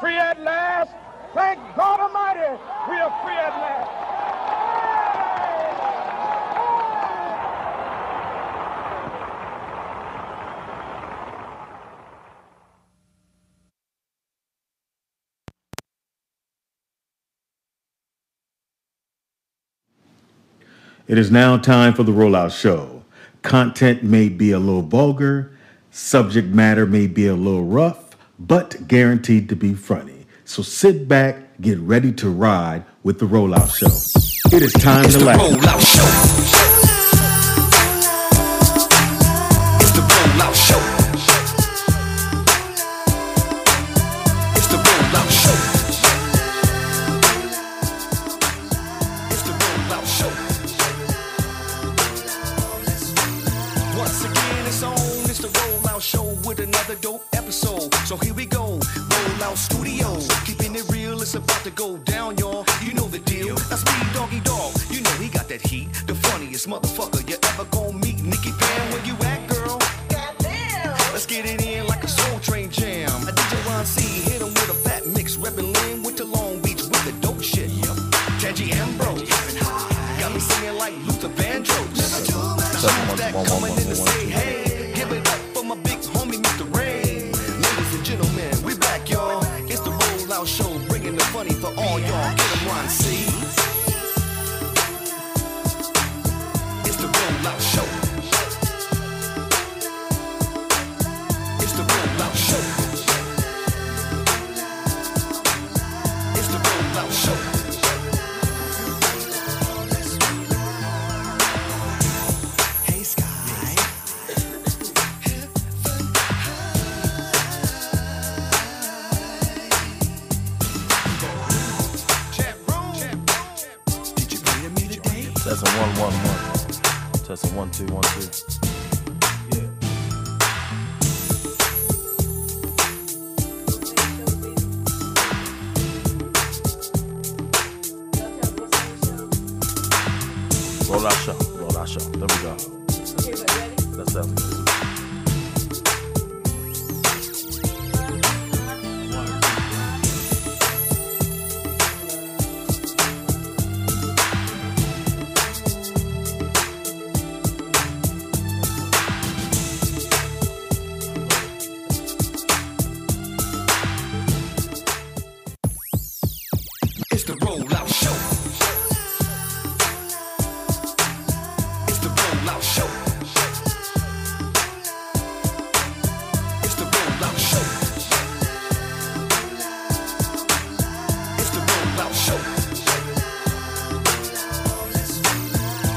free at last. Thank God Almighty, we are free at last. It is now time for the Rollout Show. Content may be a little vulgar, subject matter may be a little rough, but guaranteed to be funny. So sit back, get ready to ride with the Rollout Show. It is time to laugh. Rollout Show. It's the Rollout Show. It's the Rollout Show. It's the Rollout Show. Once again, it's on. It's the Rollout Show with another dope episode. So here we go. Rollout Studios. Keeping it real, it's about to go down, y'all. You know the deal. That's me, Doggy Dog. You know he got that heat. The funniest motherfucker you ever gon' meet. Nikki Pam, where you at, girl? Goddamn. Let's get it in like a Soul Train jam. A DJ Ron C hit him with a fat mix. Reppin' Lynn with the Long Beach with the dope shit. Tangy Ambrose. Got me singing like Luther Vandross. That coming in to say, hey, give it up for my big homie, Mr. Ray. Ladies and gentlemen, we back, y'all. It's the Rollout Show, bringing the funny for all y'all. Get 'em, Ron C. It's the Rollout Show. It's the Rollout Show. It's the Rollout Show. Hey, Sky. Did you pray to me today? Testing 1 1 1. Testing 1 2 1 2. Roll out show. Roll out show. There we go. That sounds good. It's the Rollout Show. It's the Rollout Show. It's the Rollout Show. It's the Rollout Show.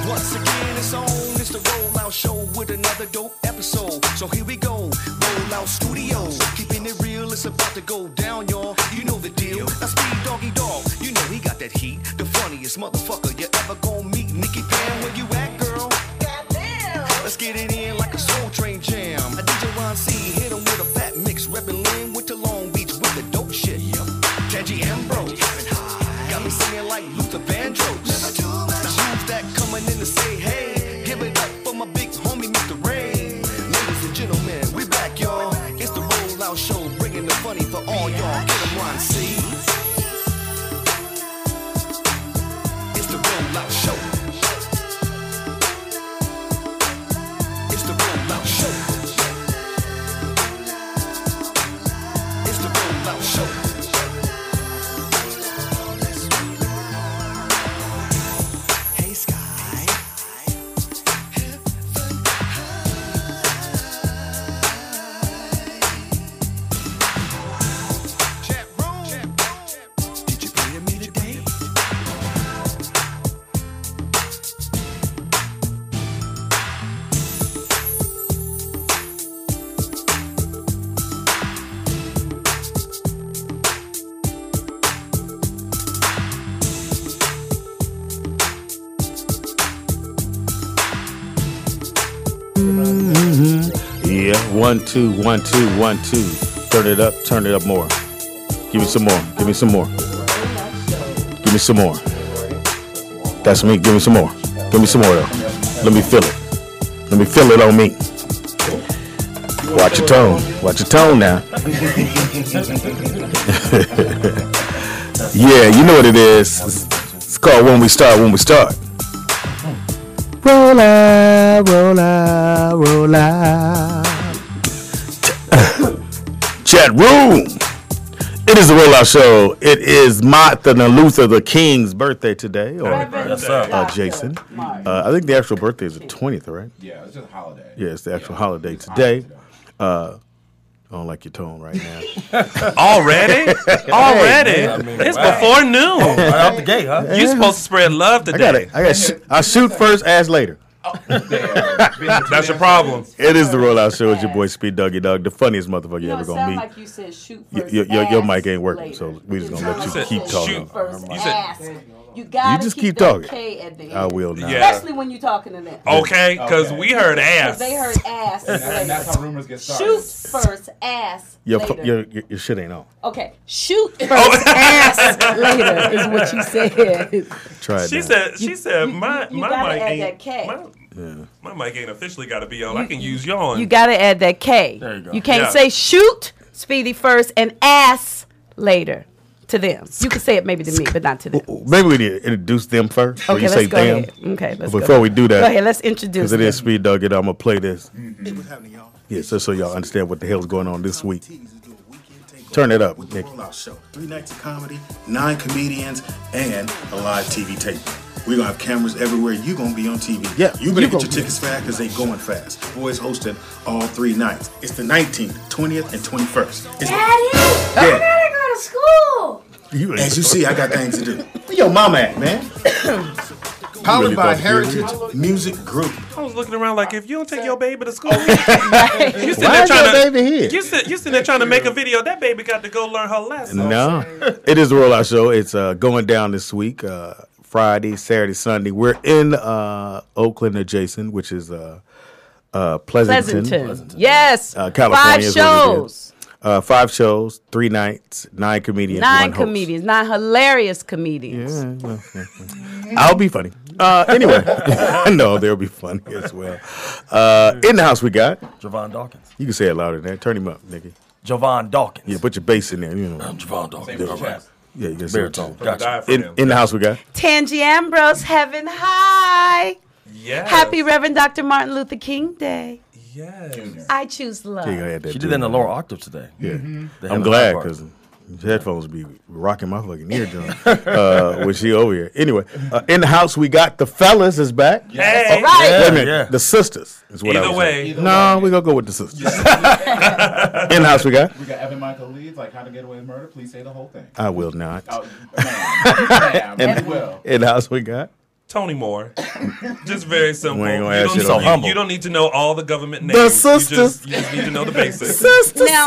Once again, it's on. It's the Rollout Show with another dope episode. So here we go. Rollout Studios. Keeping it real, it's about to go down, y'all. You know the deal. That's me, Doggy Dog. You know he got that heat. The funniest motherfucker you ever gon' meet. Nikki Pam, where you at, girl? Goddamn. Let's get it in like a Soul Train jam. A DJ Ron C hit him with a fat mix. Reppin' Lynn with the Long Beach with the dope shit. Tangy Ambrose. Got me singing like Luther Vandross. Who's that coming in to say, hey, give it up for my big homie, Mr. Ray. Ladies and gentlemen, we back, y'all. It's the Rollout Show, bringing the funny for all y'all. Get 'em, Ron C. It's the Rollout Show. It's the Rollout Show. It's the Rollout Show. Hey, Sky. Chat room. Did you pray to me today? Yeah, 1 2 1 2 1 2. Turn it up more. Give me some more. Give me some more. Give me some more. That's me. Give me some more. Give me some more though. Let me feel it. Let me feel it on me. Watch your tone. Watch your tone now. Yeah, you know what it is. It's called When We Start, When We Start. Roll out, roll out, roll out. Chat room. It is the Rollout Show. It is Martha Luther the King's birthday today. Or Jason. I think the actual birthday is the 20th, right? Yeah, it's just a holiday. Yeah, it's the actual holiday today. I don't like your tone right now. Already? It's before noon. Right out the gate, huh? You're supposed to spread love today. I shoot first, ask later. That's your problem. It is the Rollout Show. It's your boy Speed Doggy Dog, the funniest motherfucker you ever gonna meet. Like you said, shoot first. Your mic ain't working, later. so we just gonna let you keep talking. Shoot first, You said- ask. You gotta just keep keep talking. K at the end. I will not. Yeah. Especially when you're talking to them. Okay, because we heard ass. They heard ass. And later. that's how rumors get started. Shoot first, ass later. Your shit ain't on. Okay, shoot first, ass later is what she said. Try it. She now. said, my you gotta mic add ain't. that K. My mic ain't officially got to be on. I can use yours. You gotta add that K. There you go. You can't Yeah. say shoot Speedy first and ass later to them. You can say it maybe to me, but not to them. Maybe we need to introduce them first. Okay, you let's say go them. ahead. Okay, let's Before go. we do that, Go ahead, let's introduce because it them. is Speed Doggy Dog, I'm gonna play this. Yeah, so y'all understand what the hell is going on this week. Turn it up, Nick. Rollout Show. 3 nights of comedy, 9 comedians, and a live TV tape. We're going to have cameras everywhere. You're going to be on TV. Yeah, You better get your tickets fast because they going fast. Boys hosting all 3 nights. It's the 19th, 20th, and 21st. Daddy, I gotta go to school. As you see, I got things to do. Where your mama at, man? Powered really by thought Heritage Music Group. I was looking around like, if you don't take your baby to school, Right. you sitting Why there is trying your to baby here? You sitting there trying to make a video. That baby got to go learn her lesson. No, it is the Rollout Show. It's going down this week, Friday, Saturday, Sunday. We're in Oakland adjacent, which is Pleasanton. Yes. California. 5 is what it shows. is. 5 shows, 3 nights, 9 comedians, 9 1 host. comedians. 9 hilarious comedians. I'll be funny. Anyway, no, they'll be funny as well. In the house we got. Javon Dawkins. You can say it louder than that. Turn him up, Nicky. Javon Dawkins. Yeah, put your bass in there. You know. Javon Dawkins. All right. Yeah, you can say it. Baritone. Gotcha. Die for him. In the house we got. Tangi Ambrose, heaven high. Yes. Happy Reverend Dr. Martin Luther King Day. Yes. I choose love. Yeah, I had that She too. did that in the lower octave today. Yeah, The I'm heaven glad high part. because headphones be rocking my fucking eardrum when she over here. Anyway, in the house we got the fellas is back. Hey. Right. Wait a minute, Yeah. the sisters is what I Either was way. saying. No, we gonna go with the sisters. In the house we got. We got Evan Michael Leeds, like How to Get Away with Murder. Please say the whole thing. I will not. Oh, ma'am, you will. In the house we got. Tony Moore. Just very simple. We ain't gonna You ask don't you need- so humble. You don't need to know all the government names. The sisters. You just need to know the basics. Now,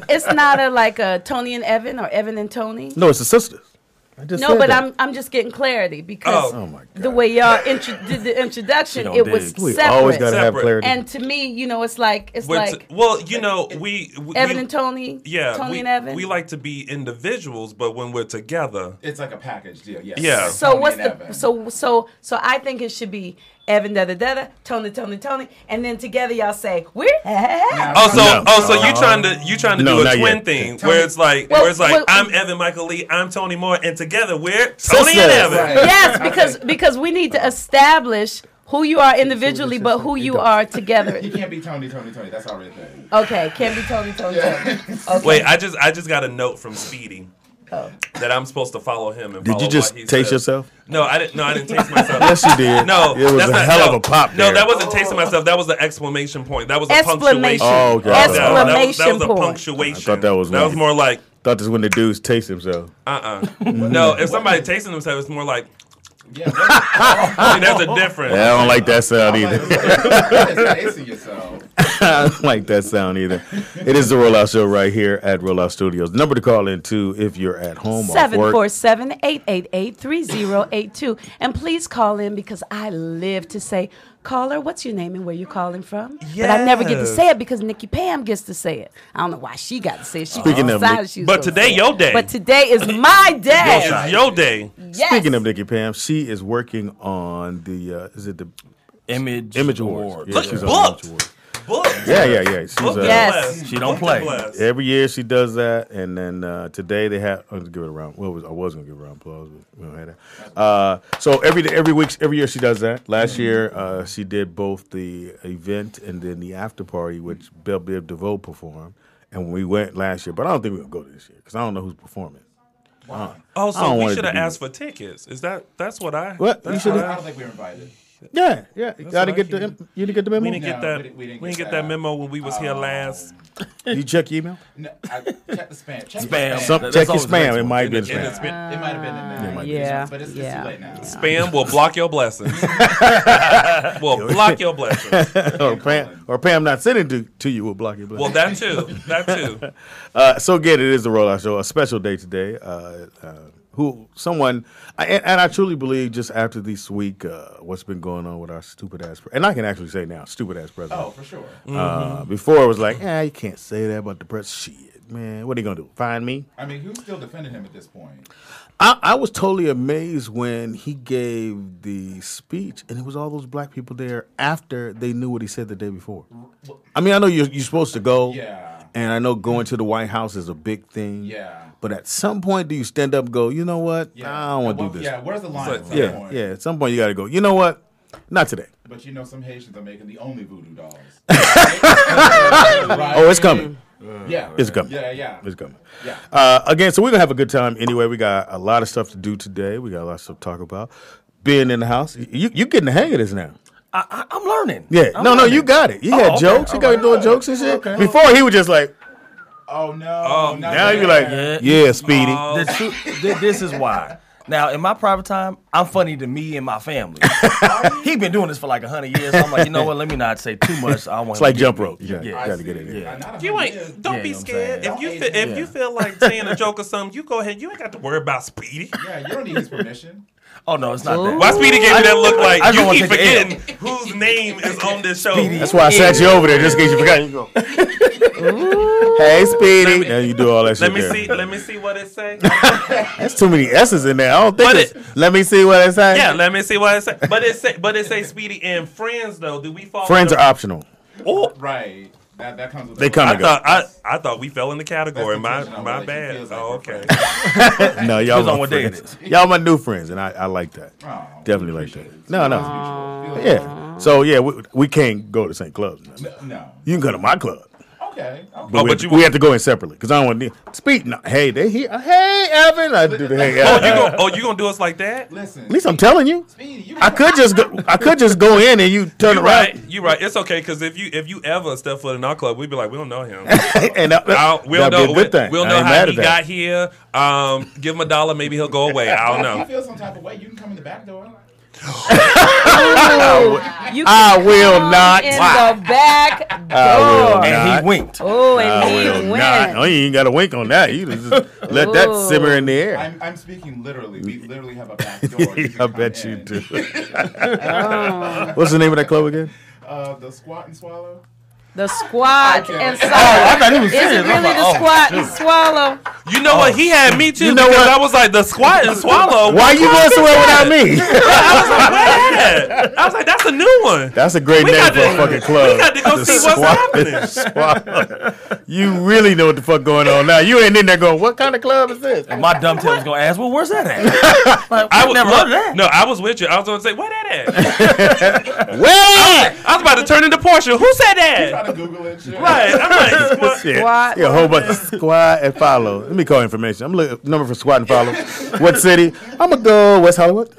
it's not like a Tony and Evan or Evan and Tony. No, it's the sisters. I just No, said but that. I'm just getting clarity because Oh. Oh my God. the way y'all did the introduction, don't it was dig. We separate. always gotta have Separate. clarity. And to me, it's like Well, you know, we Evan and Tony. Yeah, Tony and Evan. We like to be individuals, but when we're together, It's like a package deal. Yes. Yeah. So Tony what's and the Evan. so I think it should be Evan Tony, and then together y'all say we're so No. you trying to No, do a not twin yet. thing where it's like Well, I'm Evan Michael Lee, I'm Tony Moore, and together we're Tony and Sisters. Evan. Right. yes because we need to establish who you are individually, but who you are together. You can't be Tony. That's already a thing. Okay, can't be Tony. Okay. Wait, I just got a note from Speedy that I'm supposed to follow him and Did follow you just what he taste says. yourself? No, I didn't. No, I didn't taste myself. Yes, you did. No, it was that's a not- hell no, of a pop. No, there. that wasn't tasting myself. That was the exclamation point. That was a Exclamation. punctuation. Oh, okay. that was Exclamation a point. punctuation. I thought that was That was more like Thought this when the dudes taste themselves. No, if somebody tasting themselves, it's more like. I mean, there's a difference. Yeah, I don't like that sound either. Tasting yourself. I don't like that sound either. It is the Rollout Show right here at Rollout Studios. The number to call in to if you're at home or work. 747-888-3082. And please call in because I live to say, caller, what's your name and where you calling from? But I never get to Yes. say it because Nikki Pam gets to say it. I don't know why she got to say it. She Speaking of decided Nick- she was But gonna today, say it. your day. But today is my day. It's your day. Yes. Speaking of Nikki Pam, she is working on the is it the Image Image Awards? Awards. Yeah, Look, she's on booked. Image Awards. booked. Yeah. She's, Booked and Yes. blessed. She don't Booked play. and blessed. Every year she does that, and then today they have. I'm gonna give it a round. Well, I was gonna give it a round of applause, but we don't have that. So every year she does that. Last year she did both the event and then the after party, which Belle Biv DeVoe performed, and we went last year. But I don't think we're gonna go this year because I don't know who's performing. Oh, I so don't we want it should to have be- asked for tickets. That's what I. What? That's You what should've- I don't think we were invited. Yeah. You what gotta I get hear. you didn't get the memo. We didn't get No, that. we didn't We didn't get get that. that memo when we was here last. You check your email. No, I check the spam. Check Spam. The Some, That's check your always the next spam. It one. might be in In the spam. spam. It might have been in there. might be. Yeah. But it's yeah. too late now. Spam will block your blessings. will block your blessings. or Pam not sending to you will block your blessing. Well, that too. That too. So again, it is the Rollout Show, a special day today. I truly believe just after this week, what's been going on with our stupid ass, and I can actually say now, stupid ass president. Oh, for sure. Before it was like, you can't say that about the president. Shit, man, what are you gonna do? Find me? I mean, who's still defending him at this point? I was totally amazed when he gave the speech, and it was all those black people there after they knew what he said the day before. I mean, I know you're supposed to go, Yeah. and I know going to the White House is a big thing. Yeah. But at some point, do you stand up and go, you know what? Yeah. I don't want to do this. Yeah, where's the line at some Yeah, point? yeah. At some point, you got to go, you know what? Not today. But you know, some Haitians are making the only voodoo dolls. Oh, it's coming. Yeah. It's coming. Yeah. It's coming. Yeah. Again, so we're going to have a good time anyway. We got a lot of stuff to do today. We got a lot of stuff to talk about. Being in the house. You getting the hang of this now. I'm learning. Yeah. I'm No, learning. you got it. You had okay. jokes. You got All doing right. jokes and shit. Okay. Before, he was just like, Oh, no. not now you be that. like, yeah, Speedy. This is why. Now, in my private time, I'm funny to me and my family. He been doing this for like 100 years. So I'm like, you know what? Let me not say too much. I want. It's like jump rope. You Yeah. got to get it in. Yeah. Not You 100 years. ain't. Don't Yeah, be you know what I'm scared. saying? If you Don't feel, if age you me. feel like saying a joke or something, you go ahead. You ain't got to worry about Speedy. Yeah, you don't need his permission. Oh no, it's not that. Why Speedy gave me that look like I don't you wanna keep take the L. forgetting whose name is on this show? That's why I sat you over there just in case you forgot. You go, hey, Speedy. And you do all that shit Let me there. see. Let me see what it say. That's too many S's in there. I don't think But it's. Let me see what it says. Yeah, let me see what it say. But it say Speedy and Friends though. Do we fall? Friends under- are optional. Oh, Right. That comes with They the- come I and go. thought I thought we fell in the category. That's My intentional, my like, she bad. feels like Oh, we're okay. No, y'all Depends on my what day it friends. is. Y'all my new friends, and I like that. Oh, Definitely like appreciate that. it. No. Feel like- Yeah. So yeah, we can't go to the same clubs. No. You can go to my club, Okay. but, but you we have to go in separately because I don't want to. Speak. No, hey, they here. Hey, Evan. I do the hey. Evan. You gonna do us like that? Listen. At least I'm telling you. Speedy, you I could just go in and you turn You around. right. You right. It's okay because if you ever step foot in our club, we'd be like, we don't know him. And We'll that'd be know. a good thing. We'll I know ain't how mad he at that. got here. Give him $1, maybe he'll go away. I don't If you know. feel some type of way, you can come in the back door. You I can will come not. in the back will door. not. And he winked. Oh, I and will he not. went. Oh, you ain't got to wink on that. You just let that Ooh. simmer in the air. I'm speaking literally. We literally have a back door. You can I come bet you in. do. What's the name of that club again? The squat and swallow. The squat Okay. and Oh, swallow. I thought he was Is it serious. really I'm the like, squat and swallow? You know what? He had me too. You know because what? I was like the squat and swallow. Why you going somewhere without me? I was like, that's a new one. That's a great We name got for a to- fucking club. we got to go The see what's Squat happening. and Swallow. You really know what the fuck going on now. You ain't in there going, what kind of club is this? And my dumb tail was gonna ask, well, where's that at? Like, I I've was never heard of that. No, I was with you. I was going to say, where that at? Where? I was about to turn into Portia. Who said that? Try to Google it. Shit. Right. I'm like, squat. Shit. Squat. Yeah, a whole bunch of squat and follow. Let me call information. I'm looking number for squat and follow. What city? I'm gonna go West Hollywood.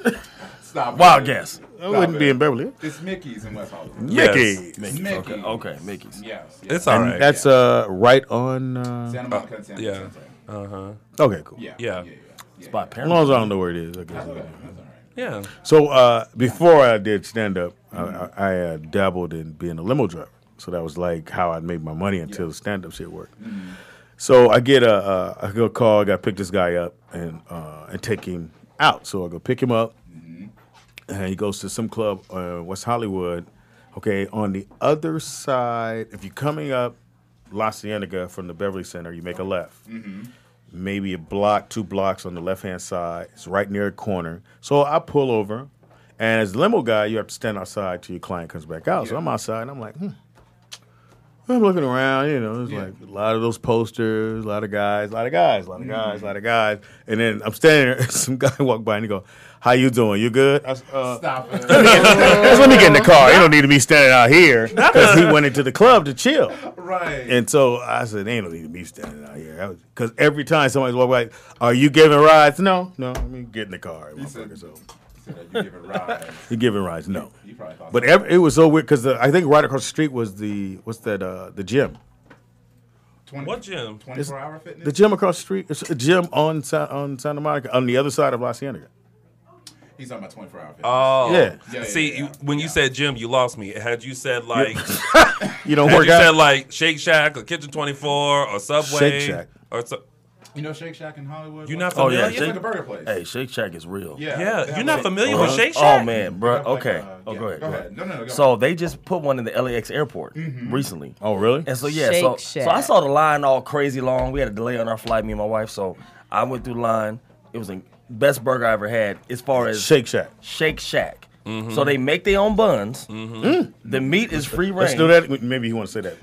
Stop. Wild it. guess. I wouldn't be in Beverly. It's Mickey's in West Hollywood. Mickey. Mickey. Okay, Mickey's. Yes. It's all right. And that's right on. Santa Monica and San yeah. Francisco. Okay, cool. Yeah. Yeah. It's by As parents. long as I don't know where it is, I guess. That's all right. Yeah. So before I did stand up, I dabbled in being a limo driver. So that was like how I made my money until the stand up shit worked. So I get I go call, I got to pick this guy up and take him out. So I go pick him up, and he goes to some club West Hollywood. Okay, on the other side, if you're coming up La Cienega from the Beverly Center, you make a left. Maybe a block, 2 blocks on the left-hand side. It's right near the corner. So I pull over, and as the limo guy, you have to stand outside till your client comes back out. So I'm outside, and I'm like, I'm looking around, there's like a lot of those posters, a lot of guys. And then I'm standing there, some guy walked by and he go, "How you doing? You good?" I said, Stop it. let me get in the car. He don't need to be standing out here because he went into the club to chill. Right. And so I said, "Ain't no need to be standing out here." Because every time somebody's walking by, "Are you giving rides?" No. Let me get in the car. said- You giving rides. You giving rides? No. You probably thought But so. it was so weird because I think right across the street was the gym. What gym? 24-hour fitness? The gym across the street. It's a gym on Santa Monica, on the other side of La Cienega. He's talking about 24-hour fitness. Oh, Yeah. See, when you said gym, you lost me. Had you said like, You don't had work you said out. like Shake Shack or Kitchen 24 or Subway, Shake Shack. or You know Shake Shack in Hollywood? You're not Oh, yeah, familiar? It's like a burger place. Hey, Shake Shack is real. Yeah. Yeah, they have you're not like- familiar with Shake Shack? Oh man, bro. They have like Okay. a- Go ahead. Go ahead. No, go So they just put one in the LAX airport recently. Oh, really? And so Shake so Shack. I saw the line all crazy long. We had a delay on our flight, me and my wife. So I went through the line. It was the best burger I ever had as far as Shake Shack. Shake Shack. So they make their own buns. The meat is free range. Let's do that. Maybe you want to say that.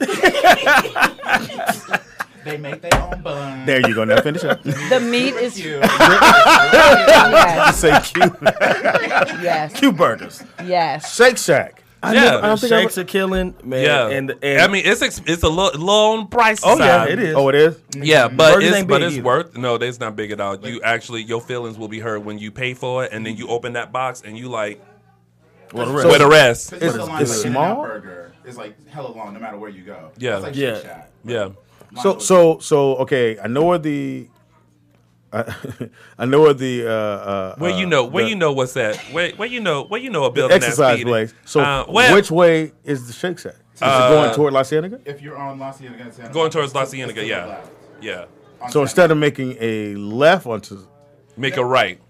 They make their own buns. There you go. Now finish up. The meat is Cute. yes, Say cute. yes, Cute burgers. yes. Shake Shack. I don't think I Shakes are killing, man. Yeah, And I mean it's a low on the price oh yeah, side. it is. Oh, it is? Yeah, but Burgers it's ain't big either. worth. No, it's not big at all. You actually, your feelings will be hurt when you pay for it, and then you open that box and you like, Well, the where the rest? It's the line it's for small? In-N-Out Burger. It's like hella long no matter where you go. Yeah. It's like Yeah. Shake Shack. Yeah. So okay. I know where the. I know where the. Where you know what's that? Where you know a building exercise that's speedy. place. So well, which way is the Shake Shack? Is it going toward La Cienega? If you're on La Cienega, going towards La it's to Cienega? the Yeah, left. yeah. On So Santa instead of making a left onto. Make a right.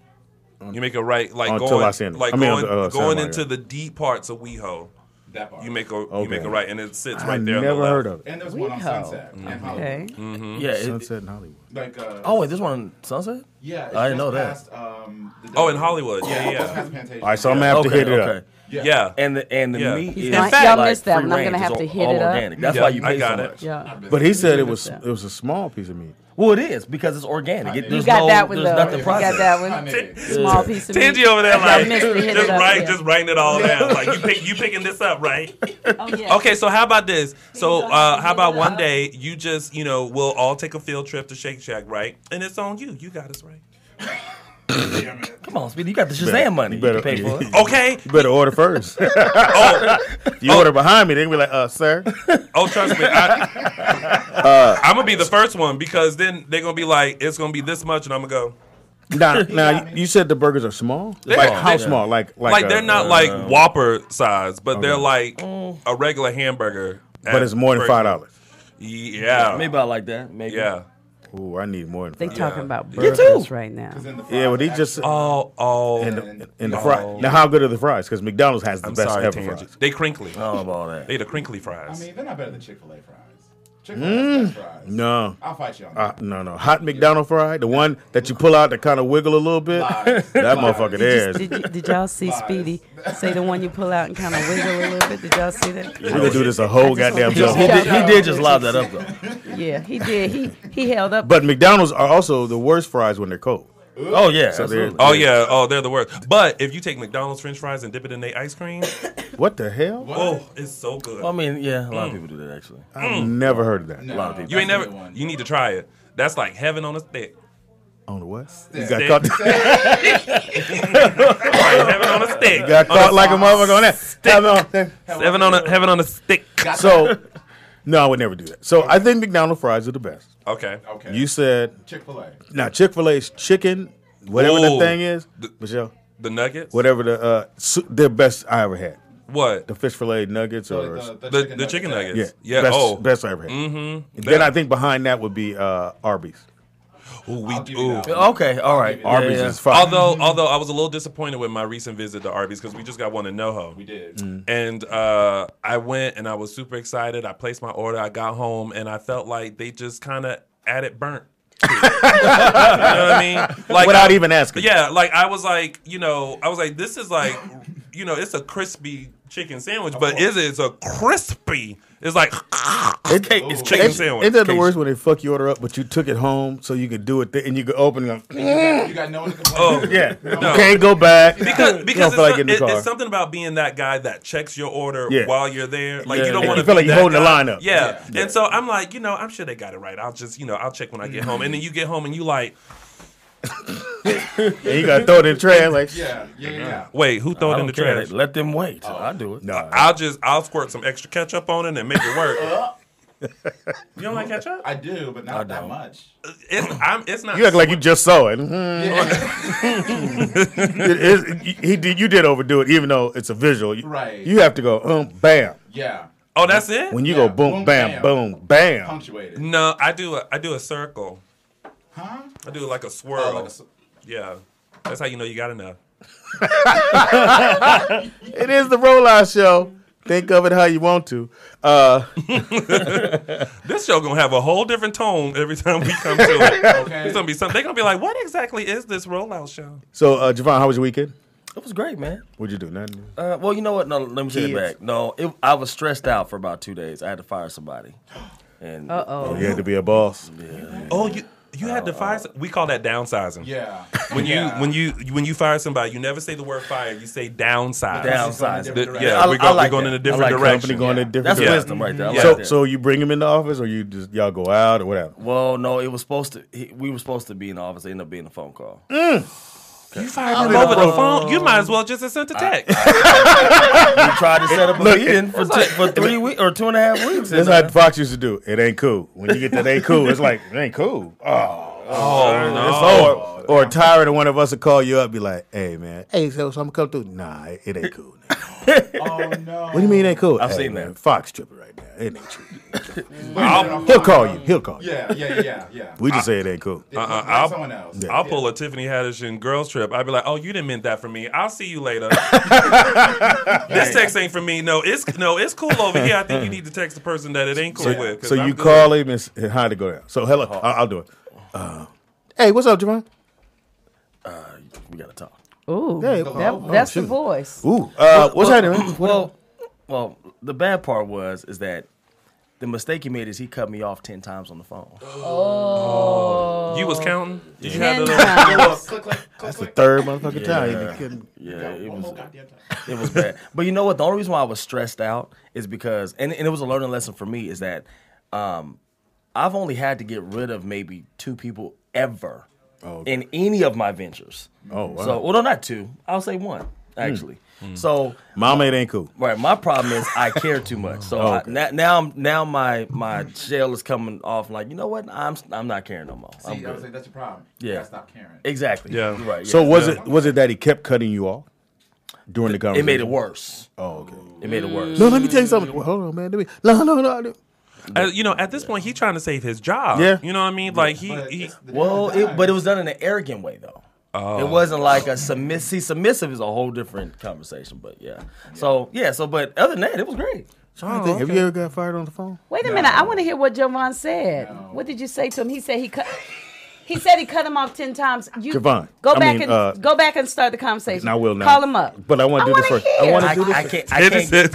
You make a right, like Onto going, La Cienega. like I mean, going, Santa going Monica. into the deep parts of WeHo. that part. You make a Okay. right, and it sits I right there. never on the left. heard of it. And there's one on WeHo. Sunset in Hollywood. Okay. Yeah. Sunset in Hollywood. Like, Oh wait, this one on Sunset? yeah. It's I didn't just know that. past, the Oh, in Hollywood. Yeah, Just yeah. past Plantation. All right, so I'm gonna have to hit it up. Yeah. And the Yeah. meat is In fact- Y'all like missed that free one. I'm gonna range. have It's to hit all it up. organic. That's Yeah, why you I pay got so it. much. Yeah. But he said it Yeah. was a small piece of meat. Well, it is because it's organic. You There's got no, that one there's though. nothing You got processed. that one. Honey. Small piece of meat. Tingy over there, Y'all like missed to hit it just up, yeah. just writing it all down. Like you picking this up, right? Oh, yeah. Okay, so how about this? So gonna have to how about hit it one up. day you just we'll all take a field trip to Shake Shack, right? And it's on you. You got us right. Damn it. Come on, Speedy. You got the Shazam money. You better- can pay for it. Okay. You better order first. Oh, You order behind me, they can be like, sir. oh, trust me. I'm gonna be the first one because then they're gonna be like, it's gonna be this much, and I'm gonna go. Now, you said the burgers are small? They're Like small. how They're- small? Like They're not like Whopper size, but they're Okay. like a regular hamburger. But it's more than $5. Yeah. Maybe I like that. Maybe. Yeah. Ooh, I need more than They $5. talking about You burgers too. right now. 'Cause in the Yeah, but he fries, just Oh. and the fries. Now, how good are the fries? Because McDonald's has the I'm best sorry, ever Tangy. fries. They crinkly. I don't know about that. They the crinkly I fries. mean, they're not better than Chick-fil-A fries. Chick-fil-A has best fries. No. I'll fight you on that. No. Hot McDonald fry, the one that you pull out that kind of wiggle a little bit. Lies. That Lies. motherfucker there. Did y'all see Lies. Speedy say the one you pull out and kind of wiggle a little bit? Did y'all see that? We could do this a whole goddamn just show. wanna- He did just lob that up though. Yeah, he did. He held up. But McDonald's are also the worst fries when they're cold. Oh yeah, So they're- absolutely. Oh yeah. Oh, they're the worst. But if you take McDonald's French fries and dip it in their ice cream, What the hell? oh, it's so good. I mean, yeah, a lot of people do that actually. I've never heard of that. No, A lot of people. You ain't that's never. a good one. You need to try it. That's like heaven on a stick. On the what? You Stick. got caught, Like heaven on a stick. got caught like a motherfucker on that. Heaven on a stick. So, no, I would never do that. So I think McDonald's fries are the best. Okay. Okay. You said, Chick-fil-A. now Chick-fil-A's chicken, whatever the Ooh. thing is, Michelle, The nuggets. whatever the best I ever had. What? The fish fillet nuggets So or The chicken nuggets. yeah, Yeah. best, Oh. best I ever had. Mm-hmm. Then I think behind that would be Arby's. Ooh, I'll give you ooh. that one. Okay, all right. Arby's Yeah, yeah. is fine. Although I was a little disappointed with my recent visit to Arby's because we just got one in NoHo. We did. Mm. And I went and I was super excited. I placed my order. I got home and I felt like they just kind of added burnt. to it. You know what I mean? Like Without even asking. Yeah, like I was like, this is like, it's a crispy chicken sandwich, but it's a crispy. It's like It's chicken sandwich. Isn't that the worst when they fuck your order up, but you took it home so you could do it and you could open it up? You got no one to complain. Oh, Yeah. No. You can't go back. Because feel like getting in the car. it's something about being that guy that checks your order Yeah. while you're there. Like Yeah. you don't You want to feel like you're holding the line up. Yeah. Yeah. And so I'm like, I'm sure they got it right. I'll just, I'll check when I get home. And then you get home and you like, And you got to throw it in the trash. Like, Yeah. wait, who throw I it in don't the care. trash? Let them wait. I do it. nah. I'll squirt some extra ketchup on it and make it work. You don't like ketchup? I do, but not that don't. much. It's not. You act like you just saw it. You did overdo it, even though it's a visual. Right. You have to go, bam. Yeah. Oh, that's it? When you Yeah. go boom, bam, boom, bam. Punctuated. No, I do a circle. Huh? I do like a swirl. Oh, like Yeah. That's how you know you got enough. It is the rollout show. Think of it how you want to. This show gonna have a whole different tone every time we come to it. Okay. It's gonna be something. They're gonna be like, "What exactly is this rollout show?" So, Javon, how was your weekend? It was great, man. What'd you do? Nothing. Well, you know what? No, let me take it Kids. back. No, I was stressed out for about 2 days. I had to fire somebody. And You had to be a boss. Oh, you had to fire. We call that downsizing. Yeah. When you fire somebody, you never say the word fire. You say downsize. Downsize. Yeah, we're going in a different direction. Company going in a different That's direction. wisdom right there. I Yeah. like that. So you bring him in the office, or you just y'all go out, or whatever. Well, no, it was supposed to. We were supposed to be in the office. It ended up being a phone call. You fired him over the phone. You might as well just have sent a text. We tried to set up a meeting for 3 weeks or 2.5 weeks. That's how Fox used to do. It ain't cool. When you get that ain't cool, it's like it ain't cool. no. Or Tyra and one of us will call you up, be like, "Hey man, so I'm gonna come through." Nah, it ain't cool. Oh no. What do you mean it ain't cool? I've Hey, seen man, that. Fox tripping right now. It ain't true. He'll He'll call you. He'll call you. Yeah. We just say it ain't cool. I'll- Someone else. Yeah. I'll pull a Tiffany Haddish in Girls Trip. I'd be like, "Oh, you didn't mean that for me. I'll see you later." This text ain't for me. No, it's cool over here. I think you need to text the person that it ain't cool with. 'cause So I'm you good. call him and how to go down. So hello, I'll do it. Hey, what's up, Javon? We gotta talk. Ooh, Hey, that's the voice. Ooh, what's happening? Man? Well, the bad part is that the mistake he made is he cut me off 10 times on the phone. You was counting? Did you have 10 the times. That's the third motherfucking time. Yeah. You kidding? Yeah, it was bad. But you know what? The only reason why I was stressed out is because, and it was a learning lesson for me, is that I've only had to get rid of maybe 2 people ever in any of my ventures. Oh, wow. So, well, no, not 2. I'll say 1, actually. So, Mama, it ain't cool. right, my problem is I care too much. So Okay. now my shell is coming off. Like, you know what? I'm not caring no more. I'm See, I was good. like, that's your problem. Yeah. You gotta stop caring. Exactly. Yeah. You're right. So yeah. was it that he kept cutting you off during the conversation? It made it worse. Oh, okay. It made it worse. No, let me tell you something. Well, hold on, man. No. at this point, he's trying to save his job. Yeah. You know what I mean? Like But he it's the Well, different but it times. was done in an arrogant way, though. It wasn't like a submissive. See, submissive is a whole different conversation, but yeah. So but other than that, it was great. Have you ever got fired on the phone? Wait a minute. I want to hear what Javon said. No. What did you say to him? He said he cut him off 10 times. You Javon, go I back mean, go back and start the conversation. I will now. Call him up. But I want to do this wanna first. hear. I want to do this I first. can't. It just said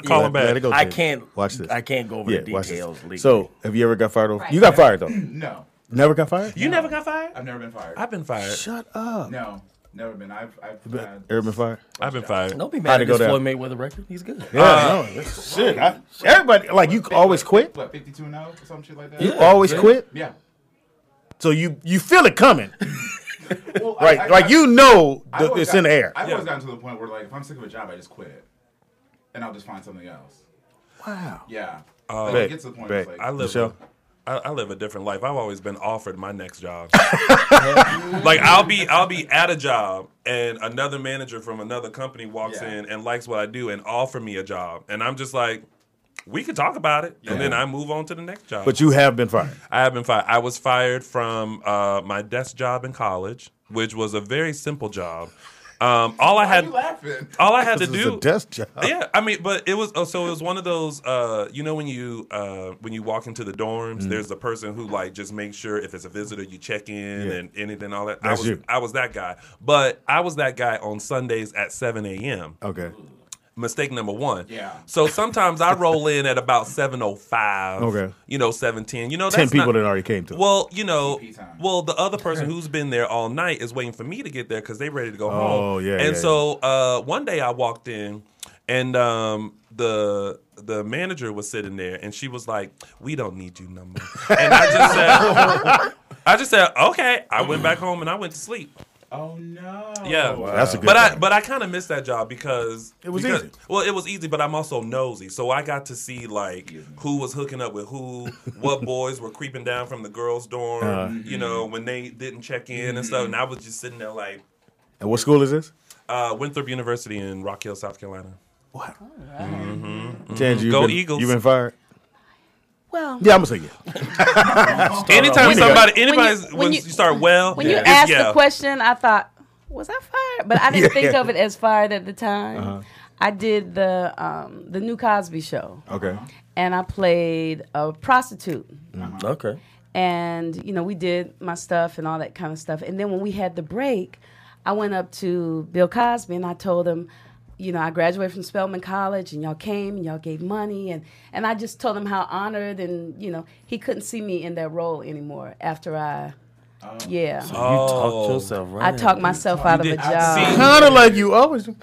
call him Let it back. go, I Ted. can't. Watch this. I can't go over the watch this. details. Legally. So, have you ever got fired? You got fired though. No, Never got fired? You never got fired? I've never been fired. I've been fired. Shut up. No, never been. I've had. Ever been fired? I've been fired. don't be How'd mad it at go this down? Floyd Mayweather record. He's good. Yeah, no. Shit. Everybody, like, you always quit? What, 52-0 or some shit like that? Yeah. Always quit? Yeah. So you feel it coming. Well, Right. You know I've always it's in the air. I've always gotten to the point where, like, if I'm sick of a job, I just quit. And I'll just find something else. Wow. Yeah. Bet, Like, it gets to the point where it's bet. like, I live a different life. I've always been offered my next job. Like I'll be at a job and another manager from another company walks in and likes what I do and offer me a job. And I'm just like, we could talk about it. And then I move on to the next job. But you have been fired. I have been fired. I was fired from my desk job in college, which was a very simple job. All I had you laughing? all I had to This is do a desk job. Yeah, I mean, but it was so it was one of those you know when you walk into the dorms, there's a person who like just makes sure if it's a visitor you check in and anything all that. That's you. I was that guy, but I was that guy on Sundays at 7 a.m. Okay. mistake number one. Yeah. So sometimes I roll in at about 7:05. Okay. 7:10. That's 10 people not, that already came to. Well, CP time. the other person who's been there all night is waiting for me to get there because they ready to go home. Oh, yeah. And one day I walked in, and the manager was sitting there, and she was like, "We don't need you no more." And I just said, "Okay." I went back home and I went to sleep. Oh no! Yeah, That's a good but I kind of missed that job because It was easy. Well, it was easy, but I'm also nosy, so I got to see who was hooking up with who, what boys were creeping down from the girls' dorm, when they didn't check in and stuff. And I was just sitting there like. And what school is this? Winthrop University in Rock Hill, South Carolina. What? Mm-hmm. Go Eagles! You been fired? Well, Yeah, I'm gonna say yeah. Anytime when you start when you asked the question, I thought, was I fired? But I didn't think of it as fired at the time. I did the new Cosby Show. Okay. And I played a prostitute. Okay. And, we did my stuff and all that kind of stuff. And then when we had the break, I went up to Bill Cosby and I told him, I graduated from Spelman College and y'all came and y'all gave money. And I just told him how honored and, he couldn't see me in that role anymore after I... Yeah. So you talked yourself right. I talked myself out of a job. Kind of like you always do.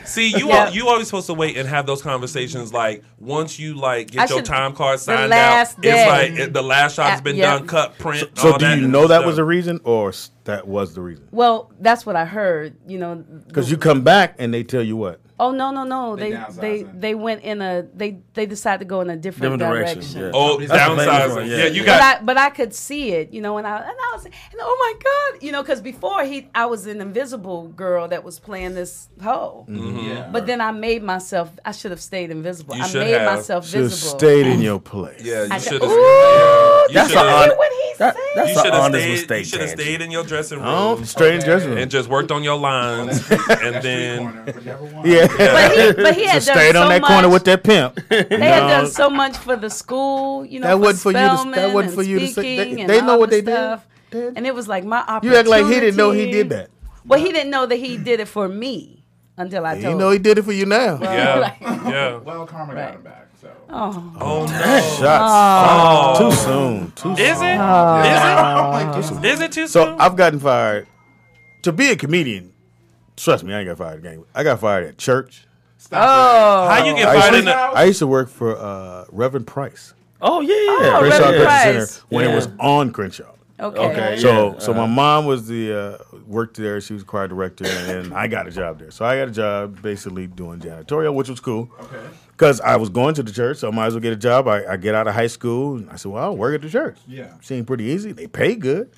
See, you always supposed to wait and have those conversations. Like once you get your time card signed out, it's like the last shot's been done, cut, print. So all do that you know that stuff. was the reason, or that was the reason? Well, that's what I heard. Because you come back and they tell you what. Oh no! They went in they decided to go in a different direction. Yeah. Oh, downsizing. Yeah, you got. But I could see it, and I was, oh my God, because before I was an invisible girl that was playing this hoe. Mm-hmm. Yeah. But then I made myself. I should have stayed invisible. You I should made have. myself Should have visible. stayed in your place. Yeah, you should have. That's what he said. That's an honest mistake. You should have stayed in your dressing room. Oh, straight in dressing room. And just worked on your lines, and then Yeah. But he had So done stayed so on that much. corner with that pimp. They had done so much for the school, That wasn't for you to- Spelman that wasn't and for you to say. speaking They and know all what the they did. stuff. And it was like my opportunity. You act like he didn't know he did that. Well, he didn't know that he did it for me until I You told know he did it for you now. yeah. Well, karma got him back. So. Oh no! Shots. Too soon. Too soon. Is it? Is it too So soon? I've gotten fired. To be a comedian, trust me, I ain't got fired again. I got fired at church. How you get fired in the? I used to work for Reverend Price. Oh yeah. Oh, Crenshaw Reverend Christian Price. Center when it was on Crenshaw. Okay. So my mom was worked there. She was the choir director, and I got a job there. So I got a job basically doing janitorial, which was cool. Okay. Because I was going to the church, so I might as well get a job. I get out of high school, and I said, well, I'll work at the church. Yeah. Seemed pretty easy. They pay good.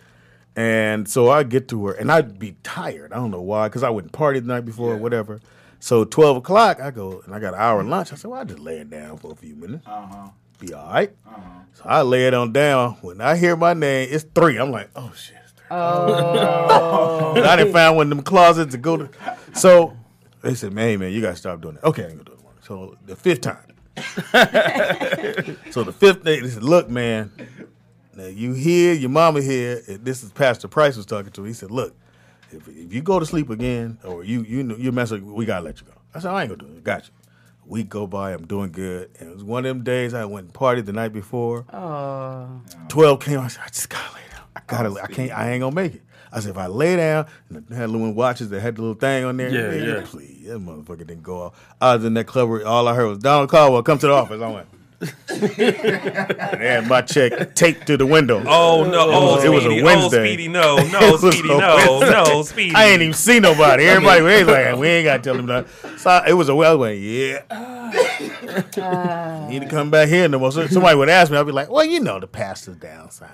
And so I get to work, and I'd be tired. I don't know why, because I wouldn't party the night before or whatever. So 12 o'clock, I go, and I got an hour lunch. I said, well, I'll just lay it down for a few minutes. Be all right. So I lay it on down. When I hear my name, it's 3. I'm like, oh, shit, it's 3. And I didn't find one of them closets to go to. So they said, man, you got to stop doing that. Okay, I ain't going to do it. So the 5th time. So the 5th day, they said, look, man, now you here, your mama here. This is Pastor Price was talking to me. He said, look, if you go to sleep again or you mess up, we got to let you go. I said, I ain't going to do it. Got you. Week go by, I'm doing good. And it was one of them days I went and partied the night before. 12 came, I said, I just gotta lay down. I ain't gonna make it. I said, if I lay down, and they had little watches that had the little thing on there. Yeah. Please, that motherfucker didn't go off. I was in that club where all I heard was Donald Caldwell, come to the office. I went. And they had my check taped to the window. Oh no! It was a Wednesday. Oh, Speedy, no, Speedy, no, Speedy. I ain't even see nobody. Everybody was like, we ain't got to tell them that. So it was a well way. Yeah. Need to come back here no more. So somebody would ask me, I'd be like, well, the pastor's downside.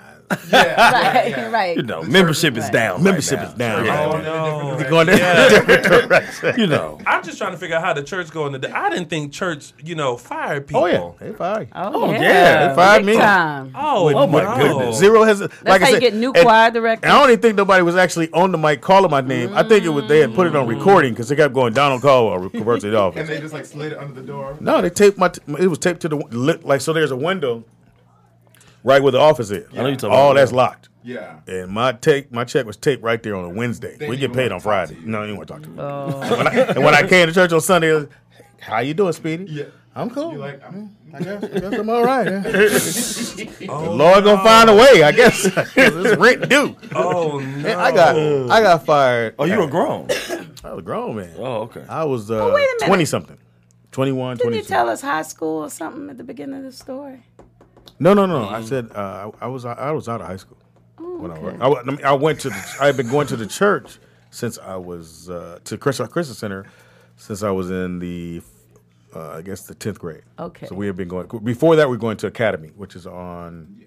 Right. Membership is down. Membership right is down. now. Oh no! They're going different direction. I'm just trying to figure out how the church going today. I didn't think church, fired people. Oh yeah, they fired. Oh, yeah. They fired Big me. time. Oh My no. goodness, zero has. That's Like how I you said, get new and choir directors. I don't even think nobody was actually on the mic calling my name. I think they had put it on recording because they kept going Donald Caldwell converts to the office. And they just slid it under the door. No, they taped it was taped to the so there's a window right where the office is. I know you're talking All about that's that. locked. Yeah. And my check was taped right there on a Wednesday. They We didn't get paid even on wanna talk Friday. to you. No, you didn't want to talk to me. And when I came to church on Sunday, I was, how you doing, Speedy? Yeah. I'm cool. You like, I guess I'm all right. Yeah. The Oh, Lord gonna find a way, I guess. It's rent due. Oh no! I got fired. Oh, you were grown. I was a grown man. Oh, okay. I was wait a minute. 20 something. 21, Didn't 22. you tell us high school or something at the beginning of the story? No. I said I was out of high school when I worked. I had been going to the church since I was to Christian Center since I was in the I guess the 10th grade. Okay. So we had been going before that. We were going to Academy, which is on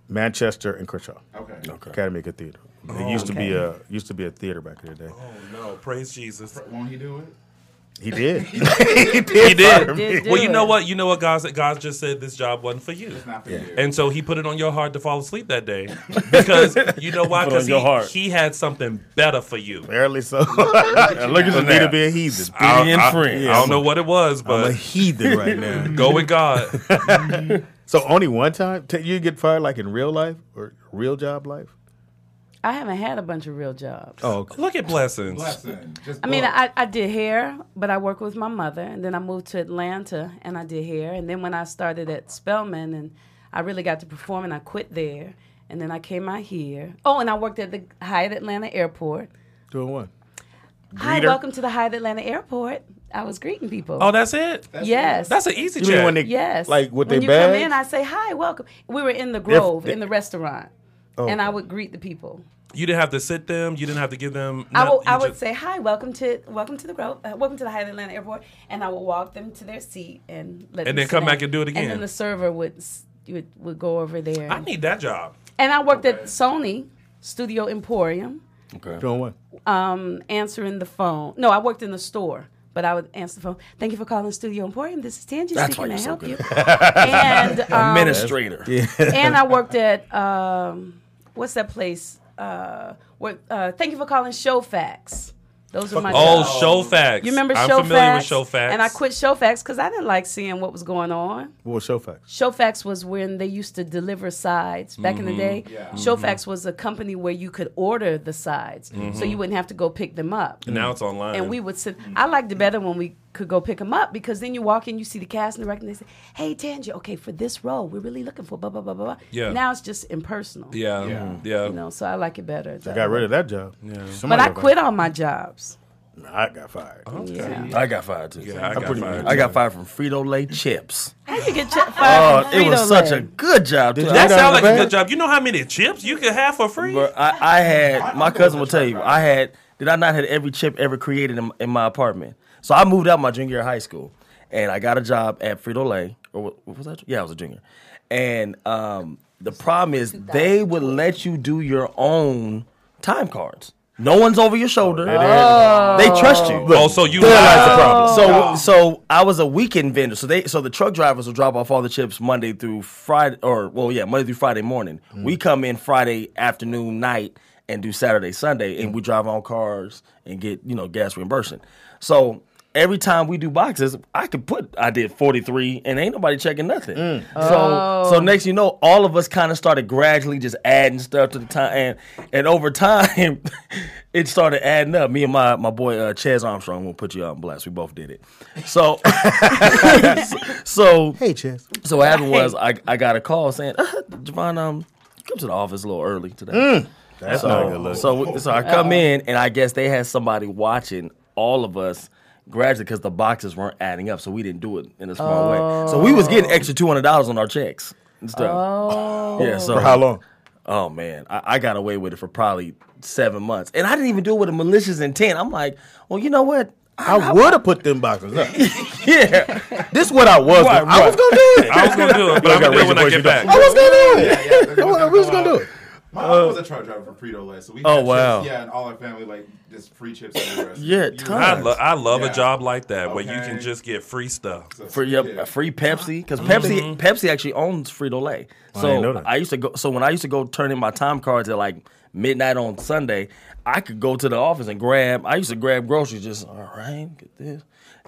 Manchester and Crenshaw. Okay. Academy Cathedral. It used to be a theater back in the day. Oh no! Praise Jesus. Won't he do it? He did. He did. Did Well, you do know it. what? You know what? God just said this job wasn't for you. It's not for you. And so he put it on your heart to fall asleep that day. Because you know why? Put it on Because your heart. he had something better for you. Barely so. Look at me to be a heathen. and friends. I don't know what it was, I'm a but heathen right now. go with God. So only one time you get fired, like in real life or real job life? I haven't had a bunch of real jobs. Oh, okay. Look at blessings. Blessing. Just I mean, books. I did hair, but I worked with my mother, and then I moved to Atlanta, and I did hair, and then when I started at Spelman, and I really got to perform, and I quit there, and then I came out here. Oh, and I worked at the Hyatt Atlanta Airport. Doing what? Hi, Greeter? welcome to the Hyatt Atlanta Airport. I was greeting people. Oh, that's it? yes. That's an easy You mean check. when they Yes. like with when their you bags? come in, I say, hi, welcome. We were in the Grove, they- in the restaurant, Oh, and I okay. would greet the people. You didn't have to sit them. You didn't have to give them. I would say, hi, welcome to the Grove, welcome to the Hyatt Atlanta Airport, and I would walk them to their seat and let them then sit come down. back and do it again. And then the server would go over there. I need that job. And I worked at Sony Studio Emporium, Okay. Doing what? answering the phone. No, I worked in the store, but I would answer the phone. Thank you for calling Studio Emporium. This is Tangi That's speaking. why Can I you're help so you? good. And Administrator. and I worked at what's that place? Thank you for calling Showfax. Those are my Oh, jobs. Showfax. You remember I'm Showfax? familiar with Showfax. And I quit Showfax because I didn't like seeing what was going on. What was Showfax? Showfax was when they used to deliver sides back in the day. Yeah. Showfax was a company where you could order the sides, so you wouldn't have to go pick them up. Now it's online. And we would sit. I liked it better when we could go pick them up because then you walk in, you see the cast and the director, and they say, "Hey, Tangi, okay, for this role, we're really looking for blah blah blah blah." Yeah. Now it's just impersonal. Yeah. You know, so I like it better. I got rid of that job. Yeah. But I quit all my jobs. I got fired. Yeah. I got fired too. Yeah, I got fired. I got fired from Frito-Lay chips. How you get fired Oh, from it was such a Frito-Lay? good job. Too. That got sounds like the a bag? good job. You know how many chips you could have for free? But I had my cousin will tell you did I not have every chip ever created in my apartment? So I moved out my junior year of high school, and I got a job at Frito-Lay. Or what was that? Yeah, I was a junior. And the problem is they would let you do your own time cards. No one's over your shoulder. They trust you. Oh, so you That's the problem. So I was a weekend vendor. So the truck drivers will drop off all the chips Monday through Friday, Monday through Friday morning. We come in Friday afternoon, night, and do Saturday, Sunday, and we drive our own cars and get gas reimbursement. So every time we do boxes, I did 43, and ain't nobody checking nothing. So next, all of us kind of started gradually just adding stuff to the time, and over time, it started adding up. Me and my boy Chaz Armstrong, we'll put you on blast. We both did it. So, Hey, Chess. so what happened was I got a call saying, Javon, come to the office a little early today. That's not a good look. So I come in, and I guess they had somebody watching all of us gradually because the boxes weren't adding up, so we didn't do it in a small way. So we was getting extra $200 on our checks and stuff. Yeah. So For how long? Oh man, I got away with it for probably 7 months, and I didn't even do it with a malicious intent. I'm like, well, you know what? I would have put them boxes up. Yeah, This is what I was Right, going to do. I was going to do it. I was going to do it, but I'm going to do it when I get back. I was going to do it. Yeah, We was going to do it. My uncle was a truck driver for Frito-Lay, so we had Oh, chips, wow. and all our family just free chips everywhere. Yeah, You- tons. I love Yeah. a job like that where you Okay. can just get free stuff. Free Pepsi because Pepsi actually owns Frito-Lay. I didn't know So that. I used to go. So when I used to go turn in my time cards at like midnight on Sunday, I could go to the office and grab. I used to grab groceries. Just all right, get this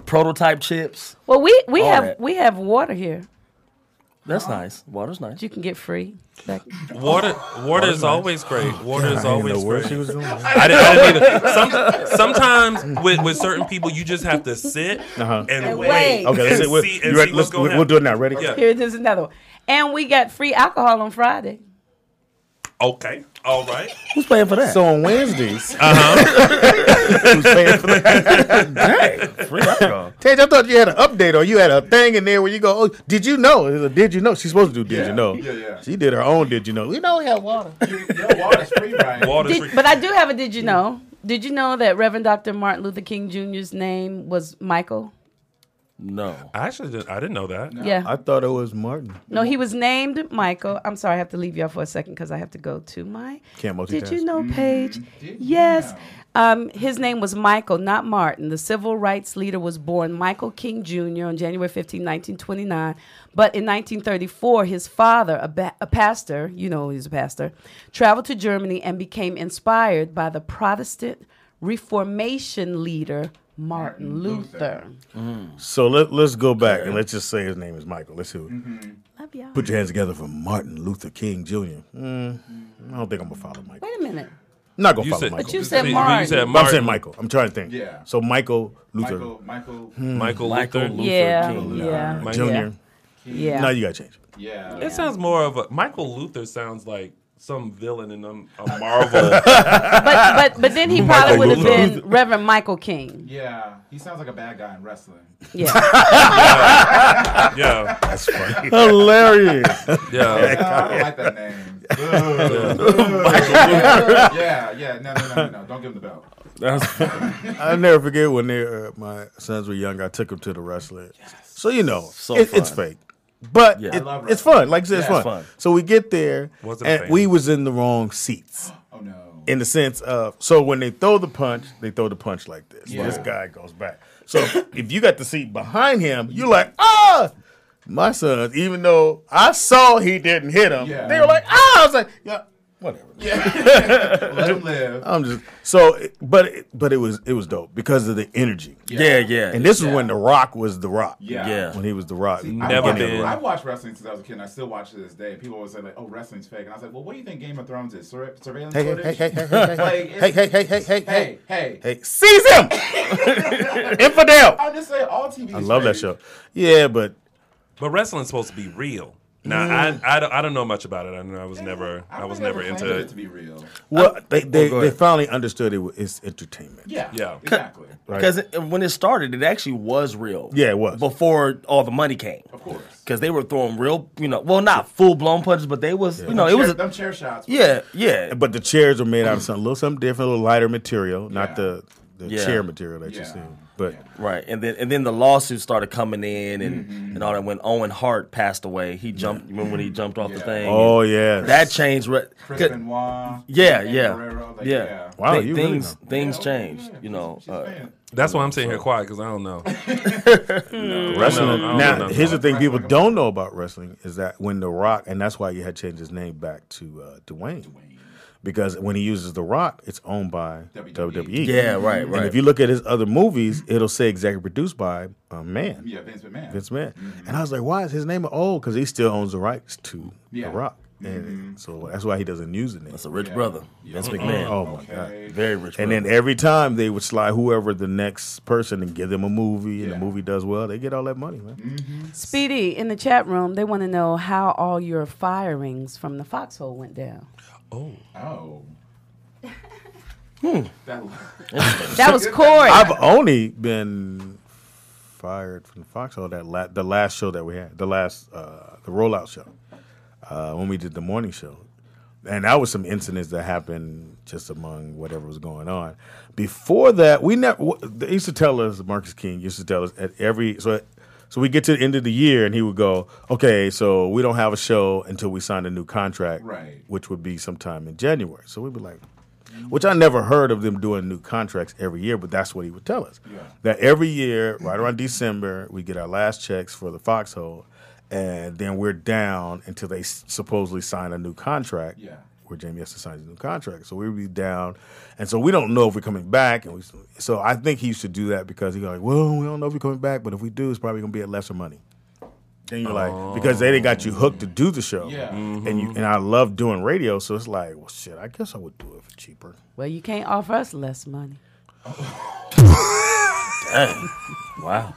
prototype chips. Well, we All have that. we have water here. That's nice. Water's nice. You can get free. Water is always great. Water is always great. She was doing. I didn't either. Sometimes with certain people, you just have to sit and wait. Okay, and let's see, you ready? We'll do it now. Ready? Yeah. Here it is, another one. And we got free alcohol on Friday. Okay. All right. Who's paying for that? So on Wednesdays, Who's paying for that? Dang, free alcohol. Tej, I thought you had an update or you had a thing in there where you go, oh, did you know? It's a did you know? She's supposed to do did you know. Yeah. She did her own did you know. We know we have water. Water's free, right? Water's free. But I do have a did you know? Did you know that Reverend Dr. Martin Luther King Jr.'s name was Michael? No. I didn't know that. Yeah. I thought it was Martin. No, he was named Michael. I'm sorry, I have to leave y'all for a second because I have to go to my Can't multitask. Did you know page? Yes. His name was Michael, not Martin. The civil rights leader was born Michael King Jr. on January 15, 1929. But in 1934, his father, a pastor, you know he's a pastor, traveled to Germany and became inspired by the Protestant Reformation leader Martin Luther. So let's go back and let's just say his name is Michael. Let's see. Love y'all. Put your hands together for Martin Luther King Jr. I don't think I'm gonna follow Michael. Wait a minute. I'm not gonna You follow said- Michael. But you said You Martin. said But I'm Martin. saying Michael. I'm trying to think. Yeah. So Michael Luther Michael Luther. Yeah, King. yeah, Jr. yeah. No, you gotta change it. Yeah. It sounds more of a Michael Luther sounds like some villain in a Marvel. But then he probably would have Luther. been Reverend Michael King. Yeah. He sounds like a bad guy in wrestling. Yeah. Yeah, That's funny. Hilarious. yeah. I don't like that name. Yeah. No. Don't give him the belt. I'll never forget when my sons were young. I took them to the wrestling. So it's fun. fake, but Yeah. I love it's fun. Like I said, Yeah, it's it's fun. fun. So we get there, Wasn't a and fan. we was in the wrong seats. Oh no. In the sense of, so when they throw the punch, they throw the punch like this. Yeah. This guy goes back. So if you got the seat behind him, you're like, ah! My sons, even though I saw he didn't hit him, Yeah. they were like, ah! I was like, yeah, whatever. Let him live. I'm just so, but it was dope because of the energy. Yeah. And this is when The Rock was The Rock. Yeah. When he was The Rock. Never Beginning of been. The I Rock. watched wrestling since I was a kid, and I still watch it to this day. People always say like, "Oh, wrestling's fake," and I was like, "Well, what do you think Game of Thrones is? Surveillance Hey, footage?" hey, Hey. seize him! Infidel! I'm just saying, all TV. I love that show. Yeah, but But wrestling's supposed to be real. Now I don't know much about it. I know I was never into it it. to be real. well, they go ahead. finally understood it's entertainment. Yeah. Yeah. Exactly. Right? Because when it started, it actually was real. Yeah, it was. Before all the money came. Of course. Because they were throwing real, well, not full blown punches, but they was, it was. Them chair shots. Yeah. But the chairs were made out of something different, a little lighter material, not the Yeah. chair material that you Yeah. see. But Right, and then the lawsuits started coming in and all that. When Owen Hart passed away, he jumped. Remember when he jumped off the thing? oh yeah, that changed. Chris Benoit. Yeah, Andy yeah, Guerrero, like, yeah. Wow, Th- you really things know. things Yeah, changed. yeah. She's fan. That's why I'm sitting here quiet because I don't know. wrestling. I don't Now, know. here's the thing: people don't know about wrestling is that when The Rock, and that's why you had changed his name back to Dwayne, because when he uses The Rock, it's owned by WWE. Yeah, right. And if you look at his other movies, it'll say executive produced by Man. Yeah, Vince McMahon. Vince McMahon. And I was like, why is his name old? Because he still owns the rights to Yeah. The Rock. And so that's why he doesn't use the name. That's a rich brother, Vince McMahon. Oh, my God. Okay. Very rich. And brother. then every time they would slide whoever the next person and give them a movie, and the movie does well, they get all that money, man. Speedy, in the chat room, they want to know how all your firings from the foxhole went down. Oh. That was Corey. I've only been fired from the Foxhole the last show that we had, the rollout show, when we did the morning show. And that was some incidents that happened just among whatever was going on. Before that, they used to tell us, Marcus King used to tell us at every, so we get to the end of the year and he would go, okay, so we don't have a show until we sign a new contract, Right. which would be sometime in January. So we'd be like, which I never heard of them doing new contracts every year, but that's what he would tell us. Yeah. That every year, right around December, we get our last checks for the Foxhole, and then we're down until they supposedly sign a new contract. Yeah. Where Jamie has to sign his new contract, so we would be down, and so we don't know if we're coming back. And so I think he used to do that because he's like, well, we don't know if we're coming back, but if we do, it's probably going to be at lesser money. Then you're like, because they got you hooked to do the show. Yeah. And I love doing radio, so it's like, well, shit, I guess I would do it for cheaper. Well, you can't offer us less money. Dang. Wow.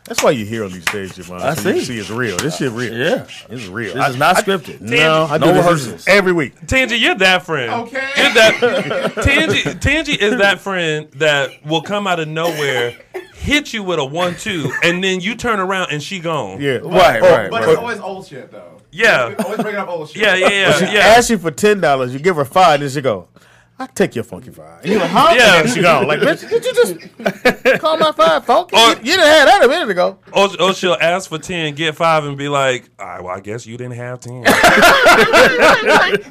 That's why you're here on these days, Javon. I so you see. see it's real. This shit real. Yeah. This is real. This is not scripted. No, I do No this rehearsals. every week. Tangy, you're that friend. Okay. You're that Tangy is that friend that will come out of nowhere, hit you with a 1-2, and then you turn around and she gone. Yeah. Right. But it's always old shit, though. Yeah. Always bringing up old shit. Yeah. She asks you for $10, you give her $5, then she go, I'll take your funky $5. And you're like, huh? Yeah. And then she gone. Like, bitch, did you just call my $5 funky? Or- You didn't have that a minute ago. Or she'll ask for 10, get 5, and be like, all right, well, I guess you didn't have 10.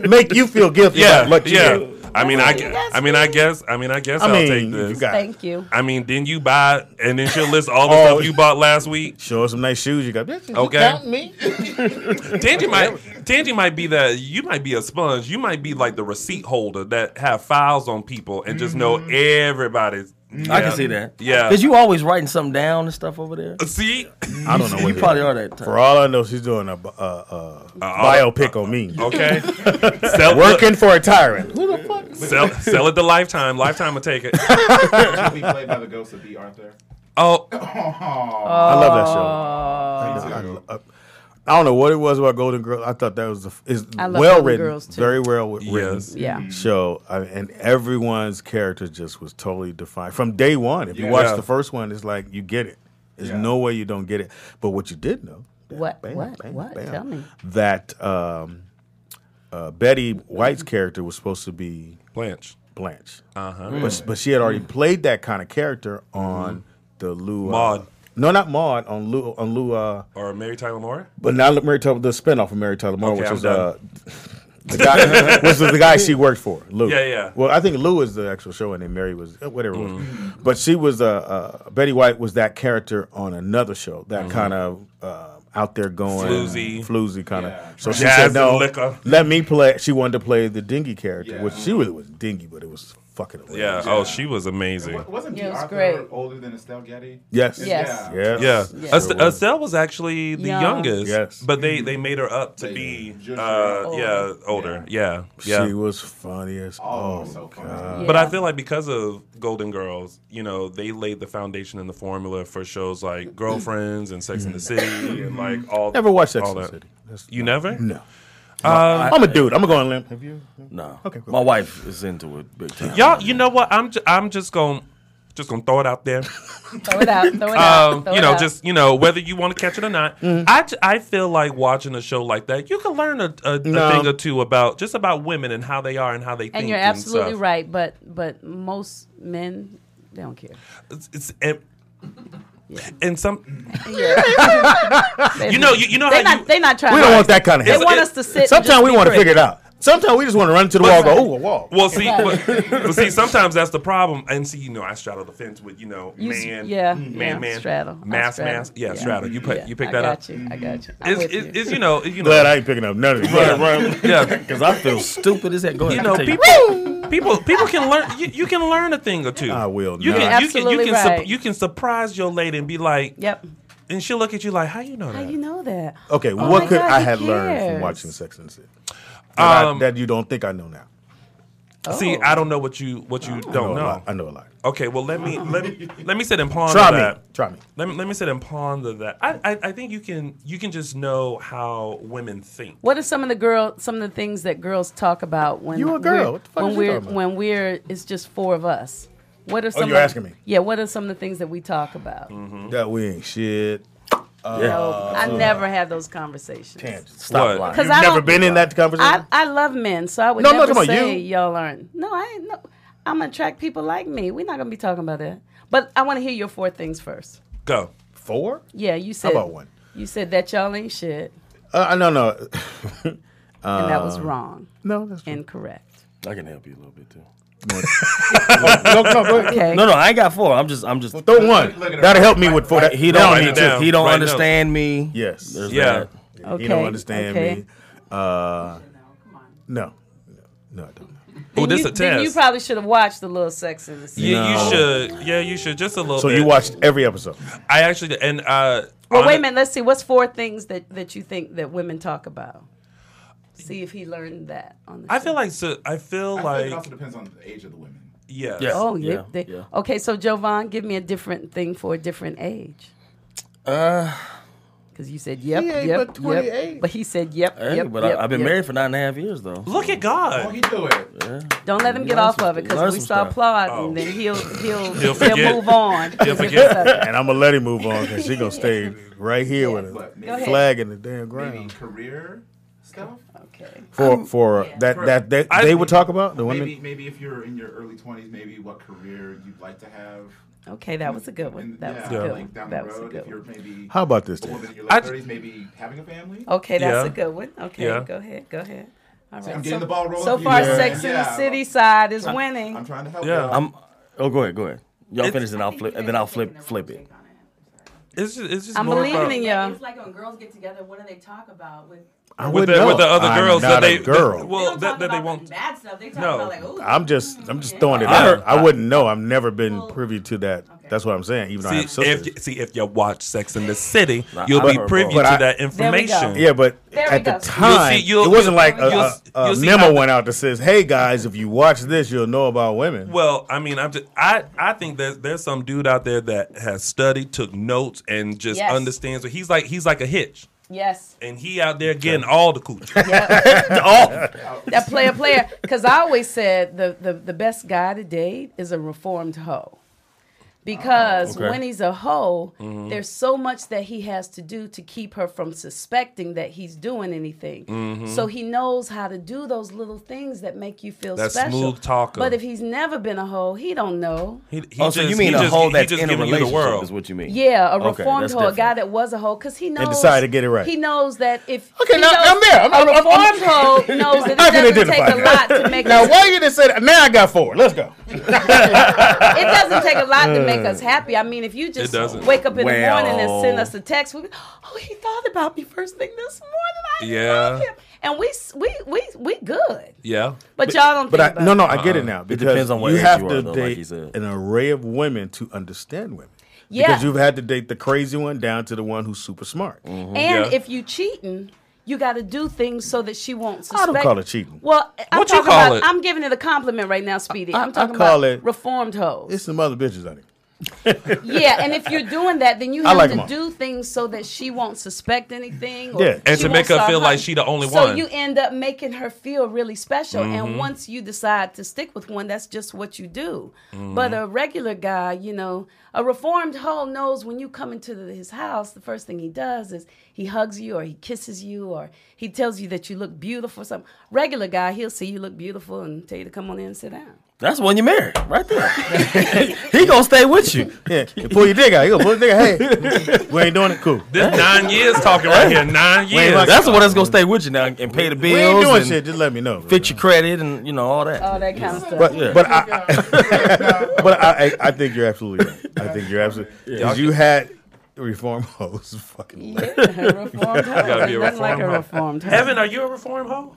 Make you feel guilty. Yeah, about what you yeah. did. I guess I'll take you this. got Thank you. I mean, didn't you buy, and then she'll list all the stuff you bought last week. Show her some nice shoes. You got, bitch, you Okay. counting me? Tangy might be that. You might be a sponge. You might be like the receipt holder that have files on people and just know everybody's. I can see that. Yeah. Because you always writing something down and stuff over there. See, I don't know what You probably are that type. For all I know, she's doing a biopic on me. okay. Working for a tyrant. Who the fuck? Sell it to Lifetime. Lifetime will take it. She'll be played by the ghost of B. Arthur. Oh, I love that show. I don't know what it was about Golden Girls. I thought that was I love well Golden written, Girls, too. very well written Yes. Yeah. show, and everyone's character just was totally defined from day one. If you Yeah. watch Yeah. the first one, it's like you get it. There's no way you don't get it. But what you did know, What? bam, What? bam, What? bam, Tell me. that Betty White's character was supposed to be Blanche. Blanche. Uh-huh. But she had already played that kind of character on the Lou Maude. No, not Maude. On Lou. Or Mary Tyler Moore. But not Mary Tyler. The spinoff of Mary Tyler Moore, Okay, which I'm was done. the guy. Was the guy she worked for, Lou. Yeah. Well, I think Lou is the actual show, and then Mary was whatever it was. But she was Betty White was that character on another show. That kind of. Out there going floozy kind of. Yeah. So she Jazz said, and "No, liquor." let me play." She wanted to play the dingy character, which she really was dingy, but it was fucking hilarious. Yeah. Oh, she was amazing. Wasn't B. Yeah, it was Arthur great. older than Estelle Getty? Yes. Yes. Yes. Yeah, Yes. Estelle was actually the Young. youngest. Yes. But they made her up to be older. Yeah. She was funny as So funny. Yeah. But I feel like because of Golden Girls, they laid the foundation and the formula for shows like Girlfriends and Sex and the City and like all. Never watched Sex all and the that. City. That's You never? No. I'm a dude. I'm gonna go on a limb. Have you? No. Okay, cool. My wife is into it big time. Y'all, you know what? I'm just gonna throw it out there. Throw it out. Throw it out. Throw it out. Just whether you want to catch it or not. I feel like watching a show like that, you can learn a thing or two about women and how they are and how they think. And you're absolutely stuff. right. But most men, they don't care. And some, Yeah. you know how They're not trying. We don't want that kind of They help. want us to sit. Sometimes we want to figure it out. Sometimes we just want to run to the wall and go, oh, a wall. Well, see, sometimes that's the problem. And see, I straddle the fence with, man, straddle. mass. Yeah, straddle. You pick that up. I got you. I'm with you. It's Glad I ain't picking up none of these. yeah. Because I feel stupid as that. Go ahead. People can learn. You can learn a thing or two. I will You not. can Absolutely right. you can surprise your lady and be like, Yep. and she'll look at you like, how you know How that? you know that? Okay, Oh what my could God, I he had learned from cares. watching Sex and the City that you don't think I know now? See, I don't know what you don't know. I know a lot. Okay, well let me sit and ponder Try that. me. Try me. Let me sit and ponder that. I think you can just know how women think. What are some of the things that girls talk about when You a girl. What the fuck is you talking about? it's just four of us? What are some? you're asking me? Yeah. What are some of the things that we talk about? That we ain't shit. No, I never have those conversations. Stop What? lying. Because You've never been in that conversation? I love men, so I would No, I'm not never talking about say you. y'all aren't. No, I ain't. No, I'm gonna attract people like me. We're not gonna be talking about that. But I want to hear your four things first. Go. 4? Yeah, you said. How about 1? You said that y'all ain't shit, No. and that was wrong, No, that's true. incorrect. I can help you a little bit too. No, go ahead. Okay. No, I ain't got 4. I'm just. Throw 1. That'll help me with 4. He Now I don't. need down. two. He don't Right understand me. Yes. There's Yeah. that. Okay. He don't understand okay. me. No, I don't. Oh, this a Then you test. probably should have watched the little Sex in the City. Yeah, No. you should. Yeah, you should just a little So bit. you watched every episode? I actually and Well, wait a minute. Let's see. What's 4 things that you think that women talk about? See if he learned that on the show. I feel like it also depends on the age of the women. Yeah. Oh, yeah. Okay, so Jovan, give me a different thing for a different age. Because you said yep, yep, yep. But he said yep, yep. But yep, I've been yep. married for 9.5 years though. Look at God. Oh, he do it. Don't let him get off of it because we start applauding, then he'll forget. move on. He'll forget. And I'm gonna let him move on because she's gonna stay right here with a flag in the damn ground. Maybe career stuff. Okay. For that they would talk about the women. Maybe if you're in your early 20s, maybe what career you'd like to have. Okay, that was a good one. That was a good one. Down That the was a road, good if you're one. maybe How about this? a Then? woman in your late 30s, maybe having a family. Okay, that's Yeah. a good one. Okay, Yeah. go ahead. All right. I'm getting the ball rolling. So for far, you, man. Sex in the City side is winning. I'm trying to help. Yeah. y'all. Go ahead. Y'all finish and I'll flip, and then I'll flip it. It's just I'm more believing about, in you. It's like when girls get together, what do they talk about with? with the other girls that they girl. well They don't talk that they about won't. bad stuff. They talk No. about like, ooh. I'm just throwing it out. I wouldn't know. I've never been privy to that. That's what I'm saying. Even though I have sisters. If you watch Sex in the City, you'll be privy but to I- that information. Yeah, but There we at the go. time, You'll see- it wasn't like a you'll see memo how- went out that says, "Hey guys, if you watch this, you'll know about women." Well, I mean, I think there's some dude out there that has studied, took notes, and just Yes. understands. He's like a hitch, Yes. and he out there getting all the coochie. That player. Because I always said the best guy to date is a reformed hoe. Because when he's a hoe, there's so much that he has to do to keep her from suspecting that he's doing anything. So he knows how to do those little things that make you feel That special. smooth talker. But if he's never been a hoe, he don't know. So you mean a hoe that's in a giving you the relationship world. is what you mean? Yeah, a Okay, reformed that's hoe, a guy different. that was a hoe, because he knows. decided to get it right. He knows that if Okay, he now knows, I'm there. a reformed hoe knows that I can it doesn't take identify a that. lot to make Now, us. why you didn't say that? Now I got 4. Let's go. It doesn't take a lot to make us happy. I mean, if you just doesn't. wake up in the morning and Well. send us a text, we go, "Oh, he thought about me first thing this morning. I Yeah. love him," and we good. Yeah, But y'all don't. But think about no, it. I get it now because depends on what you age have you to are, though, like date he said. an array of women to understand women. Yeah. Because you've had to date the crazy one down to the one who's super smart. And Yeah. if you cheating, you got to do things so that she won't suspect. I don't call it cheating. Well, I'm What you talking call about. it? I'm giving it a compliment right now, Speedy. I'm talking call about it- reformed hoes. It's some other bitches out here. Yeah, and if you're doing that, then you I have like to 'em all. do things so that she won't suspect anything. Or Yeah. And she to won't make her start feel like hiding. she the only So one. you end up making her feel really special. And once you decide to stick with one, that's just what you do. But a regular guy, a reformed hoe knows when you come into his house, the first thing he does is he hugs you or he kisses you or he tells you that you look beautiful. Some regular guy, he'll see you look beautiful and tell you to come on in and sit down. That's when you're married, right there. He gonna stay with you. Yeah, you pull your dick out. You go pull your dick out. Hey, we ain't doing it. Cool. this 9 years talking right here. 9 years. like- That's the one that's gonna stay with you now and pay the bills. We ain't doing and shit. Just let me know. Fix your credit and all that. All that kind of stuff. But I think you're absolutely right. I think you're absolutely because you had reform hoes. Fucking Yeah, reformed hoe. gotta be a Nothing like a reformed hoe. reformed hoe. Evan, are you a reformed hoe?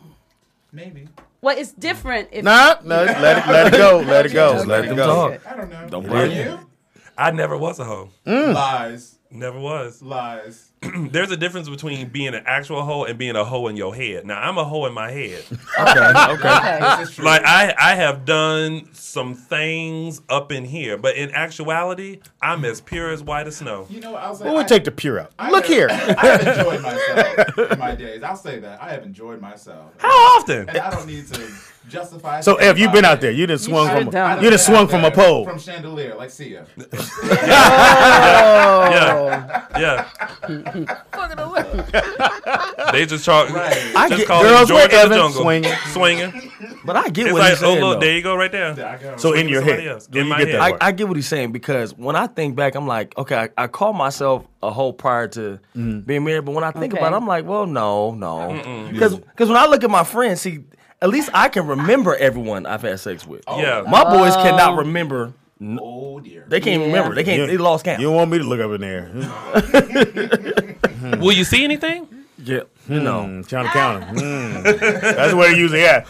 Maybe. Well, it's different if no, let it go. Let it go. Okay. Let it them go. talk. I don't know. Don't Are blame you? I never was a hoe. Lies. Never was. Lies. There's a difference between being an actual hoe and being a hoe in your head. Now, I'm a hoe in my head. okay. This is true. Like, I have done some things up in here, but in actuality, I'm as pure as white as snow. You know, I'll say. We'll take the pure out. Look here. I have enjoyed myself in my days. I'll say that. I have enjoyed myself. How often? And I don't need to justify. So, Ev, you've been out there. You done swung should've from done you it. done swung from a pole. From chandelier, like Sia. Yeah. They just call Right. just call Girls it with George of the Evan Jungle. swinging. But I get It's what like, he's oh, saying. look, though. there you go right there. I go. So in your Somebody head, else. do In you my get head. that part? I get what he's saying because when I think back, I'm like, okay, I call myself a hoe prior to being married, but when I think Okay. about it, I'm like, well, no. Because when I look at my friends, see, at least I can remember everyone I've had sex with. Yeah. My boys cannot remember. Oh dear. They can't even Yeah. remember. They can't. They lost count. You don't want me to look up in there. Will you see anything? Yeah, Trying to count them. That's where they usually at.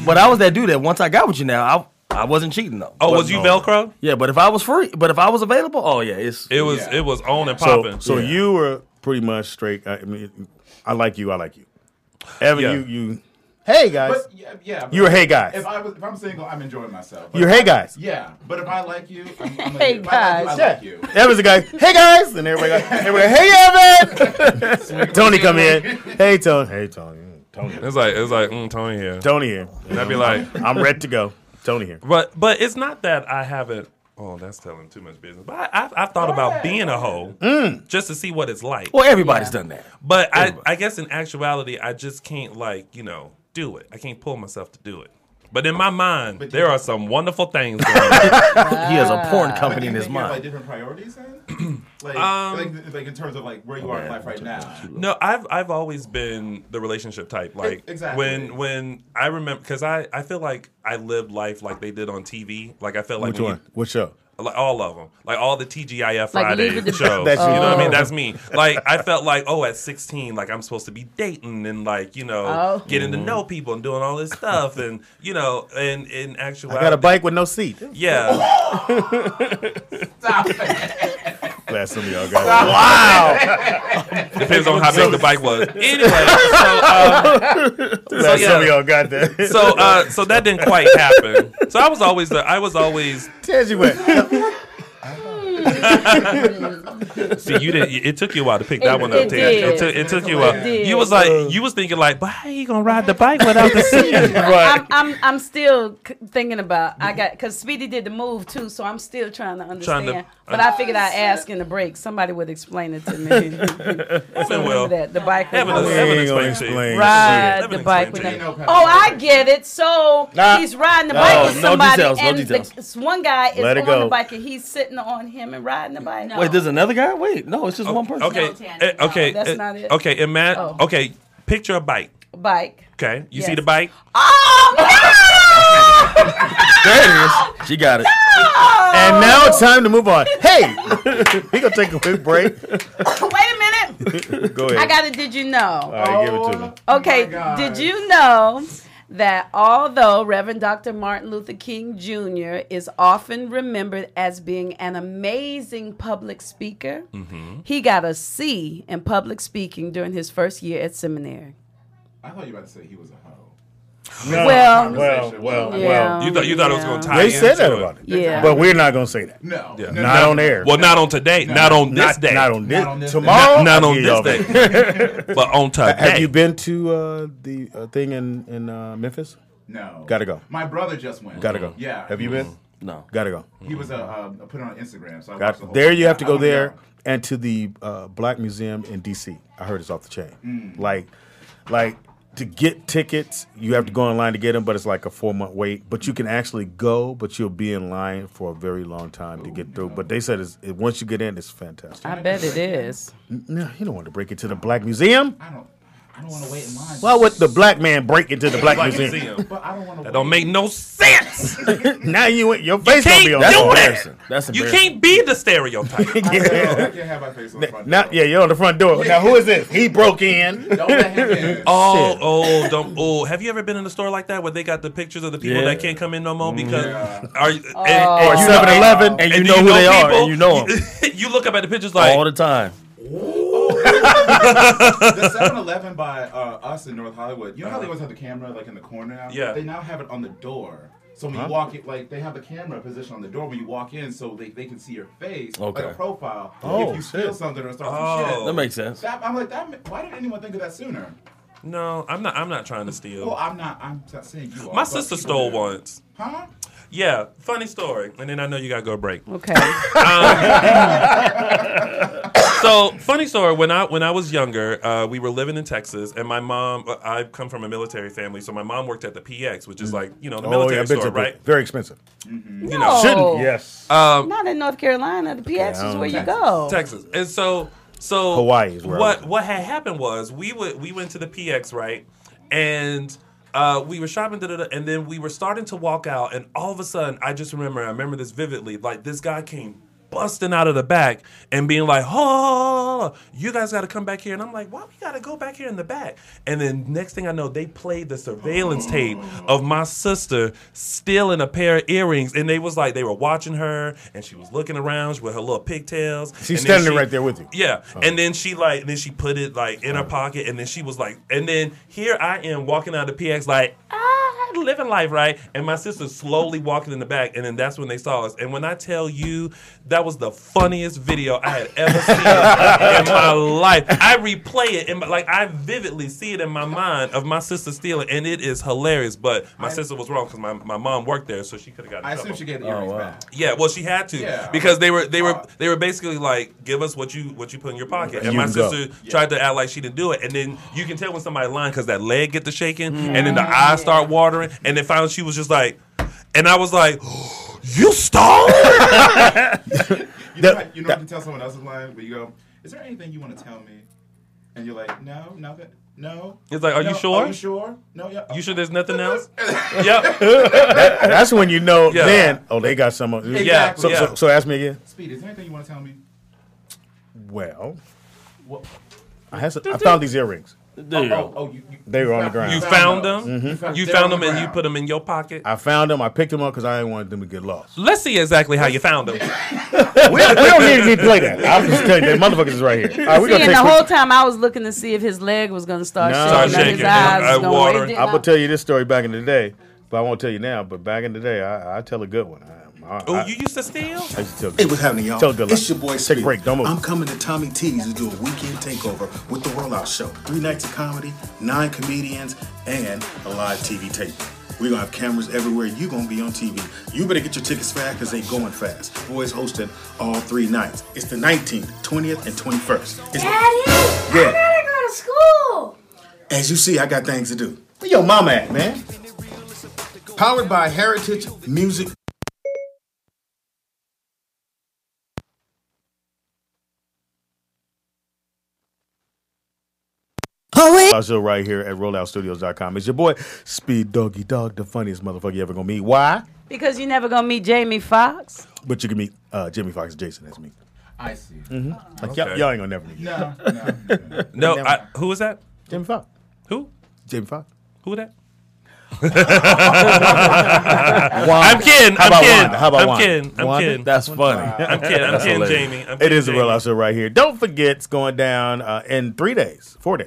But I was that dude that once I got with you now, I wasn't cheating though. Oh, was you Velcro? Yeah, but if I was free, but if I was available, oh yeah, it was on and popping. So you were pretty much straight. I mean, I like you. Evan, you. Hey guys. But, yeah. You're hey guys. If I'm single, I'm enjoying myself. But You're hey guys. Yeah, but if I like you, I'm Hey guys. I like you. Evan's the guy. Hey guys, and everybody go, hey Evan. Tony come in. Hey Tony. Hey Tony. Tony. It's like Tony here. Tony here. And I'd be like, I'm ready to go. Tony here. But it's not that I haven't. Oh, that's telling too much business. But I've thought about being a hoe just to see what it's like. Well, everybody's done that. But I guess in actuality, I just can't do it. I can't pull myself to do it. But in my mind, there are some wonderful things going on. He has a porn company in his You have, mind. like different priorities then? like in terms of like where you are in life right now. No, I've always been the relationship type. Like exactly. when I remember, because I feel like I lived life like they did on TV. Like I felt like Which one? What show? Like all of them, like all the TGIF Like Friday Leave It to- shows. That's you. You know what I mean? That's me. Like I felt like, at 16, like I'm supposed to be dating and like getting to know people and doing all this stuff, and and in actuality, I got a bike with no seat. Yeah. Stop it. Glad some of y'all got it. Wow. Depends on how big the bike was. Anyway, Glad some of y'all got that. so that didn't quite happen. So I was always Tell you what. See, you didn't. It took you a while to pick that one up, Ted. It took you a while. You was like, you was thinking like, but how you gonna ride the bike without the seat? Right. I'm still thinking about because Speedy did the move too, so I'm still trying to understand. But I figured I'd ask in the break. Somebody would explain it to me. Evan will. That the bike. Evan explain. Ride the bike with them. Oh, I get it. So he's riding the bike with somebody, and one guy is on the bike and he's sitting on him and riding the bike. No. Wait, there's another guy? Wait, no, it's just one person. Okay, that's not it. Okay, okay, picture a bike. Bike. Okay, you see the bike? Oh no! There it is. She got it. And now it's time to move on. Hey, we gonna take a quick break. Wait a minute. Go ahead. I got it. Did you know? All right, give it to me. Okay. Did you know that although Reverend Dr. Martin Luther King Jr. is often remembered as being an amazing public speaker, he got a C in public speaking during his first year at seminary? I thought you were about to say he was a hoe. No. Well. You thought it was going to tie They said into that it. about it. Yeah. But we're not going to say that. No. Yeah. Not on air. Well, not on today. Not on this day. Not on this. Not on this Tomorrow. Not I'll on give this y'all day. But on today. Have you been to the thing in Memphis? No. Gotta go. My brother just went. Gotta go. Yeah. Have you been? No. Gotta go. He was put it on Instagram. So I watched the whole There thing. you have to I go wanna there and to the Black Museum in D.C. I heard it's off the chain. Like to get tickets, you have to go online to get them, but it's like a 4-month wait. But you can actually go, but you'll be in line for a very long time to get through. But they said once you get in, it's fantastic. I bet it is. No, you don't want to break into the Black Museum. I don't want to wait in line. Why would the black man break into the Black Museum? But I don't want to. That don't make no sense. Now your face gonna be on. That's the embarrassing. That's You embarrassing. can't be the stereotype. I can't have my face on the front Now, door. yeah, you're on the front door. Now, who is this? He broke in. Don't let him in. Have you ever been in a store like that where they got the pictures of the people Yeah. that can't come in no more because Or and 7-Eleven. And you know who they are, and you know them you look up at the pictures like all the time. The 7-Eleven by us in North Hollywood. You know how they always have the camera like in the corner now? Yeah. They now have it on the door. So when you walk in, like they have the camera positioned on the door when you walk in, so they can see your face, Okay. like a profile. Oh, if you steal shit. something or start some shit. That makes sense. I'm like, why didn't anyone think of that sooner? no, I'm not trying to steal. Well, I'm not saying you are. My but sister people stole do. once. Huh? Yeah, funny story. And then I know you gotta go break. Okay. So funny story. When I was younger, we were living in Texas, and my mom. I come from a military family, so my mom worked at the PX, which is like the military store, right? Very expensive. You know, No. Yes. Not in North Carolina. The PX is where you go. Texas, and so Hawaii is where I was. what had happened was we went to the PX, right, and we were shopping, and then we were starting to walk out, and all of a sudden I remember this vividly. Like this guy came busting out of the back and being like, "Oh, you guys got to come back here." And I'm like, "Why we got to go back here in the back?" And then next thing I know, they played the surveillance tape of my sister stealing a pair of earrings, and they were watching her, and she was looking around with her little pigtails. She's standing right there with you. Yeah, and then she put it like in her pocket, and then she was like, and then here I am walking out of the PX like, living life, right? And my sister's slowly walking in the back, and then that's when they saw us. And when I tell you, that was the funniest video I had ever seen in my life. I replay it, and I vividly see it in my mind of my sister stealing, and it is hilarious. But my sister was wrong because my mom worked there, so she could have gotten in trouble. I assume she gave the earrings back. Yeah, well, she had to because they were basically like, give us what you put in your pocket, and my sister tried to act like she didn't do it, and then you can tell when somebody lying because that leg get to shaking, and then the eyes start watering, and then finally she was just like, and I was like, "You stole it?" You know how to tell someone else is lying, but you go, "Is there anything you want to tell me?" And you're like, "No, nothing. No." It's like, "Are you sure? Are you sure? No, yeah. You sure there's nothing else?" Yep. That's when you know. Then they got some. Exactly. So ask me again. Speed, is there anything you want to tell me? Well, I found these earrings. There you go. They were on the ground. You found them? Mm-hmm. You found them and you put them in your pocket? I found them. I picked them up because I didn't want them to get lost. Let's see exactly how you found them. we don't need to play that. I'm just telling you, that motherfuckers is right here. All right, and the whole time I was looking to see if his leg was going to start shaking. His eyes was going. I'm going to tell you this story back in the day, but I won't tell you now. But back in the day, I tell a good one. You used to steal? Hey, what's happening, y'all? It's your boy Speed. Take a break. Don't move. I'm coming to Tommy T's to do a weekend takeover with the Rollout Show. 3 nights of comedy, 9 comedians, and a live TV tape. We're going to have cameras everywhere. You're going to be on TV. You better get your tickets fast because they going fast. Boys hosting all 3 nights. It's the 19th, 20th, and 21st. Daddy, I gotta go to school. As you see, I got things to do. Where your mama at, man? Powered by Heritage Music. Our show right here at rolloutstudios.com. It's your boy, Speed Doggy Dog, the funniest motherfucker you ever gonna meet. Why? Because you're never gonna meet Jamie Foxx. But you can meet Jimmy Foxx and Jason. That's me. I see. Mm-hmm. Like y'all ain't gonna never meet. No. Who was that? Jimmy Foxx. Who? Jamie Foxx. Who that? I'm kidding. I'm kidding. That's funny. I'm kidding, Jamie. It is the Rollout Show right here. Don't forget, it's going down in 4 days. 4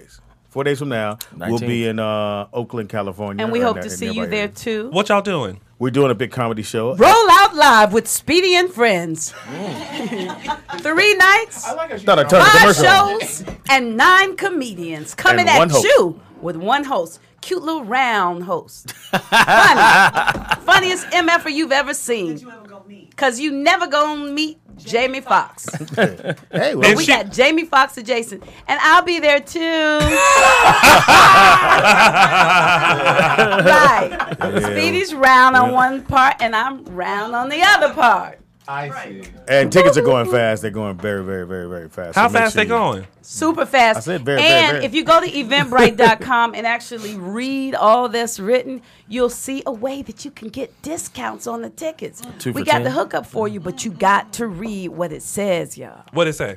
days from now, 19th. We'll be in Oakland, California. And we hope to see you there too. What y'all doing? We're doing a big comedy show. Roll Out Live with Speedy and Friends. 3 nights, 5 shows, and 9 comedians coming at you with one host. Cute little round host. Funniest MFer you've ever seen. Because you never gonna meet Jamie Foxx. Hey, well, we got Jamie Foxx adjacent. And I'll be there too. Right. Yeah. Speedy's round on one part and I'm round on the other part. I see. And tickets are going fast. They're going very, very, very, very fast. How fast they going? Super fast. I said very, and very. If you go to eventbrite.com and actually read all that's written, you'll see a way that you can get discounts on the tickets. We got the hookup for you, but you got to read what it says, y'all. What it say?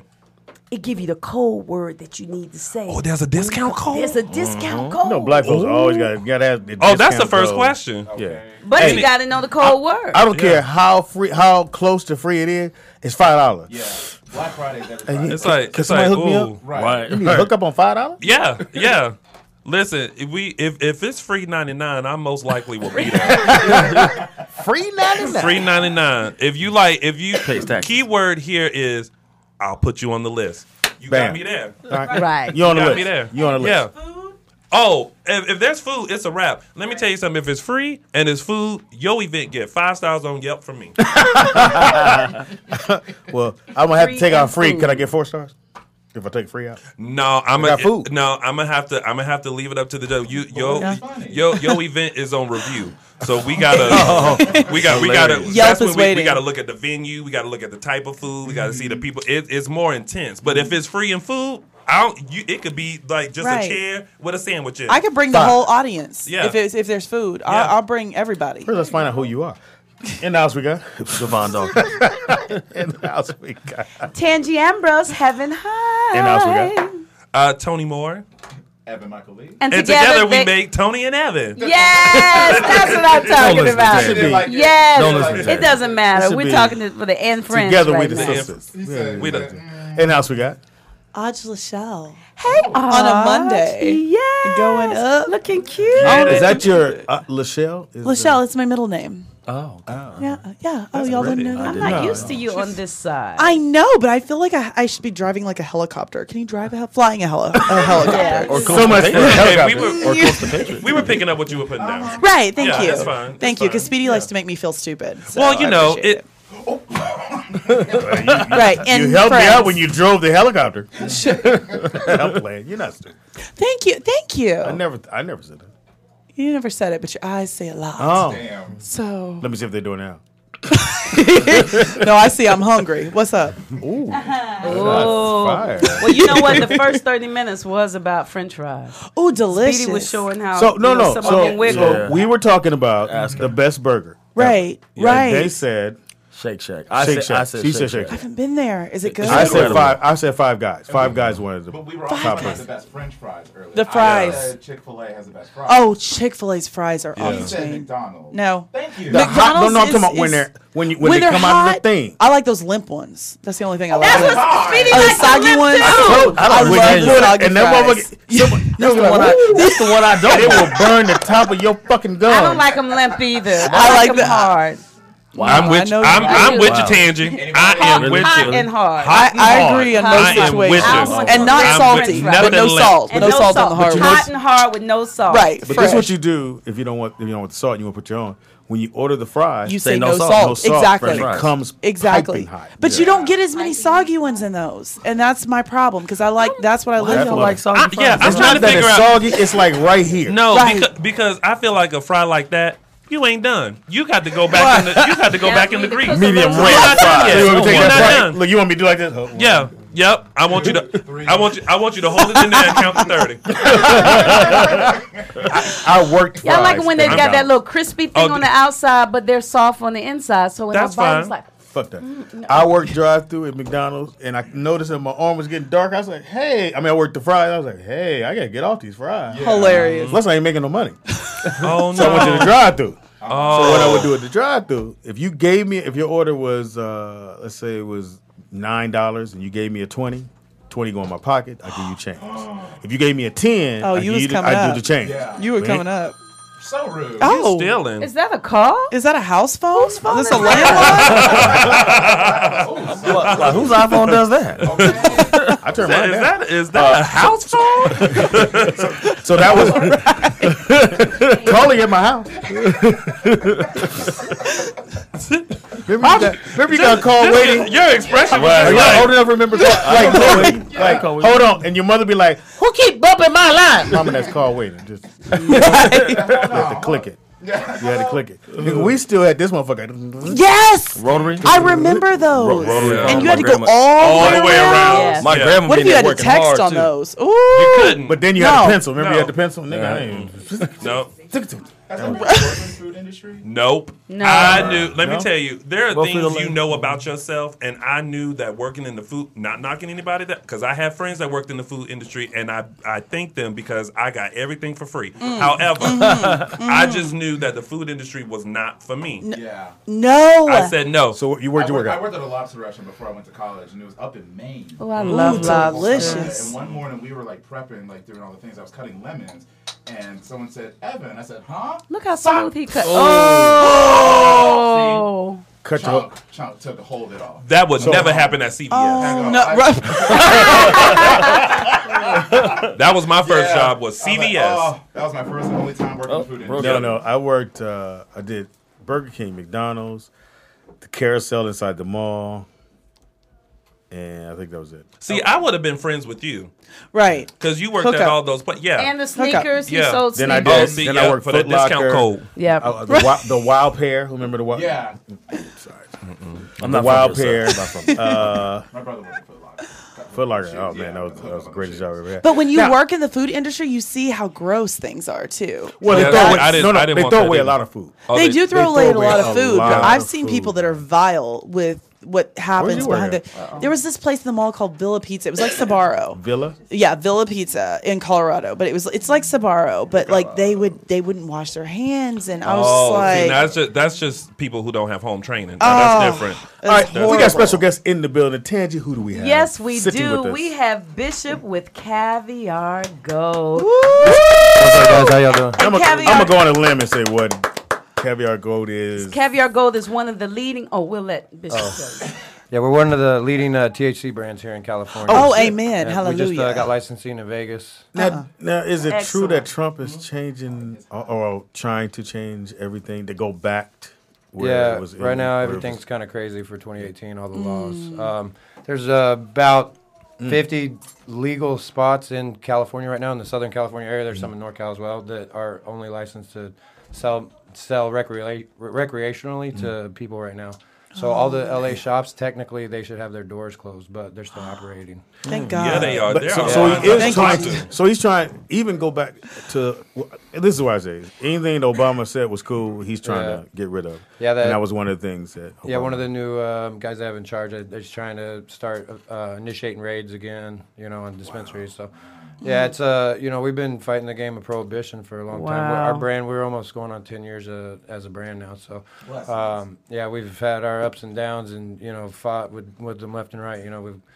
It give you the code word that you need to say. Oh, there's a discount code? There's a discount code. You know, black folks always got to have the Oh, that's the discount first code. question. Yeah. But you got to know the code word. I don't care how close to free it is. It's $5. Yeah. Black Friday's every Friday. It's like, Can somebody hook me up? Right. You need to hook up on $5? Yeah. Listen, if it's free 99, I most likely will be there. Free 99. Free 99. If you keyword here is, I'll put you on the list. You got me there. Right. You on the got list. me there. You on the list. Yeah. Oh, if there's food, it's a wrap. Let me tell you something. If it's free and it's food, your event get 5 stars on Yelp from me. Well, I'm gonna have to take out free. Can I get 4 stars? If I take free out? No, I'm got food. No, I'm gonna have to leave it up to the judge. Your event is on review. So we gotta Yelp is waiting. We gotta look at the venue, we gotta look at the type of food, we gotta see the people. It's more intense. But if it's free and food, it could be like just a chair with a sandwich in it. I could bring the whole audience. Yeah. If there's food. Yeah. I'll bring everybody. First, let's find out who you are. In the house we got Devon Dawkins. In the house we got Tangi Ambrose, Heaven High. In the house we got Tony Moore. Evan Michael Lee. And together we make Tony and Evan. Yes, that's what I'm talking about. Yes, it doesn't matter. We're talking for the end friends. Together right we the now. sisters. We the in the house we got Audra Lachelle. Hey, on a Monday. Yeah, going up, looking cute. Is that your Lachelle? Lachelle, it's my middle name. Oh. Yeah. Oh, y'all didn't know that? I'm not used to you on this side. I know, but I feel like I should be driving like a helicopter. Can you drive flying a helicopter? Yeah. Or so much for a helicopter. We were picking up what you were putting down. Right, thank you. That's fine. Thank you, because Speedy likes to make me feel stupid. So Well, you know, it. Right, and you helped me friends. out when you drove the helicopter. I'm playing. You're not stupid. Thank you. I never said that. You never said it, but your eyes say a lot. Oh, Damn. So let me see if they're doing now. no, I see. I'm hungry. What's up? Ooh, Fire. Well, you know what? The first 30 minutes was about French fries. Oh, delicious. Speedy was showing how. So no. Some of them wiggle. So we were talking about the best burger. Right. Right. They said Shake Shack. Shake Shack. said She Shake said Shake I Shack. haven't been there. Is it good? I said five. I said Five Guys. Five Guys wanted the But we were top also talking about burger. the best French fries earlier. The fries. I said Chick-fil-A has the best fries. Oh, Chick-fil-A's fries are off You the said chain. McDonald's. No. Thank you. The hot, McDonald's no, I'm talking is- about when is- they're when they're they come out hot, of the thing. I like those limp ones. That's the only thing I like. That's what Speedy the likes. soggy ones. I love like the soggy and that fries. That's the one I don't. It will burn the top of your fucking gum. I don't like them limp either. I like them the- hard. Wow. I'm with you. I'm with you, Tangy. I am with Hot you. and hard. I agree in I those am with you. situations. And not I'm salty, with but no nothing salt. And No salt on the hard Hot ones. and hard with no salt. Right. But this fresh. is what you do if you don't want the salt. And you want to put your own. When you order the fries, You say no no salt. salt. no salt. Exactly. And it comes Exactly. piping hot. But you don't get as many soggy ones in those. And that's my problem because I like that's what I live That's for. what- like soggy fries. I'm It's trying not to that figure it's out. soggy. It's like right here. No, Right. because I feel like a fry like that, you ain't done. You got to go back in the. You got to go Yeah, back we in the need to grease. cook Medium some rare of those. We're not done fries. yet. You want me to take We're that not fry? done. Look, you want me to do like this? Oh, Yeah. Yep. I want you to. I want you to hold it in there and count to 30. I worked fries. Y'all like it when they I'm got down. that little crispy thing Oh, on the outside, but they're soft on the inside. So when I That's bite, fine. it's like, Fuck that. I worked drive-through at McDonald's, and I noticed that my arm was getting dark. I was like, hey. I worked the fries. I was like, hey, I got to get off these fries. Hilarious. Plus, I ain't making no money. Oh So I went to the no. drive-through. So what I would do at the drive-through, if your order was, let's say it was $9, and you gave me a 20 go in my pocket, I give you change. If you gave me a 10, Oh, you was coming I up. do the change. Yeah. You were coming up. So rude. Oh. Stealing. is that a call? Is that a house phone? Is phone this is a that? landline? Like, whose iPhone does that? I turn mine down. Is that a house phone? So that was calling at my house. Remember you got a call waiting. Your expression was Are just y'all like, old enough to remember call waiting? Like, hold on, and your mother be like, "Who keep bumping my line?" Mama, that's call waiting. Just you had to click it. You had to click it. Nigga, we still had this motherfucker. Yes. Rotary. I remember those. Rotary And phone. you had My to go grandma- all the way around. Yeah. My Yeah. grandma What if been you had to working text hard, on too. those? Ooh. You couldn't. But then you had No. a pencil. Remember you No. had the pencil? Nigga, I ain't. No. Has that been working in the food industry? Nope. No. I knew. Let me No? tell you, there are Go through things the you lane. know about yourself, and I knew that working in the food, not knocking anybody that, because I have friends that worked in the food industry, and I thank them because I got everything for free. However, I just knew that the food industry was not for me. Yeah. No. I said no. So where'd you I work worked at? at a lobster restaurant before I went to college, and it was up in Maine. Oh, I love lobster. delicious. And one morning we were like prepping, like doing all the things. I was cutting lemons, and someone said, "Evan." I said, "Huh?" Look how smooth he cut. Oh. Cut your. Chunk took a hold it off. That would never happen at CVS. Oh, No, That was my first Yeah. job was I was like, CVS. oh, that was my first and only time working in the food industry. No. I worked. I did Burger King, McDonald's, the carousel inside the mall, and I think that was it. See, I would have been friends with you right. because you worked Hookup. at all those places. Yeah. And the sneakers, he Yeah. sold Then I sneakers. did. Then I worked for that Foot Locker. discount code. Yeah. The Wild Pear. Who remember the Wild? Yeah, I'm The not Wild from here, Pear. so I'm not from my brother was a Foot Locker. Foot Locker. Oh man, that was the greatest job I ever had. But when you work in the food industry, you see how gross things are too. Well, they throw away a lot of food. They do throw away a lot of food, but I've seen people that are vile with what happens behind it. There was this place in the mall called Villa Pizza. It was like Sbarro. Villa? Yeah, Villa Pizza in Colorado. But it's like Sbarro, but like they wouldn't wash their hands, and I was just like, that's just people who don't have home training. That's different. All right, we got special guests in the building. Tangi, who do we have? Yes, we do. We have Bishop with Cavier Gold. What's up, guys? How y'all doing? I'm gonna go on a limb and say what Cavier Gold is. Cavier Gold is one of the leading. Oh, we'll let Bishop tell you. Yeah, we're one of the leading THC brands here in California. Oh, amen. And hallelujah. We just got licensing in Vegas. Now, is it true that Trump is changing or trying to change everything to go back to where it was? Right now everything's kind of crazy for 2018, all the laws. There's about 50 legal spots in California right now, in the Southern California area. There's some in NorCal as well that are only licensed to sell recreationally to people right now. So all the LA shops, technically, they should have their doors closed, but they're still operating. Thank God. Yeah, they are. So he's trying to even go back to. This is what I say. Anything that Obama said was cool, he's trying to get rid of. Yeah, and that was one of the things that. One of the new guys they have in charge is trying to start initiating raids again, on dispensaries. So. Yeah, it's we've been fighting the game of prohibition for a long time. Our brand, we're almost going on 10 years as a brand now. So, we've had our ups and downs, and fought with them left and right.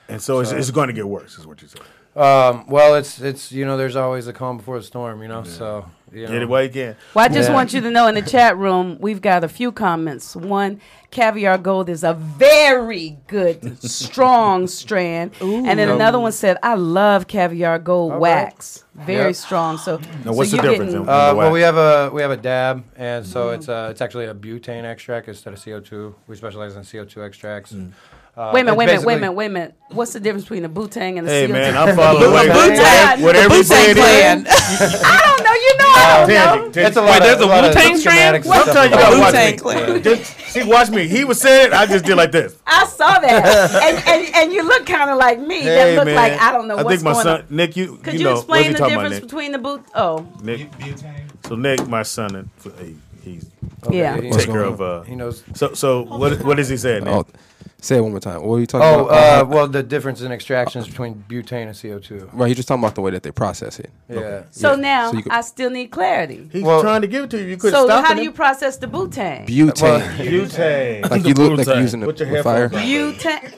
And so it's going to get worse, is what you're saying. Well, it's there's always a calm before the storm. So get it while you can. Well, I just want you to know in the chat room we've got a few comments. One, Cavier Gold is a very good, strong strand. Ooh. And then another one said, I love Cavier Gold wax. Very strong. So now what's the difference? Well, we have a dab, and so it's actually a butane extract instead of CO2. We specialize in CO2 extracts. Wait a minute. What's the difference between the butane and the CO2? Hey, man, I'm following whatever you say it is. I don't know. I don't know. It's a lot there's a Wu-Tang strand? Sometimes you gotta watch me. See, watch me. He was saying it. I just did like this. I saw that. and you look kind of like me. Hey, that look like I don't know what's going on. I think my son, Nick, Could you explain the difference between the boot? Oh. Nick. So, Nick, my son, he's take care of. He knows. So what is he saying? Oh, say it one more time. What are you talking about? Well, the difference in extractions between butane and CO2. Right, he's just talking about the way that they process it. Yeah. Okay. So now I still need clarity. He's trying to give it to you. You couldn't stop him. So how do you process the butane? Butane. Like you look like you're using it with fire. Butane.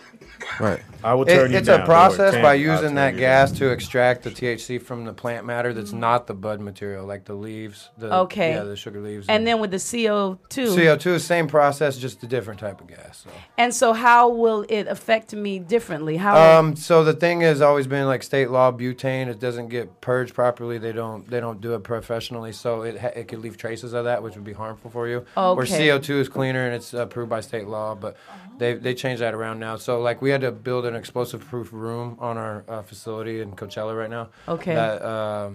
Right. I will turn you It's down. a process by using that gas to extract the THC from the plant matter that's not the bud material, like the leaves. The sugar leaves. And then with the CO2. CO2, same process, just a different type of gas. So. And so how will it affect me differently? So the thing has always been like state law, butane, it doesn't get purged properly. They don't do it professionally, so it could leave traces of that, which would be harmful for you. Okay. Where CO2 is cleaner and it's approved by state law, but they changed that around now. So like we had to build an explosive-proof room on our facility in Coachella right now. Okay. That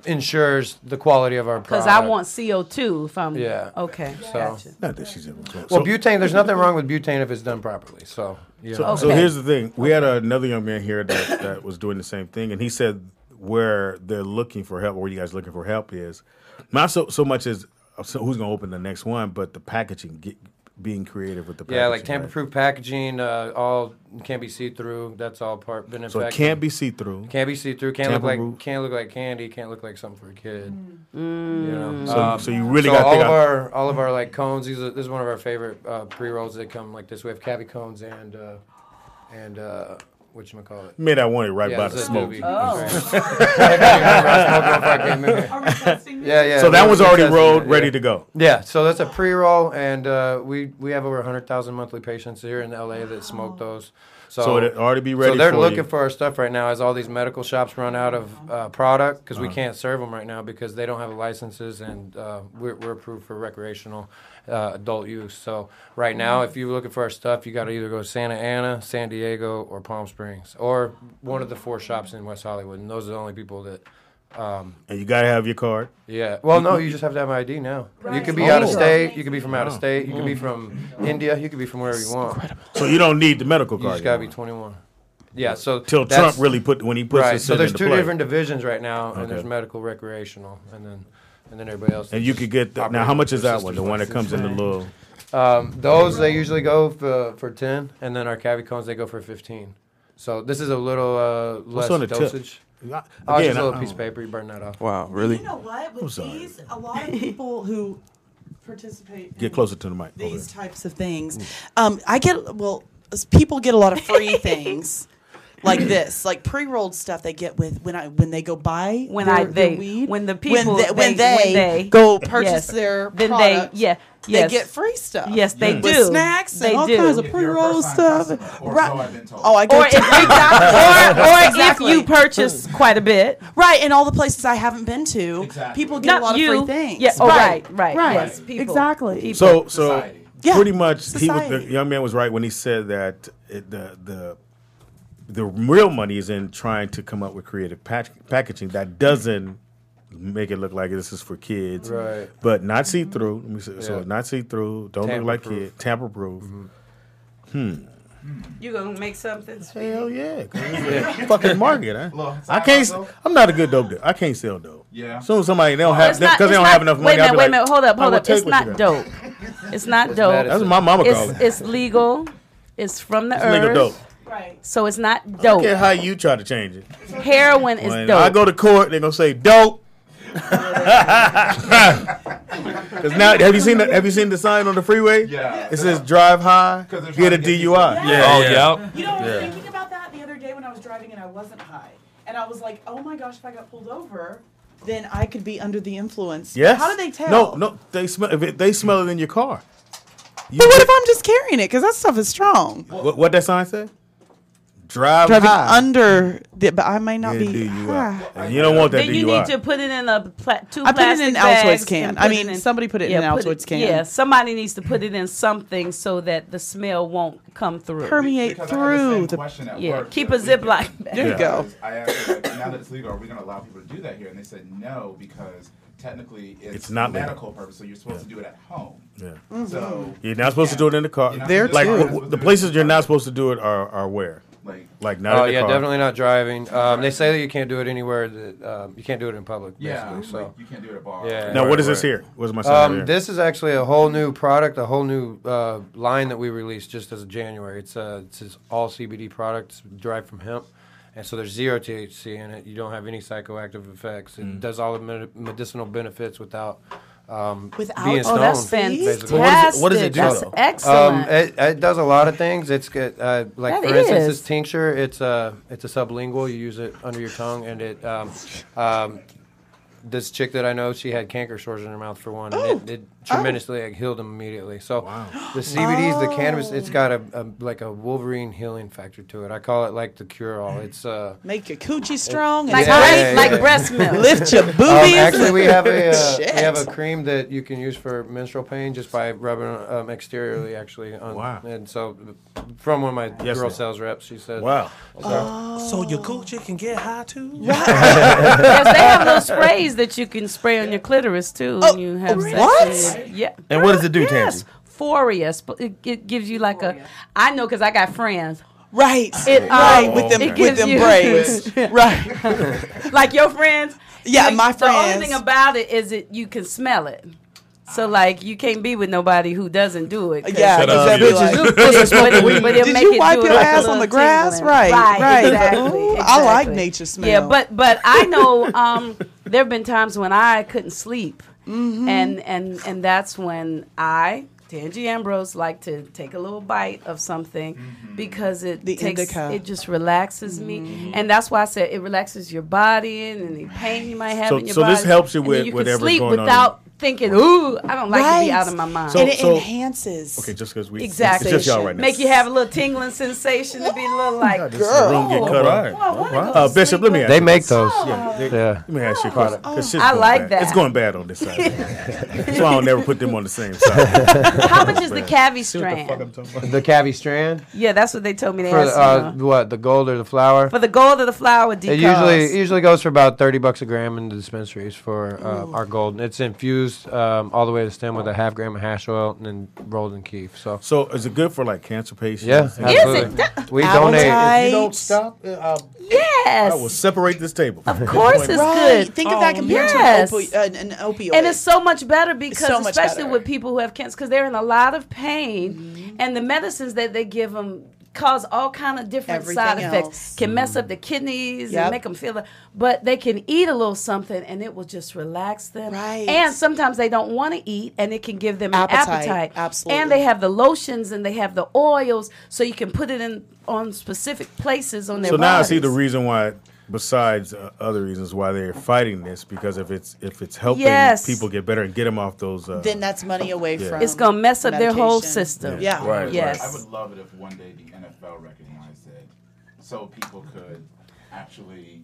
ensures the quality of our product. Because I want CO2 if I'm... Yeah. Okay, so, gotcha. Not that she's ever well, butane, there's nothing wrong with butane if it's done properly. So here's the thing. We had another young man here that was doing the same thing, and he said where they're looking for help, where you guys are looking for help is not so much as who's going to open the next one, but the packaging, being creative with the packaging. Yeah, like tamper-proof packaging, all can't be see-through. That's all been so affected. it can't be see-through. Can't be see-through. Can't look like candy. Can't look like something for a kid. So you really got all of our like cones. This is one of our favorite pre-rolls that come like this. We have Cavier cones and whatchamacallit. Made I want it right by the smoke. Yeah. So that was already rolled, ready to go. Yeah, so that's a pre-roll, and we have over 100,000 monthly patients here in LA that smoke those. So it already be ready. So they're looking for our stuff right now as all these medical shops run out of product because we can't serve them right now because they don't have licenses and we're approved for recreational adult use. So right now, if you're looking for our stuff, you got to either go to Santa Ana, San Diego, or Palm Springs, or one of the 4 shops in West Hollywood. And those are the only people that. And you got to have your card. Yeah. Well, no, you just have to have an ID now. Right. You could be out of state. You could be from out of state. You could be from India. You could be from wherever you want. So you don't need the medical card. You just got to be 21. Yeah, so till Trump really when he puts right. this So there's into two play. different divisions right now, Okay. and there's medical, recreational, and then everybody else. And you could get now. How much is that one? The one that comes in the little. Those they usually go for 10, and then our Cavier cones they go for 15. So this is a little less on the dosage. tip? Just a little piece of paper. You burn that off. Wow, really? You know what? With these, a lot of people who participate Get closer to the mic. these types of things, people get a lot of free things. Like this, like pre-rolled stuff they get with when they go buy their weed. When the people when they go purchase their then product, they they get free stuff. Yes, they with do. snacks They and all do. kinds of If you're a pre-rolled first-time stuff. customer, or Right. so I've been told. Oh, I go Or if you purchase quite a bit, right, in all the places I haven't been to, people get Not a lot you. of free things. Yeah. Oh, right. Yes, people. Exactly. So Yeah. pretty much, Society. the young man was right when he said that the real money is in trying to come up with creative packaging that doesn't make it look like this is for kids, Right. but not see through. Let me say, so not see through. Don't look like Tamper-proof. kids. Tamper proof. You gonna make something? Hell yeah! Fucking market. I can't. I'm not a good dope dealer. I can't sell dope. Yeah. As soon as somebody they don't have because they don't have enough money. Wait a I'll be minute. like, Hold up. I will take It's what not you got. dope. It's not dope. That's what my mama called it. It's legal. It's from the It's earth. legal dope. Right. So it's not I don't dope. care how you try to change it. Heroin is When dope. I go to court, they're gonna say dope. Because now, have you seen the sign on the freeway? Yeah. It says drive high, they're trying get a to get DUI. people- Yeah. You know, I was Yeah. thinking about that the other day when I was driving and I wasn't high, and I was like, oh my gosh, if I got pulled over, then I could be under the influence. Yes. How do they tell? No, they smell. They smell it in your car. But what if I'm just carrying it? Because that stuff is strong. What that sign say? Drive Driving high. under, but I may not Get a be. DUI. And you don't want that Then you DUI. need to put it in two I put it in plastic Altoids bags can. and I put mean, it in- somebody put it in an put Altoids can. Yeah, somebody needs to put it in something so that the smell won't come through. Permeate Because I had the through same the. question at Yeah, work keep the a other Ziploc weekend. bag. There you go. I asked them, like, now that it's legal, are we going to allow people to do that here? And they said no, because technically it's not legal. medical purpose, so you're supposed to do it at home. Yeah. So You're not supposed to do it in the car. You're not There supposed to do too. it. The places you're not supposed to do it are where? Like not Oh in the yeah, car. definitely not driving. They say that you can't do it anywhere. That you can't do it in public. Yeah, basically. So like, you can't do it at bars. yeah. Now, what is this here? What's my sign here? This is actually a whole new product, a whole new line that we released just as of January. It's this all CBD product. It's derived from hemp. And so there's 0 THC in it. You don't have any psychoactive effects. It does all the medicinal benefits without being stoned. Oh, that's basically. fantastic. What does it do, That's though? excellent. It does a lot of things. It's good. Like That for instance, is. this tincture. It's a sublingual. You use it under your tongue, and it. This chick that I know, she had canker sores in her mouth for one, and it tremendously healed them immediately. So the CBDs, the cannabis, it's got a like a Wolverine healing factor to it. I call it like the cure-all. It's Make your coochie strong. like and like breast milk. Lift your boobies. actually, we have a Shit. we have a cream that you can use for menstrual pain just by rubbing exteriorly. Actually, on, Wow. And so, from one of my Yes, girl ma'am. sales reps, she said, Wow. So your coochie can get high too. Yes, they have little sprays that you can spray on your clitoris too. When you have sex. what? Yeah. And what does it do, Yes. Tansy? Forius. It gives you like a. I know because I got friends. Right. It, Right. With them it with gives them you- braids. Right. Like your friends. Yeah, like, my The only friends. thing about it is that you can smell it. So like you can't be with nobody who doesn't do it. 'cause- Yeah, Shut up, because they'll be bitches. like, but it'll did make you it wipe do your like a ass on little the grass? tingling. Right. Exactly, Ooh, I like exactly. nature smell. Yeah, but I know there have been times when I couldn't sleep, and that's when Tangie Ambrose, like to take a little bite of something because it The takes indica. it just relaxes me, and that's why I said it relaxes your body and any pain you might have So- in your so body. this helps you and then with you whatever's can sleep going on without thinking, "Ooh, I don't like to be Right. out of my mind." And it So- enhances. Okay, just because we Exactly. it's just y'all right now. Make you have a little tingling sensation to be a little like, This room get cut Right. off. Bishop, let me ask they you make this. those. Yeah, Yeah. Let me ask you a question. 'cause shit's I going like bad. that. It's going bad on this side. So I don't never put them on the same side. how much is the Cavier See what the fuck strand? I'm talking about? The Cavier strand Yeah, that's what they told me. They for asked you. what, the gold or the flower? For the gold of the flower It decals. usually goes for about $30 a gram in the dispensaries for our gold. It's infused infused all the way to the stem with a half gram of hash oil and then rolled in keef. So is it good for like cancer patients? Yeah, absolutely. We donate. If you don't stop, yes, I will separate this table. Of course, it's good. Think of that compared to an opioid, and it's so much better because, so much especially better. with people who have cancer, because they're in a lot of pain, and the medicines that they give them cause all kind of different side effects. Can mess up the kidneys and make them feel. But they can eat a little something, and it will just relax them. Right. And sometimes they don't want to eat, and it can give them an appetite. Absolutely. And they have the lotions and they have the oils, so you can put it in on specific places on their bodies. Now I see the reason why. Besides other reasons why they're fighting this, because if it's helping people get better and get them off those, then that's money away from. It's gonna mess up their whole system. Yeah. Right. Yes. I would love it if one day the NFL recognized it, so people could actually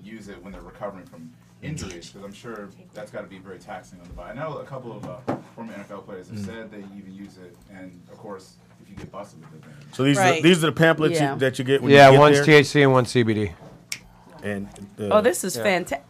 use it when they're recovering from injuries, because I'm sure that's got to be very taxing on the body. I know a couple of former NFL players have said they even use it, and of course, if you get busted with it, then. So these are the pamphlets that you get when you yeah, get one's there? THC and one's CBD. And this is fantastic.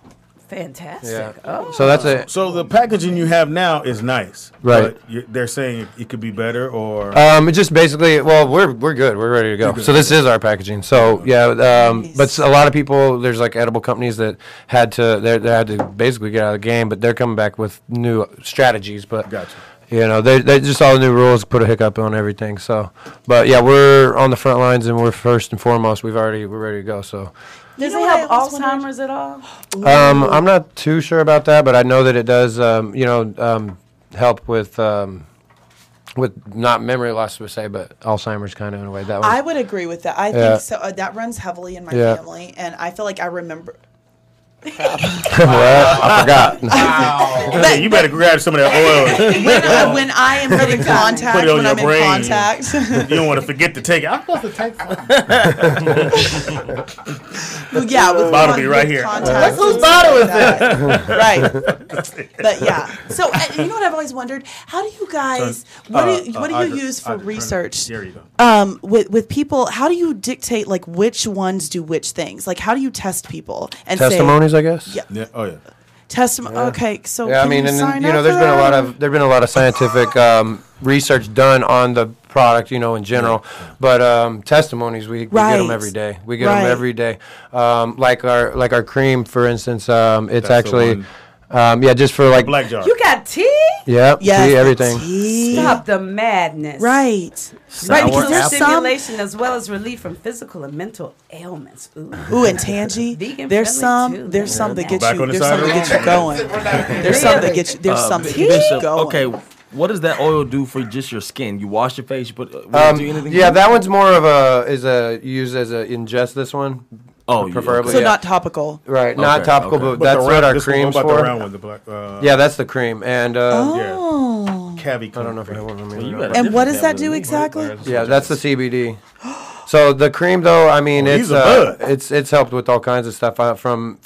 Yeah. Oh. So that's it. So the packaging you have now is nice, right? But they're saying it could be better, or it just basically. Well, we're good. We're ready to go. So this is our packaging. So but a lot of people, there's like edible companies that had to basically get out of the game, but they're coming back with new strategies. But gotcha. You know, they just all the new rules put a hiccup on everything. So, but yeah, we're on the front lines and we're first and foremost. We're ready to go. So. Does it help Alzheimer's at all? I'm not too sure about that, but I know that it does. Help with not memory loss per se, but Alzheimer's kind of in a way. I would agree with that. I think so. That runs heavily in my family, and I feel like I remember. Well, I forgot. Wow. You better grab some of that oil. When I am in contact, put it on when your I'm brain. in contact. You don't want to forget to take it. I'm supposed to take some. With bottle be right here. Let's whose bottle is it? Right. But yeah. So you know what I've always wondered? How do you guys? What do you use for research? There you go. With people, how do you dictate like which ones do which things? Like how do you test people and testimonies? I guess. Yeah. Oh yeah. Testimony. Okay, so yeah, I mean, and then, there's been a lot of scientific research done on the product, in general. But testimonies, we get them every day. We get them every day. Like our cream, for instance, it's actually. Just for like black jar. You got tea? Yep. Yes, tea, everything. Tea. Stop the madness. Right. Right, because there's stimulation as well as relief from physical and mental ailments. Ooh, and Tangy. There's some that get you. There's some that get you going. There's some that get you. There's some that get you going. Okay. What does that oil do for just your skin? You wash your face, you put do anything? Yeah, that one's more of used as a ingest. This one. Oh, preferably. So not topical. Right, not topical, but that's what our cream's for. The round one, the black, yeah, that's the cream, and Cavier. I don't know if I have one on me. And what does that do exactly? Yeah, that's the CBD. So the cream, though, I mean, it's helped with all kinds of stuff from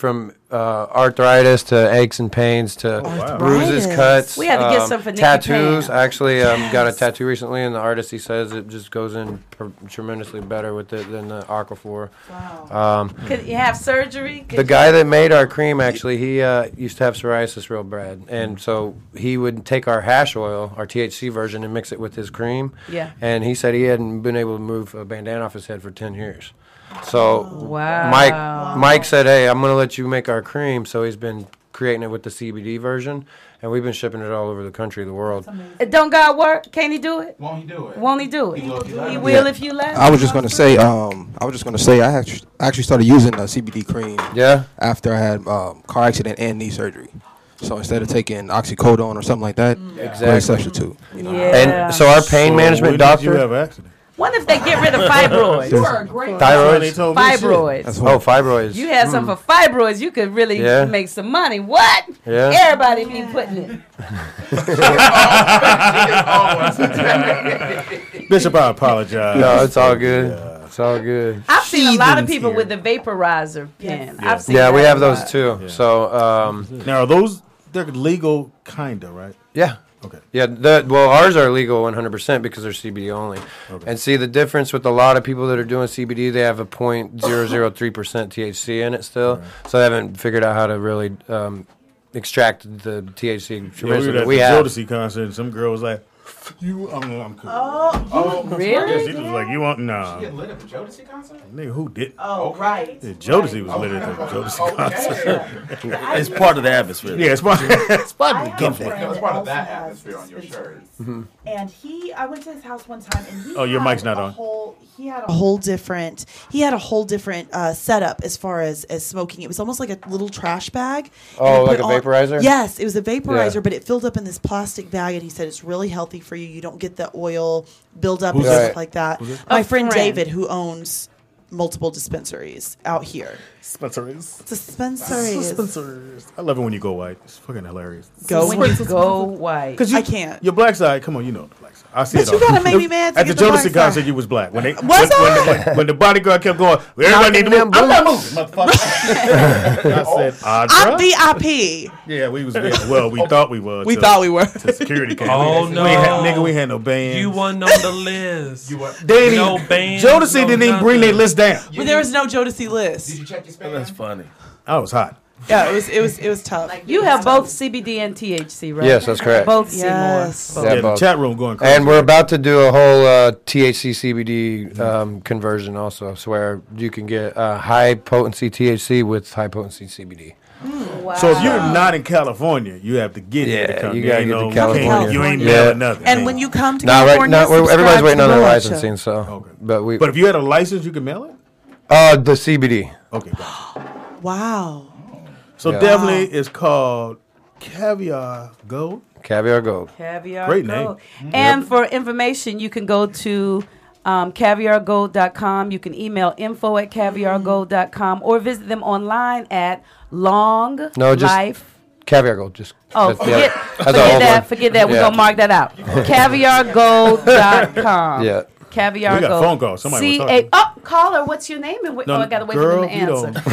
arthritis to aches and pains to bruises, cuts. We had to get some for Nikki tattoos. Pam. I actually got a tattoo recently, and the artist, he says it just goes in tremendously better with it than the Aquaphor. Wow. Could you have surgery? The guy that made our cream, actually, he used to have psoriasis real bad, and so he would take our hash oil, our THC version, and mix it with his cream. Yeah. And he said he hadn't been able to move a bandana off his head for 10 years. So Mike said, hey, I'm going to let you make our cream. So he's been creating it with the CBD version, and we've been shipping it all over the country, the world. Don't God work? Can he do it? Won't he do it? Won't he do it? He will if you let him. I was just going to say, I actually started using the CBD cream after I had car accident and knee surgery. So instead of taking oxycodone or something like that, great substitute. And so our pain management doctor. Did you have an accident? What if they get rid of fibroids? You are a great Thyroids? Fibroids. Fibroids. You had some for fibroids, you could really make some money. What? Yeah. Everybody be putting it. Bishop, I apologize. No, it's all good. Yeah. It's all good. I've seen a lot of people with the vaporizer pen. I've seen we have those too. Yeah. So now are those they're legal, kinda, right? Yeah. Okay. Yeah, ours are legal 100% because they're CBD only. Okay. And see the difference with a lot of people that are doing CBD, they have a 0.003% THC in it still. Right. So they haven't figured out how to really extracted the THC Yeah, we tremendously. were at We the have. Jodeci concert, and some girl was like, I'm cool. Oh, really? She was like, you want? Nah. She get lit at the Jodeci concert? Nigga, who did? Oh, right. Yeah, Jodeci was lit at the Jodeci concert. It's part of the atmosphere. Yeah, it's part of the gift. No, it's part of that atmosphere on your shirt. And I went to his house one time, and he Oh, your had mic's not on. He had a whole different setup as far as smoking. It was almost like a little trash bag. Oh, like a vaporizer? Yes, it was a vaporizer, Yeah. but it filled up in this plastic bag, and he said it's really healthy for you. You don't get the oil buildup Who's and that? stuff like that. Who's My A friend friend. David, who owns multiple dispensaries out here. Spencer's. Dispensaries. I love it when you go white. It's fucking hilarious. Go When you go white. Because I can't. Your black side, come on, you know the black side. I see But it you all. gotta make me mad to At the get the black Jodeci concert, side. you was black. When Was when the bodyguard kept going, everybody need to move. I'm not moving, motherfucker. I said, Audra. I'm VIP. Yeah, we was well, we thought we was. We till- thought we were. till security came. Oh, We no. we had no bands. You wasn't on the list. They no didn't- bands. Jodeci no didn't even bring their nothing. list down. But there was no Jodeci list. Did you check your spam? That's funny. I was hot. Yeah, it was tough. You have both CBD and THC, right? Yes, that's correct. Both Yes. Seymour. Yeah, Yeah, the both. chat room going crazy. And we're about to do a whole THC CBD conversion also, so where you can get high potency THC with high potency CBD. Wow. So if you're not in California, you have to get here to Yeah, come. you There gotta ain't get to no- California. You ain't Yeah. mailing nothing. And when you come to Nah, right California, now subscribe everybody's to waiting the on their Rollout Show. licensing, so Okay. but But if you had a license, you can mail it? the CBD. Okay, gotcha. Wow. So Yeah. definitely it's called Caviar Gold. Caviar Gold. Caviar Great Gold. name. And for information, you can go to caviargold.com. You can email info@caviargold.com or visit them online at Long No, just Life. Caviar Gold. Just Oh, that's- forget, that's forget the whole that. word. Forget that. We're Yeah. going to mark that out. Caviargold.com. Yeah. Caviar We got a Gold. phone call. Somebody was talking. Oh, caller, what's your name? And No, I got to wait girl, for them to you answer. don't-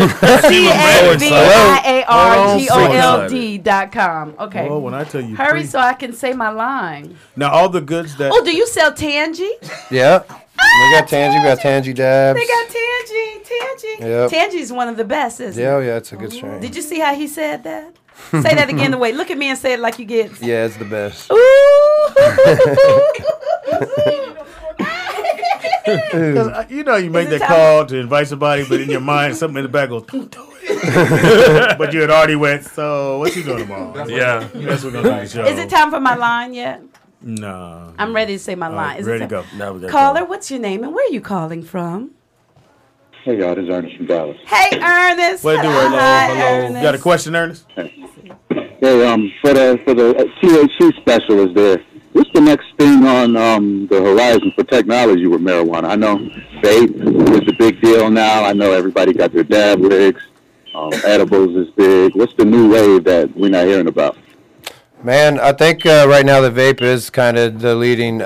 CAVIARGOLD.com. Okay. Well, when I tell you, Hurry so I can say my line. now all the goods that Oh, do you sell Tangy? Yeah. We got Tangy. We got Tangy dabs. They got Tangy. Tangy. Yep. Tangy's one of the best, isn't Yeah, it? yeah, it's a good strain. Did you see how he said that? Say that again. The way. Look at me and say it like you get. Yeah, it's the best. Because you know you make Is it that time- call to invite somebody, but in your mind something in the back goes, don't do it. But you had already went. So what you doing tomorrow? Yeah. That's what we're gonna do the show. Is it time for my line yet? No. I'm ready to say my line. Is ready it to time? go. Now we got Caller, what's your name and where are you calling from? Hey, y'all, this is Ernest from Dallas. Hey, Ernest. What do? Hi, Hello. Ernest. Got a question, Ernest? Hey, for the THC specialist there, what's the next thing on the horizon for technology with marijuana? I know vape is a big deal now. I know everybody got their dab rigs. Edibles is big. What's the new wave that we're not hearing about? Man, I think right now the vape is kind of the leading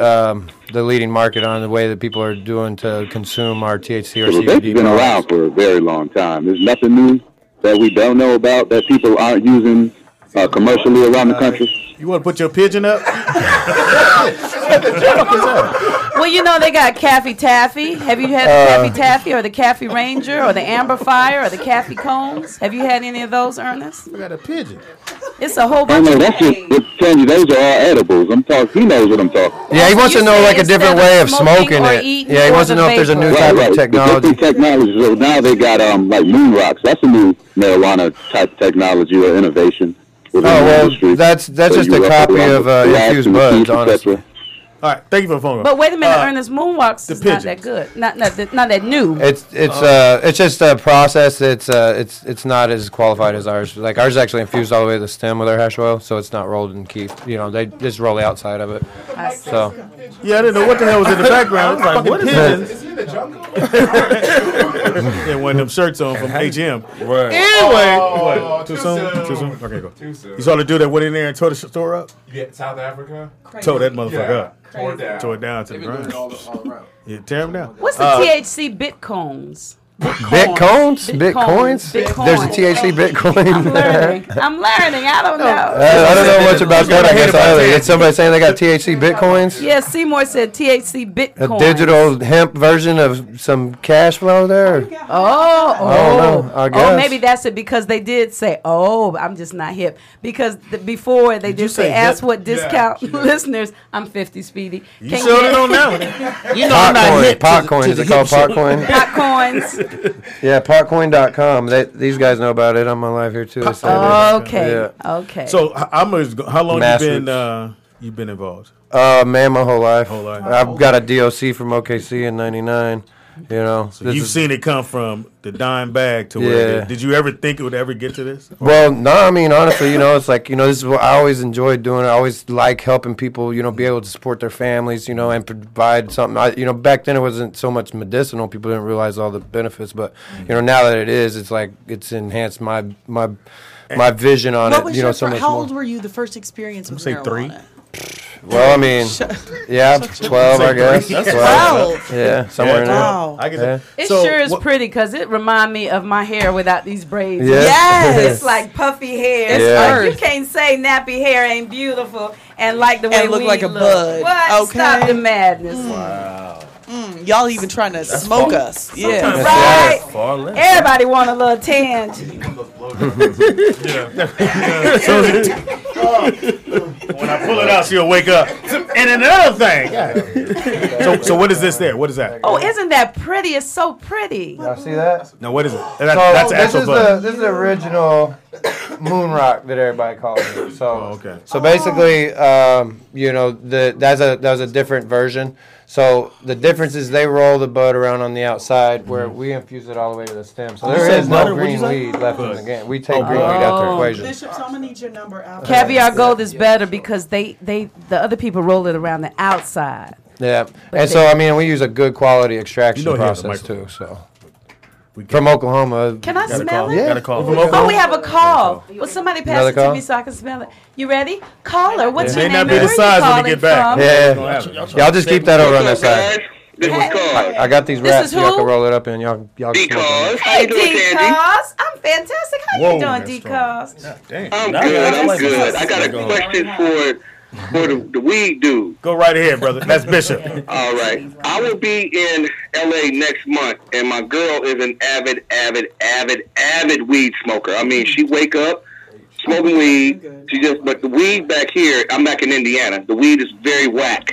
market on the way that people are doing to consume our THC or So the CBD. vape's been around for a very long time. There's nothing new that we don't know about that people aren't using commercially around the country. You want to put your pigeon up? Well, you know they got Caffey Taffy. Have you had the Caffey Taffy or the Caffey Ranger or the Amber Fire or the Caffey Combs? Have you had any of those, Ernest? I got a pigeon. It's a whole I bunch know of that's just telling you those are all edibles. I'm talking. He knows what I'm talking. Yeah, he wants you to know say like a different instead way of of smoking smoking or it. eating Yeah, he or wants to the know if there's a new vapor. type Right. of The technology. different technology. So now they got like moon rocks. That's a new marijuana type technology or innovation. Oh well, that's just a copy of infused buds, honestly. All right, thank you for the phone call. But wait a minute, Ernest, Moonwalks is not pigeons. that good. Not that new. It's just a process. It's not as qualified as ours. Like ours is actually infused all the way to the stem with our hash oil, so it's not rolled and keep. You know, they just roll the outside of it. So Yeah, I didn't know what the hell was in the background. I was like, what is this? Is he in the jungle? And one of them shirts on from HM. Right. Anyway, Oh, what? Too too soon? soon. Too soon? Okay, go. Too soon. You saw the dude that went in there and tore the store up? Yeah, South Africa. Tore that motherfucker up. Tore it down. Tore it down to the ground. Yeah, tear him down. What's the THC Bitcoins? Bitcoins? Bitcoins? There's a THC Bitcoin. I'm learning. I don't know. I don't know much about that. I guess did somebody saying they got THC Bitcoins? Yeah, Seymour said THC Bitcoin. A digital hemp version of some cash flow there? I guess. Maybe that's it because they did say, I'm just not hip. Because before they did say, ask what discount listeners. I'm 50, Speedy. You showed it on that one. You know I'm not hip. Potcoin. Is it called Potcoin? Potcoins. Yeah, potcoin.com. These guys know about it on my live here too. Okay. So how long you been involved? Man, my whole life. I've got a DOC from OKC in '99. You know, so you've seen it come from the dime bag to where did you ever think it would ever get to this? Well, no, I mean, honestly, it's like, this is what I always enjoyed doing. I always like helping people, be able to support their families, and provide something. Back then it wasn't so much medicinal. People didn't realize all the benefits, but, now that it is, it's like it's enhanced my vision on it, so much How more. old were you the first experience with marijuana? 3. Well, I mean, 12, I guess. That's 12. Yeah, somewhere in there. Wow. It sure is pretty because it reminds me of my hair without these braids. Yeah. Yes. It's like puffy hair. Yeah. Like you can't say nappy hair ain't beautiful and like the way and look we like a bud. What? Okay. Stop the madness. Wow. Y'all even trying to smoke us. Yeah. Right. Everybody want a little tangent. When I pull it out, she'll wake up. And another thing. So what is this there? What is that? Oh, isn't that pretty? It's so pretty. Y'all see that? No, what is it? That's this is the original moon rock that everybody calls it. So So basically, that's a different version. So the difference is they roll the bud around on the outside, where we infuse it all the way to the stem. So there is no green weed left in the game. We take green weed out the equation. Bishop, so I'm gonna need your number out. Caviar Gold is better because the other people roll it around the outside. Yeah, and so we use a good quality extraction process too. So. From Oklahoma. Can I smell it? Yeah. Oh, we have a call. Well, somebody pass Another it to call? me so I can smell it. You ready? Caller, what's your May name? not be the size when we get back. Yeah. Y'all just keep that over on that side. This is Cause. I got these wraps. Y'all can roll it up and y'all can D-Cause. How Hey, you doing, Candy? D-Cause. I'm fantastic. How you doing, D-Cause? I'm good. I got a question for the weed dude. Go right ahead, brother. That's Bishop. All right. I will be in LA next month, and my girl is an avid weed smoker. I mean, she wake up smoking weed. But the weed back here, I'm back in Indiana. The weed is very whack.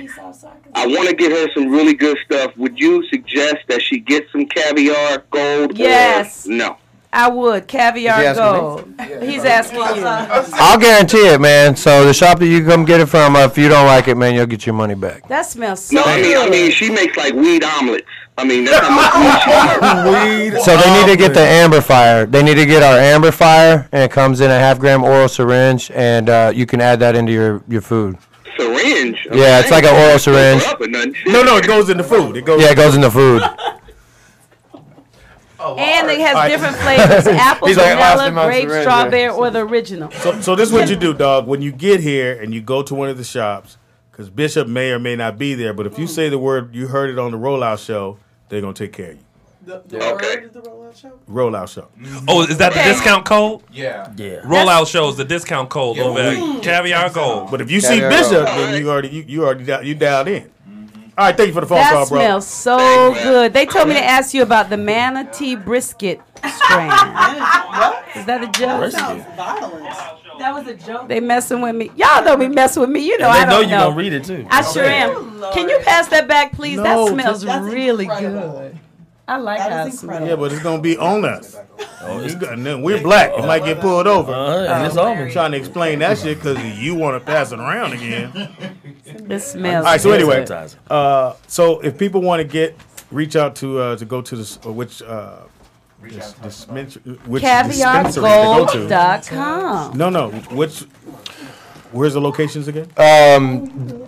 I want to get her some really good stuff. Would you suggest that she get some Caviar Gold? Yes. Or no? I would. Caviar Gold. He's asking you. I'll guarantee it, man. So the shop that you come get it from, if you don't like it, man, you'll get your money back. That smells so No, good. I mean, she makes like weed omelets. I mean, that's how much weed she So they need to get the amplifier. They need to get our amplifier, and it comes in a 0.5 gram oral syringe, and you can add that into your food. Syringe? Yeah, it's like an oral syringe. No, it goes in the food. It goes in the food. And it has different flavors: apple, vanilla, grape, strawberry, or the original. So this is what you do, dog. When you get here and you go to one of the shops, because Bishop may or may not be there, but if you say the word, you heard it on the Rollout Show, they're going to take care of you. The word is the Rollout Show? Rollout Show. Oh, is that the discount code? Yeah. Rollout Show is the discount code over at Caviar Gold. But if you see Bishop, then you dialed in. All right, thank you for the phone call, bro. That smells so good. They told me to ask you about the manatee brisket strain. Is that a joke? That was a joke. They messing with me. Y'all don't be messing with me. You know I don't know. They know you're going to read it, too. I sure am. Can you pass that back, please? No, that smells that's really incredible. good. I like how it smells. Yeah, but it's going to be on us. And then we're black. It might get pulled over. I'm trying to explain that shit because you want to pass it around again. It smells. All right, so anyway, so if people want to reach out to go to this, which dispensary to go to. CaviarGold.com. No, Where's the locations again?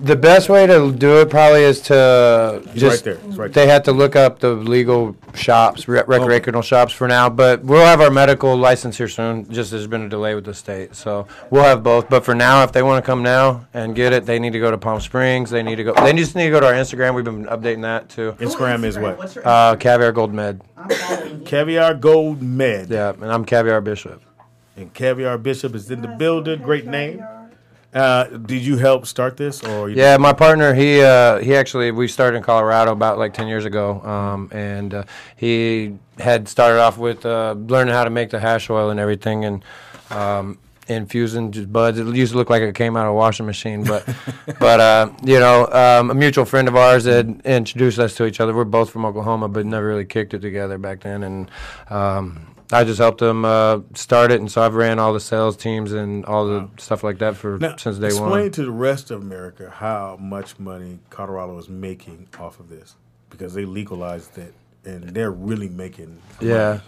The best way to do it probably is to Right there. It's right there. They have to look up the legal shops, recreational shops for now. But we'll have our medical license here soon. Just there's been a delay with the state, so we'll have both. But for now, if they want to come now and get it, they need to go to Palm Springs. They need to go. They just need to go to our Instagram. We've been updating that too. Instagram is what? Caviar Gold Med. Caviar Gold Med. Yeah, and I'm Caviar Bishop. And Caviar Bishop is in the building. Great name. Did you help start this, or? Yeah, my partner. He actually we started in Colorado about like 10 years ago, and he had started off with learning how to make the hash oil and everything, and infusing just buds. It used to look like it came out of a washing machine, but a mutual friend of ours had introduced us to each other. We're both from Oklahoma, but never really kicked it together back then, and I just helped him start it, and so I've ran all the sales teams and all the stuff like that since day one. Explain to the rest of America how much money Colorado is making off of this, because they legalized it, and they're really making money.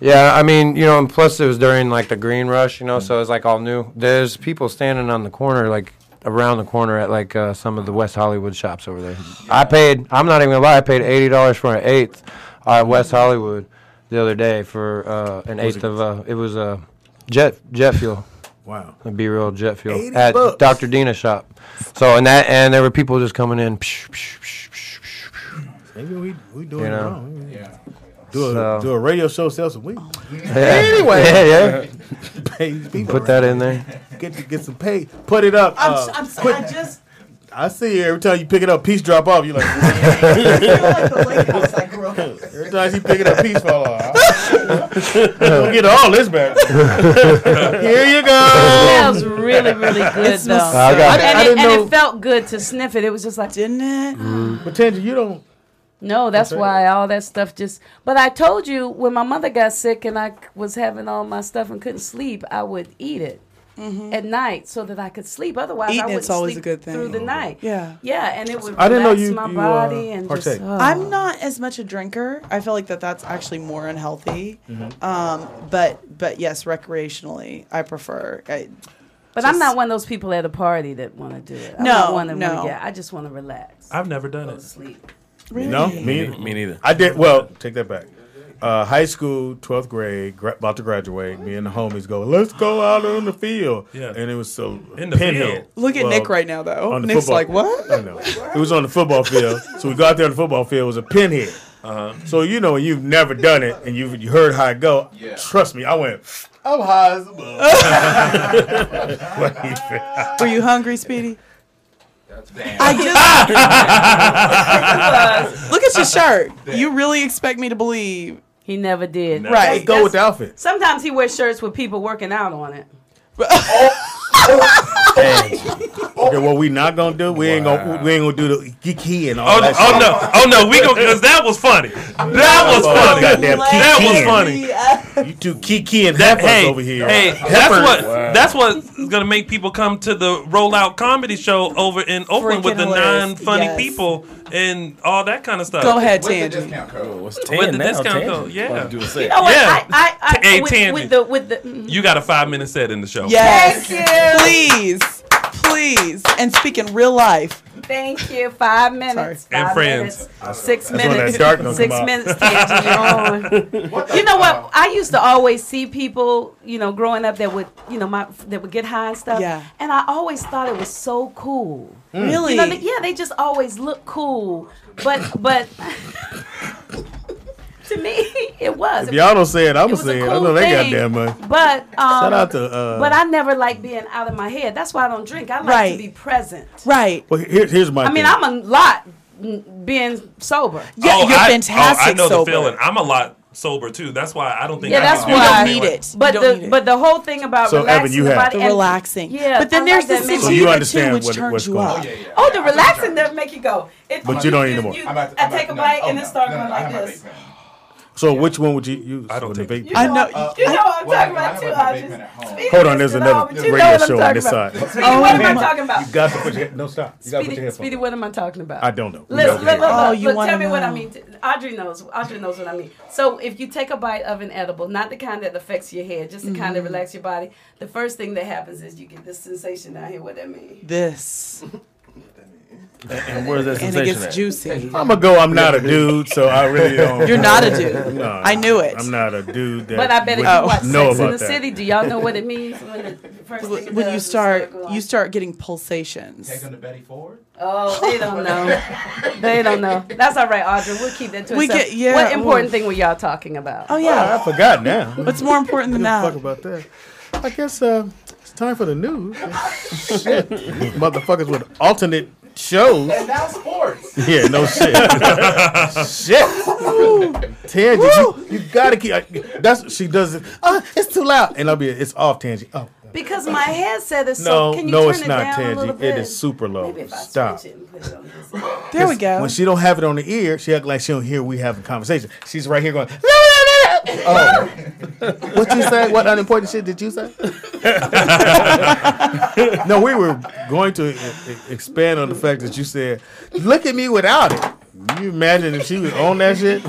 I mean, and plus it was during like the green rush, so it's like all new. There's people standing on the corner, like around the corner at like some of the West Hollywood shops over there. I'm not even gonna lie, I paid $80 for an eighth at West Hollywood the other day for an eighth of it was jet fuel. Wow. A B-roll jet fuel at $80. Dr. Dina's shop. So and there were people just coming in. Maybe we doing it wrong. Yeah. Do a radio show, sell some weed. Anyway, put that in there. Get some pay. Put it up. I'm sorry. I see you every time you pick it up, piece drop off. You're like, every time you pick it up, piece fall off. Don't get all this back. Here you go. It smells really, really good, though. I didn't know. It felt good to sniff it. It was just like, didn't it? But Tangy, you don't. No, that's why all that stuff just. But I told you when my mother got sick and I was having all my stuff and couldn't sleep, I would eat it. At night so that I could sleep. Otherwise, I wouldn't always sleep a good thing. through the night. Yeah, and it would I didn't know relax you, my body and just. I'm not as much a drinker. I feel like that's actually more unhealthy. But yes, recreationally, I prefer. But I'm not one of those people at a party that want to do it. I'm not one that want to get. I just want to relax. I've never done it. Sleep. Really? No, me neither. I did. Well, take that back. High school, 12th grade, about to graduate. Me and the homies go, let's go out on the field. Yeah. And it was in the pinhead. Field. Look at Nick right now, though. Nick's like, what? I know. It was on the football field. So we go out there on the football field. It was a pinhead. So when you've never done it and you heard how it go, trust me, I went, I'm high as a bug. Were you hungry, Speedy? Look at your shirt. You really expect me to believe he never did? No. Right. Go with the outfit. Sometimes he wears shirts with people working out on it. Okay, what we not gonna do? We ain't gonna do the kiki and all that. No, we gonna because that was funny. That was funny. You two kiki and heifers over here. Hey, that's what's gonna make people come to the rollout comedy show over in Oakland with the non-funny people and all that kind of stuff. Go ahead, Tangy. Tangy. With the discount code. With the discount code, yeah. You know what? Hey, Tangy, with the you got a 5-minute set in the show. Yes, please. And speak in real life. Thank you. 5 minutes. Sorry. And friends. 6 minutes. 6 minutes, Tangy, you're on. You know what? I used to always see people, growing up that would, that would get high and stuff. Yeah. And I always thought it was so cool. Really? They just always look cool. But to me, it was. If y'all don't say it, I'm gonna say it. I know they got damn money. But shout out to. But I never like being out of my head. That's why I don't drink. I like to be present. Right. Well, here's my. I mean, I'm a lot being sober. Yeah, you're fantastic. I know sober. the feeling. I'm a lot sober too. That's why I don't think. Yeah, that's why you don't need it. But the whole thing about relaxing the body, relaxing. Yeah, but then there's the sativa too, which turns you up. Oh, the relaxing doesn't make you go. But you don't need no more. I take a bite and then start going like this. So which one would you use? I don't the take vape. I know. You know what I'm talking about too, Audra. Hold on, there's another radio show on this side. Speedy, what am I talking about? You got to put your no stop. You got to put your headphones. Speedy, what am I talking about? I don't know. Look, Oh, you look, wanna tell me what I know. mean. Audrey knows. Audrey knows what I mean. So if you take a bite of an edible, not the kind that affects your head, just the kind that relax your body, the first thing that happens is you get this sensation down here. What that mean? This. And where's that And sensation it gets at? juicy. I'm gonna go. I'm not a dude, so I really don't. You're not a dude. No, I knew it. I'm not a dude. That But I bet if you would watch know Sex in about the that. City, do y'all know what it means when the first thing it When does you is start, circle you on? start getting pulsations. Take them to Betty Ford. Oh, they don't know. They don't know. That's all right, Audra. We'll keep that to We ourselves. get- yeah, What important well- thing were y'all talking about? Oh yeah. I forgot now. What's more important than Fuck that? about that. I guess it's time for the news. Shit, motherfuckers with alternate shows. And now sports. Yeah, no shit. Shit. Tangy, you gotta keep. That's she does it. Oh, it's too loud, and I'll be. It's off, Tangy. Oh. Because my headset is No, so. Can you no, turn it's it not, down a Tangy. little bit? It is super low. Maybe if I Stop. switch it and put it on this. There we go. When she don't have it on the ear, she act like she don't hear we having conversation. She's right here going. Oh, what you say? What unimportant shit did you say? No, we were going to expand on the fact that you said, "Look at me without it." Can you imagine if she was on that shit?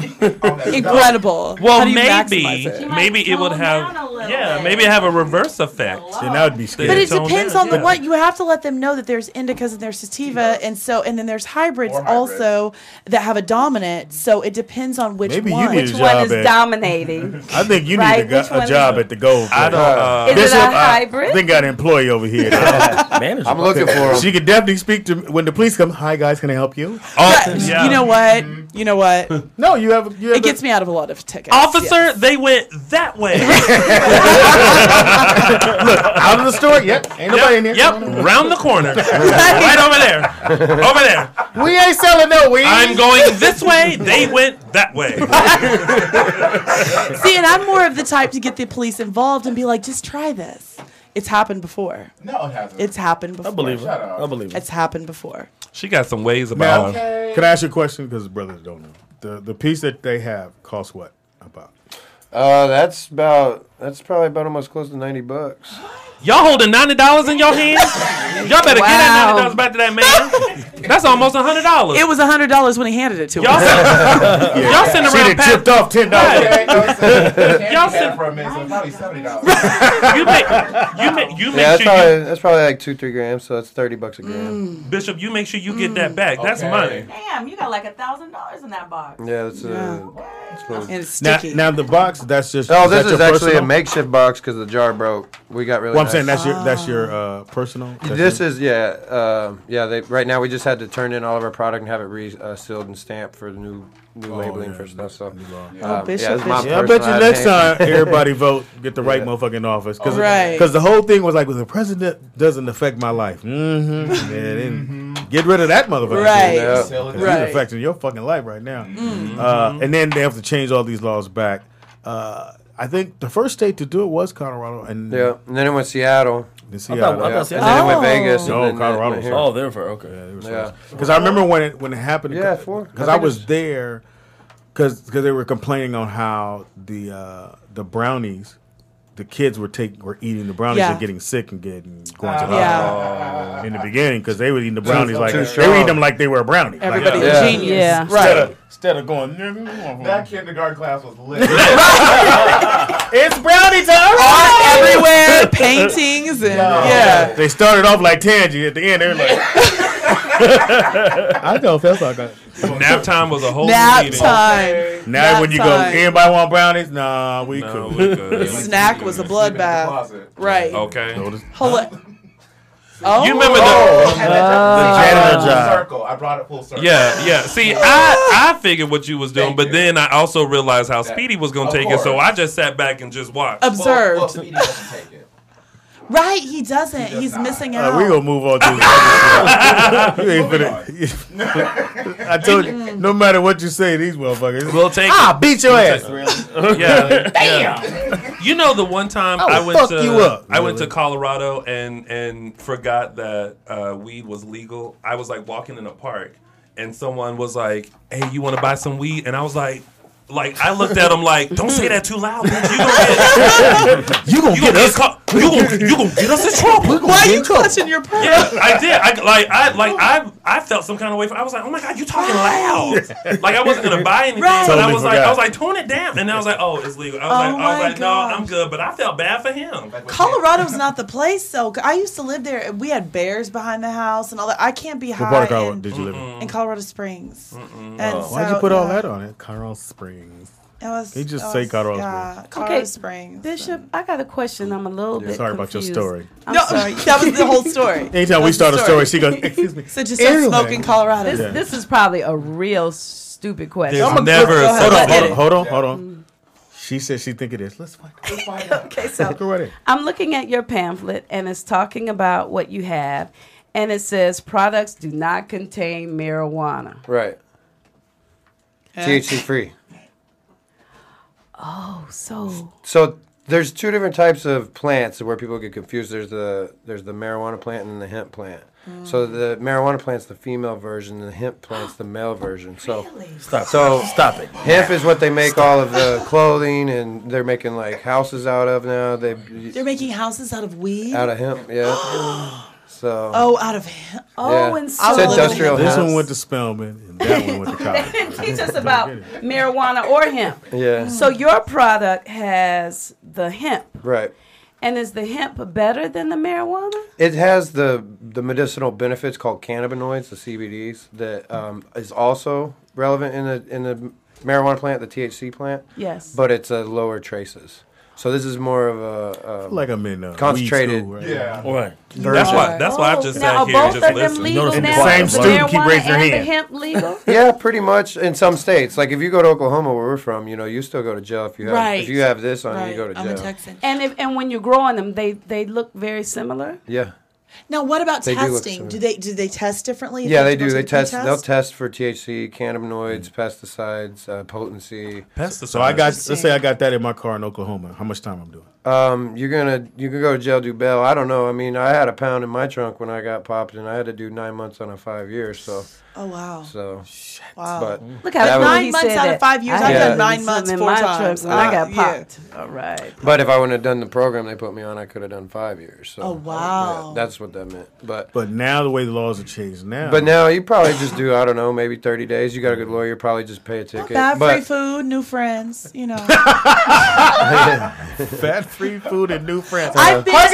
Incredible. Well, How do you maybe maximize it? maybe it would have maybe it have a reverse effect. Then that would be scary. But it Tone depends down, on the yeah. one. You have to let them know that there's indicas and there's sativa, and then there's hybrids also that have a dominant. So it depends on which Maybe one. you need Which a one job is at- dominating? I think you Right, need which one a is job it? at the Gold. I don't. Is it a hybrid? I think got an employee over here. Manager. I'm looking for him. She could definitely speak to when the police come. Hi guys, can I help you? Yeah. You know what? You know what? No, you have. It gets me out of a lot of tickets. Officer, yes. they went that way. Look out of the store. Yep, ain't nobody in here. Yep, round the corner, right over there, over there. We ain't selling no weed. I'm going this way. They went that way. See, and I'm more of the type to get the police involved and be like, just try this. It's happened before. No, it hasn't. It's happened before. I believe it. Shut up. I believe it. It's happened before. She got some ways Now, about her. can I ask you a question? Because brothers don't know. The piece that they have costs what? About? That's probably about almost close to $90. Y'all holding $90 in your hand? Y'all better get that $90 back to that man. That's almost $100. It was $100 when he handed it to Y'all us. y'all sitting She around done chipped off $10. Y'all said- for a minute, so probably $70. you make Yeah, sure that's probably like 2-3 grams, so that's $30 a gram. Bishop, you make sure you get that back. That's money. Damn, you got like $1,000 in that box. Yeah, that's And it's Now, sticky. now the box. That's just. Oh, that this is your actually a personal? makeshift box because the jar broke. We got really. Well, I'm nice. saying that's your personal. This is right now we just had to turn in all of our product and have it sealed and stamped for the new labeling for stuff. So Bishop, this is my Yeah, I bet you personal next time hand. everybody vote, get the right motherfucker in office. Because Right. the whole thing was like, well, the president doesn't affect my life. Mm-hmm. Yeah, then get rid of that motherfucker. Right. Yeah. Because he's Right. affecting your fucking life right now. And then they have to change all these laws back. I think the first state to do it was Colorado. And Yeah, and then it went Seattle. in Seattle. I Yeah. thought And Seattle- then it went Oh. Vegas. No, and then Colorado it was went Oh, they're for okay. Yeah. Because I remember when it happened. Yeah, Because I was there. Because they were complaining on how the brownies, the kids were eating the brownies Yeah. and getting sick and going to the Yeah. hospital in the beginning because they were eating the brownies Too like they strong. were eating them like they were a brownie. Everybody Yeah. genius. Yeah. Right. Instead of going, That kindergarten class was lit. it's brownie time. Art everywhere, paintings, and yeah. They started off like Tangy. At the end, they were like, I don't feel so good. Nap time was a whole Nap meeting. time. Now Nap when you time. go, anybody want brownies? Nah, we No, could. we good. Snack was a bloodbath. Closet. Right. Okay. Oh. You remember the janitor Full job? circle. I brought it full circle. Yeah. See, I figured what you was doing, but then I also realized how Speedy was gonna Of take it, so course. I just sat back and just watched. Observed. Well, Speedy doesn't take it. Right, he doesn't. He's missing out. We gonna move on to this other shit. You ain't finna. I told you, no matter what you say, these motherfuckers. We'll take beat your ass. Yeah. Damn. You know, the one time I went fuck to you up. I went to Colorado and forgot that weed was legal. I was like walking in a park and someone was like, "Hey, you want to buy some weed?" And I was like, Like I looked at him like, don't say that too loud, bitch. You gonna get us in trouble. Why are you clutching your purse? Yeah, I did. I felt some kind of way. I was like, oh my God, you talking loud. Like I wasn't gonna buy anything, but I was like, tone it down. And I was like, oh, it's legal. I was like, no, I'm good. But I felt bad for him. Colorado's not the place, though. I used to live there. We had bears behind the house and all that. I can't be high. What part of Colorado did you live in? In Colorado Springs. And why'd you put all that on it? Colorado Springs. He just say Colorado Springs. Colorado Springs. Bishop, I got a question. I'm a little bit sorry confused. about your story. I'm sorry. That was the whole story. Anytime we start a story, she goes, excuse me. So just start smoking Colorado. This is probably a real stupid question. There's never Hold on. She said she think it is. Let's find out. Okay, so I'm looking at your pamphlet, and it's talking about what you have, and it says products do not contain marijuana. Right. THC free. Oh, so there's two different types of plants where people get confused. There's the marijuana plant and the hemp plant. So the marijuana plant's the female version, and the hemp plant's the male version. So stop it. Hemp is what they make all of the clothing, and they're making like houses out of now. They're making houses out of weed. Out of hemp, yeah. So. Out of hemp. And so it's industrial. This one went to Spelman, and that one went to college. They didn't teach us about marijuana or hemp. Yeah. So your product has the hemp. Right. And is the hemp better than the marijuana? It has the medicinal benefits called cannabinoids, the CBDs, that is also relevant in the marijuana plant, the THC plant. Yes. But it's lower traces. So this is more of a like I'm in concentrated. School, right? Yeah. Right. That's why I've just sat here and just listened. Legal the now? same student keep raising their and hand. the hemp legal? Yeah, pretty much in some states. Like if you go to Oklahoma, where we're from, you still go to jail if you have if you have this on you go to jail. I'm a Texan. And when you're growing them, they look very similar. Yeah. Now, what about They do look testing? similar. Do they test differently? Yeah, they do. They test. They'll test for THC, cannabinoids, pesticides, potency. Pesticides. So let's say I got that in my car in Oklahoma. How much time I'm doing? You can go to jail, do bail. I don't know. I mean, I had a pound in my trunk when I got popped, and I had to do 9 months on a 5 years. So. Oh wow. So. Wow. But look how 9 months out of 5 years. I've done 9 months 4 times. When I got popped. Yeah. All right. But if I wouldn't have done the program they put me on, I could have done 5 years. So. Oh wow. Yeah, that's what that meant. But now the way the laws have changed now. But now you probably just do, I don't know, maybe 30 days. You got a good lawyer, probably just pay a ticket. Free food, new friends, Fat-free food and new friends. I've been to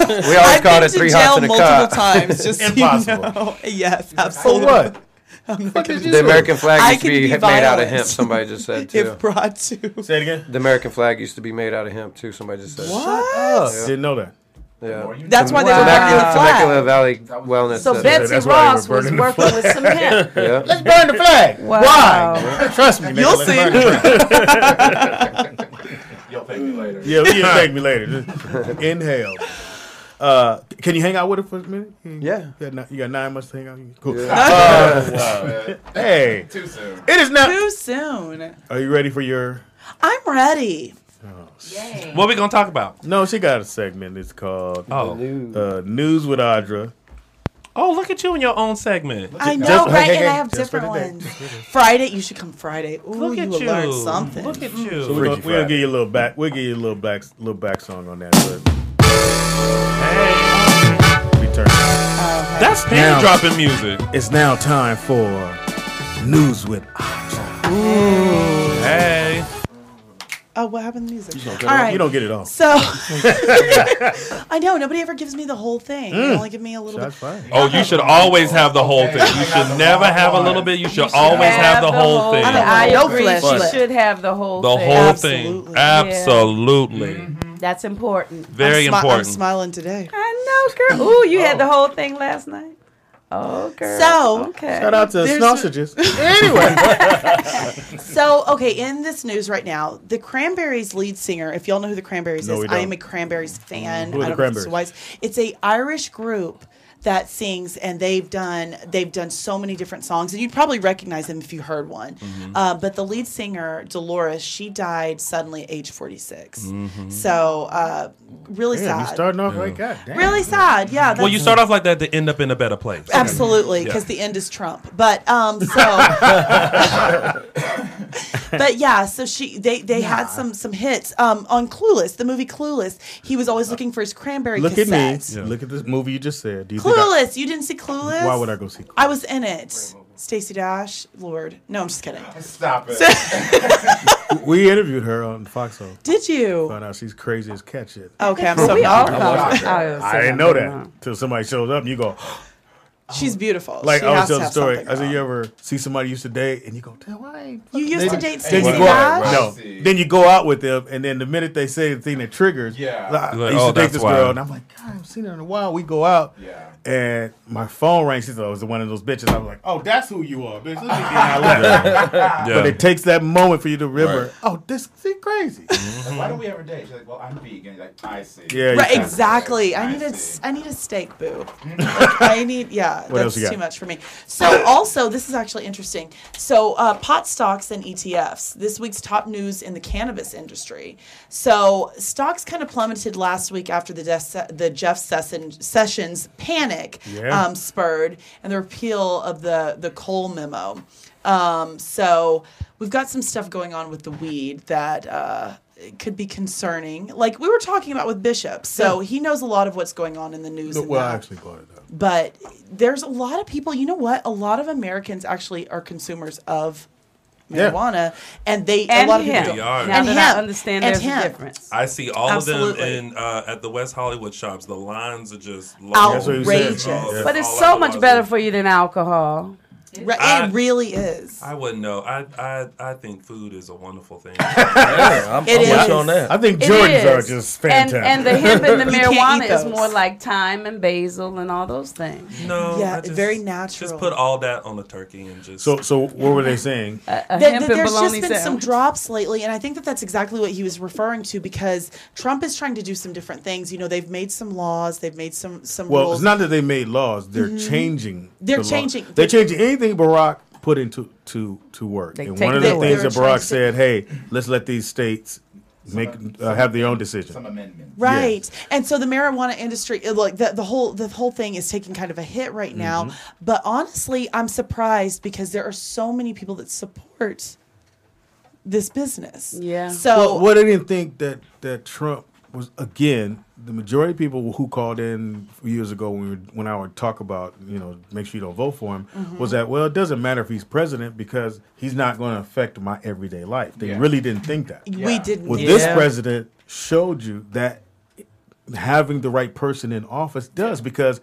jail. We always call it 3 hots in a cup. multiple times. Just impossible. Yes, absolutely. For what? The American flag used to be made out of hemp, somebody just said, too. If brought to. Say it again. The American flag used to be made out of hemp, too, somebody just said. What? Yeah. Didn't know that. Yeah. That's why they were burning the flag. Temecula Valley Wellness. So Betsy Ross was working with some hemp. Yeah. Let's burn the flag. Wow. Why? Trust me, nigga. You'll see. You'll thank me later. Yeah, you'll thank me later. Just inhale. Can you hang out with her for a minute? Yeah. You got 9 months to hang out? Cool. Yeah. Wow. Hey. Too soon. It is not. Too soon. Are you ready for your... I'm ready. What are we going to talk about? No, she got a segment. It's called News with Audra. Oh, look at you in your own segment. I know, right? And I have Just for different today. ones. Friday, you should come Friday. Ooh, Look you at will you. learn something. Look at you. So we're gonna give you a little back. We'll give you a little back song on that. But Hey. return. That's penny dropping music. It's now time for News with Audra. Hey. Oh, what happened to the music? All right. You don't get it all. So, I know, nobody ever gives me the whole thing. They only give me a little bit. Oh, you should always have the whole thing. You should never have a little bit. You should always have the whole thing. I agree. You should have the whole thing. The whole thing. Absolutely. That's important. Very important. I'm smiling today. I know, girl. Ooh, you had the whole thing last night. Oh, girl. So, okay. Shout out to Sausages. Anyway. So, okay, in this news right now, the Cranberries lead singer, if y'all know who the Cranberries is, I am a Cranberries fan. Who are the Cranberries? It's a Irish group that sings, and they've done so many different songs, and you'd probably recognize them if you heard one. But the lead singer, Dolores, she died suddenly at age 46. So really sad. You're starting off like that. Really sad. Yeah. Well, you start off like that to end up in a better place. Absolutely, because the end is Trump. But But yeah, so they had some hits on Clueless, the movie Clueless. He was always looking for his cranberry Look cassette. at me. Look at this movie you just said. Clueless. You didn't see Clueless? Why would I go see Clueless? I was in it. Stacey Dash, Lord. No, I'm just kidding. Stop it. We interviewed her on Foxhole. Did you? Found out she's crazy as cat shit. Okay, I'm so sorry. I didn't know that until somebody shows up and you go, she's beautiful. Like, she I always has tell to the have story. something I said, wrong. you ever see somebody you used to date and you go, damn, why ain't You used to date then Stacey you go out, Dash? no. Then you go out with them, and then the minute they say the thing that triggers, I You're like, used oh, to date that's this why. girl, and I'm like, God, I haven't seen her in a while. We go out, and my phone rang. She said, I was one of those bitches. I was like, oh, that's who you are, bitch. Let me get out. But it takes that moment for you to remember, oh, this is crazy. Like, why don't we ever date? She's like, well, I'm vegan. Like, I see. Yeah, Right, exactly. I need a steak, boo. Like, I need, What else that's you got? too much for me. So also, this is actually interesting. So pot stocks and ETFs. This week's top news in the cannabis industry. So stocks kind of plummeted last week after the Jeff Sessions panic spurred and the repeal of the Cole memo. So we've got some stuff going on with the weed that could be concerning. Like we were talking about with Bishop. So he knows a lot of what's going on in the news. No, well, I actually brought it up. But there's a lot of people, you know what? A lot of Americans actually are consumers of marijuana, and a lot of people don't. Now that I understand there's a difference. I see all Absolutely. of them in at the West Hollywood shops. The lines are just long. Outrageous. But it's so much better for you than alcohol. It really is. I wouldn't know. I think food is a wonderful thing. I'm with you on that. I think It Jordans are is. just fantastic. And the hemp and the You can't marijuana eat is those. more like thyme and basil and all those things. No, Yeah, I just, very natural. Just put all that on a turkey and just. So what were they saying? A hemp and There's just bologna been some sandwich. drops lately, and I think that's exactly what he was referring to because Trump is trying to do some different things. You know, they've made some laws, they've made some Well, rules. it's not that they made laws; they're changing. They're the law. changing. They're changing anything Barack put into to work. They And take one of it the away. things that They're trying Barack to- said, "Hey, let's let these states have their own decision." Some amendments. Right. And so the marijuana industry, like the whole thing is taking kind of a hit right now. But honestly, I'm surprised because there are so many people that support this business. Yeah. So Well, what I didn't think that Trump was, again, the majority of people who called in years ago when I would talk about, make sure you don't vote for him, was that, well, it doesn't matter if he's president because he's not going to affect my everyday life. They really didn't think that. we didn't. Well, get this it. president showed you that having the right person in office does, because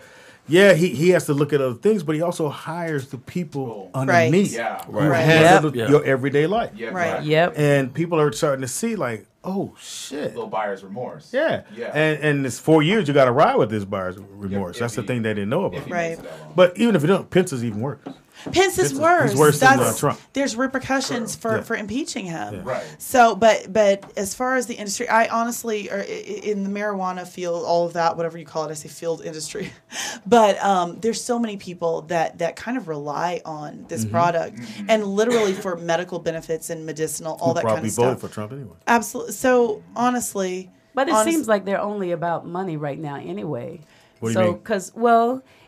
he has to look at other things, but he also hires the people underneath who Right. handle Yep. your everyday life. Yeah, Right. Yep. And people are starting to see like, oh shit. Little buyer's remorse. Yeah. Yeah. And it's 4 years you got to ride with this buyer's remorse. if That's the he- thing they didn't know If about. he Right. makes it that long. But even if you don't, Pence is even worse. Pence is worse. He's worse than Trump. There's repercussions Yeah. for impeaching him. Yeah. Right. So, but as far as the industry, I honestly, in the marijuana field, all of that, whatever you call it, I say field industry, but there's so many people that kind of rely on this product and literally for medical benefits and medicinal, all Who that kind probably of stuff. voted for Trump anyway. Absolutely. So honestly, But it seems like they're only about money right now anyway. What do you mean? Because,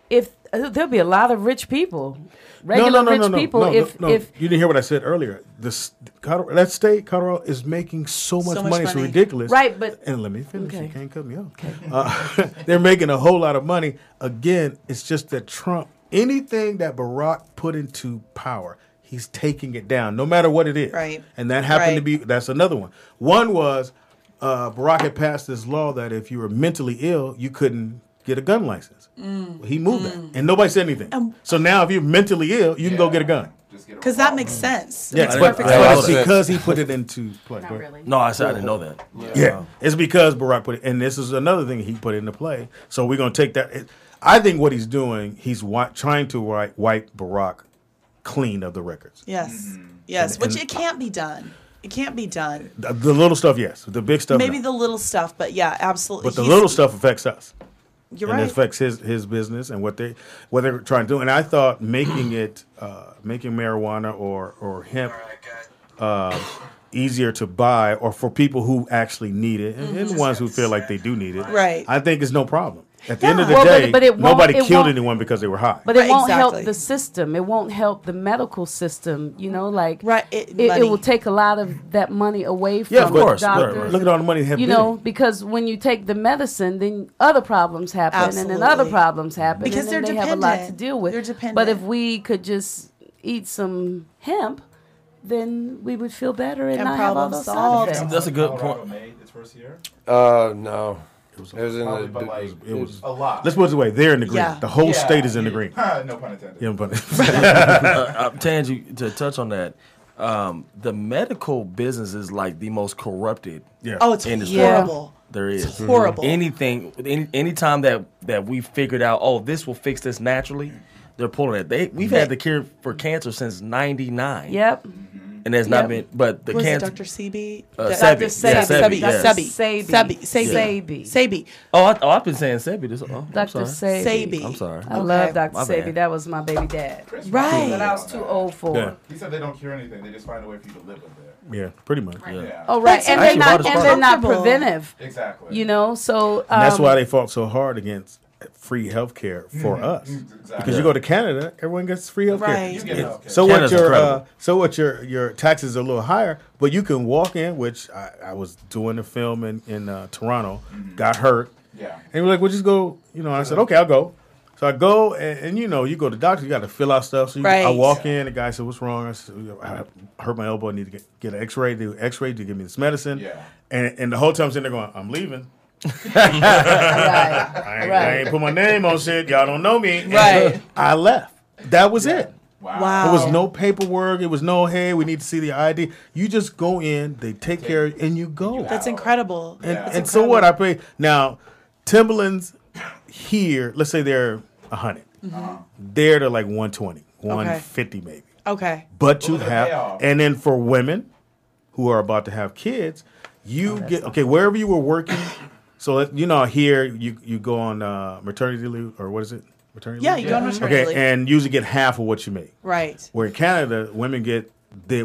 if there'll be a lot of rich people, regular rich people, if you didn't hear what I said earlier. That state, Colorado, is making so much money. It's ridiculous. Right, but and let me finish. Okay. You can't cut me off. They're making a whole lot of money. Again, it's just that Trump, anything that Barack put into power, he's taking it down, no matter what it is. Right. And that happened to Right. be. That's another one. One was Barack had passed this law that if you were mentally ill, you couldn't get a gun license. He moved that, and nobody said anything. So now, if you're mentally ill, you can go get a gun. because that makes sense. Yeah, Makes but perfect it's sense. because he put it into play. not really. No, I said I didn't know that. Yeah, it's because Barack put it, and this is another thing he put into play. So we're gonna take that. I think what he's doing, he's trying to wipe Barack clean of the records. Yes, yes, which it can't be done. It can't be done. The little stuff, yes. The big stuff, Maybe no. the little stuff, but yeah, absolutely. But the little stuff affects us. You're and right. it affects his business and what they're trying to do. And I thought making marijuana or hemp easier to buy, or for people who actually need it, and the ones who feel like they do need it, Right. I think is no problem. At the end of the Well, day, but it nobody won't- killed anyone because they were high. But it won't Exactly. help the system. It won't help the medical system. You know, like it money. will take a lot of that money away from Yeah, of course. doctors. Look at all the money they have. You know, because when you take the medicine, then other problems happen, and then other Absolutely. problems happen, Because and then they're they have a lot to dependent. deal with. They're dependent. But if we could just eat some hemp, then we would feel better and, And not have all problem those solved. side effects. That's a good Colorado point. made its first year? No. It was in Probably, the. but like, It was a lot. Let's put it this way: they're in the green. Yeah. The whole Yeah. state is in the green. No pun intended. Yeah, but Tangi, to touch on that, the medical business is like the most corrupted. Yeah. Oh, it's industry horrible. There is. It's horrible. Anytime that we figured out, oh, this will fix this naturally, they're pulling it. We've had the cure for cancer since '99. Yep. And there's not been, but the Was it cancer. Dr. Sebi? Sebi. Yeah, Sebi. Yes. Sebi. Oh, I've been saying Sebi. This, I'm Dr. sorry. Sebi. I'm sorry. I love Dr. My Sebi. bad. That was my baby dad. Right. But I was too old for Yeah. him. He said they don't cure anything. They just find a way for you to live with it. Yeah, pretty much. Yeah. Oh, right. That's And actually they're not comfortable. preventive. Exactly. You know, so. And that's why they fought so hard against free health care for us. Exactly. Because you go to Canada, everyone gets free health care. Right. You get healthcare. So Canada's what your taxes are a little higher, but you can walk in, which I was doing a film in Toronto, got hurt. Yeah. And we're like, well, just go, and I said, okay, I'll go. So I go, and you go to the doctor, you got to fill out stuff. So I Right. walk in, the guy said, what's wrong? I said, I hurt my elbow, I need to get an x-ray, do an x-ray to give me this medicine. Yeah. And the whole time I'm sitting there going, I'm leaving. Right. I ain't put my name on shit. Y'all don't know me. And Right. I left. That was it. Wow. There was no paperwork. It was no, hey, we need to see the ID. You just go in, they take care of you, and you go. That's incredible. And, That's and so incredible. what? I pay. Now, Timberlands here, let's say they're 100. There they're like 120, 150 maybe. Okay. But you Those are have, payoff. and then for women who are about to have kids, you get, wherever you were working. So, here you go on maternity leave, or what is it? Maternity Yeah, leave? you go on maternity leave. And usually get half of what you make. Right. Where in Canada, women get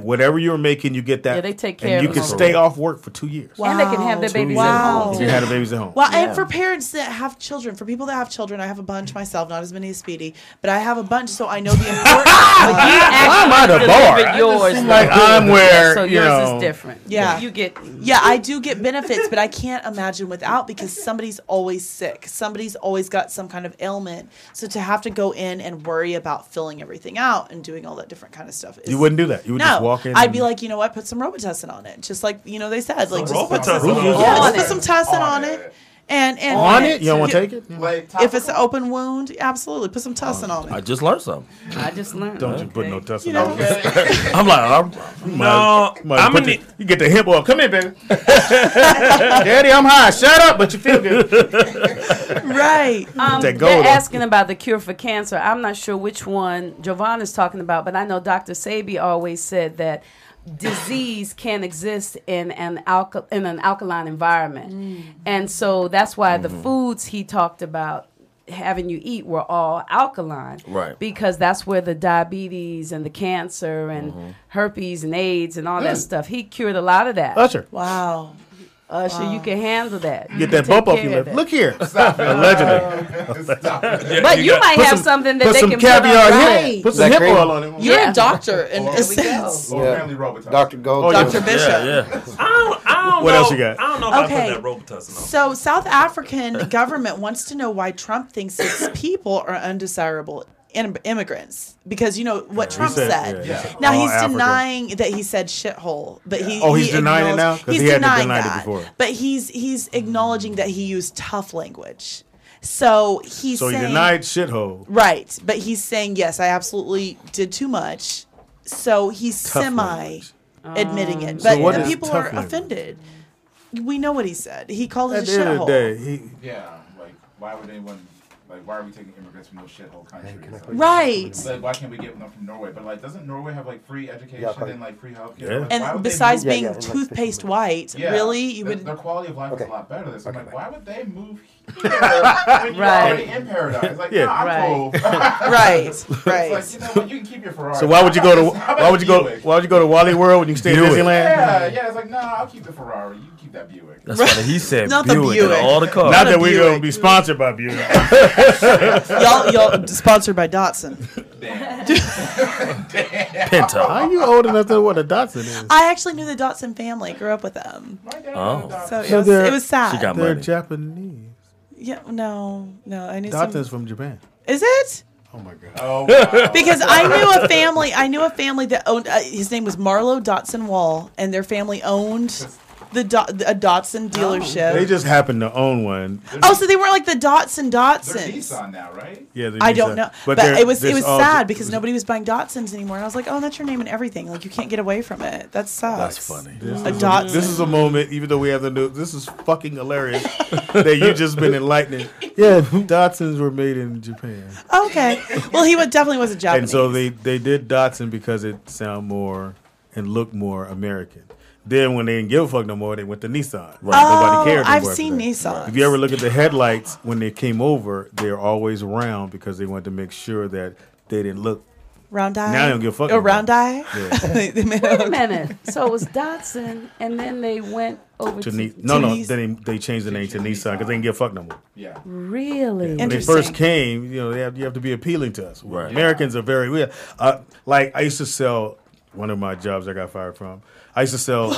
whatever you're making, you get that. Yeah, they take care and of you them can over stay there. off work for 2 years. And they can have their babies at Wow. home. You can have the babies at home. Well, Yeah. and for parents that have children, for people that have children, I have a bunch myself, not as many as Speedy, but I have a bunch, so I know the importance. Why am I the bar? Delivered yours, Like I'm where so yours is different. Yeah. You get. Yeah, I do get benefits, but I can't imagine without because somebody's always sick. Somebody's always got some kind of ailment. So to have to go in and worry about filling everything out and doing all that different kind of stuff. You wouldn't do that. You would no, just walk in. I'd and- be like, you know what, put some Robitussin on it. Just like, they said. Like, just Robitussin put, on yeah, it. just put some tussin on it. And on it? You don't want to take it? Like, if it's an open wound, absolutely. Put some tussin on it. I just learned something. I just learned. Don't you put no tussin You know, on it. I'm like, No, I'm gonna. You get the hip oil. Come here, baby. Daddy, I'm high. Shut up, but you feel good. right. That gold They're on. asking about the cure for cancer. I'm not sure which one Jovan is talking about, but I know Dr. Sebi always said that disease can exist in an alkaline environment. And so that's why the foods he talked about having you eat were all alkaline. Right. Because that's where the diabetes and the cancer and herpes and AIDS and all that stuff, he cured a lot of that. Usher. Wow. Usher, you can handle that. Get that bump off your lip. Look here. Allegedly. But you might have something that put they some can caviar put on. here. Right. Put some hip oil on it. You're Yeah. a doctor in There a we go. sense. Well, apparently Robitussin. Dr. Gold. Oh, yeah. Dr. Bishop. yeah. I don't What know. else you got? I don't know if Okay. I put that Robitussin on. So South African government wants to know why Trump thinks its people are undesirable immigrants because what Trump said. yeah. Now All he's African. denying that he said shithole, but he Oh, he's denying it now? acknowledged- 'Cause he's he had to denying deny it that, before. but he's acknowledging that he used tough language. So he's So he saying, denied shithole. right, but he's saying yes, I absolutely did too much. So he's Tough semi language. admitting it, So but what the is people tough are language? offended. We know what he said. He called At it a the end of the shithole. day, Yeah, like, why would anyone... Like, why are we taking immigrants from those shithole countries? Like, Right. Like, why can't we get them from Norway? But, like, doesn't Norway have, like, free education and, like, free healthcare? Yeah. Like, why And would they besides move- being toothpaste white, really, you would. Their quality of life is a lot better than this. I'm like, why would they move here when you're Right. already in paradise? Like, Yeah. no, I'm Right. cool. Right, It's right. like, you know what? You can keep your Ferrari. so why would you go to How about Buick? Wally World when you can stay in Disneyland? Yeah, it's like, no, I'll keep the Ferrari. You keep That Buick. That's funny. He said Not the Buick. Buick. And all the cars. Not that we're going to be sponsored by Buick. y'all sponsored by Datsun. Pinto. How are you old enough to know what a Datsun is? I actually knew the Datsun family. Grew up with them. Oh. So it So was, they're- it was sad. She got They're money. Japanese. Yeah, no. I knew Datsun's some. from Japan. Is it? Oh my god. Oh, wow. Because I knew a family that owned. His name was Marlowe Datsun Wall, and their family owned a Datsun dealership. They just happen to own one. Oh, so they weren't like the Datsun They're Datsuns. Nissan now, right? Yeah, they're I don't Nissan. know, but they're- it was there's all- sad because nobody was buying Datsuns anymore, and I was like, oh, that's your name and everything. Like you can't get away from it. That sucks. That's funny. A Datsun. This is a moment, even though we have the news, this is fucking hilarious that you just been enlightening. Yeah, Datsuns were made in Japan. Okay. Well, definitely wasn't Japanese. And so they did Datsun because it sound more and looked more American. Then when they didn't give a fuck no more, they went to Nissan. Nobody cared. I've anymore seen after that. Nissan. If you ever look at the headlights when they came over, they're always round because they wanted to make sure that they didn't look. Round eye. Now they don't give a fuck. Oh, no more. round eye. Yeah. They made Wait a minute. So it was Datsun, and then they went over to Then they changed the name to Nissan because they didn't give a fuck no more. Yeah. Really? When they first came, you have to be appealing to us. Right. Americans are very weird. Like I used to sell one of my jobs I got fired from. I used to sell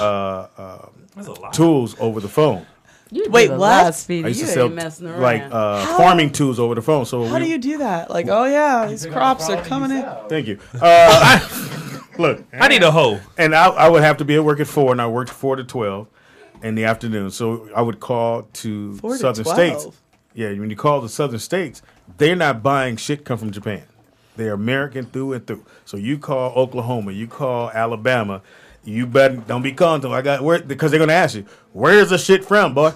tools over the phone. You Wait, did a what? lot, Speedy. I used You to sell ain't messing around. like farming tools over the phone. So How do you do that? Like, oh yeah, these crops are coming in. Thank you. Look, I need a hoe. And I would have to be at work at 4, and I worked 4 to 12 in the afternoon. So I would call to 4 to southern 12? states. Yeah, when you call the southern states, they're not buying shit come from Japan. They're American through and through. So you call Oklahoma, you call Alabama, you better don't be calling them. Because they're gonna ask you, where's the shit from, boy?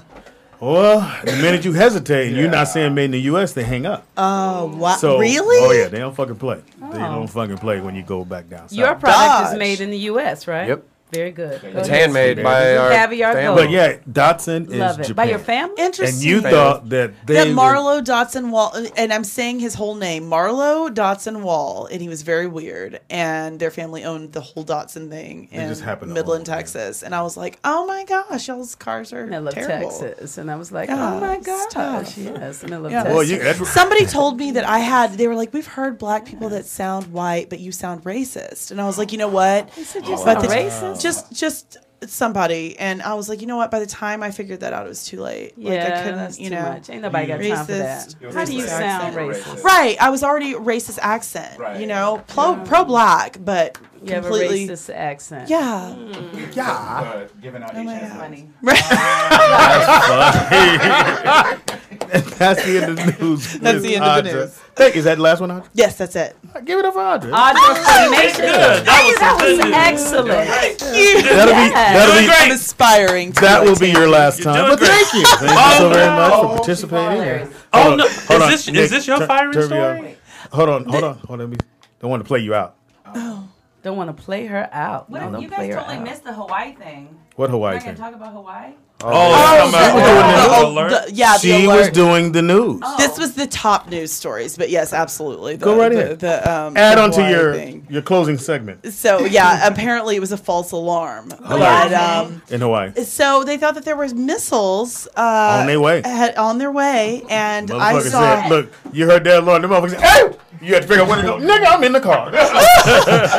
Well, the minute you hesitate and you're not saying made in the U.S., they hang up. Oh, what? So, Really? Oh yeah, they don't fucking play. They don't fucking play when you go back down south. Your product is made in the U.S., right? Yep. Very good. Go It's ahead. handmade by our Cavier family. Gold. But yeah, Datsun Love is it. Japan. By your family? Interesting. And you thought that they that were- Marlowe Datsun Wall, and I'm saying his whole name, Marlowe Datsun Wall, and he was very weird. And their family owned the whole Datsun thing in just happened to Midland, own it, Texas. And I was like, oh my gosh, y'all's cars are Middle of terrible. Texas. And I was like, Yeah, oh my it's gosh. tough. Yes, middle of Yeah. Texas. Well, Somebody told me that they were like, we've heard black people that sound white, but you sound racist. And I was like, you know what? They said you But sound racist? Just somebody. And I was like, you know what? By the time I figured that out, it was too late. Yeah, like, I couldn't, that's too much. Ain't nobody got time for that. How do you sound racist? Right. I was already racist accent. Right. You know, pro black, but You have a completely racist accent. Yeah. Yeah. Giving out Oh my H&M God. Funny. That's the end of the news. That's the end of the news. Thank you. Is that the last one, Audra? Yes, that's it. Give it up for Audra. Audra, nation. That was Excellent. I'm aspiring to That do will it, be too. your last time. doing But great. thank you. Thank you so very much for participating. Oh, no. Hold on. Is this your Nick, firing turn me story? on. Hold on. Let me. Don't want to play you out. Don't want to play her out. No, don't You play guys her totally out. missed the Hawaii thing. What Hawaii We're going thing? to talk about Hawaii? She was doing the news. This was the top news stories, but yes, absolutely. Go right ahead. Add the on to Hawaii your closing segment. So yeah, apparently it was a false alarm. Hilarious. In Hawaii. So they thought that there was missiles On their way. on their way, and I Motherfucker saw. said, look, you heard that alarm. The motherfucker said, hey! You had to figure out where to go. Nigga, I'm in the car.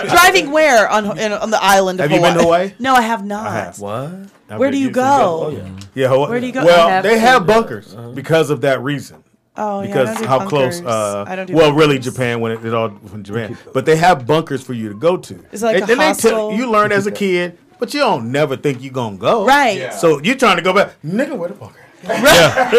Driving where on the island of Have you Hawaii? been to Hawaii? No, I have not. I have. What? Where do you go? Yeah, Hawaii. Where do you go? Well, I have they to. have bunkers because of that reason. Oh, yeah, I because don't do how bunkers. close? I don't do well, really, bunkers. Japan when it all from Japan, but they have bunkers for you to go to. It's like a they hostel. you learn as a kid, but you don't never think you gonna go. Right. Yeah. So you're trying to go back, nigga. Where the bunker? Yeah.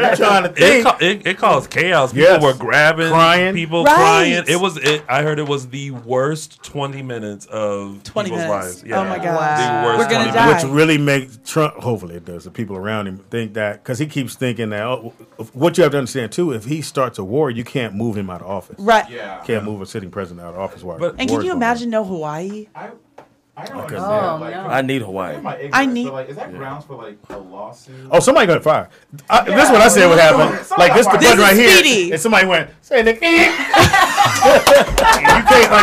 You're trying to think. It caused chaos. People were grabbing, crying, people Right. crying. I heard it was the worst 20 minutes of 20 people's minutes. lives. Yeah. Oh my God. The worst We're gonna 20 die. minutes. Which really makes Trump, hopefully it does, the people around him think that, because he keeps thinking that, what you have to understand too, if he starts a war, you can't move him out of office. Right. Yeah. Can't move a sitting president out of office. While And can war's you going imagine no Hawaii? I don't couldn't understand. do it. Like, I need Hawaii. I need. Like, is that grounds for like a lawsuit? Oh, somebody got fired. This is what I said would happen. Like this, the button right here, and somebody went, "Say nigga,"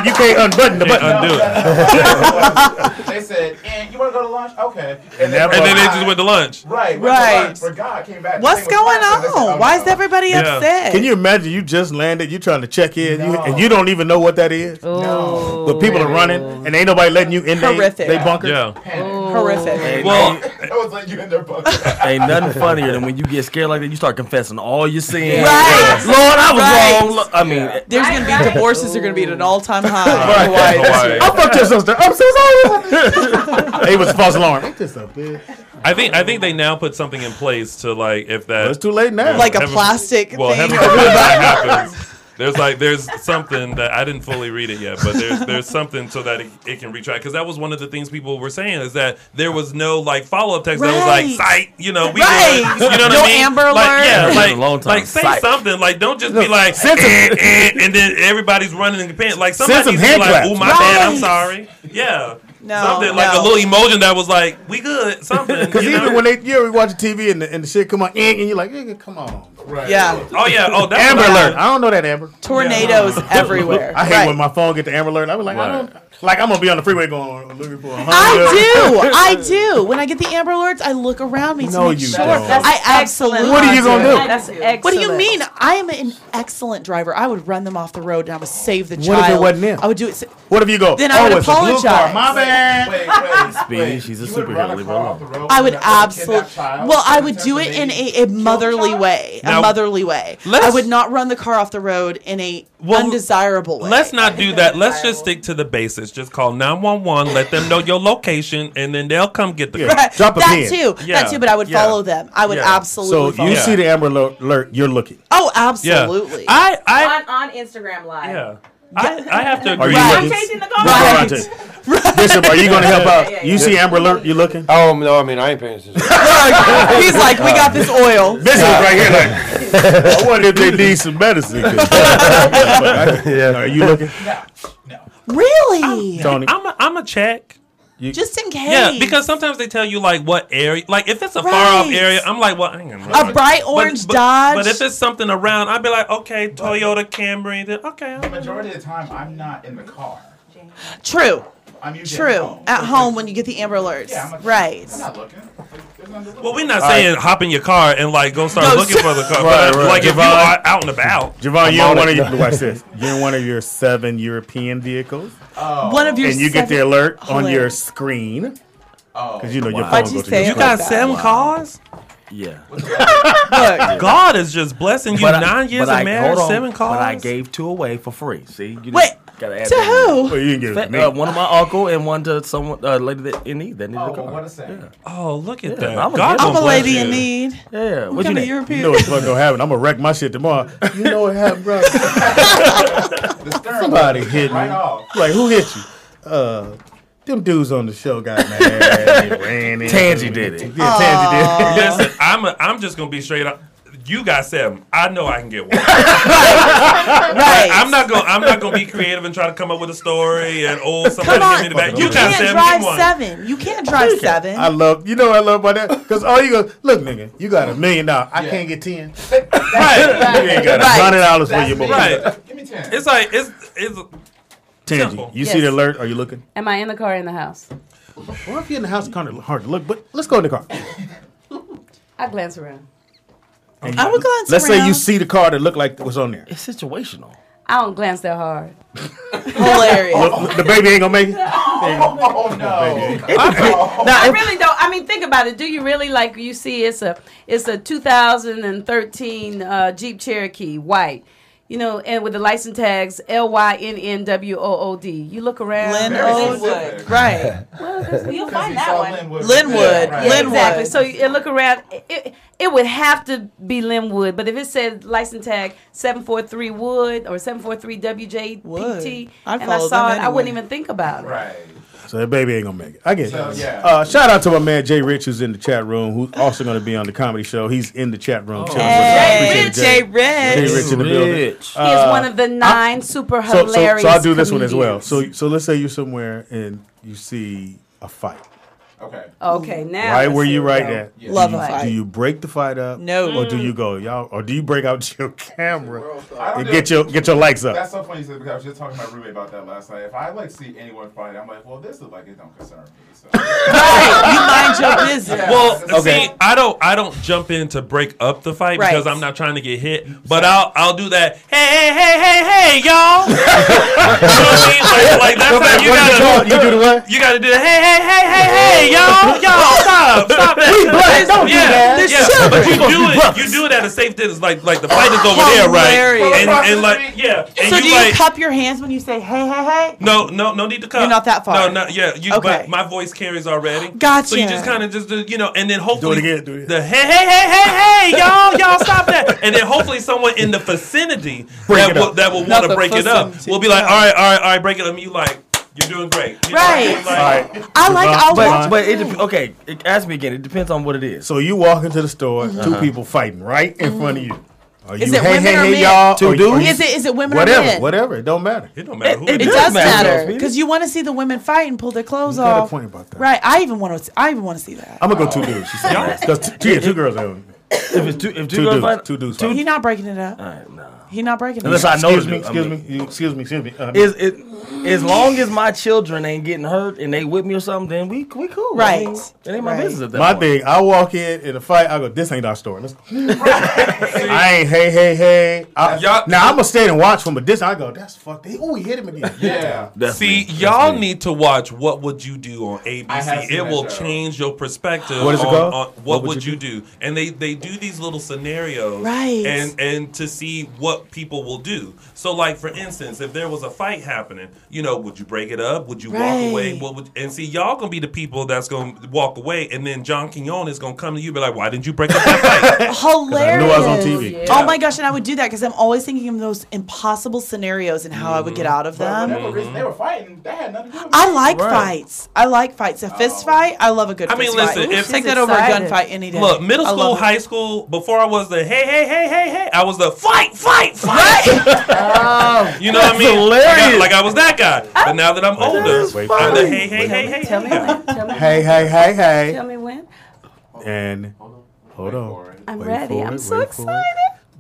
you can't unbutton the button. Undo it. They said, "You want to go to lunch? Okay." And then they just went to lunch. Right. Right. For God came back. What's going on? Why is everybody upset? Can you imagine you just landed, you trying to check in, and you don't even know what that is? No. But people are running, and ain't nobody letting you in they bunker. Yeah. Horrific. Well, I was letting you in their bunker. Ain't nothing funnier than when you get scared like that. You start confessing all your sins. Right. Lord, I was wrong. Look, I mean, there's going to be divorces are going to be at an all-time high. Hawaii. I fucked your sister. I'm so sorry. It was a false alarm. Ain't this a bitch? I think they now put something in place to like if that. It's too late now. Like a plastic thing. Heaven forbid that happens. There's something that I didn't fully read it yet, but there's something so that it can retract, because that was one of the things people were saying is that there was no like follow up text that was like sight, we good, you know what I mean? Amber Alert. Like say something, like don't just be like and then everybody's running in the pants. Like somebody needs to be like, oh my bad, I'm sorry. Yeah. No, something like a little emotion that was like, we good, something. Because even when we watch TV and the shit come on, and you're like, come on. Right. Yeah. Oh, yeah. Oh, that's Amber Alert. I don't know that, Amber. Tornadoes everywhere. I hate when my phone get the Amber Alert. I was like, I don't. Like, I'm going to be on the freeway going, looking for a I do. When I get the Amber Alerts, I look around me to make sure. I absolutely. What are you going to do? That's excellent. What do you mean? I am an excellent driver. I would run them off the road and I would save the child. What if it wasn't them? I would do it. What if you go, then I would apologize. It's a blue car. My bad. Speedy, she's a superhero. Leave her alone. I would absolutely. Well, I would do it in a motherly way. A motherly way. I would not run the car off the road in a undesirable way. Let's not do that. Let's just stick to the basics. Just call 911. Let them know your location, and then they'll come get the car. Right. Drop a pin. That too. But I would follow them. I would absolutely. So you see the Amber Alert, you're looking. Oh, absolutely. On Instagram Live. Yeah. I have to agree. I'm chasing the car. Right. Bishop, are you going to help out? You see Amber Alert, you looking? Oh, no, I mean, I ain't paying attention. He's like, we got this oil. Bishop right here like, I wonder if they need some medicine. Are you looking? No. Really? Tony? I'm a check. Just in case. Yeah, because sometimes they tell you like what area. Like if it's a far off area, I'm like, well, I ain't gonna run. A bright orange Dodge. But if it's something around, I'd be like, okay, Toyota Camry. Then okay. The majority of the time, I'm not in the car. True. I'm usually at home when you get the Amber Alerts. Yeah, right. I'm not looking. Well, we're not saying hop in your car and like go start looking for the car. Right. Like if you are out and about. Javon, you're in one of your 7 European vehicles. One of your and you get the alert on your screen. Because your phone goes to your screen. You got 7 cars? Yeah. Look, God is just blessing you. 9 years of marriage, 7 cars. But I gave 2 away for free. See? Wait. Gotta add to who? Well, you can give me. One of my uncle and one to someone lady that in need that needed a car. What a saying. Yeah. Oh, look at that. I'm a lady in need. Yeah. What you European? You know what's gonna happen. I'm gonna wreck my shit tomorrow. You know what happened, bro? Somebody hit me. Like, who hit you? Them dudes on the show got mad. Ran in. Tangy did it. Yeah, Tangy did it. Listen, I'm just gonna be straight up. You got 7. I know I can get 1. Right. I'm not gonna be creative and try to come up with a story and somebody give me the back. You got 7. Drive 7. You can't drive 7. I love about that because all you go look, nigga, you got $1 million. I can't get 10. Right. You ain't got $100 for your boy. Right. Give me 10. It's like it's Tangy, you see the alert? Are you looking? Am I in the car or in the house? Well, if you're in the house, it's kind of hard to look. But let's go in the car. I glance around. I would glance Let's around. say you see the car that looked like what's on there. It's situational. I don't glance that hard. Hilarious. The baby ain't gonna make it. Oh no! I really don't. I mean, think about it. Do you really like? You see, it's a 2013 Jeep Cherokee white. You know, and with the license tags LYNNWOOD. You look around. Linwood. Right. Well, you'll find that one. Linwood. Yeah, exactly. So you look around. It would have to be Linwood, but if it said license tag 743 Wood or 743 WJPT, and I saw it, I wouldn't even think about it. Right. So that baby ain't gonna make it. I get it. So, yeah. Shout out to my man Jay Rich, who's in the chat room, who's also gonna be on the comedy show. He's in the chat room. Hey, Jay Rich. Jay Rich in the building. He is one of the 9 super hilarious So I'll do this one as well. comedians. So let's say you're somewhere and you see a fight. Okay, now Right let's where see you what right we at. go. Love a fight. Do you break the fight up? No. Or do you go, y'all, or do you break out your camera I and don't get your lights up? That's so funny you said, because I was just talking to my roommate about that last night. If I like see anyone fight, I'm like, well, this is like it don't concern me. So. Right, you mind your business. Well, see, I don't jump in to break up the fight because I'm not trying to get hit. But I'll do that. Hey, y'all. You know what I mean? Like that's how you gotta. You do the what? You gotta do the hey, y'all, stop that. We black, don't do that. But you do it at a safe distance, like the fight is over there, right? And like, yeah. And So you do you like, cup your hands when you say hey? No need to cup. You're not that far. No, yeah. But my voice carries already. Gotcha. So you just kind of just and then hopefully Do it again. the hey, y'all stop that, and then hopefully someone in the vicinity that will want to break it up will be like, all right, break it up. And you like, you're doing great. You know, Right. like, Ask me again. It depends on what it is. So you walk into the store, two people fighting right in front of you. Are Is you, it women or men? y'all? Two dudes? Is it women or men? Whatever. It don't matter. It don't matter who It does matter because you want to see the women fight and pull their clothes You got a off. point about that. Right. I even want to see that. I'm gonna go two dudes. She said. Two girls. If it's two girls dudes, fight, two dudes. He's not breaking it up. no. He's not breaking it Unless up. I know. Excuse me. As long as my children ain't getting hurt and they with me or something, then we cool. Right. I mean, it ain't my business. At that My point. thing, I walk in a fight. I go, this ain't our story. Let's go. I ain't hey. Now I'm gonna stand and watch from a distance. I go, that's fucked. Oh, he hit him again. Yeah. See, y'all need to watch What Would You Do on ABC. It will show. change your perspective What is it called? on what would you do. And they do these little scenarios Right. and to see what people will do. So like for instance, if there was a fight happening, would you break it up? Would you walk away? And see, y'all gonna be the people that's gonna walk away, and then John Quinones is gonna come to you and be like, why didn't you break up that fight? Hilarious. I knew I was on TV. Yeah. Oh my gosh, and I would do that because I'm always thinking of those impossible scenarios and how I would get out of them. They were fighting. That had nothing to do with I like fights. I like fights. A fist fight. I love a good. I mean, fist listen, fight. if- Take that over a gunfight any day. Look, middle I school, love it. high school, before I was the hey, I was the fight. You know what I mean? hilarious. Like I was that guy. But now that I'm older, I'm the hey. Tell me when. Hey. Tell me when. And hold on. I'm Wait ready. for I'm it, so wait for excited.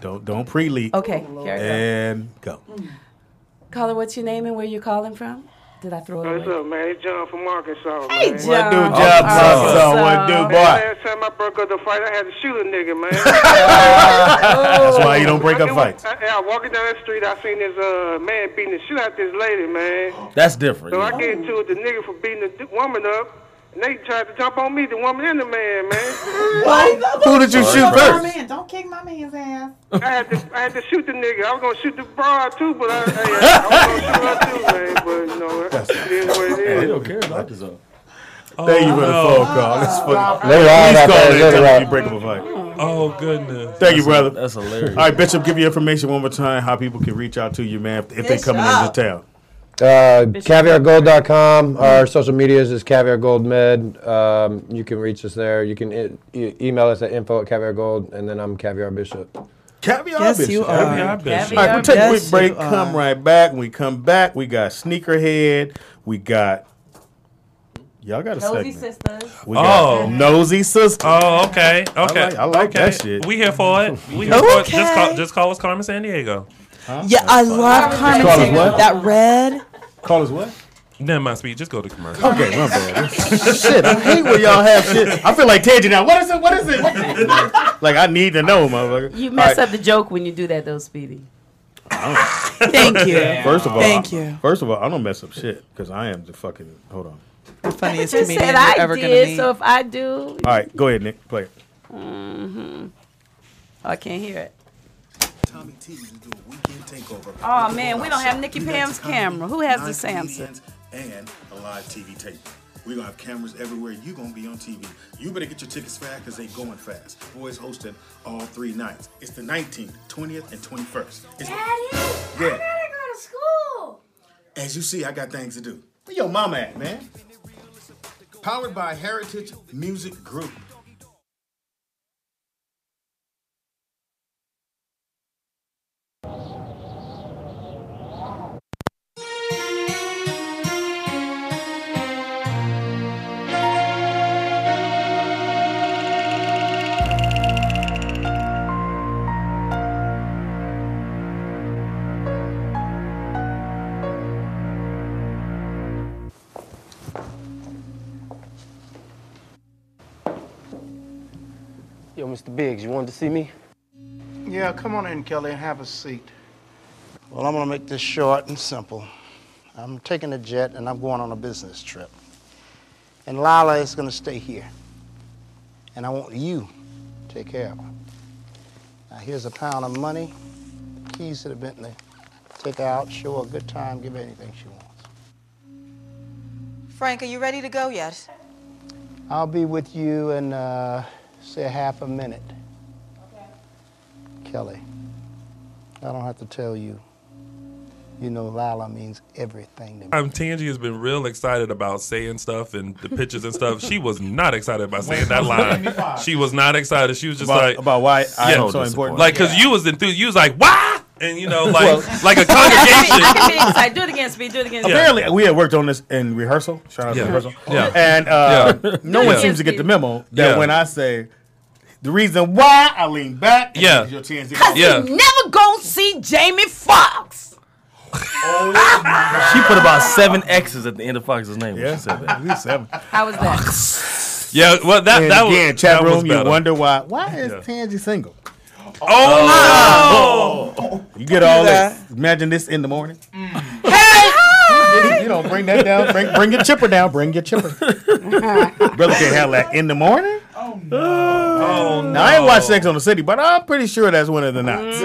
it. Don't pre-leak. Okay, here I go. And go. Caller, what's your name and where you calling from? Did I throw it What's away? up, man? It's John from Arkansas, Hey, man. John. What do, Oh, Job? Arkansas. What do, Man, boy? last time I broke up the fight, I had to shoot a nigga, man. That's why you don't break up fights. I walking down the street, I seen this man beating the shit out this lady, man. That's different. So I get into it, the nigga for beating the woman up, and they tried to jump on me, the woman and the man, man. Who did you shoot first? Man, don't kick my man's ass. I had to shoot the nigga. I was gonna shoot the broad too, but I was gonna shoot her too, man. But it is what it is. They don't care about this. Thank you for the phone call. That's funny. They ride Please out call there, in they and tell me ride. you break up a fight. Oh goodness. Thank you, brother. That's hilarious. All right, Bishop, give your information one more time. How people can reach out to you, man, if they coming into town. CavierGold.com. Our social medias is Cavier Gold Med. You can reach us there. You can email us at info@CavierGold, and then I'm Caviar Bishop. Caviar Yes, Bishop. you are. Caviar Bishop. All right, we'll take a Yes, quick break. you Come are. right back. When we come back, we got Sneakerhead. We got... Y'all got a Nosy segment. Sisters. We got Nosy Sisters. Oh, okay. I like that shit. We here for it. We here for it. Just call us Carmen San Diego. Yeah, I love Carmen. Call us what? That red. Call us what? Never mind, speed. Just go to commercial. Okay, my bad. Shit, I hate when y'all have shit. I feel like Teddy now. What is it? Like, I need to know, motherfucker. You mess up the joke when you do that, though, Speedy. Thank you. First of all, Thank you. First of all, I don't mess up shit because I am the fucking. Hold on. The funniest Just comedian said you're I ever gonna did, meet. so if I do, All right, go ahead, Nick. Play it. Oh, I can't hear it. Tommy T's to do a weekend takeover. Oh man, we don't have Nikki Pam's camera. Who has the 9 Samsung? comedians and a live TV tape. We're going to have cameras everywhere. You're going to be on TV. You better get your tickets fast because they going fast. Boys hosted all 3 nights. It's the 19th, 20th, and 21st. Daddy, Yeah. I gotta go to school. As you see, I got things to do. Where your mama at, man? Powered by Heritage Music Group. Yo, Mr. Biggs, you wanted to see me? Yeah, come on in, Kelly, and have a seat. Well, I'm gonna make this short and simple. I'm taking a jet and I'm going on a business trip. And Lila is gonna stay here. And I want you to take care of her. Now, here's £1 of money, keys to the Bentley. Take her out, show her a good time, give her anything she wants. Frank, are you ready to go yet? I'll be with you in, say, half a minute. Okay. Kelly, I don't have to tell you. You know Lila means everything to me. Tangi has been real excited about saying stuff and the pictures and stuff. She was not excited about saying that line. She was not excited. She was just about why I am so important. Like, because you was enthused. You was like, why? And, you know, like a congregation. I can be excited. Do it again, Speed. Do it again. Apparently, we had worked on this in rehearsal. Shout out to rehearsal. Yeah. And no one seems to get the memo that when I say, the reason why I lean back is your chance to Because you never gonna see Jamie Foxx. She put about 7 X's at the end of Fox's name. Yeah, she said that. At least 7. How was that? Yeah, well, that again, was chat that room. was You better. wonder why is Tangi single? Oh no! You get all this. Imagine this in the morning. You don't bring that down. Bring your chipper down. Bring your chipper. Brother can't handle that in the morning. Oh no! Now I ain't watched Sex on the City, but I'm pretty sure that's one of the knots.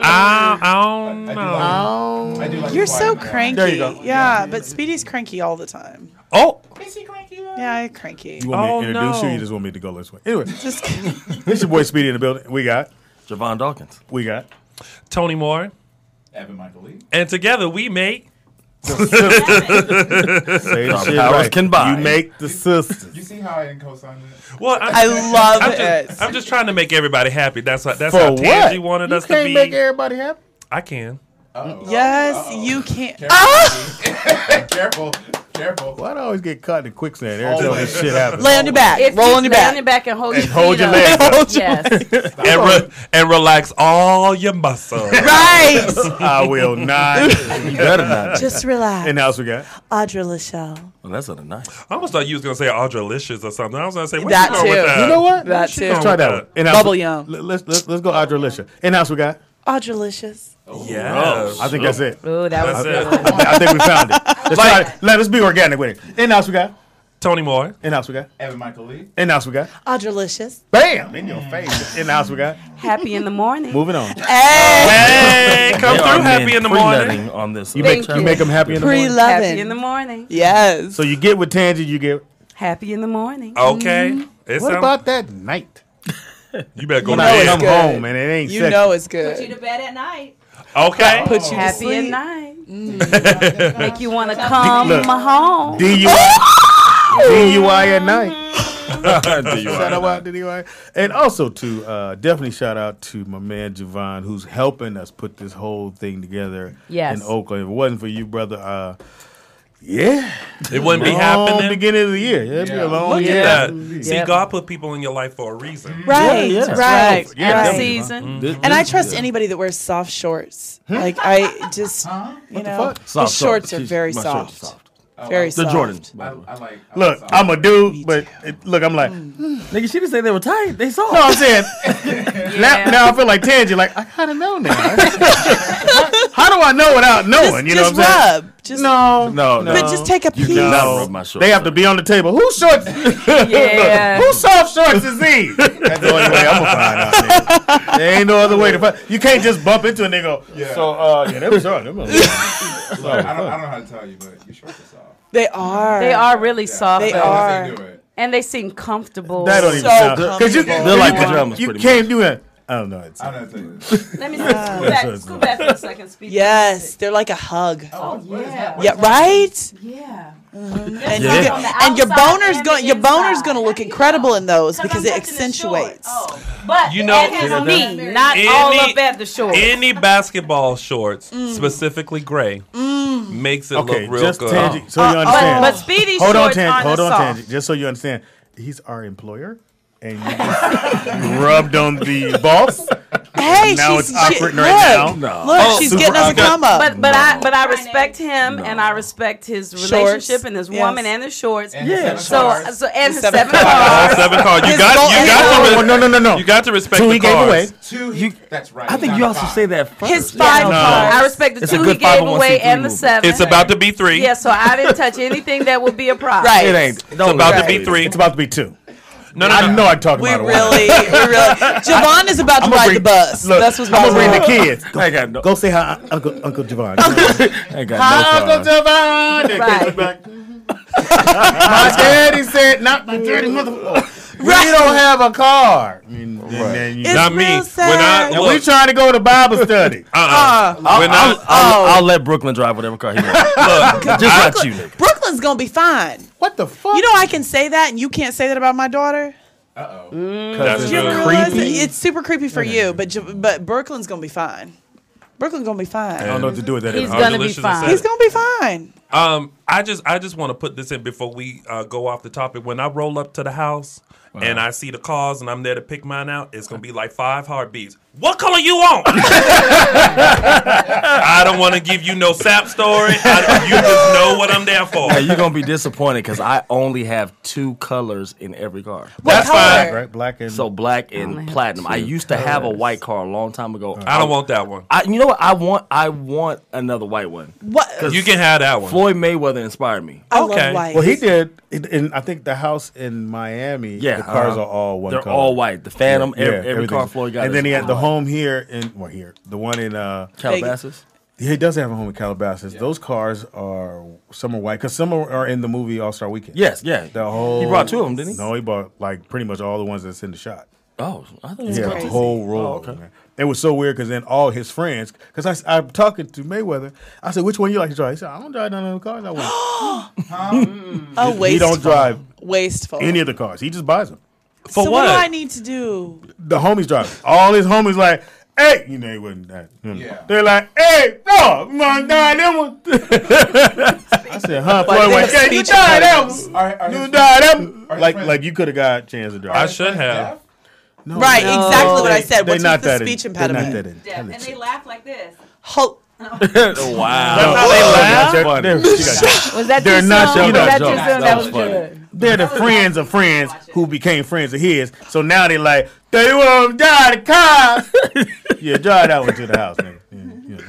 I don't know. You're so cranky. There you go. Yeah, but Speedy's cranky all the time. Oh. Is he cranky? Yeah, cranky. You want me to introduce you? You just want me to go this way? Anyway, this your boy Speedy in the building. We got Javon Dawkins. We got Tony Moore. Evan Michael Lee. And together we make Say the shit right. Combined. You make the sisters. You see how I didn't co-sign it? Well, I love it. I'm just trying to make everybody happy. That's how For Tangi what? wanted You us to can't be. make everybody happy. I can. Yes, you can. Careful. Careful. Why do I always get caught in quicksand every time this shit happens? Lay on your back. If Roll you on your lay back. on your back and hold your hold feet your up. legs up. Yes. And relax all your muscles. Right. I will not. You better not. Just relax. And else we got Audra Lachelle. Well, that's not nice. I almost thought you was gonna say Audra-licious or something. I was gonna say what's That going with too. that? You know what? That too. Let's try that one. In-house- Bubble yum. Let's go Audra Lisha. In house we got. Audra-licious. Yes. I think that's it. Ooh, that was That's good. it. I think we found it. Let's try it. Let us be organic with it. In house we got. Tony Moore. In house we got. Evan Michael Lee. In house we got. Audra-licious. Bam! In your face. In house we got. Happy in the morning. Moving on. Hey, come They through are happy men in the morning. pre-nutting on this. You Thank you. make them happy in the morning. Pre-loving. Happy in the morning. Yes. So you get with Tangi, you get. Happy in the morning. Okay. What It sound- about that night? You better go You to know bed. it's Come good. home and it ain't You sexy. know it's Put you good. to bed at night. Okay. Put you to Happy sleep. at night. Make you want to come Look. home. DUI at night. Shout out to DUI. And also to definitely shout out to my man Javon, who's helping us put this whole thing together Yes. in Oakland. If it wasn't for you, brother, yeah, It wouldn't be long happening. beginning of the year. Yeah, it'd be a long Look year. at that. See, Yep. God put people in your life for a reason. Right, Yeah, right, yeah. Every right. season. And I trust anybody that wears soft shorts. Like I just, you know, Soft his shorts are She's- very my shorts are soft. Very The soft. Jordans. Look, I'm a dude, but look, I'm like, Nigga, she didn't say they were tight. They saw. no, I'm saying, now I feel like Tangi, like, I gotta know now. How do I know without knowing? You know Just what I'm saying? rub. Just No. But just take a piece. Not rub my shorts. They have to be on the table. Whose shorts? Yeah. Whose soft shorts is these? That's the only way I'm gonna find out. Man. There ain't no other way to find. You can't just bump into it and they go. Yeah. So yeah, they was on. Them was- Look, I don't know how to tell you, but your shorts are soft. They are. They are really soft. They though. are. They do it. And they seem comfortable. That don't even So sound because you comfortable. They're like pajamas, you pretty can't do it. I don't know. It's, I don't know how to tell you this. Let me scoot back for a second. Speak. Yes, they're like a hug. Oh, yeah. Yeah, right? Yeah. And your boner's gonna look incredible in those because it accentuates. But You know- at his knee, not all up at the shorts. Any basketball shorts, specifically gray, makes it look real just good. Tangy, so you understand. But Speedy hold on, shorts Tangy, aren't hold as on, soft. Tangy. Just so you understand, he's our employer, and you just rubbed on the boss. Hey, now she's it's awkward look, right now. Look, she's getting us a come up. But I respect him and I respect his relationship and his woman and his shorts. And his seven So cars. and his 7 All cars. 7 cards. You His got goal- to No. You got to respect 2 the he gave cars. away. That's right. I think you also say that first. His 5 No. cars. I respect the It's a 2 he good gave away 501c3 and the movie. 7. It's about to be 3. Yeah, so I didn't touch anything that would be a prize. Right. It ain't. It's about to be 3. It's about to be 2. No. I know I'm talking We about really. Javon is about to ride the bus. Look, That's what's I'm about gonna to bring the happen. kids. Go say hi, Uncle Javon. I ain't got Hi, no Uncle cars. Javon. Right. My daddy said, not my daddy motherfucker. We don't have a car. It's Not me. real sad. When I And we trying to go to Bible study. I'll let Brooklyn drive whatever car he wants. Look, just not you, nigga. Brooklyn's gonna be fine. What the fuck? You know I can say that, and you can't say that about my daughter. That's You good. ever realize that? It's super creepy for you, but Brooklyn's gonna be fine. Brooklyn's gonna be fine. I don't know what to do with that. He's How gonna be delicious is fine. that? He's gonna be fine. I just want to put this in before we go off the topic. When I roll up to the house and I see the cars and I'm there to pick mine out, it's gonna be like 5 heartbeats. What color you want? I don't want to give you no sap story. You just know what I'm there for. Hey, you're gonna be disappointed because I only have 2 colors in every car. That's fine. Right? Black and Black and platinum. I used to have a white car a long time ago. I don't want that one. You know what? I want another white one. What? You can have that one. Floyd Mayweather inspired me. I Okay. love white. Well, he did. In I think the house in Miami. Yeah, the cars are all one They're color. all white. The Phantom, every everything. car Floyd got. And then is he had the white. home here the one in Calabasas. He does have a home in Calabasas. Yeah. Those cars are some are white because some are in the movie All Star Weekend. Yes, yeah. The whole He brought 2 of them, didn't he? No, he brought like pretty much all the ones that's in the shot. Oh, I thought Yeah, crazy. the whole roll. Okay. Man. It was so weird because then all his friends, because I'm talking to Mayweather, I said, which one you like to drive? He said, I don't drive none of the cars. I want. Oh, wasteful. He don't drive Wasteful. any of the cars. He just buys them. For so what do I need to do? The homies drive. All his homies like, hey, you know, he wasn't that. Yeah. They're like, hey, no, you want to die them one? I said, huh? Floyd went, yeah, you died them. You died them. Like you could have got a chance to drive. I should have. No, Right, exactly what I said. They What's not with the that speech in- impediment? They're not that Yeah, and they laugh like this. Ho- Wow. That's how they laugh. Was that They're too not soon? you Was know, that too jokes. soon? That was funny. good. They're the friends of friends who became friends of his. So now they like, they want to drive the car. Yeah, drive that one to the house, nigga.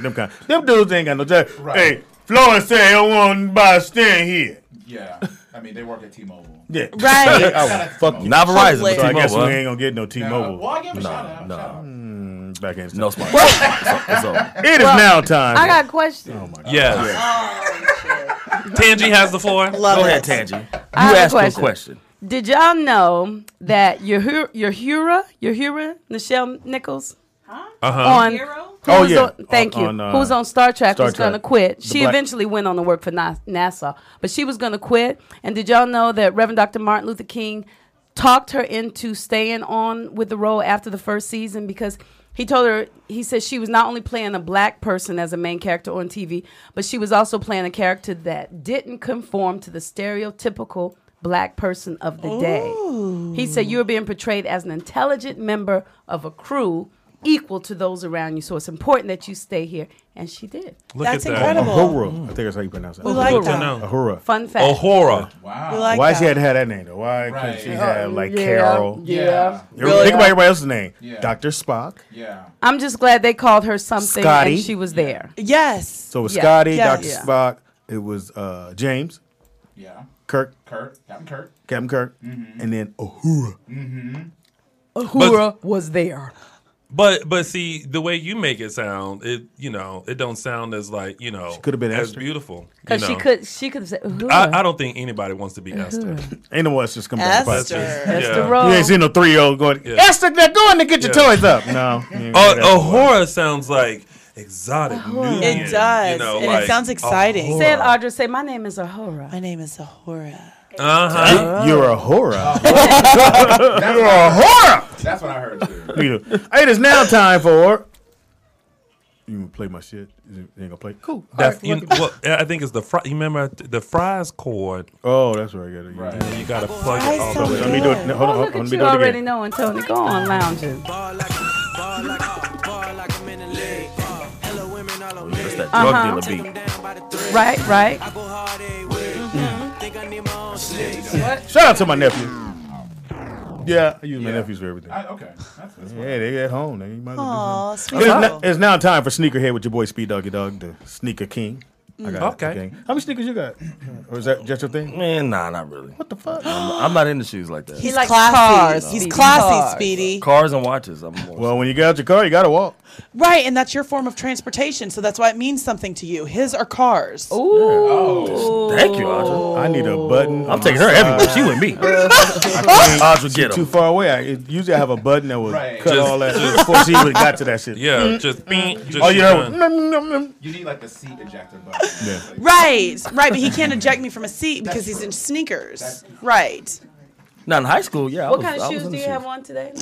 Yeah, them dudes ain't got no job. Right. Hey, Florence said I want to buy a stand here. Yeah. I mean, they work at T-Mobile. Yeah. Right. Fuck you. Not Verizon, Hopefully. but So I guess we T-Mobile. ain't gonna get no T-Mobile. Well, I give him a shout out. Back in No sponsor. It's over. It is now time. I got a question. Oh my God. Yes. Tangy has the floor. Love Go it. ahead, Tangy. You I have a asked me a question. question. Did y'all know that your Lachelle Nichols on Oh, yeah. thank you. On, Who's on Star Trek Star was going to Trek. quit. The She black- eventually went on to work for NASA, but she was going to quit. And did y'all know that Reverend Dr. Martin Luther King talked her into staying on with the role after the first season because he told her, he said she was not only playing a black person as a main character on TV, but she was also playing a character that didn't conform to the stereotypical black person of the day. He said you were being portrayed as an intelligent member of a crew equal to those around you. So it's important that you stay here. And she did. Look That's at incredible. Ahura. I think that's how you pronounce it. We like Good to that. know. Ahura. Fun fact. Ahura. Wow. We like Why that. she had to have that name though? Why Right. couldn't she have like Yeah. Carol? Yeah. Really? Think about everybody else's name. Yeah. Dr. Spock. Yeah. I'm just glad they called her something Scotty. and she was there. Yes. So it was Yeah. Scotty, Yes. Dr. Yeah. Spock. It was James, Yeah. Kirk, Captain Kirk. and then Uhura. Uhura was there. But see, the way you make it sound, it don't sound as like, could have been as Esther. beautiful. Because she could have said Uhura. I don't think anybody wants to be Esther. Ain't no one else just come back. Esther. Esther Yeah. Rowe. You ain't seen no 3-year-old going, Yeah. Esther, they're going to get your Yeah. toys up. No. you ain't gonna do that. Ahura sounds like exotic, Ahura. Nubian. It does, You know, and like, it sounds exciting. Say it, Audra. Say, my name is Ahura. My name is Ahura. You're a whore. You're a whore. That's what I heard too. Hey, it is now time for. You gonna play my shit? You ain't gonna play? Cool. I think it's the fry. You remember the fries cord? Oh, that's where I got it. Right. You gotta plug it all the way. Let me do it. Hold on. Look Let at me you do it already again. knowing, Tony. Go on, lounging. That's that drug dealer beat. Right. Shout out to my nephew. Yeah, I use my nephews for everything. Okay. Yeah, they at home. They might as well Aw, do sweet. something. It's now time for Sneakerhead with your boy Speed Doggy Dog, the Sneaker King. I got Okay. the king. How many sneakers you got? Or is that just your thing? Man, nah, not really. What the fuck? I'm not into shoes like that. He's likes classy. cars. He's Speedy. classy, Cars. Speedy. Cars and watches. I'm more. Well, when you get out your car, you got to walk. Right, and that's your form of transportation, so that's why it means something to you. His are cars. Ooh. Thank you, Audra. I need a button. I'm taking her everywhere. She with me. Audra, get Too him. far away. Usually I have a button that would cut Just- all that before she even got to that shit. Yeah, just Oh, you heard? You need like the seat ejector button. Yeah. Right, but he can't eject me from a seat because he's in sneakers. Right. Now in high school, yeah. What kind of shoes do you have on today?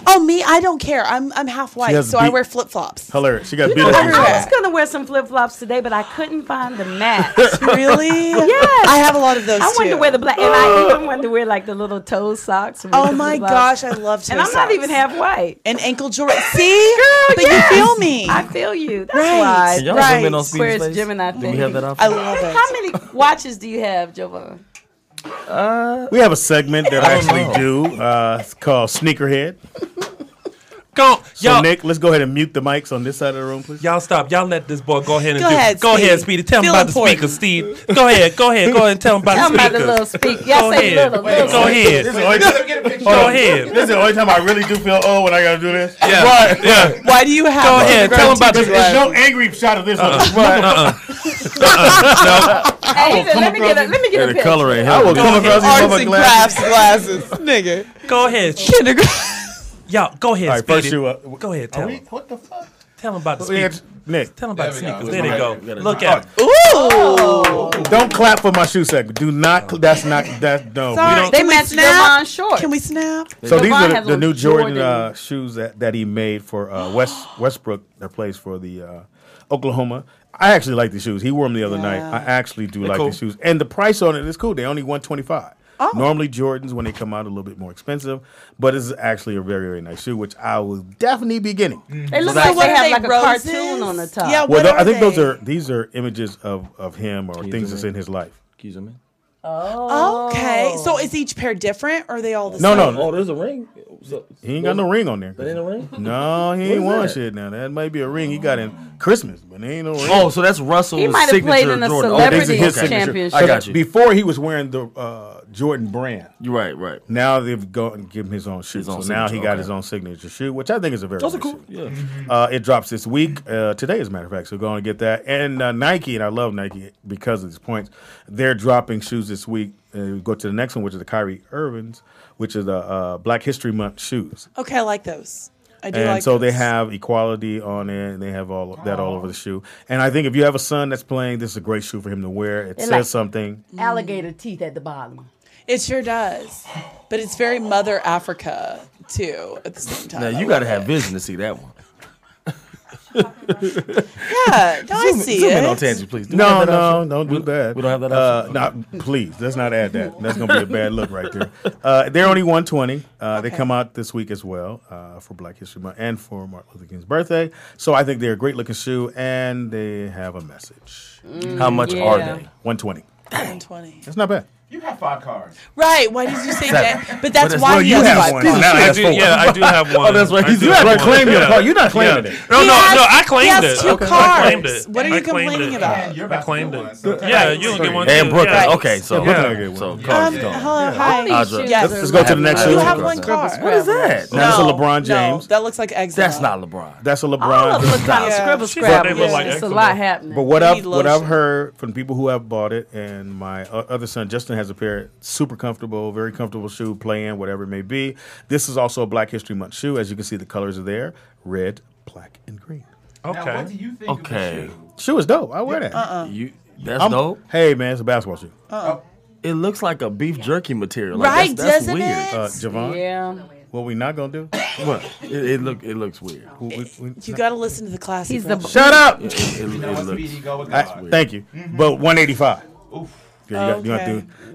Oh, me? I don't care. I'm half white, has so I beat- wear flip flops. Hilarious. She got You beat know, up. I was gonna wear some flip flops today, but I couldn't find the match. Really? Yes. I have a lot of those I wanted too. to wear the black, and I even wanted to wear like the little toe socks. with Oh the my flip-flops. gosh, I love toe And I'm not socks. even half white. And ankle jewelry. See? Girl, But yes. you feel me. I feel you. That's Right. why. Can y'all Right. zoom in on Speedy's Where's face? Gemini Do thing? we have that I option? love it. How many watches do you have, Jovan? We have a segment that I actually do. It's called Sneakerhead. Go, So, y'all. Nick, let's go ahead and mute the mics on this side of the room, please. Y'all stop. Y'all let this boy go ahead and Go ahead, Go ahead, Speedy. Speedy. Tell him Feel about important. the speakers, Steve. Go ahead and tell him about Tell the them about the speakers. little speak. Y'all Go say ahead. little. Go ahead. This is the only time, Go ahead. This is the only time I really do feel old when I gotta do this. Yeah. Right. Yeah. Why do you have Go ahead. Tell him about There's the. no angry shot of this one. Hey, he said, let me get a Yeah, the picture. color ain't I will helping. come across these Arts motherfucking and glasses. crafts glasses, nigga. Go ahead. Kindergarten. Y'all, go ahead, All right, first Speedy. shoe. Go ahead, tell him. What the fuck? Tell him about the Yeah, speakers. Nick, Tell him about the There we go. sneakers. There they go. gotta Look do at it. Ooh. don't clap for my shoe segment. Do not. That's not. That no. Sorry. We don't. They Can we match snap? Jovan shorts. Can we snap? So these Devon are had the new little Jordan, Jordan. shoes that he made for Westbrook that plays for the Oklahoma. I actually like the shoes. He wore them the other night. I actually do like cool. the shoes, and the price on it is cool. They only $125. Oh. Normally Jordans when they come out a little bit more expensive, but it's actually a very, very nice shoe, which I will definitely be getting. They look So like what they are have they, like a roses? cartoon on the top. Yeah, Well, what are I think they? these are images of him or you things zoom that's in? in his life. Can you zoom in? Oh. Okay, so is each pair different, or are they all the No, same? no, Oh, there's a ring. So, he ain't got no ring on there. That ain't a ring? No, he What ain't is won that? shit now. That might be a ring he got in Christmas, but there ain't no ring. Oh, so that's Russell's He might have signature played in a Jordan. celebrity these are his signature. championship. I got you. Before he was wearing the Jordan brand. You're right. Now they've gone and given him his own shoe. His own So now he signature, got okay. his own signature shoe, which I think is a very Those are nice cool. shoe. Yeah. It drops this week, today as a matter of fact, so go on and get that. And Nike, and I love Nike because of these points, they're dropping shoes this week. We go to the next one, which is the Kyrie Irvings, which is the Black History Month shoes. Okay, I like those. I do And like so those. they have equality on it, and they have all of that all over the shoe. And I think if you have a son that's playing, this is a great shoe for him to wear. It says like- something. Alligator teeth at the bottom. It sure does, but it's very Mother Africa too. At the same time, Now I you got to love have it. vision to see that one. Yeah, no, I see zoom it. in on tangent, please. Do we have that option? Don't do that. We don't have that option? No, please, let's not add that. That's gonna be a bad look right there. They're only $120. They come out this week as well for Black History Month and for Martin Luther King's birthday. So I think they're a great looking shoe, and they have a message. How much are they? $120. 120. That's not bad. You have 5 cars. Right? Why did you say that? But that's Well, why he you has have 5 one. cars. Now I that's do, four. yeah, I do have one. Oh, that's right. I You do have have to one. claim your Yeah. car. You're not claiming it. No, He no, has- no. I he claimed has it. 2 I claimed cars. it. What are you I claimed complaining it. about? And you're I about claimed to get it. one. So Yeah, you get one. And too. Brooklyn. Yeah. Okay, so Yeah. so Hello, cars gone. hi. Audra. Yeah. Let's go to the next You shoe. have one car. What is that? Now, this is LeBron James. No, that looks like eczema. That's not LeBron. That's a All of LeBron. them look kind of Yeah. scribble She said they scrabble. look like It's a eczema. lot happening. But what You I've need what I've lotion. heard from people who have bought it, and my other son Justin has a pair, super comfortable, very comfortable shoe, playing whatever it may be. This is also a Black History Month shoe. As you can see, the colors are there: red, black, and green. Okay. Now, what do you think of the shoe? Shoe is dope. I wear that. That's dope. Hey man, it's a basketball shoe. It looks like a beef jerky material. Right, that's doesn't weird. it? Javon. Yeah. What we not gonna do? What? It looks weird. You got to listen to the classic. He's the version. Shut up. Thank you. But 185. Yeah,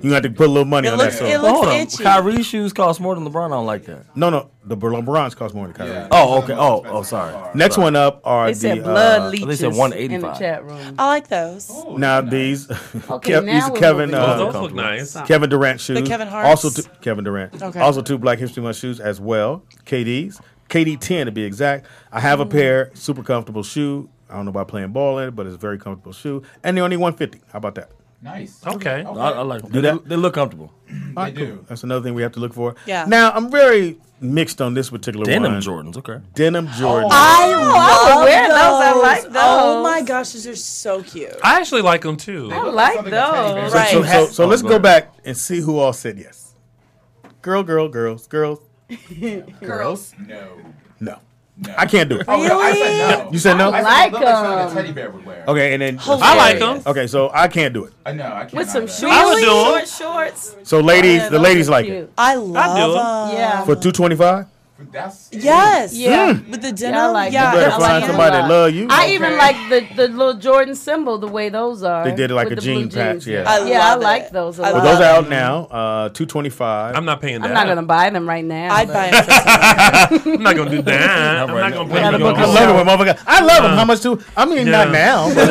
you have to put a little money on that. So. Hold on. Kyrie's shoes cost more than LeBron. I don't like that. No, the LeBrons cost more than Kyrie. Yeah. Oh, okay. Oh, sorry. Next one up are They said blood leeches they said 185 in the chat room. I like those. Now these, Okay, now these are we're Kevin. moving on. Those look nice. Kevin Durant shoes. The Kevin Harts? Also, Kevin Durant. Okay. Also, 2 Black History Month shoes as well. KD's. KD 10 to be exact. I have a pair, super comfortable shoe. I don't know about playing ball in it, but it's a very comfortable shoe. And they're only $150. How about that? Nice. Okay. I like them. Do that? They look comfortable. All right, cool. That's another thing we have to look for. Yeah. Now, I'm very mixed on this particular Denim one. Jordans, okay. Denim Jordans. I would wear those. I like those. Oh my gosh, those are so cute. I actually like them too. I like those. Right. So let's go back and see who all said yes. Girls. Girls. No. I can't do it. Oh, no, I said no. You said no? I like said something like a them. teddy bear would wear. Okay, and then I like them. Okay, so I can't do it. I know. I can't. With some either. shorts. I would do 'em. Short shorts. So ladies, Yeah, the those ladies are like cute. it. I do it. love them. Yeah. For $225? That's Yes. Yeah. With the denim. Yeah, I like yeah. that. You better I find like somebody them that a lot. love you. I even like the little Jordan symbol, the way those are. They did it like with a the blue jean patch, jeans. yeah. I I love like it. those a I lot. Well, those are love out now. $225. I'm not paying that. I'm not gonna buy them right now. I'd but- buy them for $200. I'm not gonna do that. I'm not gonna put gotta them book I a on. love it when motherfucker. I love them. How much too? I mean, not Yeah. now. But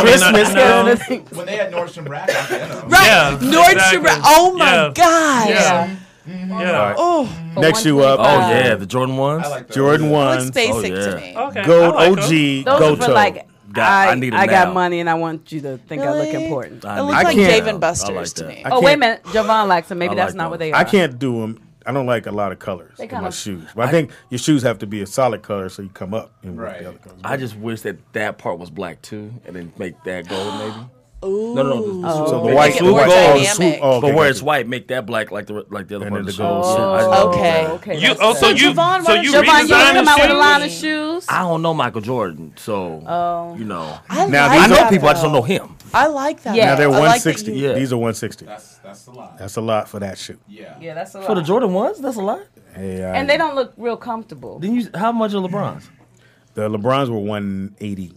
Christmas. No. when they had Nordstrom Rack, I get them. Right. Yeah, Nordstrom. exactly. Oh my Yeah. God. Yeah. Yeah. Oh. Next shoe up. Oh, yeah. The Jordan ones. I like those. Jordan Looks ones. basic Oh, yeah. to me. Okay. Gold I like 'em. OG. Those Go are for toe. like I need 'em I got now. money and I want you to think I look Really? important. It I looks I like can't- Dave and I Buster's like to that. me. I Oh wait a can't- minute, Javon likes them. Maybe I that's like not what those. they are. I can't do them. I don't like a lot of colors They in kind my of- shoes. But I think your shoes have to be a solid color so you come up and with Right. the other colors. I just wish that part was black too, and then make that gold maybe. Ooh. No. So the Make white, it the more white, dynamic. okay, But where got it's you. white, make that black like the other And part then of the the shoe. gold. Okay. Okay. You that's oh, good. so you Javon, so why you don't Javon, you redesign come out with a shoes? line of shoes? I don't know Michael Jordan, so Oh. you know. I Now, like these I know that, people, I just don't though. know him. I like that. Yeah. Now they're I like that 160. you- Yeah. These are 160. That's a lot. That's a lot for that shoe. Yeah. Yeah, that's a lot. For the Jordan ones, that's a lot. Hey, and they don't look real comfortable. Then you, how much are LeBrons? the LeBrons were 180.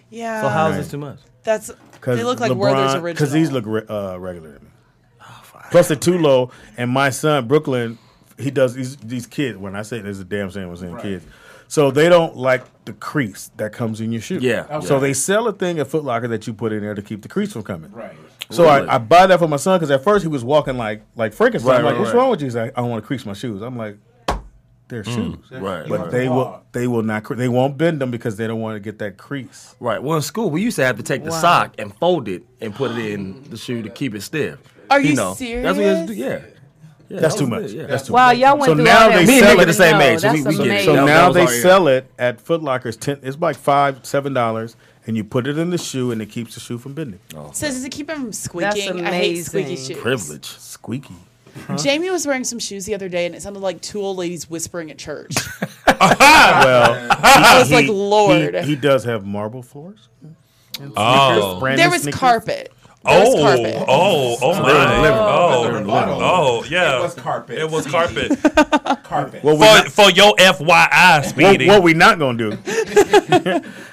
Yeah. So how is this too much? That's. They look like Werther's original. Because these look regular to me. Plus they're too low. And my son Brooklyn, he does these kids. When I say there's a damn shame I'm saying kids. So they don't like the crease that comes in your shoe. Yeah. Okay. So they sell a thing at Foot Locker that you put in there to keep the crease from coming. Right. So Really? I buy that for my son because at first he was walking like Frankenstein. Right, I'm like, right, what's right. wrong with you? He's like, I don't want to crease my shoes. I'm like, they're shoes. Right. But right. they will not. They won't bend them because they don't want to get that crease. Right. Well, in school, we used to have to take the sock and fold it and put it in the shoe to keep it stiff. Are you know, serious? That's what you have to do. Yeah. Yeah, That's that too was much. it, yeah. That's too Wow, much. y'all went So through now all that. they Me and sell Nick are it. the same No, age, so we that's get it. amazing. So That now was they our sell it at Foot Locker's it's like $7, and you put it in the shoe and it keeps the shoe from bending. So does it keep him from squeaking? I hate squeaky shoes. Privilege. Squeaky. Jamie was wearing some shoes the other day, and it sounded like two old ladies whispering at church. Well, I was like, Lord. He does have marble floors. Oh. There was carpet. Oh, carpet. oh my! Oh, yeah. It was carpet. It was carpet. Carpet. Well, for your FYI, Speedy. What we not gonna do?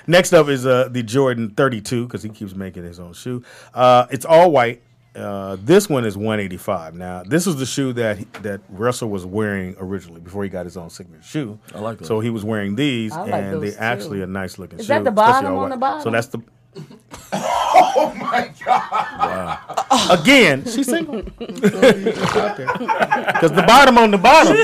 Next up is the Jordan 32 because he keeps making his own shoe. It's all white. This one is 185. Now, this is the shoe that Russell was wearing originally before he got his own signature shoe. I like that. So he was wearing these, I like and those they actually too. a nice looking shoe. Is that the especially bottom all on white. the bottom? So that's the. Oh my God. Again, she's single. Because the bottom on the bottom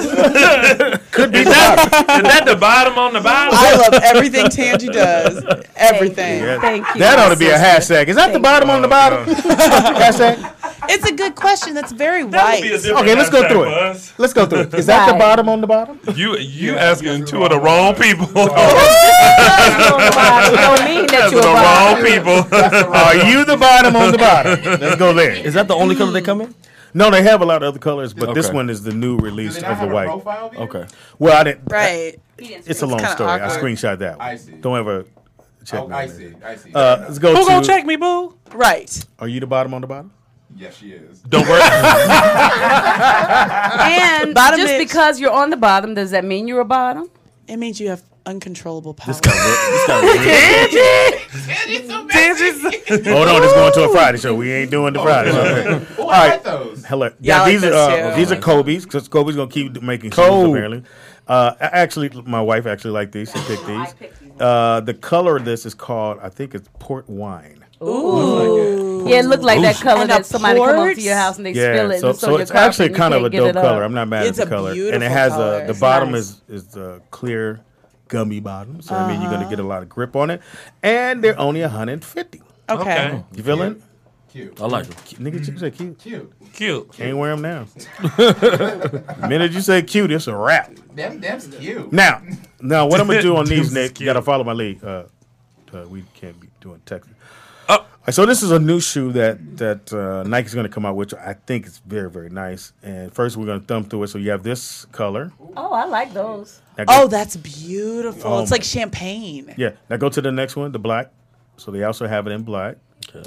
could be Is that the bottom on the bottom? I love everything Tangi does. Everything. Thank you. That ought to be a hashtag. Is that the bottom on the bottom? Hashtag. It's a good question. That's very That would white. be a different Okay, let's go hashtag through for it. us. Let's go through it. Is that the Right. bottom on the bottom? You asking two of the wrong people. Don't mean that you're a the bottom. wrong people. Are you the bottom on the bottom? Let's go there. Is that the only color they come in? No, they have a lot of other colors, but this Okay. one is the new release of the white. Okay. Well, I didn't. Right. It's a long kinda story. I awkward. screenshot that one. I see. Don't ever check Oh, me. I on see. that. I see. Let's go Who to. gonna check me, boo? Right. Are you the bottom on the bottom? Yes, she is. Don't worry. And Bottom just bitch. because you're on the bottom, does that mean you're a bottom? It means you have uncontrollable power. Hold on, it's going to a Friday show. We ain't doing the Friday show. All right. Hello. Yeah, I like those too. These are Kobe's because Kobe's gonna keep making shoes apparently. Actually, my wife actually liked these. She picked these. The color of this is called, I think it's port wine. Ooh. Yeah, it looked like that color And that a somebody come over port? to your house and they Yeah, spill it. so, and so your it's carpet actually and you kind of a can't get dope it up. color. I'm not mad It's at the a color, and beautiful it has color. the It's bottom nice. is the clear gummy bottom. So I mean, you're gonna get a lot of grip on it, and they're only $150. Okay. You feeling? Cute. I like them. Nigga, you say cute. Cute. Can't wear them now. The minute you say cute, it's a wrap. Them's cute. Now, what I'm gonna do on these, Them's Nick? You cute. gotta follow my lead. We can't be doing text. So this is a new shoe that Nike's gonna come out with. I think it's very, very nice. And first, we're gonna thumb through it. So you have this color. Oh, I like those. Now go- Oh, that's beautiful. Oh It's my- like champagne. Yeah. Now go to the next one, the black. So they also have it in black.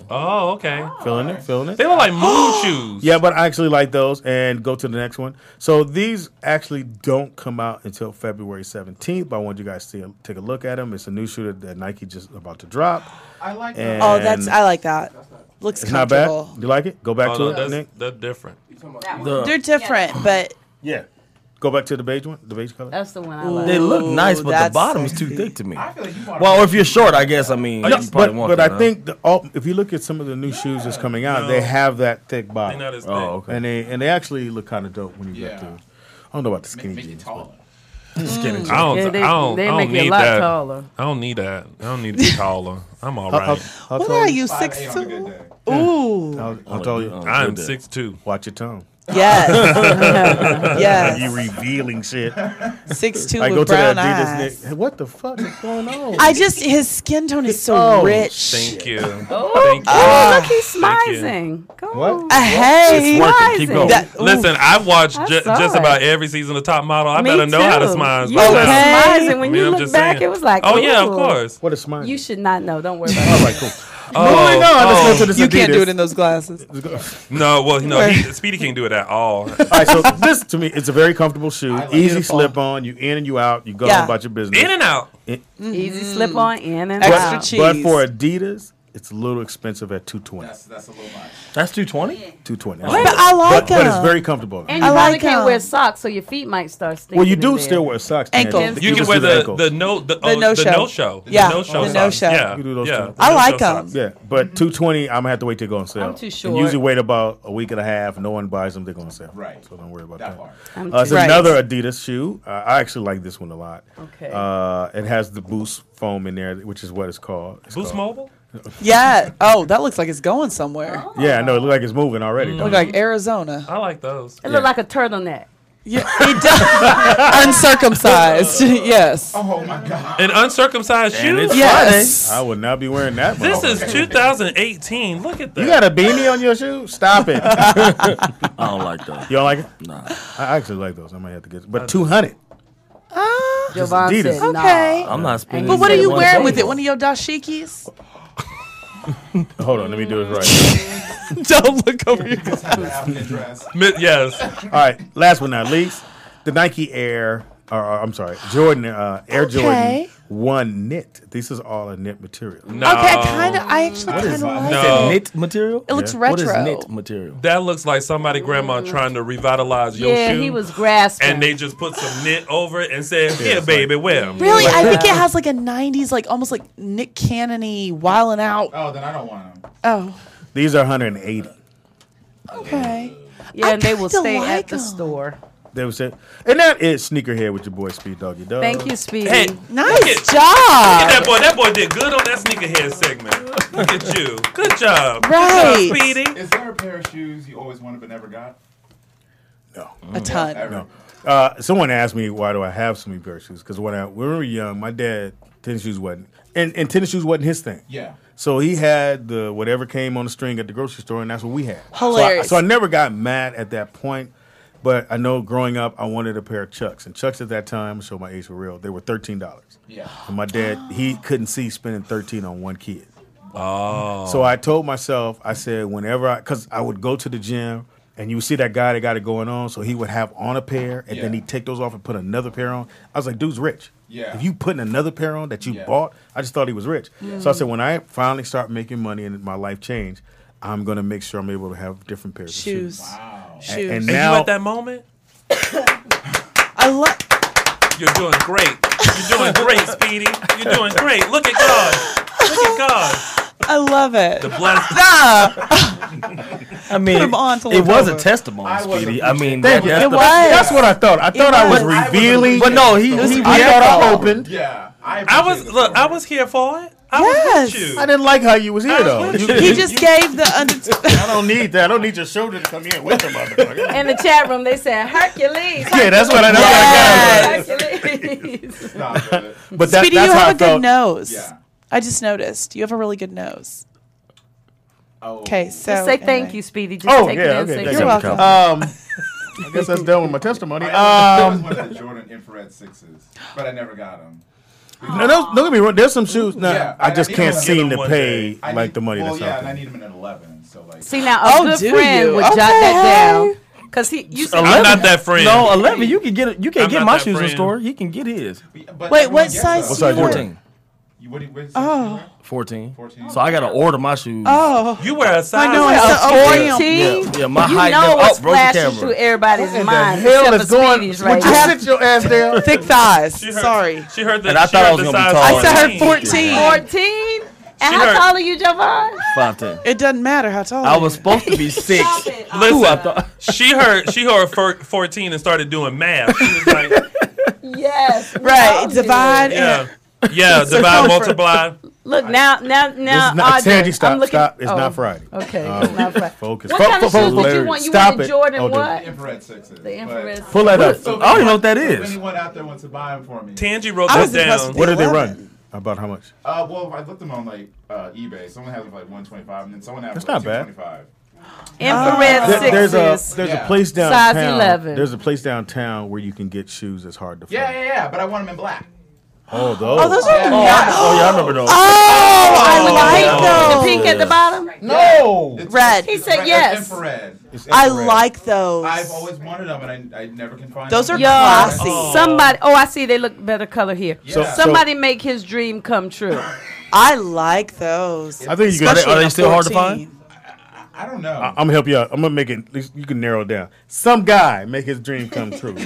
Oh, okay. Feeling it? They look like moon shoes. Yeah, but I actually like those. And go to the next one. So these actually don't come out until February 17th. But I want you guys to take a look at them. It's a new shoe that Nike just about to drop. I like And Oh, I like that. Looks It's not bad. comfortable. You like it? Go back to it, that's, Nick. that's different. They're different, but Yeah. Go back to the beige one, the beige color. That's the one I like. They look nice, but the that's bottom is sexy. too thick to me. I feel like you want Well, if you're short, I guess. I mean, you probably want but that. I think if you look at some of the new shoes that's coming out, they have that thick bottom. They're not as thick. Oh, okay. And they actually look kind of dope when you Yeah. get to. I don't know about the skinny make it jeans. taller. Skinny jeans. I don't, Yeah, they- I don't, they I don't make you a need lot that. taller. I don't need that. I don't need to be taller. I'm all right. How what tall are you? you, 5'8" on a good 6'2"? day. Ooh. How tall you? I'm 6'2". Watch your tongue. Yes. yes. You revealing shit. 6'2" I go with to the brown Adidas. eyes. Nick. Hey, what the fuck is going on? His skin tone is so Oh, rich. Thank you. Oh, Thank you. oh, look, he's Thank you. smizing. Go What? on. Hey. It's working. Keep going. Listen, I've watched I saw just it. about every season of Top Model. I Me better know how to too. smize. You by were now. Okay. smizing. When I mean, you I'm look just back, saying. it was like, Oh yeah, of ooh. course. What is mine? You should not know. Don't worry about All it. right, cool. Oh, Moving on. Let's go to this You can't Adidas. do it in those glasses. No, well, Speedy can't do it at all. All right, so this to me, it's a very comfortable shoe. Easy Beautiful. slip on. You in and you out. You go Yeah. on about your business. In and out. Easy slip on, in and Extra out. cheese. But for Adidas, it's a little expensive at $220. That's a little much. That's 220. $220. But I like But it's them. very comfortable. And I you like probably can't 'em. wear socks, so your feet might start stinking. Well, you in do there. still wear socks. Ankle. Can't You can just wear do the ankle. no-show. no-show. Yeah, no-show the socks. no-show. Yeah, You do those yeah. too. I the like no-show 'em. socks. Yeah, but $220, I'm gonna have to wait till they go on sale. I'm too And short. usually wait about a week and a half. No one buys them. They're going on sale. Right. So don't worry about That that. part. I'm It's too- Right. another Adidas shoe. I actually like this one a lot. Okay. It has the Boost foam in there, which is what it's called. It's Boost called- Mobile? Yeah. Oh, that looks like it's going somewhere. Yeah, I know. It looks like it's moving already. Look like Arizona. I like those. It looked like a turtleneck. Yeah, it does. Uncircumcised. Yes. Oh my god. An uncircumcised And shoe? it's Yes. I would not be wearing that. This motherfucker. is 2018. Look at that. You got a beanie on your shoe? Stop it. I don't like that. You don't like it? Nah. I actually like those. I might have to get it. But 200. Jovan Adidas. said, nah. Okay. I'm not spending. But what are you wearing with it? 120. One of your dashikis? Hold on, let me do this right. Don't look over your African dress. Yes. All right, last but not least, the Nike Air, I'm sorry, Jordan, Air Jordan 1 knit. This is all a knit material. No. Okay, I actually kind of like No. it. Is it knit material? It looks What is retro. knit material? That looks like somebody grandma trying to revitalize your Yeah, shoe. he was grasping. And they just put some knit over it and said, "Here, baby, wear 'em." Really, I think it has like a '90s, like almost like Nick Cannon-y, wilding out. Oh, then I don't want them. Oh, These are 180. okay. yeah, I and they will kinda stay like at the 'em. store. They would say, and that is Sneakerhead with your boy Speed Doggy Dog. Thank you, Speedy. Hey, Nice look at job. that boy did good on that sneakerhead segment. Look at you. Good job. Right. Good job, Speedy. Is there a pair of shoes you always wanted but never got? No. A ton. Ever? No. Someone asked me why do I have so many pair of shoes? Because when we were young, my dad Tennis shoes wasn't. And tennis shoes wasn't his thing. Yeah. So he had the whatever came on the string at the grocery store, and that's what we had. Hilarious. So I never got mad at that point, but I know growing up, I wanted a pair of Chucks. And Chucks at that time, I'm show my age for real, they were $13. Yeah. And my dad, he couldn't see spending $13 on one kid. Oh. So I told myself, I said, whenever because I would go to the gym, and you would see that guy that got it going on, so he would have on a pair, and then he'd take those off and put another pair on. I was like, dude's rich. Yeah. If you putting another pair on that you bought, I just thought he was rich. So I said, when I finally start making money and my life changed, I'm going to make sure I'm able to have different pairs of shoes. Wow. Shoes. And Are now, you at that moment? I love. You're doing great. You're doing great, Speedy. You're doing great. Look at God. Look at God. I love it. The blessing. I mean, Put 'em on to it look was over. a testimony, Speedy. I mean, Thank you. It was. That's what I thought. I thought I was revealing. But no, I thought I opened. Yeah. I was here for it. I Yes. was with you. I didn't like how you was here, though. He just gave the I don't need that. I don't need your shoulder to come in with the motherfucker. In the chat room, they said Hercules. Yeah, that's what I know. Hercules. But Speedy, that's you how have I a good felt. nose. Yeah. I just noticed. You have a really good nose. Oh. Okay, so Just say thank anyway. you, Speedy. Just take it in. Okay. Say thank You're thank you. welcome. I guess that's done with my testimony. That was one of the Jordan infrared 6s, but I never got them. No, don't get me wrong. There's some shoes. No, Yeah, I just I can't need seem them to one pay day. like the money Well, that's yeah, out and I there. need them in an 11. So like. See now, a good do friend you? would jot that down. Cause you said I'm not that friend. No, 11. You can get it. You can't I'm get not my that shoes in the friend. store. He can get his. But Wait, everyone what gets size them. What size you wear? 14. What size Oh. you wear? 14. 14. So I gotta order my shoes. Oh. You wear a size. I know. Yeah, 14. yeah, my You height know never. what's broke the flashing camera. through everybody's What mind. the hell except is for going? Speedy's Would right you now. sit your ass down? Thick thighs. She heard- Sorry. She heard the. And I she thought I heard was the gonna be size tall. I said her 14. 14. 14. And She how heard- tall are you, Javon? 5'10". It doesn't matter how tall I you was are. supposed to be 6. Listen, Ooh, I thought. she heard 14 and started doing math. She was like, Yes. Right. we Divide. yeah, yeah, divide, multiply. Look now, This is not, Audra, Tangy, stop, I'm looking, stop. It's oh, not Friday. Okay, it's not Friday. Focus. What kind of shoes did you want? You Stop wanted it. Jordan Oh, what? Infrared 6s. The infrared. Pull that up. So I don't even know what that if is. anyone out there wants to buy them for me. Tangy wrote I that was impressed down. with What do they 11. run? About how much? Well, I looked them on like eBay. Someone has them for like 125, and then someone has That's them for not like bad. 225. Infrared There's sixes. a place Size downtown. 11. There's a place downtown where you can get shoes that's hard to find. Yeah. But I want them in black. Oh, those. Oh, those are Yeah. nice. Oh yeah, I remember those. Oh, I like The those. pink at the bottom. No. Red. He said It's yes. infrared. I like those. I've always wanted them, and I never can find Those them. are Yo, classy. somebody. Oh, I see. They look better color here. So- Somebody make his dream come true. I like those. I think you can. Especially Are they in a still hard to 14. I don't know. I'm gonna help you out. I'm gonna make it. At least you can narrow it down. Some guy make his dream come true. They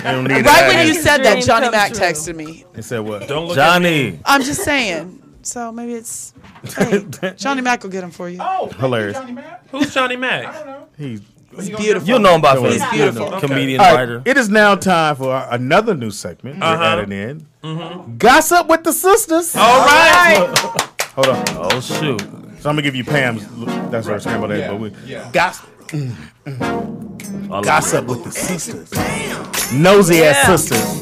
don't need Right to when ask. you said that, dream Johnny come Mac true. texted me. They said what? Don't look Johnny. I'm just saying. So maybe it's. Hey, Johnny Mac will get them for you. Oh, Hilarious. Johnny Mac? Who's Johnny I Mac? don't know. He's He's beautiful. You'll know him by face. He's beautiful. Okay. Comedian, all right. writer. It is now time for another new segment. We're adding in Mm-hmm. Gossip with the Sisters. All right. Hold on. Oh shoot. So I'm gonna give you Pam's. That's our scrambled egg, Yeah, but we yeah. gossip. I Gossip with the sisters. Nosy ass sisters.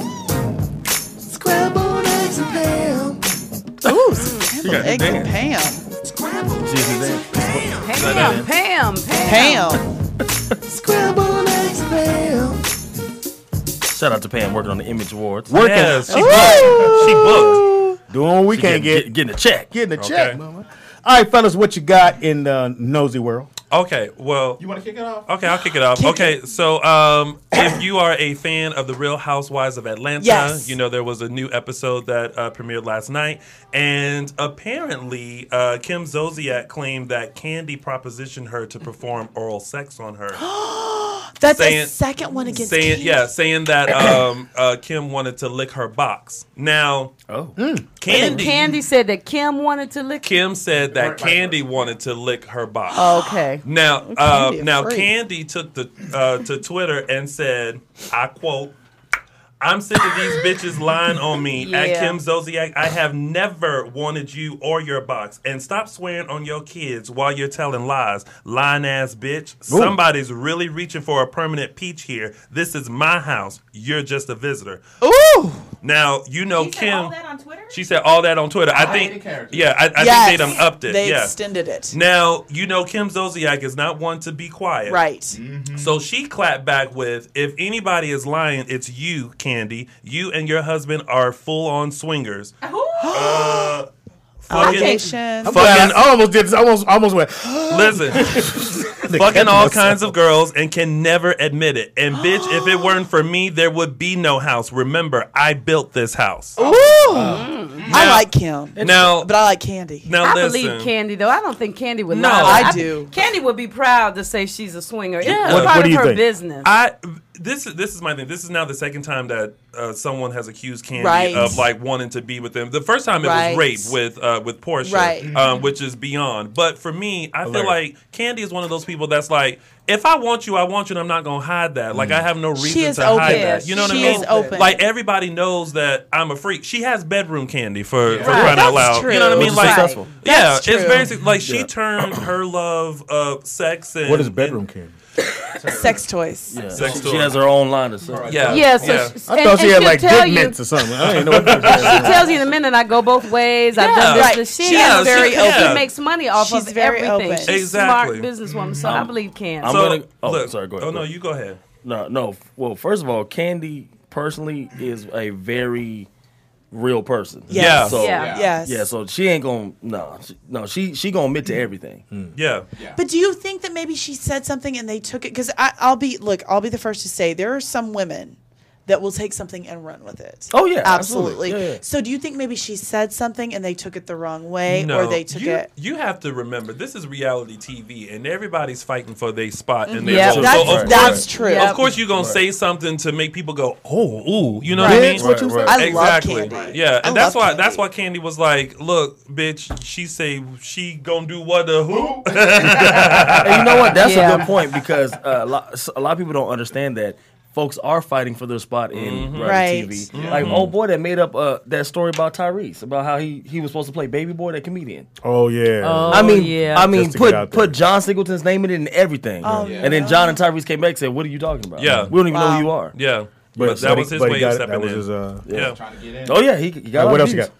Scrambled eggs and Pam. Ooh, scrambled eggs and Pam. Pam. Pam. Scrambled eggs and Pam. Shout out to Pam working on the Image Awards. Working. Yes, she booked. She booked. Doing what we She can't get. getting a check. Getting a Okay. check, mama. All right, fellas, what you got in the nosy world? Okay, well, You want to kick it off? okay, I'll kick it off. Okay, so if you are a fan of the Real Housewives of Atlanta, Yes. you know there was a new episode that premiered last night, and apparently Kim Zolciak claimed that Candy propositioned her to perform oral sex on her. That's Saying- the second one against saying Candy. saying that Kim wanted to lick her box. Now, Candy said that Kim wanted to lick. Kim said that Candy wanted to lick her box. Okay. Now, Candy, now free. Candy took to Twitter and said, I quote, "I'm sick of these bitches lying on me." Yeah. At Kim Zolciak, I have never wanted you or your box. And stop swearing on your kids while you're telling lies. Lying ass bitch. Ooh. Somebody's really reaching for a permanent peach here. This is my house. You're just a visitor. Ooh. Now, you know, She said Kim. all that on Twitter? She said all that on Twitter. I think, yeah, I think they done upped it. They yeah. extended it. Now, you know, Kim Zolciak is not one to be quiet. Right. Mm-hmm. So she clapped back with, if anybody is lying, it's you, Candy. You and your husband are full-on swingers. Allegation. I almost did this. I almost went. Listen, fucking all kinds of girls and can never admit it. And bitch, if it weren't for me, there would be no house. Remember, I built this house. Ooh. I like Kim. Now, but I like Candy. Now, I listen. believe Candy, though. I don't think Candy would No, lie. I do. Candy would be proud to say she's a swinger. Yeah. It's part of her business. This is my thing. This is now the second time that someone has accused Candy Right. of like wanting to be with them. The first time it Right. was rape with Portia, Right. which is beyond. But for me, I feel like Candy is one of those people that's like, if I want you, and I'm not gonna hide that. Like I have no reason to hide that. You know what I mean? She is open. Like everybody knows that I'm a freak. She has bedroom candy for Right. crying out loud. True. You know what I mean? Which is Like successful. yeah, That's it's true. very like she turned her love of sex and What is bedroom candy? Sex toys. Yeah. Sex She has her own line of sex. Yeah. Yeah, so Yeah. I thought she and had she'll like tell dick you- mints or something. I didn't know what She tells you in a minute, I go both ways. I've done this. Right. This. She She is is very she open. makes money off She's of very everything. open. She's Exactly. a smart businesswoman, so I believe Candy. I'm So, gonna. Oh, look, sorry. Go ahead. Oh go no, ahead. you go ahead. No. Well, first of all, Candy personally is a very real person. Yes. So, Yeah. Yes. Yeah. So she ain't gonna. She gonna admit to everything. Yeah. But do you think that maybe she said something and they took it? Because I'll be the first to say there are some women that will take something and run with it. Oh yeah, absolutely. Yeah. So do you think maybe she said something and they took it the wrong way, No, or they took it? You have to remember, this is reality TV, and everybody's fighting for their spot in their Yeah, role. that's true. Of course, you're gonna say something to make people go, "Oh, ooh," you know what Right. I mean? Right, right. I love Exactly. Candy. Yeah, I and that's love why Candy. Candy was like, "Look, bitch, she say she gonna do what the who?" And you know what? That's Yeah. a good point because a lot of people don't understand that folks are fighting for their spot in reality Right. TV. Like old boy that made up that story about Tyrese, about how he was supposed to play Baby Boy, that comedian. Oh yeah. Oh, I mean, yeah. Just to get out there. put John Singleton's name in it and everything. Oh, And then John and Tyrese came back and said, "What are you talking about? Yeah. We don't even know who you are." Yeah, but that was his way of stepping in. Yeah. Trying to get in. Oh yeah, he got. What all else the you views.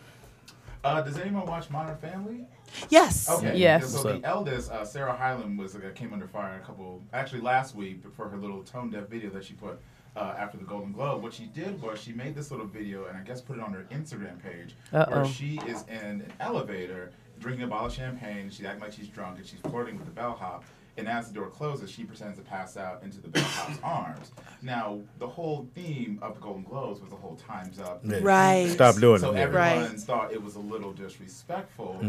got? Does anyone watch Modern Family? Yes. Okay. Yes. So the eldest, Sarah Hyland, came under fire last week for her little tone deaf video that she put after the Golden Globe. What she did was she made this little video and I guess put it on her Instagram page where she is in an elevator drinking a bottle of champagne. She's acting like she's drunk and she's flirting with the bellhop. And as the door closes, she pretends to pass out into the bellhop's arms. Now, the whole theme of the Golden Globes was the whole time's up. Yeah. Right. Stop doing So it. everyone thought it was a little disrespectful.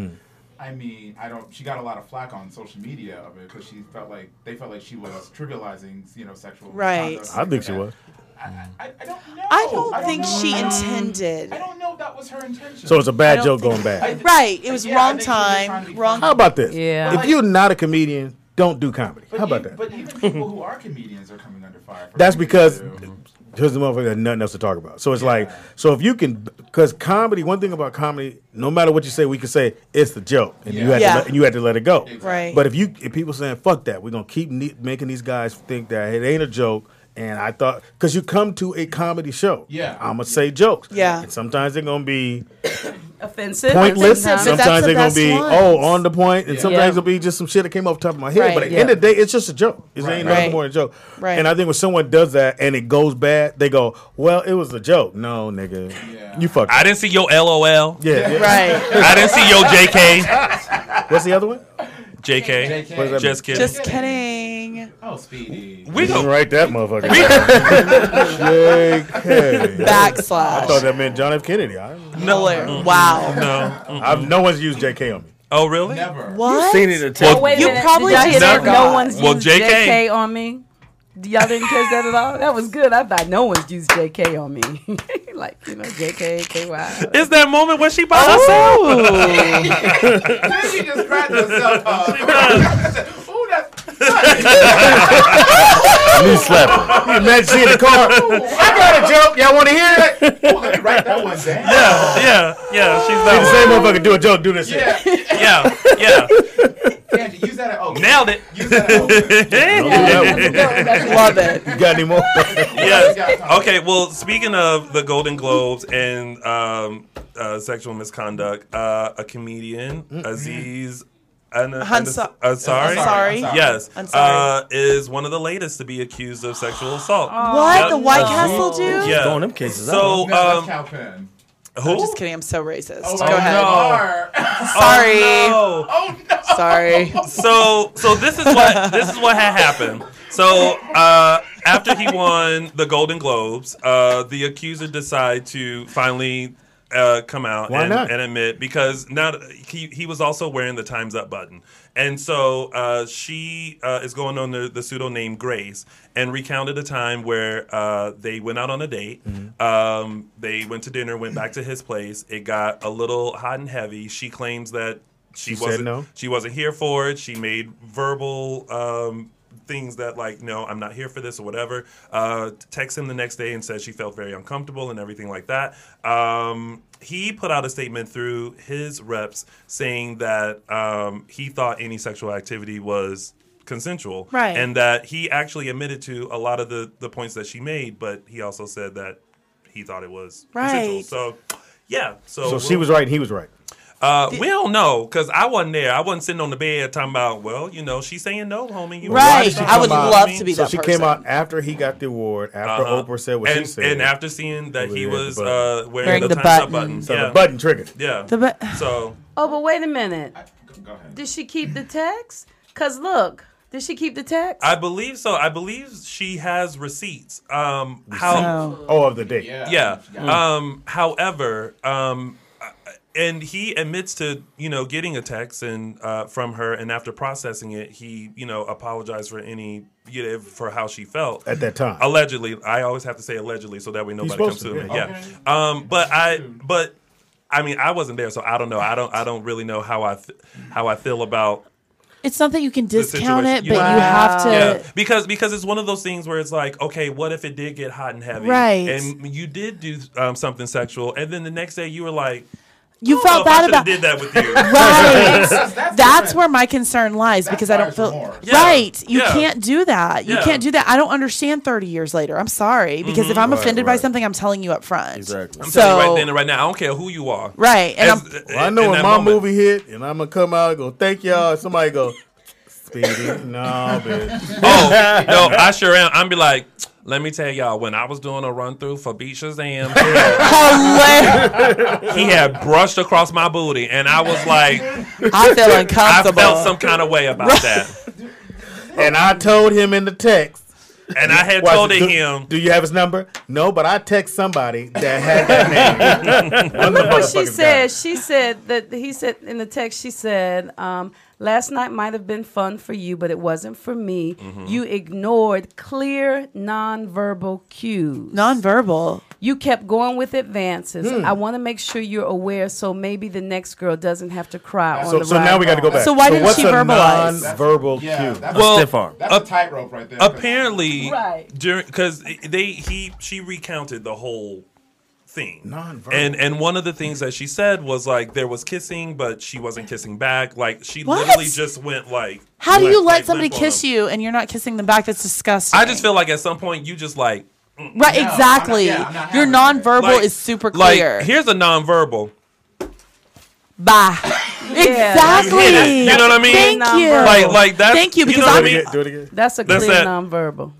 I mean, she got a lot of flack on social media of it because they felt like she was trivializing, sexual Right. conduct. I think she was. I don't know. I don't think know. she I don't- intended. I don't know if that was her intention. So it's a I bad don't joke think- going bad. Right. It was Yeah, I wrong think she was trying time. to be Wrong. How about this? Yeah. If you're not a comedian, don't do comedy. How about that? But even people who are comedians are coming under fire. For That's things because they do. here's the motherfucker that nothing else to talk about. So it's like, so if you can, because comedy, one thing about comedy, no matter what you say, we can say it's the joke, and you had to let it go. Right. But if people saying fuck that, we're gonna keep making these guys think that it ain't a joke. And I thought, because you come to a comedy show, I'm gonna say jokes. Yeah. And sometimes they're gonna be Offensive. pointless. Sometimes. Sometimes they're gonna be ones. on the point, and sometimes it'll be just some shit that came off the top of my head. Right. But at the end of the day, it's just a joke. It ain't nothing more than a joke. Right. And I think when someone does that and it goes bad, they go, "Well, it was a joke." No, nigga, you fucked. I didn't see your LOL. Yeah. Right. I didn't see your JK. What's the other one? JK. What does that Just mean? kidding. Just kidding. Oh, Speedy. We You go. can write that motherfucker. JK. I Backslash. thought that meant John F. Kennedy. No. Wow. No. No one's used JK on me. Oh, really? Never. What? You've seen it at Oh, wait a You minute. probably Did y'all hear just that? forgot. No one's Well, used JK. JK on me. Y'all didn't catch that at all? That was good. I thought no one's used JK on me. Like, JK, KY. It's that moment when she by herself. Then she just cracked herself up. Ooh, that's Knee slapping. You imagine she in the car. I got a joke. Y'all want to hear it? Oh, let me write that one down. Yeah. She's See the that same motherfucker do a joke, do this shit. Yeah. Candy, use that at Oakland. Nailed it. Use that at Oakland. Love it. You got any more? Yes. Okay. Well, speaking of the Golden Globes and sexual misconduct, a comedian, Aziz Ansari. Yes. Is one of the latest to be accused of sexual assault. What? The White Castle dude? Yeah. Throwing them cases So, out. who? I'm just kidding. I'm so racist. Oh, Go ahead. No. Sorry. Oh, no. Sorry. So this is what had happened. So after he won the Golden Globes, the accuser decided to finally come out and admit, because now he was also wearing the Time's Up button. And so she is going on the pseudo name Grace and recounted a time where they went out on a date. Mm-hmm. They went to dinner, went back to his place. It got a little hot and heavy. She claims that she wasn't here for it. She made verbal things that like, no, I'm not here for this or whatever. Text him the next day and said she felt very uncomfortable and everything like that. He put out a statement through his reps saying that he thought any sexual activity was consensual. Right. And that he actually admitted to a lot of the points that she made, but he also said that he thought it was consensual. So, yeah. So she was right and he was right. We don't know, because I wasn't there. I wasn't sitting on the bed talking about, well, she's saying no, homie. Right. I would love to be that person. So she came out after he got the award, after Oprah said what she said. And after seeing that he was wearing the Time's Up button. So the button triggered. Yeah. So. Oh, but wait a minute. Go ahead. Did she keep the text? Because look, did she keep the text? I believe so. I believe she has receipts. Of the date. Yeah. However, and he admits to, getting a text and from her, and after processing it, he, apologized for for how she felt at that time. Allegedly, I always have to say allegedly so that way nobody comes to me. Yeah. But I mean, I wasn't there, so I don't know. I don't really know how I feel about. It's not that you can discount it, but you have to. Yeah, because it's one of those things where it's like, okay, what if it did get hot and heavy, right? And you did do something sexual, and then the next day you were like. You felt bad about did that with you. Right. That's where my concern lies, because I don't feel right. You can't do that. You can't do that. I don't understand 30 years later. I'm sorry, because if I'm offended by something, I'm telling you up front. Exactly. I'm telling you right then and right now. I don't care who you are. Right. And I know when my movie hit, and I'm gonna come out and go, thank y'all. Somebody go, Speedy, no, bitch. Oh no, I sure am. I'm be like. Let me tell y'all, when I was doing a run through for Beat Shazam, he had brushed across my booty, and I was like, I feel uncomfortable. I felt some kind of way about that. And I told him in the text. And I had told him. Do you have his number? No, but I text somebody that had that name. What she said that he said in the text, she said, last night might have been fun for you, but it wasn't for me. Mm-hmm. You ignored clear nonverbal cues. Nonverbal? You kept going with advances. I want to make sure you're aware, so maybe the next girl doesn't have to cry on the ride. So now we got to go back. So why didn't she verbalize? Nonverbal cue. Stiff arm. That's a tightrope right there. Apparently, because she recounted the whole thing. Non-verbal. And one of the things that she said was like there was kissing, but she wasn't kissing back. Like she literally just went like. How do you let somebody kiss you and you're not kissing them back? That's disgusting. I just feel like at some point you just like. Right, exactly. Your nonverbal is super clear. Like, here's a nonverbal. Bye. Exactly. You know what I mean? Thank you. Like that's. Thank you, because I mean, do it again. That's a clear nonverbal.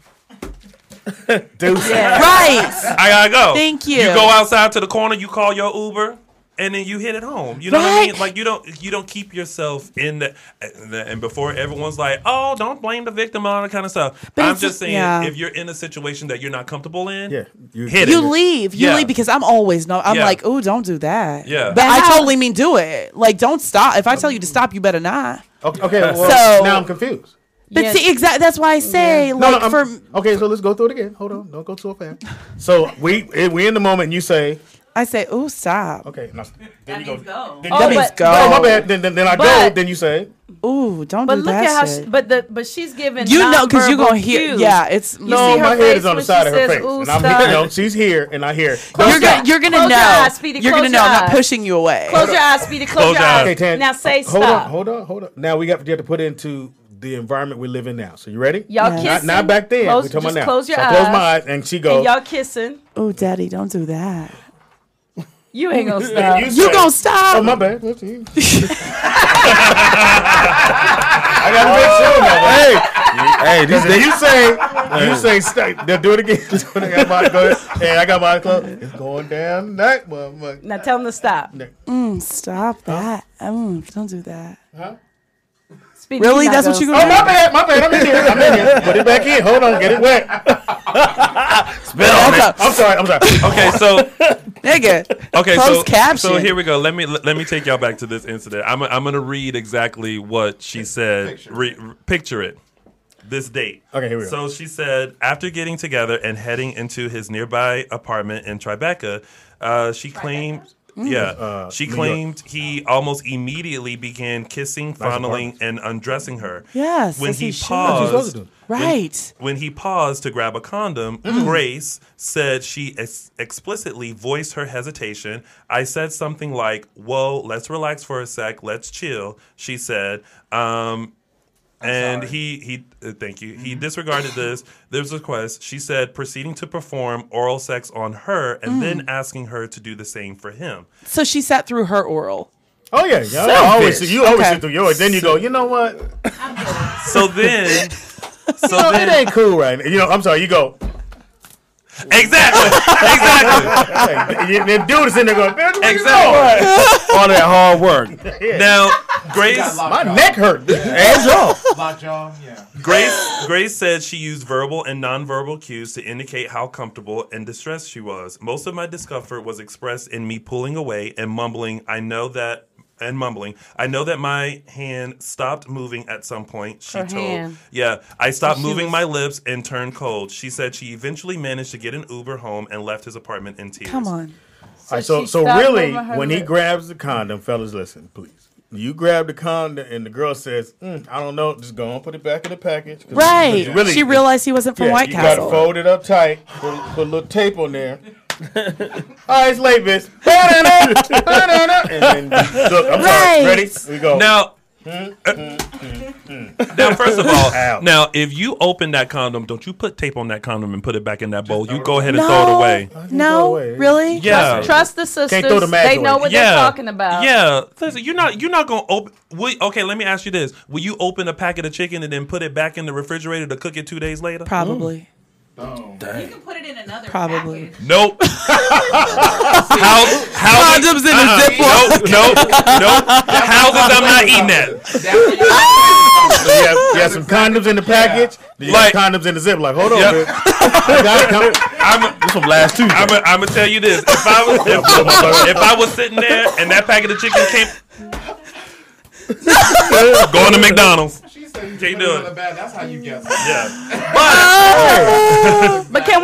Right. I gotta go. Thank you. You go outside to the corner. You call your Uber. And then you hit it home. You know what I mean? Like you don't keep yourself in the and before everyone's like, oh, don't blame the victim and all that kind of stuff. But I'm just saying, if you're in a situation that you're not comfortable in, you leave. You leave because I'm always like, oh, don't do that. Yeah. But I totally mean do it. Like don't stop. If I tell you to stop, you better not. Okay. Well, now I'm confused. But see, exactly. That's why I say, okay. So let's go through it again. Hold on, don't go too fast. So we in the moment. And you say, I say, "Ooh, stop." Okay, now, then you go. Then That means go. Oh, my bad. Then I go. Then you say, "Ooh, don't but do look that at how shit." but she's giving You know, because you're nonverbal gonna hear. cues. Yeah, it's You no, see her my head face is on the when side she of her says, face, "Ooh, and I'm stop." here. No, she's here, and I hear. You're gonna Close know. your eyes, Speedy. You're Close gonna know. your I'm not eyes. pushing you away. Close your eyes, Speedy. Close your eyes. Okay, Tan, Now say hold stop. Hold on. Now you have to put it into the environment we live in now. So you ready? Y'all kissing. Not back then. Close, We're talking just about now. close your so eyes. I close my eyes, and she goes. And y'all kissing. Oh, Daddy, don't do that. You ain't gonna stop. You gonna stop? Oh, my bad. Let's see. I gotta make sure now. Hey, you say stop. They'll do it again. I got my clothes. It's going down tonight, motherfucker. Now tell them to stop. Stop that. Don't do that. Huh? Speedy, Really? you're not That's what gonna you gonna stop. My bad. I'm in here. Put it back in. Hold on. Get it wet. Spit on it. I'm sorry. Okay, so nigga. Okay, Closed caption. so here we go. Let me take y'all back to this incident. I'm gonna read exactly what she said. Picture it. This date. Okay, here we go. So she said, after getting together and heading into his nearby apartment in Tribeca, she claimed. She claimed he almost immediately began kissing, fondling, and undressing her. Yes, when as he he should. paused, Right. When he paused to grab a condom, Grace said she explicitly voiced her hesitation. I said something like, "Whoa, let's relax for a sec, let's chill," she said. And he thank you. He disregarded this request. She said, proceeding to perform oral sex on her and then asking her to do the same for him. So she sat through her oral. Oh yeah, you always sit through yours. Then you go, you know what? So then, it ain't cool right now. I'm sorry. You go. Exactly. The dude is in there going, exactly. All that hard work. Now, Grace, my neck hurt. Lockjaw, yeah. Grace said she used verbal and nonverbal cues to indicate how comfortable and distressed she was. Most of my discomfort was expressed in me pulling away and mumbling, I know that my hand stopped moving at some point, she told. Hand. Yeah, I stopped moving my lips and turned cold. She said she eventually managed to get an Uber home and left his apartment in tears. Come on. All right, so really, when he grabs the condom, fellas, listen, please. You grab the condom and the girl says, I don't know, just go and put it back in the package. Right. She realized he wasn't from White you Castle. You got to fold it up tight, put a little tape on there. All right, it's late, bitch. And then, look, I'm sorry. Ready? We go. Now, first of all, now if you open that condom, don't you put tape on that condom and put it back in that bowl. You go ahead and throw it away. No, really? Yeah. Trust the sisters. Can't throw the match They away. know what they're talking about. Yeah. Listen, you're not gonna open. Okay, let me ask you this: will you open a packet of chicken and then put it back in the refrigerator to cook it 2 days later? Probably. Boom. Dang. You can put it in another Probably. package. Nope. Condoms in a Ziploc. Nope. Houses, I'm not eating that. You have some condoms in the package. You got condoms in the Ziploc. Hold on, bitch. This from last Tuesday. I'm gonna tell you this: if I was sitting there and that packet of chicken came, going to McDonald's. Can't do it. That's how you guess. Yeah. But can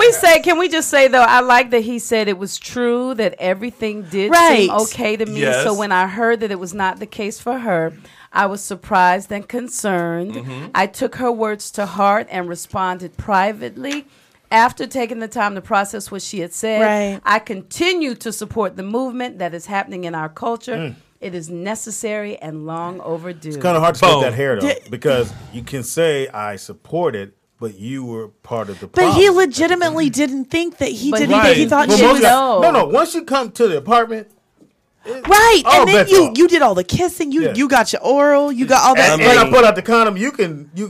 we just say though, I like that he said it was true that everything did seem okay to me. Yes. So when I heard that it was not the case for her, I was surprised and concerned. Mm-hmm. I took her words to heart and responded privately. After taking the time to process what she had said, Right. I continue to support the movement that is happening in our culture. It is necessary and long overdue. It's kind of hard to split that hair, though, because you can say, I support it, but you were part of the problem. But he legitimately didn't think that he didn't Right. think he thought Well, she most was. guys- No, once you come to the apartment, Right, all and then bets off. you did all the kissing. You got your oral. You got all that. And when I put out the condom, you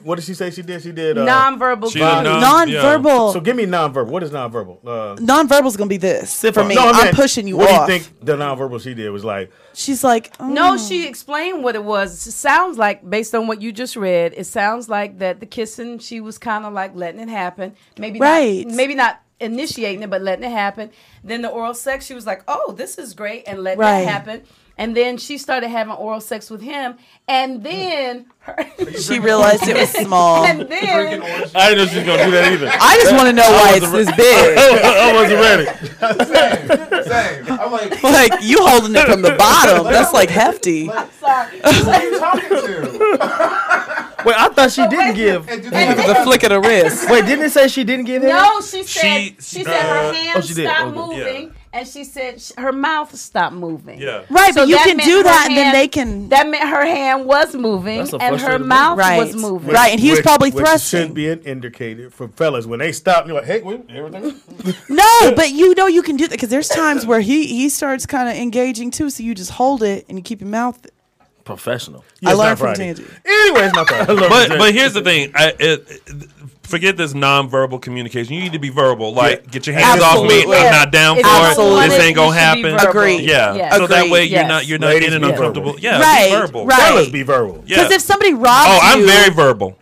what did she say she did? She did nonverbal. Nonverbal. So give me nonverbal. What is nonverbal? Nonverbal is gonna be this for me. No, I'm pushing you what off. What do you think the nonverbal she did was like? She's like, No, she explained what it was. It sounds like, based on what you just read, it sounds like that the kissing, she was kind of like letting it happen. Maybe Right. Maybe not initiating it, but letting it happen. Then the oral sex, she was like, "Oh, this is great," and let Right. that happen. And then she started having oral sex with him, and then She realized it was small. And then I didn't know she was gonna do that either. I just want to know why it's this big. I wasn't ready. Same. I'm like, Like, you holding it from the bottom. That's like hefty. sorry. who are you talking to? Wait, I thought she didn't give. The flick of the wrist. Wait, didn't it say she didn't give him? No, she said she said her hands she did. stopped Okay. moving, and she said her mouth stopped moving. Yeah. Right, but you can meant do her that and then hand- they can. That meant her hand was moving That's a and her frustrating mouth Right. was moving. Right, and he was probably Which thrusting. should be an indicator for fellas when they stop. You're like, hey, wait, everything. No, but you know you can do that because there's times where he starts kind of engaging too. So you just hold it and you keep your mouth. Professional. I it's learned not from Friday. Tangy. Anyway, it's not Friday. But here's the thing. Forget this non-verbal communication. You need to be verbal. Like, get your hands off me. Absolutely. I'm not down If for you it. want This it, ain't gonna you should be happen. verbal. Agreed. Yeah. Yes. So that way Agreed. you're not Ladies, getting be uncomfortable. verbal. Yeah. Right, Be verbal. right. Fellas, be verbal. Yeah. Because if somebody robs Oh, I'm you, very verbal.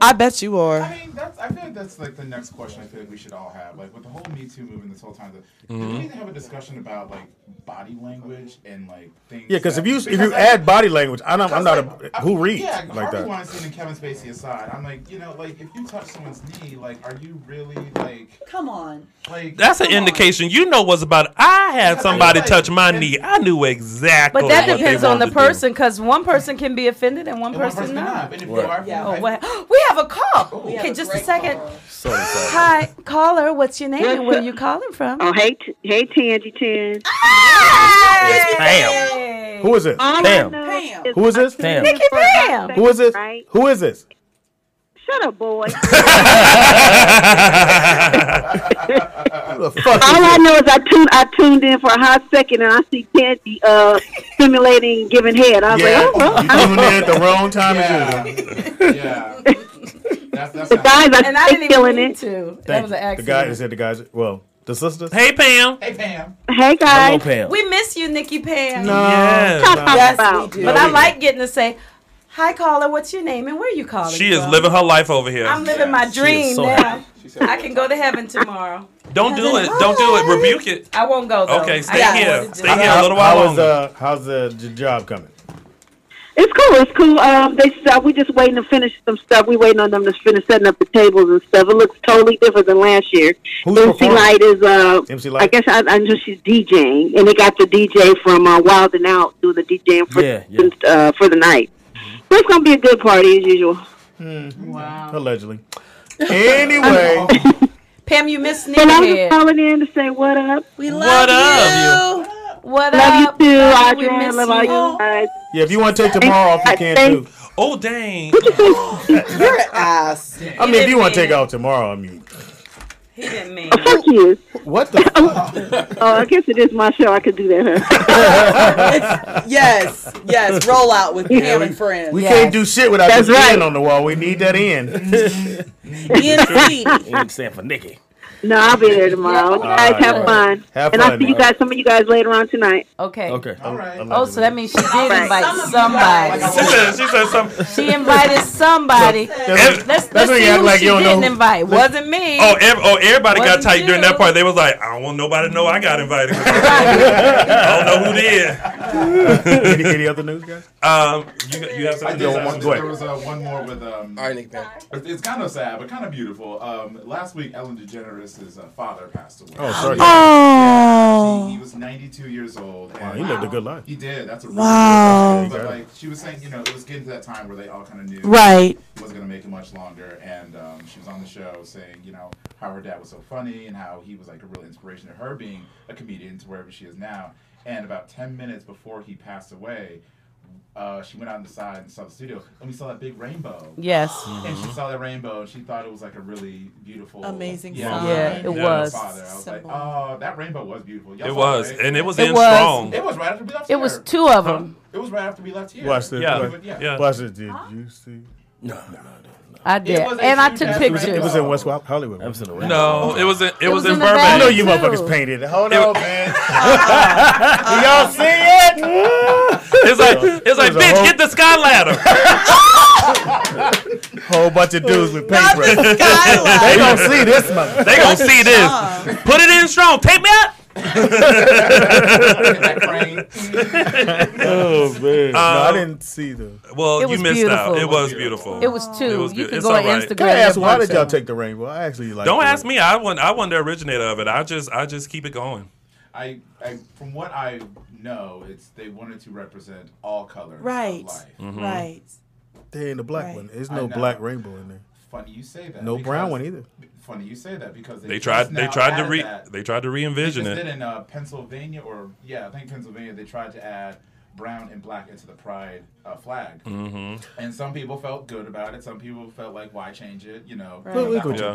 I bet you are. I mean, I feel like that's like the next question. I feel like we should all have, like, with the whole Me Too movement this whole time. Do we need to have a discussion about like body language and like things? Yeah, because that- if you add body language, I'm not who reads Yeah, like Harvey that. Weinstein and Kevin Spacey aside, I'm like, you know, like if you touch someone's knee, like, are you really like? Come on. Like That's an come on. indication. You know what's about it. I had somebody touch my knee. I knew exactly. But that what depends they on the wanted to do. person, because one person can be offended and one And one person person not. not. And if you are, Oh, we have a call. Okay, just a second. So excited. Hi, caller. What's your name and where are you calling from? Oh, hey, Tangy Tin. Pam. Who is this? Pam. Who is this? Pam. Nikki Pam. Who is this? Right? Who is this? Shut up, boy. Who the fuck All is I this? know is I tuned in for a hot second and I see Tangy simulating giving head. I was Yeah, like, oh, well. you tuned in at the wrong time as usual. Yeah. That's The guys are And I didn't even killing mean it. to. That Thank was an you. accident. The guys, well, the sisters. Hey, Pam. Hey, Pam. Hey, guys. Hello, Pam. We miss you, Nikki Pam. Yes. Yes, we do. But I like getting to say, hi, caller. What's your name and where are you calling She is from? living her life over here. I'm living my dream so now. I can go to heaven tomorrow. Don't do it. Don't do it. Rebuke it. I won't go though. Okay, I stay got here. more to do. Stay here a little while longer. How's the job coming? It's cool. It's cool. We just waiting to finish some stuff. We waiting on them to finish setting up the tables and stuff. It looks totally different than last year. Who's MC performing? Light is MC Light? I guess I know she's DJing, and they got the DJ from Wild and Out doing the DJing for for the night. So it's gonna be a good party as usual. Wow. Allegedly. Anyway, Pam, you missed So I was just Nigga calling in to say what up. We What love up? you. What Love up? you too, Love you. We Audra. miss Love all you. you guys. yeah, if you want to take tomorrow off, you can too. Oh, dang. You're an ass. I mean, if you want to take off tomorrow, I mean, He didn't mean Oh, fuck you. what the fuck? Oh, I guess it is my show. I could do that, huh? Yes. Roll out with Pam and friends. We can't do shit without That's this right. end on the wall. We need that end. Ian Speedy. You stand for Nikki. No, I'll be there tomorrow. You guys right, have all fun. Have and fun, I'll see you all guys, some of you guys later on tonight. Okay. Okay. All right. Oh, so that means she did right. invite somebody. She said something. She invited somebody. Let's when see you act who like she you don't didn't know. invite. Wasn't me. Everybody got Wasn't tight during you. that part. They was like, I don't want nobody to know I got invited. I don't know who did. Any other news, guys? You have I something did. to Actually, say? there was one more with. All right, Nick, man. It's kind of sad, but kind of beautiful. Last week, Ellen DeGeneres' father passed away. Oh, sorry. Oh. He was 92 years old. Wow, and he lived a good life. He did. That's a really Wow. good life. But like she was saying, you know, it was getting to that time where they all kind of knew Right. he wasn't going to make it much longer. And she was on the show saying, you know, how her dad was so funny and how he was like a real inspiration to her being a comedian to wherever she is now. And about 10 minutes before he passed away, she went out on the side and saw the studio, and we saw that big rainbow. Yes. And she saw that rainbow, and she thought it was like a really beautiful, Amazing yeah, sign. Yeah, it was. Father. I was Symbol. like, oh, that rainbow was beautiful. Y'all It saw was, right? and it was It in was. strong. It was right after we left It here. was two of them. It was right after we left here. Watch this. Yeah. Yeah. Watch this. Did you see? No. I did, was and I a took huge It was pictures. in West Hollywood. That was in the rain. No, it was in was in in the Burbank. I know bag. you Too. motherfuckers painted it. Hold on, man. Do y'all see it? It's like, was a bitch, whole- get the sky ladder. Whole bunch of dudes with paintbrush. They gonna see this, mother. They gonna see this. Put it in strong. Take me up. Oh man! No, I didn't see the. Well, It you was missed out. beautiful. It was beautiful. It was two. It was You good. can It's go on all right. Instagram. Can I ask and why watch did y'all that. take the rainbow? I actually like. Don't ask me. I wasn't the originator of it. I just keep it going. I from what I know, they wanted to represent all colors Right. of life. Mm-hmm. Right. They ain't the black Right. one. There's I no know. black rainbow in there. Funny you say that. No because- brown one either. Funny you say that because They tried to re-envision they it. just did in Pennsylvania, I think Pennsylvania. They tried to add brown and black into the pride flag, and some people felt good about it. Some people felt like, why change it? You know,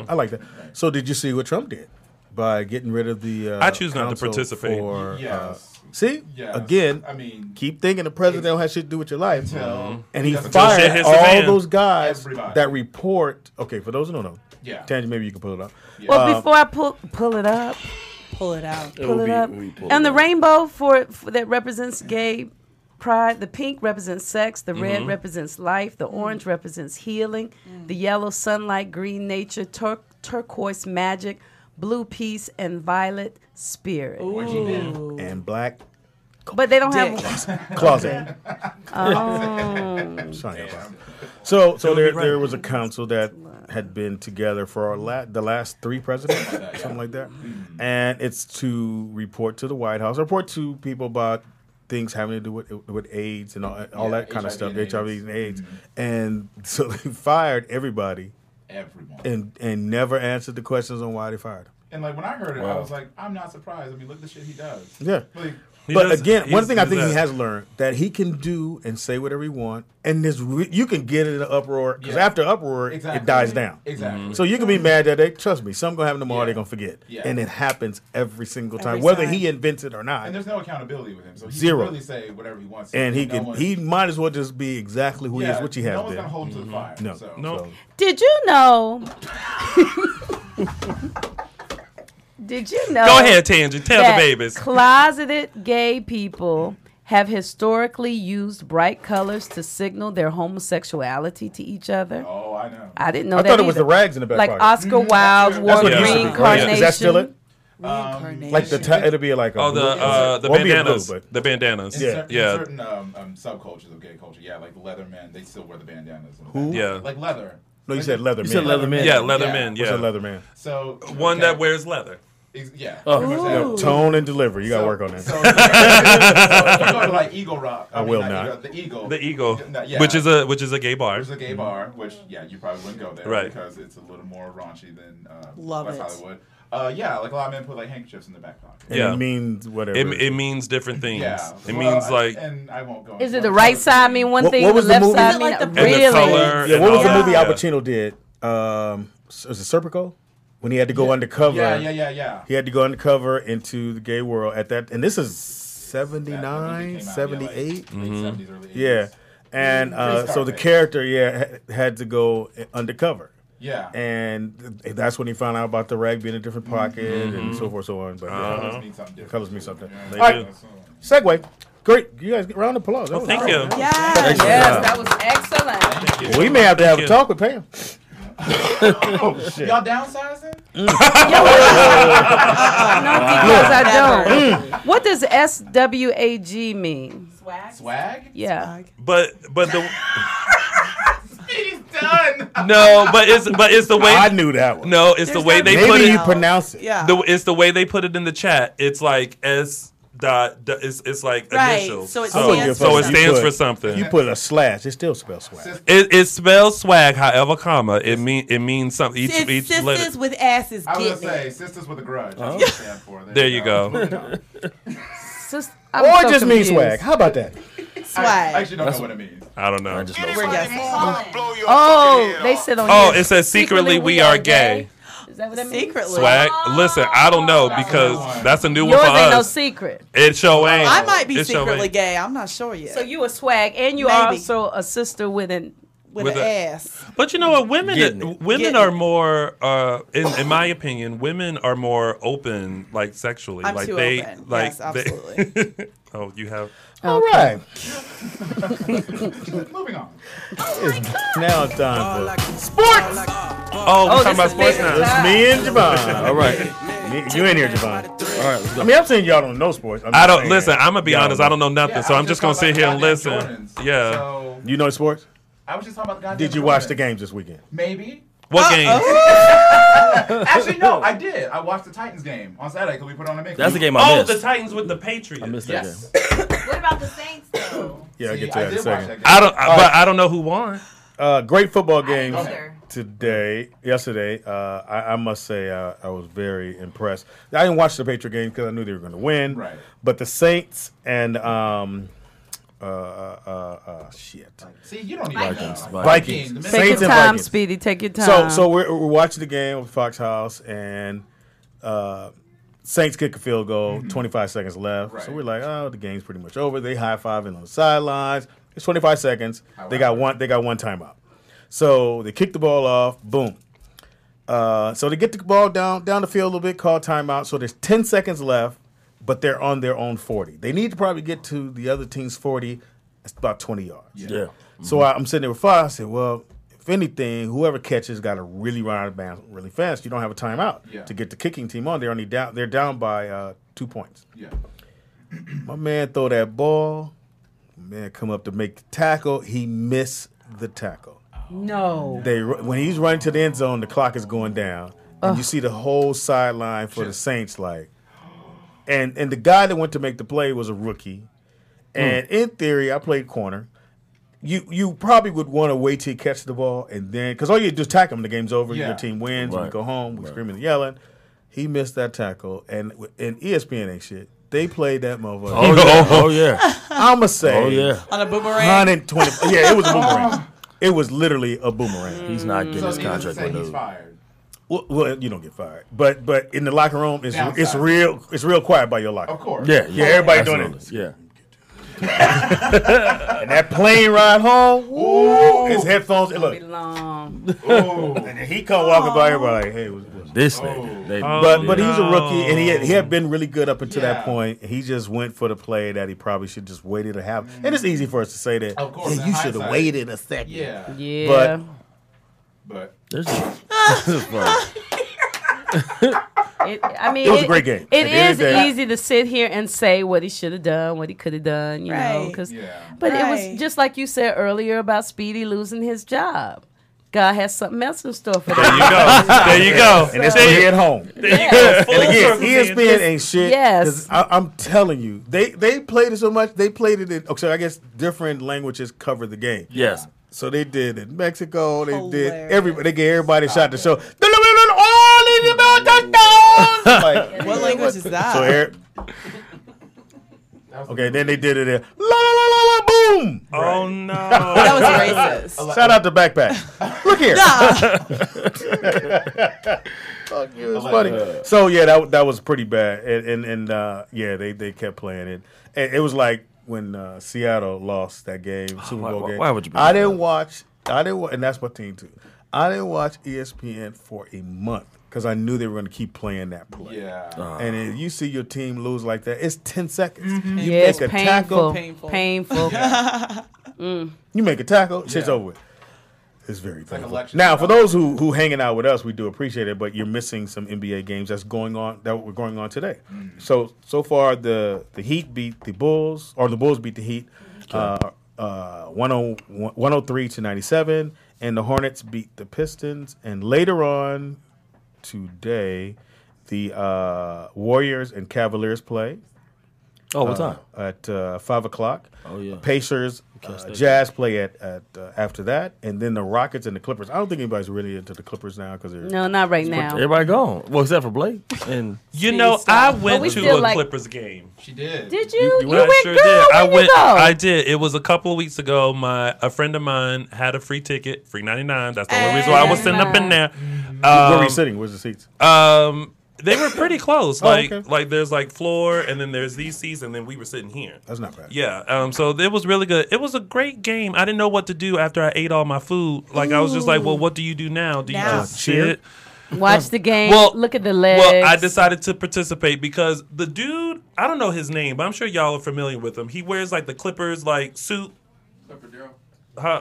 I like that. So did you see what Trump did by getting rid of the? I choose not to council participate. For, Yes. See, Yes. again, I mean, keep thinking the president don't have shit to do with your life, Until- and he Until shit fired hits the all fan. those guys Everybody. that report. Okay, for those who don't know, Yeah. Tangy, maybe you can pull it up. Well, before I pull it up, Pull it out. pull it up, and the rainbow for that represents gay pride. The pink represents sex. The red represents life. The orange represents healing. The yellow sunlight, green nature, turquoise magic, blue peace, and violet spirit. And black But they don't Dick. have. closet. Oh. Sorry about that. So there was a council that had been together for the last three presidents, something like that, and it's to report to the White House, report to people about things having to do with AIDS and all that kind of stuff, HIV and AIDS, and so they fired everybody, everyone, and never answered the questions on why they fired them. And like when I heard it, I was like, I'm not surprised. I mean, look at the shit he does. Yeah. Like, But again, one thing I think he has learned that he can do and say whatever he wants, and you can get in an uproar because after uproar it dies down. Exactly. So you can be mad that day. Trust me, something gonna happen tomorrow. They're gonna forget, Yeah. and it happens every single time, Every whether time. he invents it or not. And there's no accountability with him, so he Zero. can really say whatever he wants. And he No can. one- He might as well just be exactly who he is, which he has no one's been. gonna hold him to the fire. No, so. no. Did you know? Did you know? Go ahead, Tangent. Tell the that babies. Closeted gay people have historically used bright colors to signal their homosexuality to each other. Oh, I know. I didn't know I that thought it was either. the rags in the back Like pocket. Oscar Wilde wore That's what it used to green be, right? carnation. Is that still it? Reincarnation. Like it'll be like a Oh, the won't be a bandanas. blue, but The bandanas. In Yeah. certain subcultures of gay culture, like the leather men, they still wear the bandanas. Who? Yeah. Like leather. No, you said leather You man. said leather man. Yeah, leather men. What's Yeah. a leather man? So One that wears leather. Yeah. Oh, pretty much yeah, that. tone and delivery. You got to So- work on that. So, if you go to like Eagle Rock. I will mean, not. The Eagle. The Eagle, Yeah. which is a gay bar. Which is a gay bar, which you probably wouldn't go there Right. because it's a little more raunchy than Love West it. Hollywood. Like a lot of men put like handkerchiefs in their back pocket. And Yeah. it means whatever. It means different things. Yeah. It Well, means like and I won't go. Is into it the what right color- side mean one What- thing, what and was the the left movie? side Is it mean like the and the really? color. Yeah, and what was all the that. movie Al Yeah. Pacino did? Was it Serpico? When he had to go undercover. Yeah. He had to go undercover into the gay world at that, and this is 79, That 78. Late 70s, early 80s. Yeah, and Pretty so the Scarface. character, had to go undercover. Yeah. And that's when he found out about the rag being in a different pocket and so forth, so on. But Colors mean something different. colors mean something. They All right, do. segue. Great, you guys get round of applause. That was Thank great. you. Yes, that was excellent. Well, we may have to have a you. talk with Pam. Oh, shit. Y'all downsizing? No, because I don't. What does SWAG mean? Swag? Yeah. But the He's done. no, but it's the way I knew that one. No, it's the way they Maybe put you it. pronounce it. Yeah. It's the way they put it in the chat. It's like S. It's like Right, initials. so it so stands so it for stands something. for something. You put a slash, it still spells swag. It spells swag, however, comma it means something. Each Sisters letter. with asses I was getting gonna say, it. sisters with a grudge. That's what it stands for. There you go. I'm Or so just mean confused. swag. How about that? Swag. I actually don't know what it means. I don't know. We're guessing. Oh, they said on Oh, here, it says secretly we are gay. Is that what that means? Secretly. Swag. Listen, I don't know because that's a new one Yours for ain't no us. secret. It sure ain't. I might be It sure secretly ain't. gay. I'm not sure yet. So you a swag, and you Maybe. are also a sister with an with an ass. But you know what? Women Getting are more, in my opinion, women are more open, like sexually. I'm like too they, open. like Yes, absolutely. oh, you have. All right. Moving on. Now it's time for sports. Oh, we're talking about sports now. It's me and Javon. All right. You in here, Javon. All right, let's go. I mean, I'm saying y'all don't know sports. I don't listen. I'm gonna be honest. I don't know nothing, so I'm just gonna sit here and listen. Yeah. So, You know sports? I was just talking about the goddamn Did you watch Jordans. the games this weekend? Maybe. What game? Actually, no, I did. I watched the Titans game on Saturday because we put on a mix. That's the game I missed. Oh, the Titans with the Patriots. I missed that Yes. What about the Saints, though? Yeah, I'll See, get to I that in a did watch second. that game. But I don't know who won. Great football games either. yesterday. I must say I was very impressed. I didn't watch the Patriot game because I knew they were going to win. Right. But the Saints and shit. See, you don't need Vikings. The Take Saints your and time, Vikings. Speedy. Take your time. So we're watching the game with Fox House, and Saints kick a field goal, 25 seconds left. Right. So we're like, oh, the game's pretty much over. They high-fiving on the sidelines. It's 25 seconds. They got one timeout. So they kick the ball off. Boom. So they get the ball down the field a little bit, call timeout. So there's 10 seconds left, but they're on their own 40. They need to probably get to the other team's 40. It's about 20 yards. Yeah. So I'm sitting there with Fox. I said, well, if anything, whoever catches got to really run out of bounds really fast. You don't have a timeout to get the kicking team on. They're down by 2 points. Yeah. My man throw that ball. Man come up to make the tackle. He missed the tackle. no. When he's running to the end zone, the clock is going down, and you see the whole sideline for the Saints. And the guy that went to make the play was a rookie. And in theory, I played corner. You probably would want to wait till you catch the ball, and then because all you do is tackle him, the game's over. Yeah. Your team wins. Right. You go home. We're screaming and yelling. He missed that tackle, and ESPN ain't shit. They played that motherfucker. Oh yeah. I'ma say. Oh yeah. On a boomerang. 120. Yeah, it was a boomerang. It was literally a boomerang. He's not getting his contract Say he's renewed. fired. Well, you don't get fired, but in the locker room, it's Downside. real quiet by your locker. Of course. Yeah. Everybody doing it. Absolutely. Yeah. And that plane ride home, ooh, his headphones. Look, Long. and then he come walking by everybody like, hey, what's This nigga. They- but he's a rookie, and he had been really good up until Yeah. that point. He just went for the play that he probably should just waited to have. And it's easy for us to say that. Of course, Yeah, in you should have hindsight. waited a second. Yeah. Yeah. But This is fun. I mean, It was a great game. It At the end is of the day- easy to sit here and say what he should have done, what he could have done, you know. Right. 'Cause- Yeah. But it Right. was just like you said earlier about Speedy losing his job. God has something else in store for There that. you go. There you go. And it's when he at home. There you go. Full And again, circle, ESPN man. ain't shit. Yes. 'Cause I'm telling you, they played it so much. They played it in. Okay, I guess different languages covered the game. Yes. So they did in Mexico. They did Hilarious. everybody. They gave everybody a shot to show. Like, What language is that? so okay, then they did it in la la la la la boom. Oh no. That was racist. Shout out to Backpack. Look here. Fuck you, it's funny. So yeah, that was pretty bad, and yeah, they kept playing it. And it was like when Seattle lost that game, Super Bowl game. Why would you? I didn't watch, and that's my team too. I didn't watch ESPN for a month because I knew they were going to keep playing that play. Yeah. And if you see your team lose like that, it's 10 seconds. You Yeah, it's make a painful. tackle. Painful. You make a tackle, shit's Yeah. over with. It's very like painful. election Now, for day. those who hanging out with us, we do appreciate it, but you're missing some NBA games that were going on today. So far, the Heat beat the Bulls, or the Bulls beat the Heat 103 to 97, and the Hornets beat the Pistons. And later on today, the Warriors and Cavaliers play. Oh, what time? At 5 o'clock. Oh, yeah. Pacers, Jazz play at after that, and then the Rockets and the Clippers. I don't think anybody's really into the Clippers now because they're No, not right now. Everybody gone. Well, except for Blake. And You know, I went we to still a like- Clippers game. She did. Did you? You I went, sure girl? did. I Where'd went. you go? I did. It was a couple of weeks ago. A friend of mine had a free ticket, free $99. That's the only reason why I was sitting up in there. where were you sitting? Where's the seats? They were pretty close. Oh, Like, okay. like there's like floor, and then there's these seats, and then we were sitting here. That's not bad. Yeah. So it was really good. It was a great game. I didn't know what to do after I ate all my food. Like I was just like, well, what do you do now? Do you just sit? Watch the game. Well, look at the legs. Well, I decided to participate because the dude, I don't know his name, but I'm sure y'all are familiar with him. He wears like the Clippers like suit.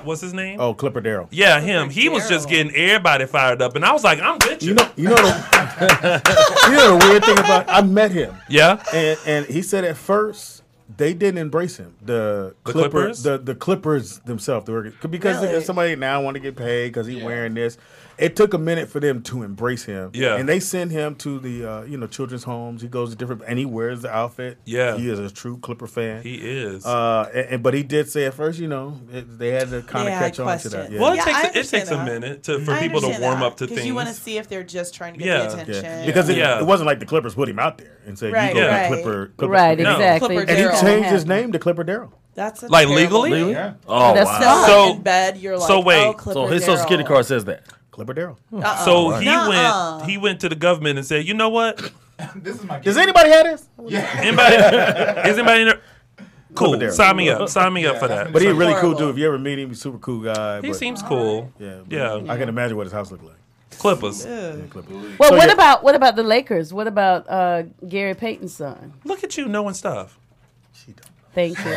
What's his name? Oh, Clipper Darryl. Yeah, him. He was just getting everybody fired up, and I was like, I'm with you. You know the weird thing about I met him. Yeah, and he said at first they didn't embrace him. The Clippers? the Clippers themselves, because Really? somebody now want to get paid because he's wearing this. It took a minute for them to embrace him. Yeah. And they send him to the children's homes. He goes to different, and he wears the outfit. Yeah. He is a true Clipper fan. He is. But he did say at first, they had to kind of catch on to that. Yeah. Well, I it takes a understand minute that. for people to warm up to Because things. you want to see if they're just trying to get the attention. Yeah. Because it wasn't like the Clippers put him out there and said, Right, you go right. to Clipper. Right, No. exactly. And he changed his name to Clipper Darryl. That's a Like terrible legally? name. Yeah. Oh, That's wow. so in bed. You're like, so wait. oh, Clipper So his social security Darryl. card says that. Clipper Darryl. So he went to the government and said, you know what? This is my. Does anybody have this? Anybody? Is anybody in there? Cool. Darryl. Sign me up. Sign me up for that. But he's a really cool dude. If you ever meet him, he's a super cool guy. He but- seems cool. Yeah. I can imagine what his house looked like. Clippers. Yeah, Clippers. Well, So, what about the Lakers? What about Gary Payton's son? Look at you knowing stuff. Thank you.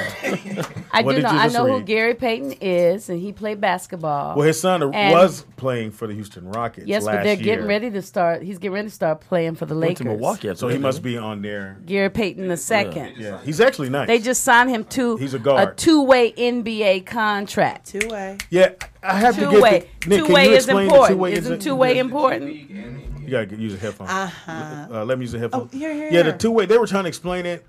I What do did know. you I just know who read? Gary Payton is, and he played basketball. Well, his son And- was playing for the Houston Rockets. Yes, last but they're year. getting ready to start. He's getting ready to start playing for the Went to Lakers. Milwaukee. So he must be on there. Gary Payton the second. Yeah, he's actually nice. They just signed him to He's a guard. two-way NBA contract. Two-way. Yeah, I have to Two-way. get the, Nick, can Two-way you is explain the important. two-way Isn't two-way important? You gotta use a headphone. Let me use a headphone. Oh, here. Yeah, the two-way. They were trying to explain it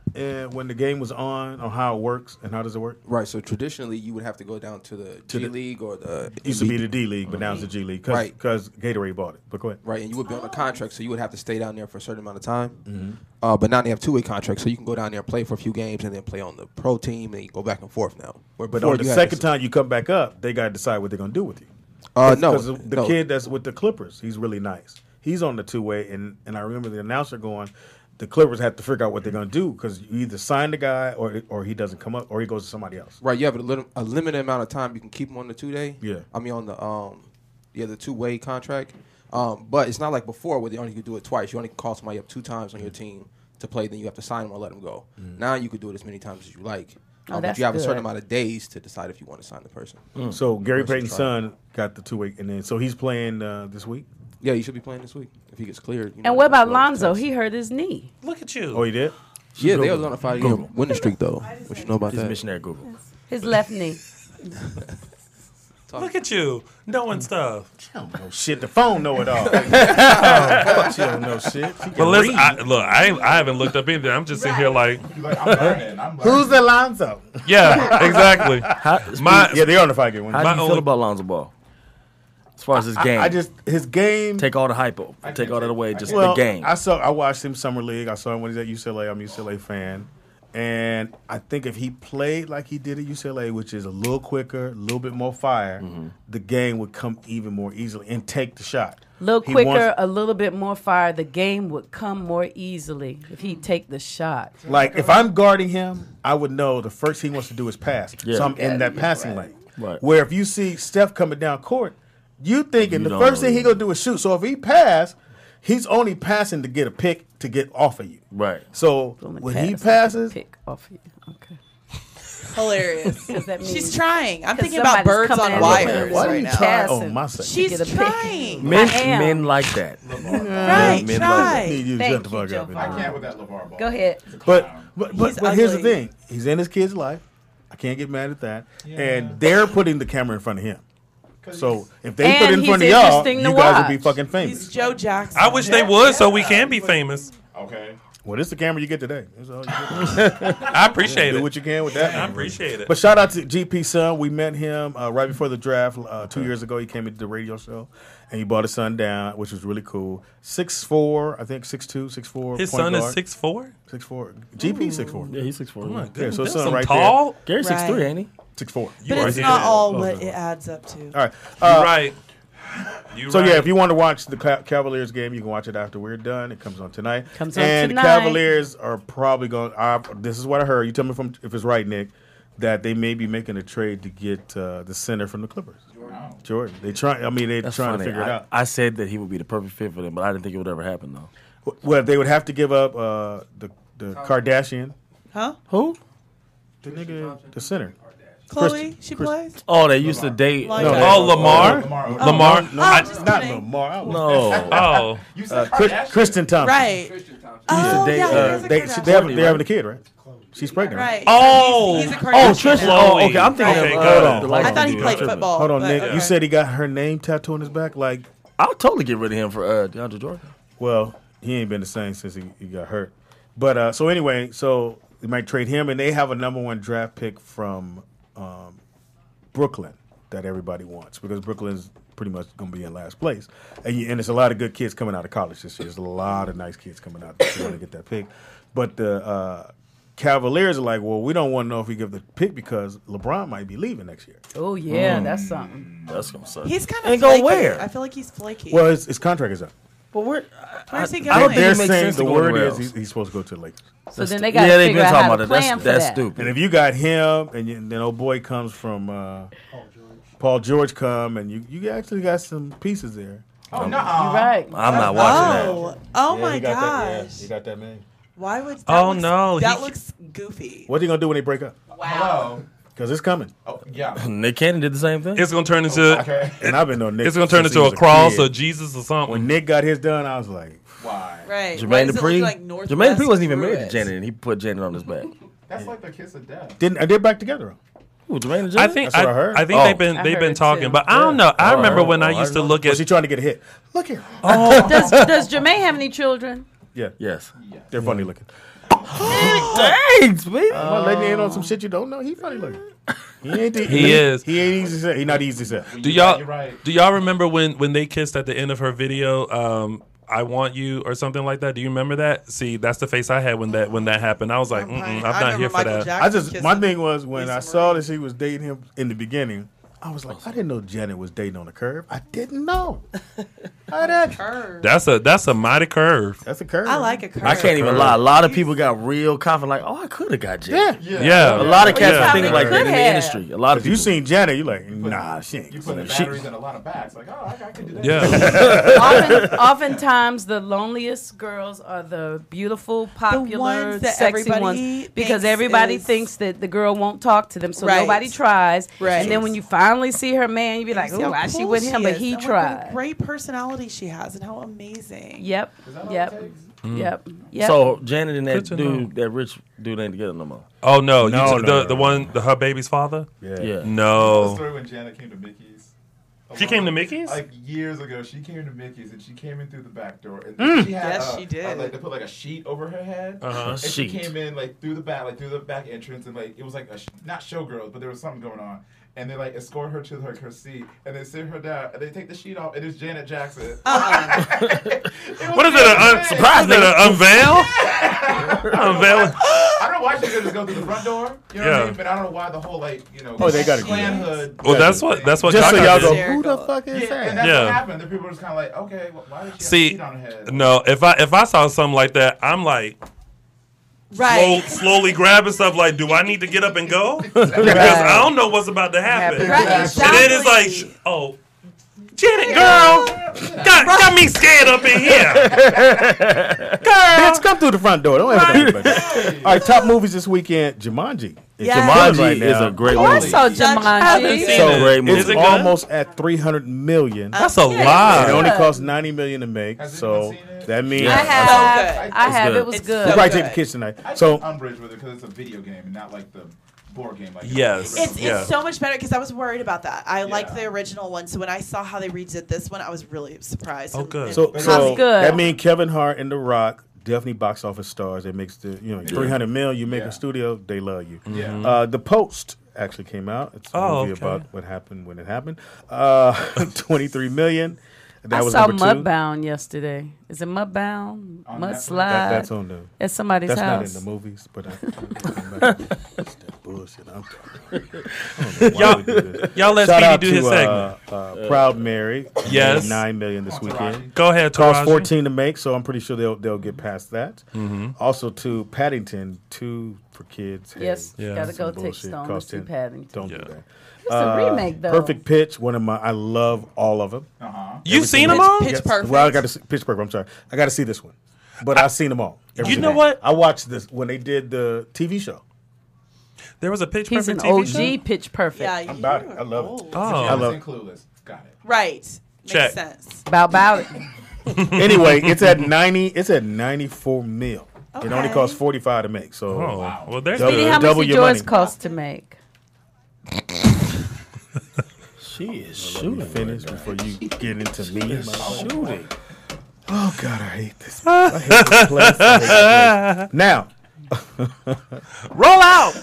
when the game was on how it works and how does it work. Right. So traditionally, you would have to go down to the G League or the It used to be the D League, but now it's the G League because Gatorade bought it. But go ahead. Right, and you would be on a contract, so you would have to stay down there for a certain amount of time. Mm-hmm. But now they have two-way contracts, so you can go down there and play for a few games, and then play on the pro team, and you go back and forth now. Where But before on the you had second to- time you come back up, they got to decide what they're gonna do with you. No, because the no. kid that's with the Clippers, he's really nice. He's on the two-way, and I remember the announcer going, the Clippers have to figure out what they're going to do because you either sign the guy or he doesn't come up or he goes to somebody else. Right, you have a limited amount of time you can keep him on the 2-day. Yeah. I mean on the two-way contract. But it's not like before where they only could do it twice. You only can call somebody up 2 times on your team to play, then you have to sign them or let them go. Now you can do it as many times as you like. Oh, but that's you have a certain good. amount of days to decide if you want to sign the person. So Gary Versus Payton's trying. son got the two-way, and then so he's playing this week. Yeah, he should be playing this week if he gets cleared. And what about Lonzo? He hurt his knee. Look at you. Oh, he did? Yeah, they was on a 5-game winning streak though. What you know about He's that? missionary Google. His left knee. Look at you knowing stuff. You don't know shit. The phone know it all. She don't know shit. She But can listen, read. I haven't looked up anything. I'm just sitting here like, I'm learning. Who's Alonzo? yeah, exactly. They're on the 5-game winning How streak. do you feel about Lonzo Ball? As far as his game, his game. Take all the hype, take all that away. Just Well, the game. I watched him summer league. I saw him when he's at UCLA. I'm a UCLA fan, and I think if he played like he did at UCLA, which is a little quicker, a little bit more fire, the game would come even more easily and take the shot. A little He quicker, wants- a little bit more fire. The game would come more easily if he'd take the shot. Like if I'm guarding him, I would know the first thing he wants to do is pass. Yeah. So I'm in that passing lane. Right. Where if you see Steph coming down court, you thinking You the don't first know. thing he gonna do is shoot. So if he pass, he's only passing to get a pick to get off of you. Right. So Only when pass he to passes, pick off you. Okay. Hilarious. That means- She's trying. I'm 'cause thinking about somebody's birds coming on in wires Why are right you now. trying? Passing. Oh, my second. She's Get a pick. trying. I am. Men like that. Right, Men like try. Need you to Thank shut the fuck you, up. Joe. I can't with that LeVar ball. Go ahead. But He's here's the ugly. thing: he's in his kid's life. I can't get mad at that. And they're putting the camera in front of him. So if they put it And in front he's of y'all, interesting you to guys would be watch. fucking He's famous. Joe Jackson. I wish they would so we can be famous. Okay. Well, this is the camera you get today. That's all you get. I appreciate Do it. what you can with that. I appreciate it. But shout out to GP's son. We met him right before the draft 2 years ago. He came into the radio show, and he brought his son down, which was really cool. 6'4", I think 6'2", 6'4". His point son guard. is 6'4"? 6'4". GP 6'4". Yeah, he's 6'4". Oh my Yeah, goodness. so his That's son some right tall. Gary's Right. 6'3", ain't he? 6'4". But are it's here. not all what it adds up to. All right. You're right. If you want to watch the Cavaliers game, you can watch it after we're done. It comes on tonight. The Cavaliers are probably going. This is what I heard. You tell me if it's right, Nick. That they may be making a trade to get the center from the Clippers. Jordan. They're trying to figure it out. I said that he would be the perfect fit for them, but I didn't think it would ever happen though. Well, they would have to give up the Kardashian. Huh? Who? The nigga, the center. Chloe, she plays. Oh, they used to date. Like Lamar. Lamar. Not Lamar. No. Kristen Thompson. Right. They're having a kid, right? She's pregnant. Right. Oh. He's a Kardashian. Tristan. Oh, okay. I'm thinking. Hold on. I thought he played football. Hold on, Nick. but- You said he got her name tattooed on his back. Like, I'll totally get rid of him for DeAndre Jordan. well, he ain't been the same since he got hurt. But so anyway, so they might trade him, and they have a number 1 draft pick from Brooklyn that everybody wants because Brooklyn's pretty much going to be in last place. And there's a lot of good kids coming out of college this year. There's a lot of nice kids coming out that want to get that pick. But the Cavaliers are like, well, we don't want to know if we give the pick because LeBron might be leaving next year. Oh, yeah, that's something. That's going to suck. He's kind of And flaky. go where? I feel like he's flaky. Well, his contract is up. But Where's he I don't going? think They're it makes saying sense the to go word anywhere is else. he's supposed to go to the Lakers. So then they got to they've figure been out talking how about to it. plan for That's that. stupid. And if you got him, and then old boy comes from Paul George come, and you actually got some pieces there. Oh, no. You're right. I'm not watching Oh Yeah, my he got that, gosh. he got that man. Why would that Oh, looks, no, That he- looks goofy. What's he gonna do when they break up? Hello. Because it's coming. Oh, yeah. that. Nick Cannon did the same thing. It's gonna turn into. Okay. And I've been on Nick. It's gonna turn since into he a was cross kid. of Jesus or something. When Nick got his done, I was like, Why? Right. Why Jermaine does it Dupri. look like Jermaine Northwest Dupri wasn't even married to Druids? Janet, and he put Janet on his back. That's like the kiss of death. they're back together. Who, Jermaine and I Janet? think That's what I heard. I think Oh. they've been I they've heard been it talking, too. but I don't know. I remember when I used to look Was at. he trying to get a hit? Look here. Does Jermaine have any children? Yeah. Yes. They're funny looking. Thanks, man. I'm letting you in on some shit you don't know. He funny looking. He ain't. He is. He ain't easy to say. He not easy to say. Do y'all remember when they kissed at the end of her video? I want you or something like that. Do you remember that? See, that's the face I had when that happened. I was like, I'm not here for that. My thing was when I saw that she was dating him in the beginning, I was like, I didn't know Janet was dating on a curve. I didn't know. That's a mighty curve. That's a curve. I like a curve. I can't even lie. A lot of people got real confident, like, oh, I could have got Janet. Yeah. A lot of cats Yeah. are thinking like that in the industry. A lot of If you people. seen Janet, you're like, nah, she ain't. You put the batteries in a lot of bags. Like, oh, I can do that. Yeah. Oftentimes, the loneliest girls are the beautiful, popular, ones that sexy everybody ones because thinks everybody is- thinks that the girl won't talk to them, so Right. nobody tries. Right. And then when you finally see her man, you be like, See "Oh, how why she cool with him?" But is, he and what tried. a great personality she has, and how amazing. Yep. Yep. Yep. Yep. So Janet and Good that to know. dude, that rich dude, ain't together no more. Oh no, No, the one, her baby's father. Yeah. Yeah. The No. story when Janet came to Mickey's. She came to Mickey's? Like years ago, she came to Mickey's and she came in through the back door. And she had, Yes, she did. like they put like a sheet over her head. Uh-huh. And Sheet. she came in like through the back entrance, and like it was like not showgirls, but there was something going on. And they like escort her to her seat, and they sit her down, and they take the sheet off, and it's Janet Jackson. What is it? Surprise! Is it an unveil? Unveil. I don't know why she could just go through the front door. You know what I Yeah. mean? But I don't know why the whole like Oh, they gotta do slam that. hood. Well, that's what Just so Gaga y'all go, did. who the fuck is Yeah, that? and that's Yeah. what happened. The people were just kind of like, okay, well, why did she have a See, sheet on her head? no. If I saw something like that, I'm like. Right. Slowly grabbing stuff like, do I need to get up and go? Because I don't know what's about to happen. Right, And then it's exactly. like, oh, Janet, girl, got me scared up in here. Bitch, come through the front door. Don't ever think about that. All right, top movies this weekend. Jumanji. It's Yes. Jumanji right is now. a great Oh, I movie. saw haven't Jumanji. seen So it. great movie. it's Is it good? almost at 300 million. That's a And it lot. only cost 90 million to make. Has So anyone seen it? that means I So have. good. I have. good. It was It's good. we'll so probably good. take the kids tonight. I So take umbrage with it because it's a video game and not like the board game. Like Yes. It's Yeah. so much better because I was worried about that. I liked Yeah. the original one, so when I saw how they redid this one, I was really surprised. Oh, And- good. and so happy. good. that means Kevin Hart and The Rock definitely box office stars. It makes the 300 mil. You make Yeah. a studio, they love you. Yeah. The Post actually came out. It's a Oh, movie okay. about what happened when it happened. 23 million. That I was saw number 2. Mudbound yesterday. Is it Mudbound? On Netflix? Mudslide? That's on the. At somebody's That's house. not in the movies, but I. bullshit. I'm Y'all let Shout Speedy out do to, his segment. Proud Mary. Yes. $9 million this weekend. Go ahead, Cost Taraji. 14 to make, so I'm pretty sure they'll get past that. Mm-hmm. Also to Paddington, 2 for kids. Yes, Hey, gotta some go take bullshit. Stone Cost to 10. Paddington. Don't do that. It's a remake though. Perfect Pitch, I love all of them. You've seen them all? Pitch Perfect. Well, I got to see Pitch Perfect. I'm sorry, I got to see this one, but I've seen them all. Every You know single what? one. I watched this when they did the TV show. There was a Pitch He's Perfect an TV OG show? Pitch Perfect. Yeah, I'm about it. I love it. Oh. I love it. Clueless. Got it. Right. Check. Makes sense. About it. Anyway, it's at 90. It's at 94 mil. It only Okay. costs 45 to make. So, Oh, well, there's Speedy, how much double did your yours money. cost to make? She is Let me shooting. finish before you get into me. Shooting. Oh God, I hate this. I hate this place. I hate this place. Now, roll out.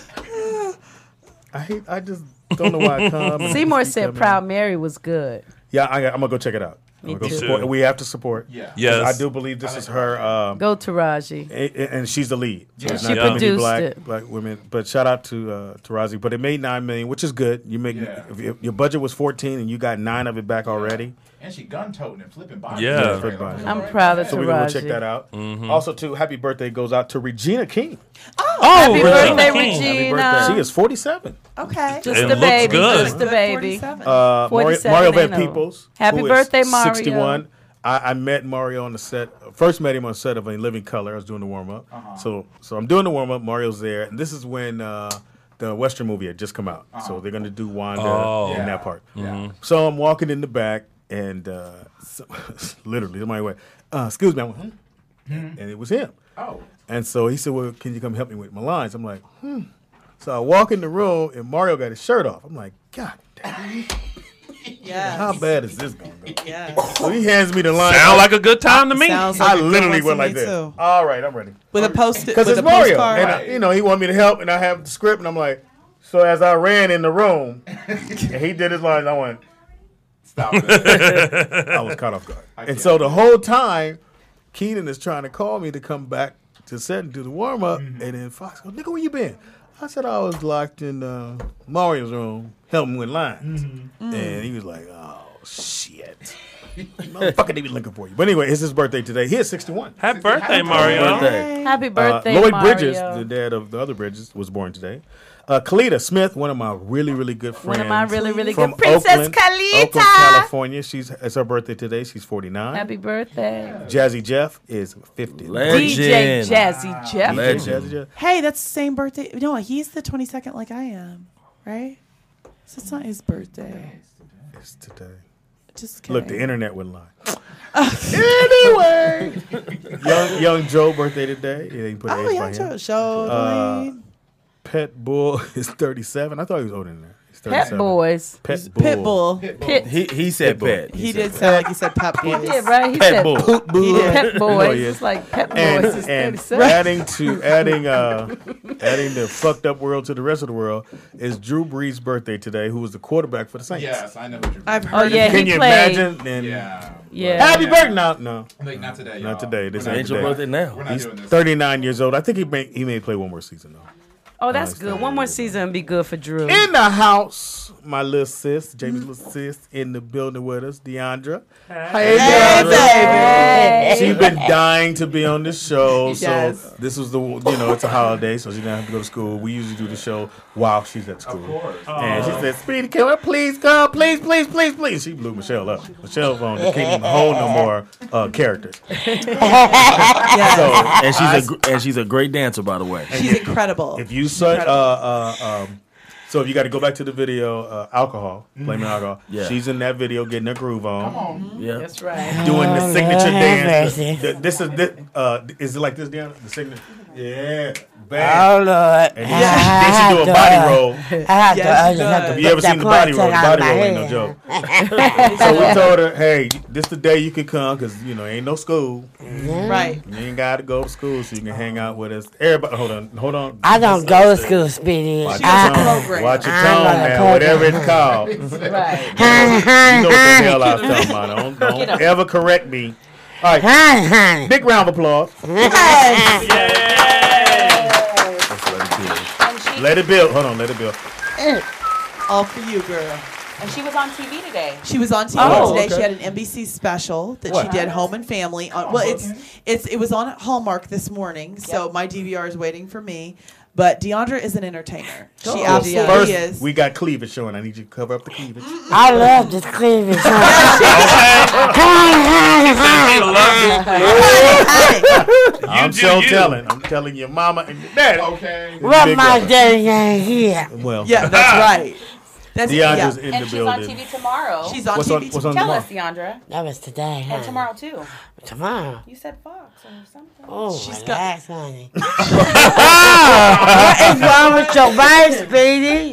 I just don't know why I come. and Seymour keep said coming. Proud Mary was good. Yeah, I'm gonna go check it out. Me I'm gonna too. go support. We have to support. Yeah. Yes. I do believe this is her. Go Taraji. And she's the lead. So it's She not too many produced black women. But shout out to Taraji. But it made $9 million, which is good. You make if your budget was 14 and you got 9 of it back already. And she gun toting and flipping bodies. Yeah. flip bodies. I'm proud of So we're gonna Taraji. check that out. Mhm. Also, too, happy birthday goes out to Regina King. Happy birthday, Happy Regina. birthday. She is 47. Okay. Just It the looks baby. good. Just the baby. 47. Mario 47 Van ain't no- Peebles. Happy who is birthday, Mario. 61. I met Mario on the set. First met him on the set of A Living Color. I was doing the warm up. So I'm doing the warm up. Mario's there, and this is when the Western movie had just come out. So they're gonna do Wanda in that part. So I'm walking in the back, and literally somebody went, "Excuse me," I went, and it was him. Oh. And so he said, "Well, can you come help me with my lines?" I'm like, So I walk in the room, and Mario got his shirt off. I'm like, God damn. Yeah. How bad is this going to go? Yeah. So he hands me the line. Sound like a good time to me. Sounds like I a good literally one went to like me, this. too. All right, I'm ready. With a post-it, Because with it's a Mario. postcard. And, he wanted me to help, and I have the script, and I'm like, so as I ran in the room, and he did his lines, I went, Stop it. I was caught off guard. And so the whole time, Keenan is trying to call me to come back to set and do the warm-up, and then Fox goes, nigga, where you been? I said I was locked in Mario's room, helping with lines. And he was like, oh, shit. Motherfucker, they be looking for you. But anyway, it's his birthday today. He is 61. Happy birthday, Mario. Happy birthday, Lloyd Mario. Bridges, the dad of the other Bridges, was born today. Kalita Smith, one of my really, really good friends. One of my really, really from good Princess Oakland, Kalita. Oakland, California. It's her birthday today. She's 49. Happy birthday. Jazzy Jeff is 50. DJ Jazzy Jeff. Jazzy Jeff. Hey, that's the same birthday. No, he's the 22nd like I am, right? So it's not his birthday. It's today. Just kidding. Look, the internet wouldn't lie. Anyway, young Joe birthday today. He didn't put Oh, age yeah, by him. Joe. Show Pet Bull is 37. I thought he was older than that. He's Pet 37. Boys. Pet Bull. Pit. He said pet. He did sound like he said Pep He Boys. did, right? He Pet said Bull. He did. Pet Oh, Boys. yeah. It's like Pet Boys And, is and 37. adding the fucked up world to the rest of the world is Drew Brees' birthday today, who was the quarterback for the Saints. Yes, I know what you're I've Oh, heard yeah, of Can he you played. imagine? And Yeah. Happy birthday! No. Like, not today, y'all. Not today. This We're ain't not Ain't your today. birthday now. We're not He's doing this. 39 years old. I think he may play one more season though. Oh, that's good. One more season would be good for Drew. In the house, my little sis, Jamie's little sis, in the building with us, Deandra. Hey, Deandra. She's been dying to be on this show. Yes. So this was it's a holiday, so she's gonna have to go to school. We usually do the show while she's at school. Of course. And she said, Speedy, can we please come? Please, please, please, please. She blew Michelle up. Michelle phone can't even hold no more characters. Yes. And she's a great dancer, by the way. She's incredible. If you saw, so if you got to go back to the video, alcohol, blaming alcohol. Yeah. She's in that video getting her groove on, Yeah. That's right. doing the signature dance. Is it like this, Deanna? The signature, yeah, bam. Lord. And then she do a body roll. Yes, she does. Have you ever seen the body roll? The body roll ain't no joke. So we told her, hey, this the day you can come because ain't no school. Right. You ain't got to go to school, so you can hang out with us. Everybody, hold on. I don't go to school, Speedy. Watch She has a your tone. program. Watch your I'm tone on a now, program. whatever it's called. Right. You know what the hell I was talking about. Don't ever correct me. All right. Big round of applause. Let it build. Hold on, let it build. All for you, girl. And she was on TV today. She was on TV today. okay. She had an NBC special that What? she did, Home and Family. It was on Hallmark this morning, so my DVR is waiting for me. But Deandra is an entertainer. She absolutely First, is. we got cleavage showing. I need you to cover up the cleavage. I love this cleavage. I'm telling. I'm telling your mama and your daddy. Okay. Well, my daddy ain't here. Well, Yeah, that's right. That's Deandra's in And the she's on building. TV tomorrow. She's on What's TV. on- what's on Tell tomorrow? us, Deandra. That was today, And honey. tomorrow, too. Tomorrow. You said Fox or something. Oh, She's relax, honey. What is wrong with your wife, Speedy?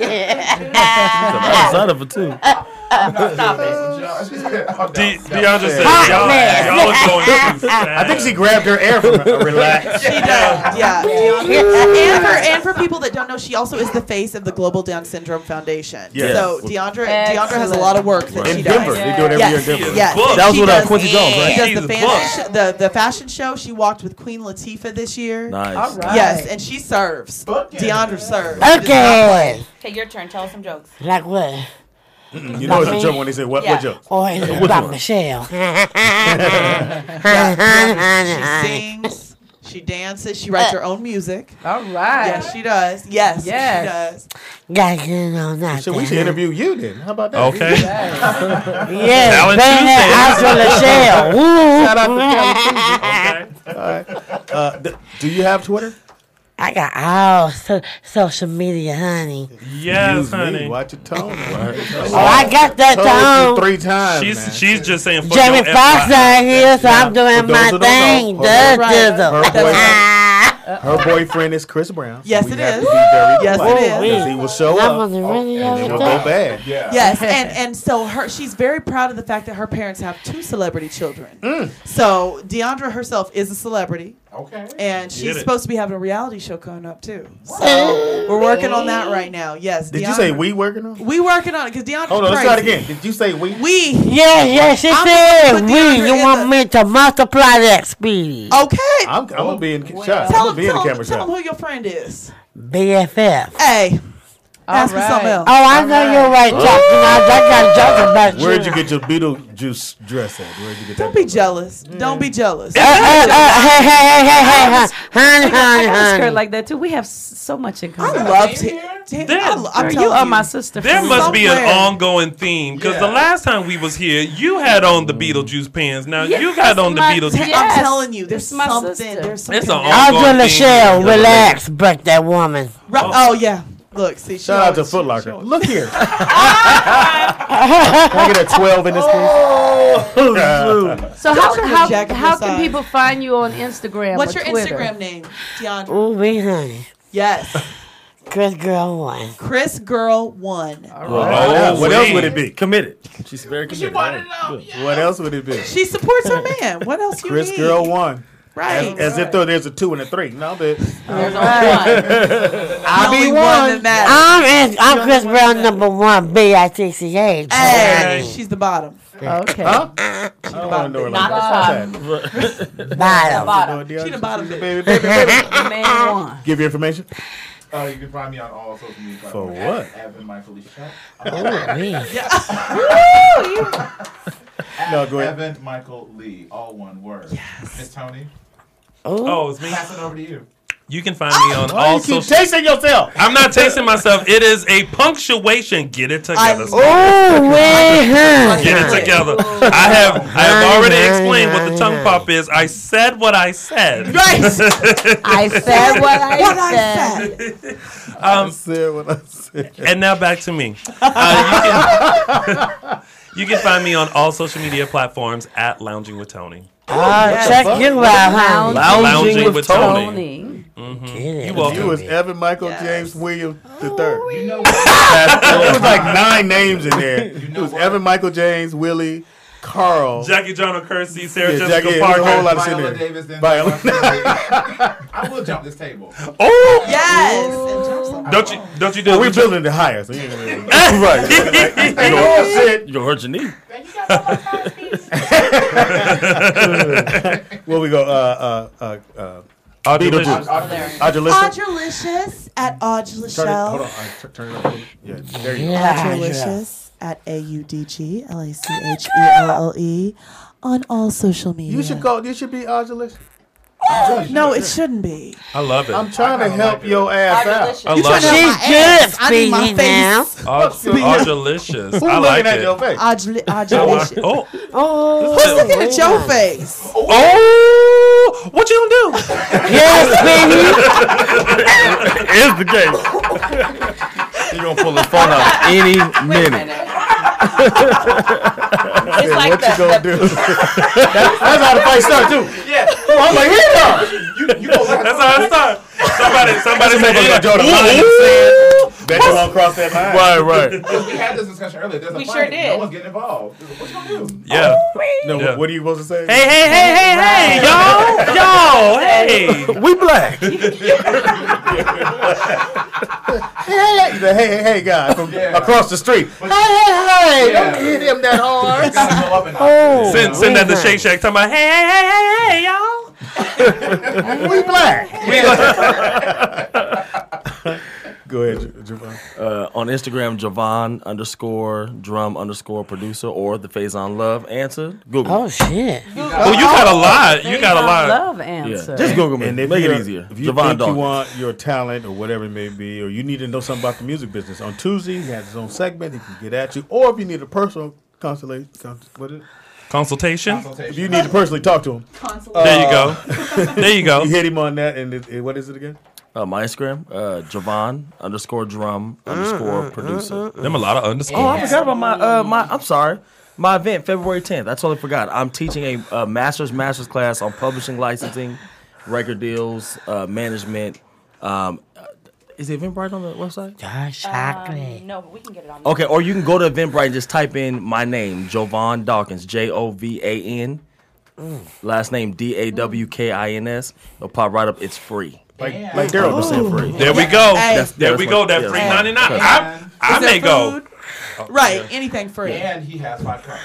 Son of a two. Stop it. Deandra said, Hot y'all mess. was going too fast. I think she grabbed her air from her. Relax. She does, yeah. Deandra, and for people that don't know, she also is the face of the Global Down Syndrome Foundation. Yes. So Deandra has a lot of work that In she Denver. does. They do it every year in Denver. Yes. That was She with does- Quincy Jones, right? She does She's the fashion show. She walked with Queen Latifah this year. Nice. All right. Yes, and she serves. Deandra serves. Okay. Okay, your turn. Tell us some jokes. Like what? You know it's a joke when they say, what joke? Oh, it's about Michelle. She sings. She dances. She writes her own music. All right. Yes, she does. Yes, Yes. she does. Gotta get in on that. So we should interview you then. How about that? Okay. Yes, Talent baby, Tuesday. out to Lachelle. Woo. Shout out to do you have Twitter? I got all social media, honey. Yes, Use me. honey. Watch your tone. Oh, I got that Told you tone. 3 times. man. She's just saying for Jamie your Foxx FYI. out here, so I'm For doing those my who don't thing. know, her boyfriend is Chris Brown. Yes, we it have is. To be very Yes, polite, it is. because he will show That up was a really and it will other go bad. Yes, and so she's very proud of the fact that her parents have 2 celebrity children. So Deandra herself is a celebrity. Okay. And she's Get it. supposed to be having a reality show coming up too. So we're working on that right now. Yes. Did you Deandra- say we working on? We working on it because Deandra's Hold on, let's crazy. start again. Did you say we? We. Yeah, she I'm said gonna put we. Deandra You in want the- me to multiply that speed? Okay. I'm gonna be in the shot. I'm Tell gonna be in the camera tell shot. him who your friend is. BFF. Hey. Ask me something else. Oh, I know you're right, Chuck. You know, I got a joke about you. Where'd you get your Beetlejuice dress at? Where'd you get Don't that? be jealous. Don't be jealous. Hey, honey, I got a skirt like that too. We have so much in I common. love I'm Girl, telling you are my sister. There from must be an somewhere. ongoing theme because the last time we was here, you had on the Beetlejuice pants. Now Yes, you got on the my- Beetlejuice. yes. I'm telling you, there's It's my something. sister. There's something. It's an Audra ongoing Lachelle, theme. relax, break that woman. Oh yeah. Look, see. Shout out to Foot Locker. Look here. Can I get a 12 in this, please? So Don't put Jack up how your can side. people find you on Instagram? What's or your Twitter? Instagram name, Deandra? Ooh, we honey. Yes. Chris Girl 1. Chris Girl 1. What else would it be? Committed. She's very committed. What else would it be? She supports her man. What else you Chris need? Girl 1. Right. As if though there's a 2 and a 3. No, but There's only I'll be one that matters. I'm Chris Brown number 1, BITCH. Hey, she's the bottom. Okay. Huh? I don't want to know her like that. Bottom. She the bottom. Baby. Man one. Give your information. You can find me on all social media For platforms. what? Evan Michael Lee Shep. No, go ahead. Evan Michael Lee, all one word. Yes. Miss Tony. Oh, it's me. Pass it over to you. You can find me on Why all you keep social. tasting yourself? I'm not tasting myself. It is a punctuation. Get it together. Get it together. I have already explained what the tongue pop is. I said what I said. Right. I said what I said. I said what I said. And now back to me. You can find me on all social media platforms at Lounging with Tony. Check you out, huh? Lounging with Tony. You welcome. was Evan Michael James Williams III. You know, there was like 9 names in there. It was Evan Michael James, Willie, Carl, Jackie John O'Kersey, Sarah Jackie, Jessica yeah, Parker. a whole lot of shit Viola there. Davis, then Viola. I will jump this table. Oh Yes. Don't you do Well, it? we building the higher, so you ain't really. Right. You gonna hurt your knee. Well, we go. Audralicious. Audralicious at Audralicious. Hold on. Turn it up a little. Yeah, there you go. Audralicious at AUDGLACHELLE on all social media. You should go. You should be Audralicious. No, it shouldn't be. I love it. I'm trying to help your ass out. I love it. She's good, Speedy, now. Audralicious. Who's I looking like at it. your face? Audralicious. Oh, Who's looking at your face? oh, what you gonna do? Yes, baby. Is the case. You're gonna pull the phone out any minute. It's like What you gonna do? That's how the fight starts too. Yeah. I'm like, here You go That's how it starts. Somebody That's said, what I draw the line in the sand. Bet you won't cross that line. Right. We had this discussion earlier. There's a We fight. sure did. No one's getting involved. What you gonna do? Yeah. No, Yeah. what are you supposed to say? Hey, y'all, hey. We black. Hey, guy from across the street. Hey, don't hit him that hard. Send that to Shake Shack talking about, hey, y'all. We black. Go ahead, Javon. On Instagram, Javon_drum_producer or the Faison Love answer. Google. Oh, shit. Well, you got a lot. You got a lot. Love answer. Yeah, just Google me. And if Make it you're- easier. If you Javon think you Dawkins. want your talent or whatever it may be, or you need to know something about the music business, on Tuesday he has his own segment. He can get at you. Or if you need a personal consultation, what is it? Consultation. If you need to personally talk to him, There you go. There you go. you hit him on that. And what is it again? My Instagram, Javon_drum_producer. Them a lot of underscores. Oh, I forgot about my I'm sorry. My event, February 10th. I totally forgot. I'm teaching a master's class on publishing, licensing, record deals, management. Is the Eventbrite on the website? Chocolate. No, but we can get it on. Okay, or you can go to Eventbrite and just type in my name, Jovan Dawkins, JOVAN. Last name DAWKINS. It'll pop right up. It's free. Like Daryl was saying, free. There we go. Hey. There we go. That free 99. I may go. Right, anything free. And he has 5 cars.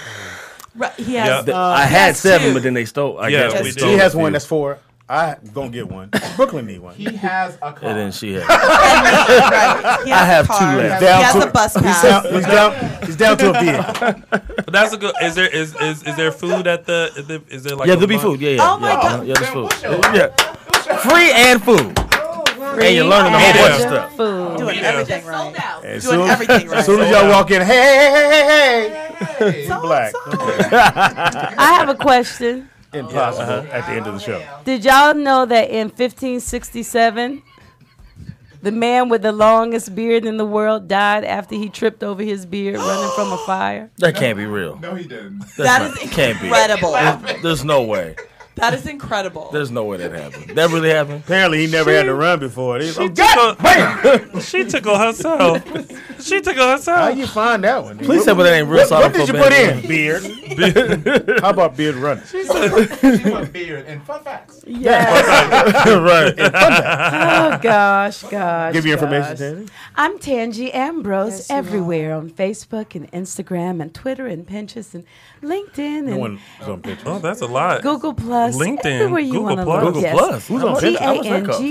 Right, he has. I had 7, but then they stole. I guess they stole He has a few. one that's 4. I gonna get one. Brooklyn need one. He has a car. And then she had. He has I have a car. 2 left. He has a bus pass. He's down to a vehicle. But that's a good. Is there food at the? Is there like? Yeah, there'll be food. Yeah. Oh my God. Yeah, there's food. Yeah. Free and food. And you're learning a whole bunch of stuff. Food. Doing everything right. As Doing soon, everything right. As soon as y'all walk in, hey, you black. I have a question. Impossible at the end of the show. Did y'all know that in 1567, the man with the longest beard in the world died after he tripped over his beard running from a fire? That can't be real. No, he didn't. That is Can't be. incredible. There's no way. That is incredible. There's no way that happened. That really happened? Apparently, he never had to run before. She tickled herself. She tickled How herself. you find that one? Please tell me that ain't real. What did you put in? Beard. How about beard running? She put beard and fun facts. Right. Oh, gosh. Give you information, Tangy. I'm Tangi Ambrose everywhere on Facebook and Instagram and Twitter and Pinterest and LinkedIn No and one is on picture. Oh, that's a lot. Google Plus. LinkedIn, Everywhere you Google want to Plus. look. Google Plus. Who's on Pinterest? How much that cost?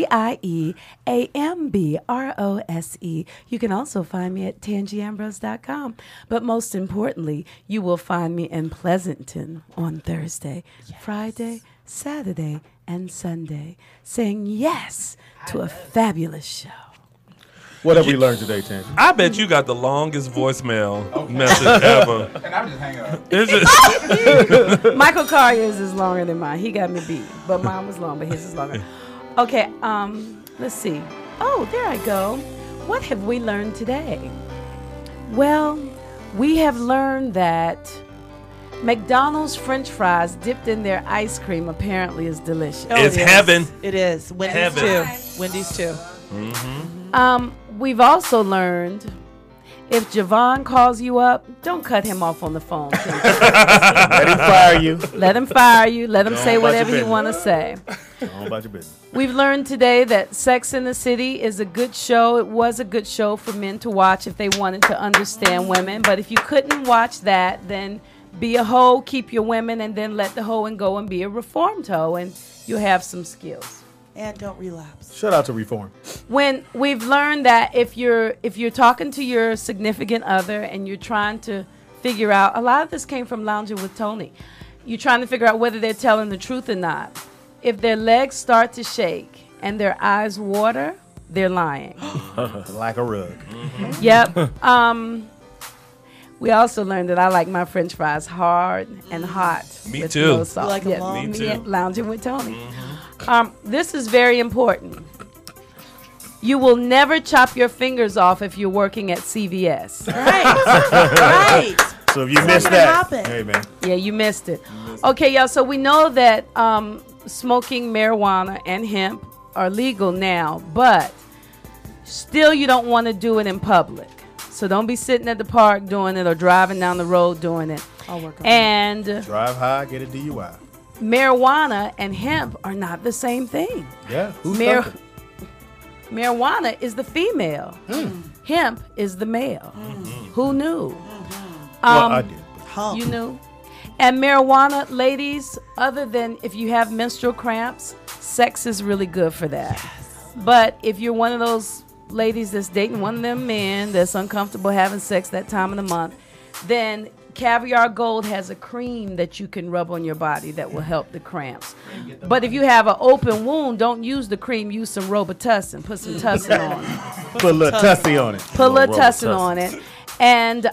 TangiAmbrose. You can also find me at tangiambrose.com. But most importantly, you will find me in Pleasanton on Thursday, Friday, Saturday, and Sunday, saying yes to a fabulous show. What have we learned today, Tangy? I bet you got the longest voicemail message ever. And I'm just hanging up. Is it? Michael Collier's is longer than mine. He got me beat, but mine was long, but his is longer. Okay, let's see. Oh, there I go. What have we learned today? Well, we have learned that McDonald's French fries dipped in their ice cream apparently is delicious. It's heaven. It is. Wendy's Heaven. too. Wendy's too. We've also learned if Javon calls you up, don't cut him off on the phone. Let him fire you. Let him fire you. Let him Go say on about whatever your he want to business. say. Go on about your business. We've learned today that Sex in the City is a good show. It was a good show for men to watch if they wanted to understand women. But if you couldn't watch that, then be a hoe, keep your women, and then let the hoe and go and be a reformed hoe, and you'll have some skills. and don't relapse. Shout out to Reform. When we've learned that if you're talking to your significant other and you're trying to figure out, a lot of this came from Lounging with Tony. You're trying to figure out whether they're telling the truth or not. If their legs start to shake and their eyes water, they're lying. Like a rug. Yep. We also learned that I like my French fries hard and hot. Me with too. no salt. You like 'em long? Me too. Lounging with Tony. This is very important. You will never chop your fingers off if you're working at CVS. Right. So if you missed that, hey man. Yeah, you missed it. Okay, y'all. So we know that smoking marijuana and hemp are legal now, but still you don't want to do it in public. So don't be sitting at the park doing it or driving down the road doing it. I'll work on and drive high, get a DUI. Marijuana and hemp are not the same thing. Yeah. Marijuana is the female. Hemp is the male. Who knew? Well, I did. You knew? And marijuana, ladies, other than if you have menstrual cramps, sex is really good for that. But if you're one of those ladies that's dating one of them men that's uncomfortable having sex that time of the month, then Caviar Gold has a cream that you can rub on your body that will help the cramps. But if you have an open wound, don't use the cream. Use some Robitussin. Put some tussin on it. Put a little tussin on it. Put a little tussin on it. And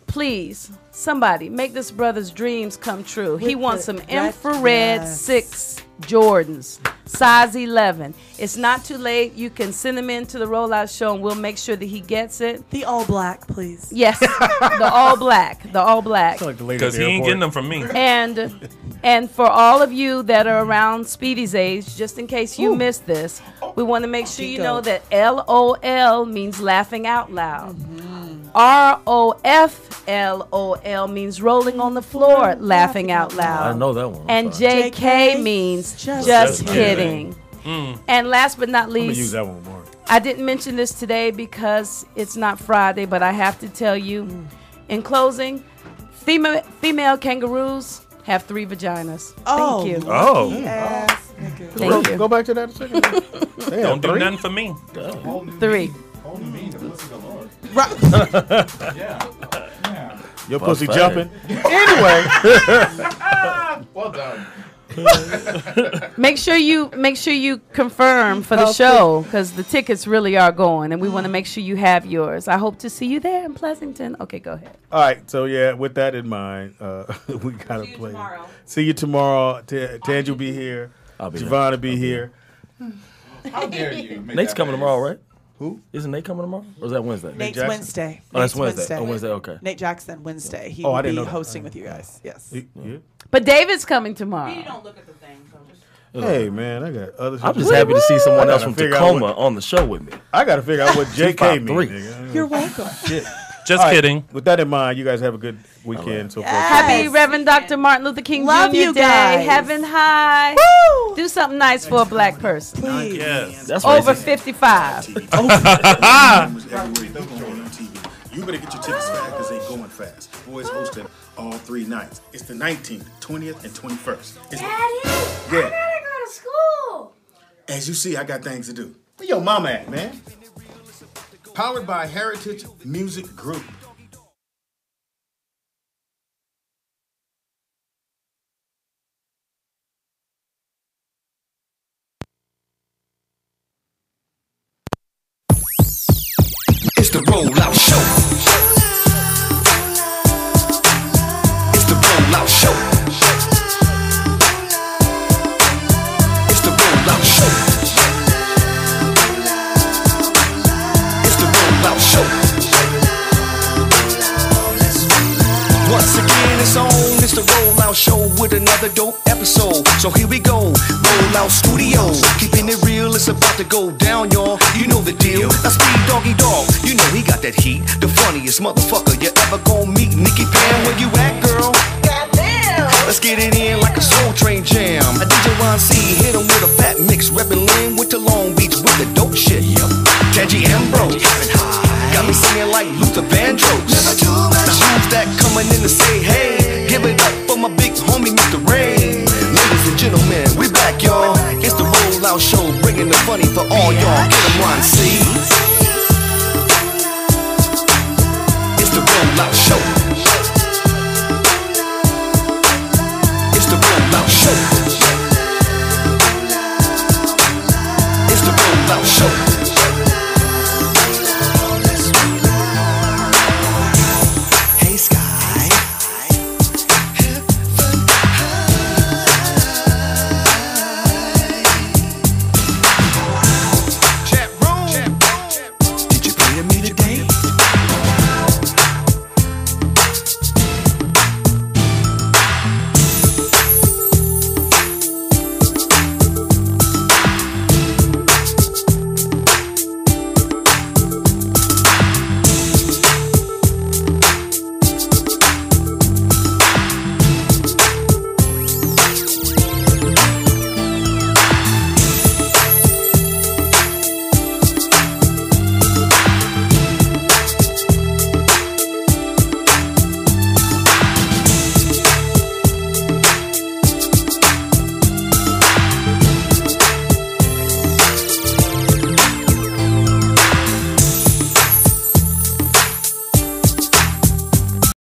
please, somebody, make this brother's dreams come true. He wants some infrared 6 Jordans, size 11. It's not too late. You can send him into the Rollout Show and we'll make sure that he gets it. The all black, please. Yes, the all black. The all black. Because he ain't getting them from me. And for all of you that are around Speedy's age, just in case you missed this, we want to make sure you know that LOL means laughing out loud. ROFLOL means rolling on the floor, laughing out loud. I know that one. And JK means just kidding. And last but not least, I'm gonna use that one more. I didn't mention this today because it's not Friday, but I have to tell you, in closing, female kangaroos have 3 vaginas. Oh. Thank you. Oh. Yes. Thank you. Go back to that a second. Don't do nothing for me. 3. Right. Your pussy jumping. Anyway. Well done. Make sure you confirm for the show because the tickets really are going, and we want to make sure you have yours. I hope to see you there in Pleasanton. Okay, go ahead. All right, so yeah, with that in mind, we gotta play. See you tomorrow. Tange will be here. Javon will be here. How dare you? Nate's coming tomorrow, right? Who? Isn't Nate coming tomorrow? Or is that Wednesday? Nate's Wednesday. Oh, that's Nate's Wednesday. Oh, Wednesday, okay. Nate Jackson, Wednesday. He I will didn't be know that. hosting with you guys. Yes. Yeah. But David's coming tomorrow. You don't look at the thing, so just. Hey man, I got other. I'm just happy to see someone else from figure out Tacoma on the show with me. I got to figure out what JK means. nigga. You're welcome. Shit. Just kidding. With that in mind, you guys have a good weekend. So far. Happy Reverend Dr. Martin Luther King Love Jr. you Day. guys. Heaven high. Woo! Do something nice for a black person. Please. Yes. That's Over racist. 55. You better get your tickets fast because they going fast. Boys hosting all 3 nights. It's the 19th, 20th, and 21st. Daddy, Yeah. I gotta go to school. As you see, I got things to do. Where your mama at, man? Powered by Heritage Music Group. It's the rollout show. It's the rollout show. It's the rollout show. It's the rollout show. Once again, it's on. It's the rollout show with another dope episode. So here we go. Rollout Studios, keeping it real. It's about to go down, y'all. You know the deal. Now Speed Doggy Dog, you know he got that heat. The funniest motherfucker you ever gon' meet. Nikki Pam, where you at, girl? Goddamn. Let's get it in like a Soul Train jam. A DJ Ron C hit him with a fat mix. Reppin' Lynn went to Long Beach with the dope shit. Tangy Ambrose, got me singing like Luther Vandross. Now who's that coming in to say hey? Give it up for my big homie, Mr. Ray. Ladies and gentlemen, we back, y'all. It's the rollout show, bringing the funny for all y'all. Get 'em rhyme,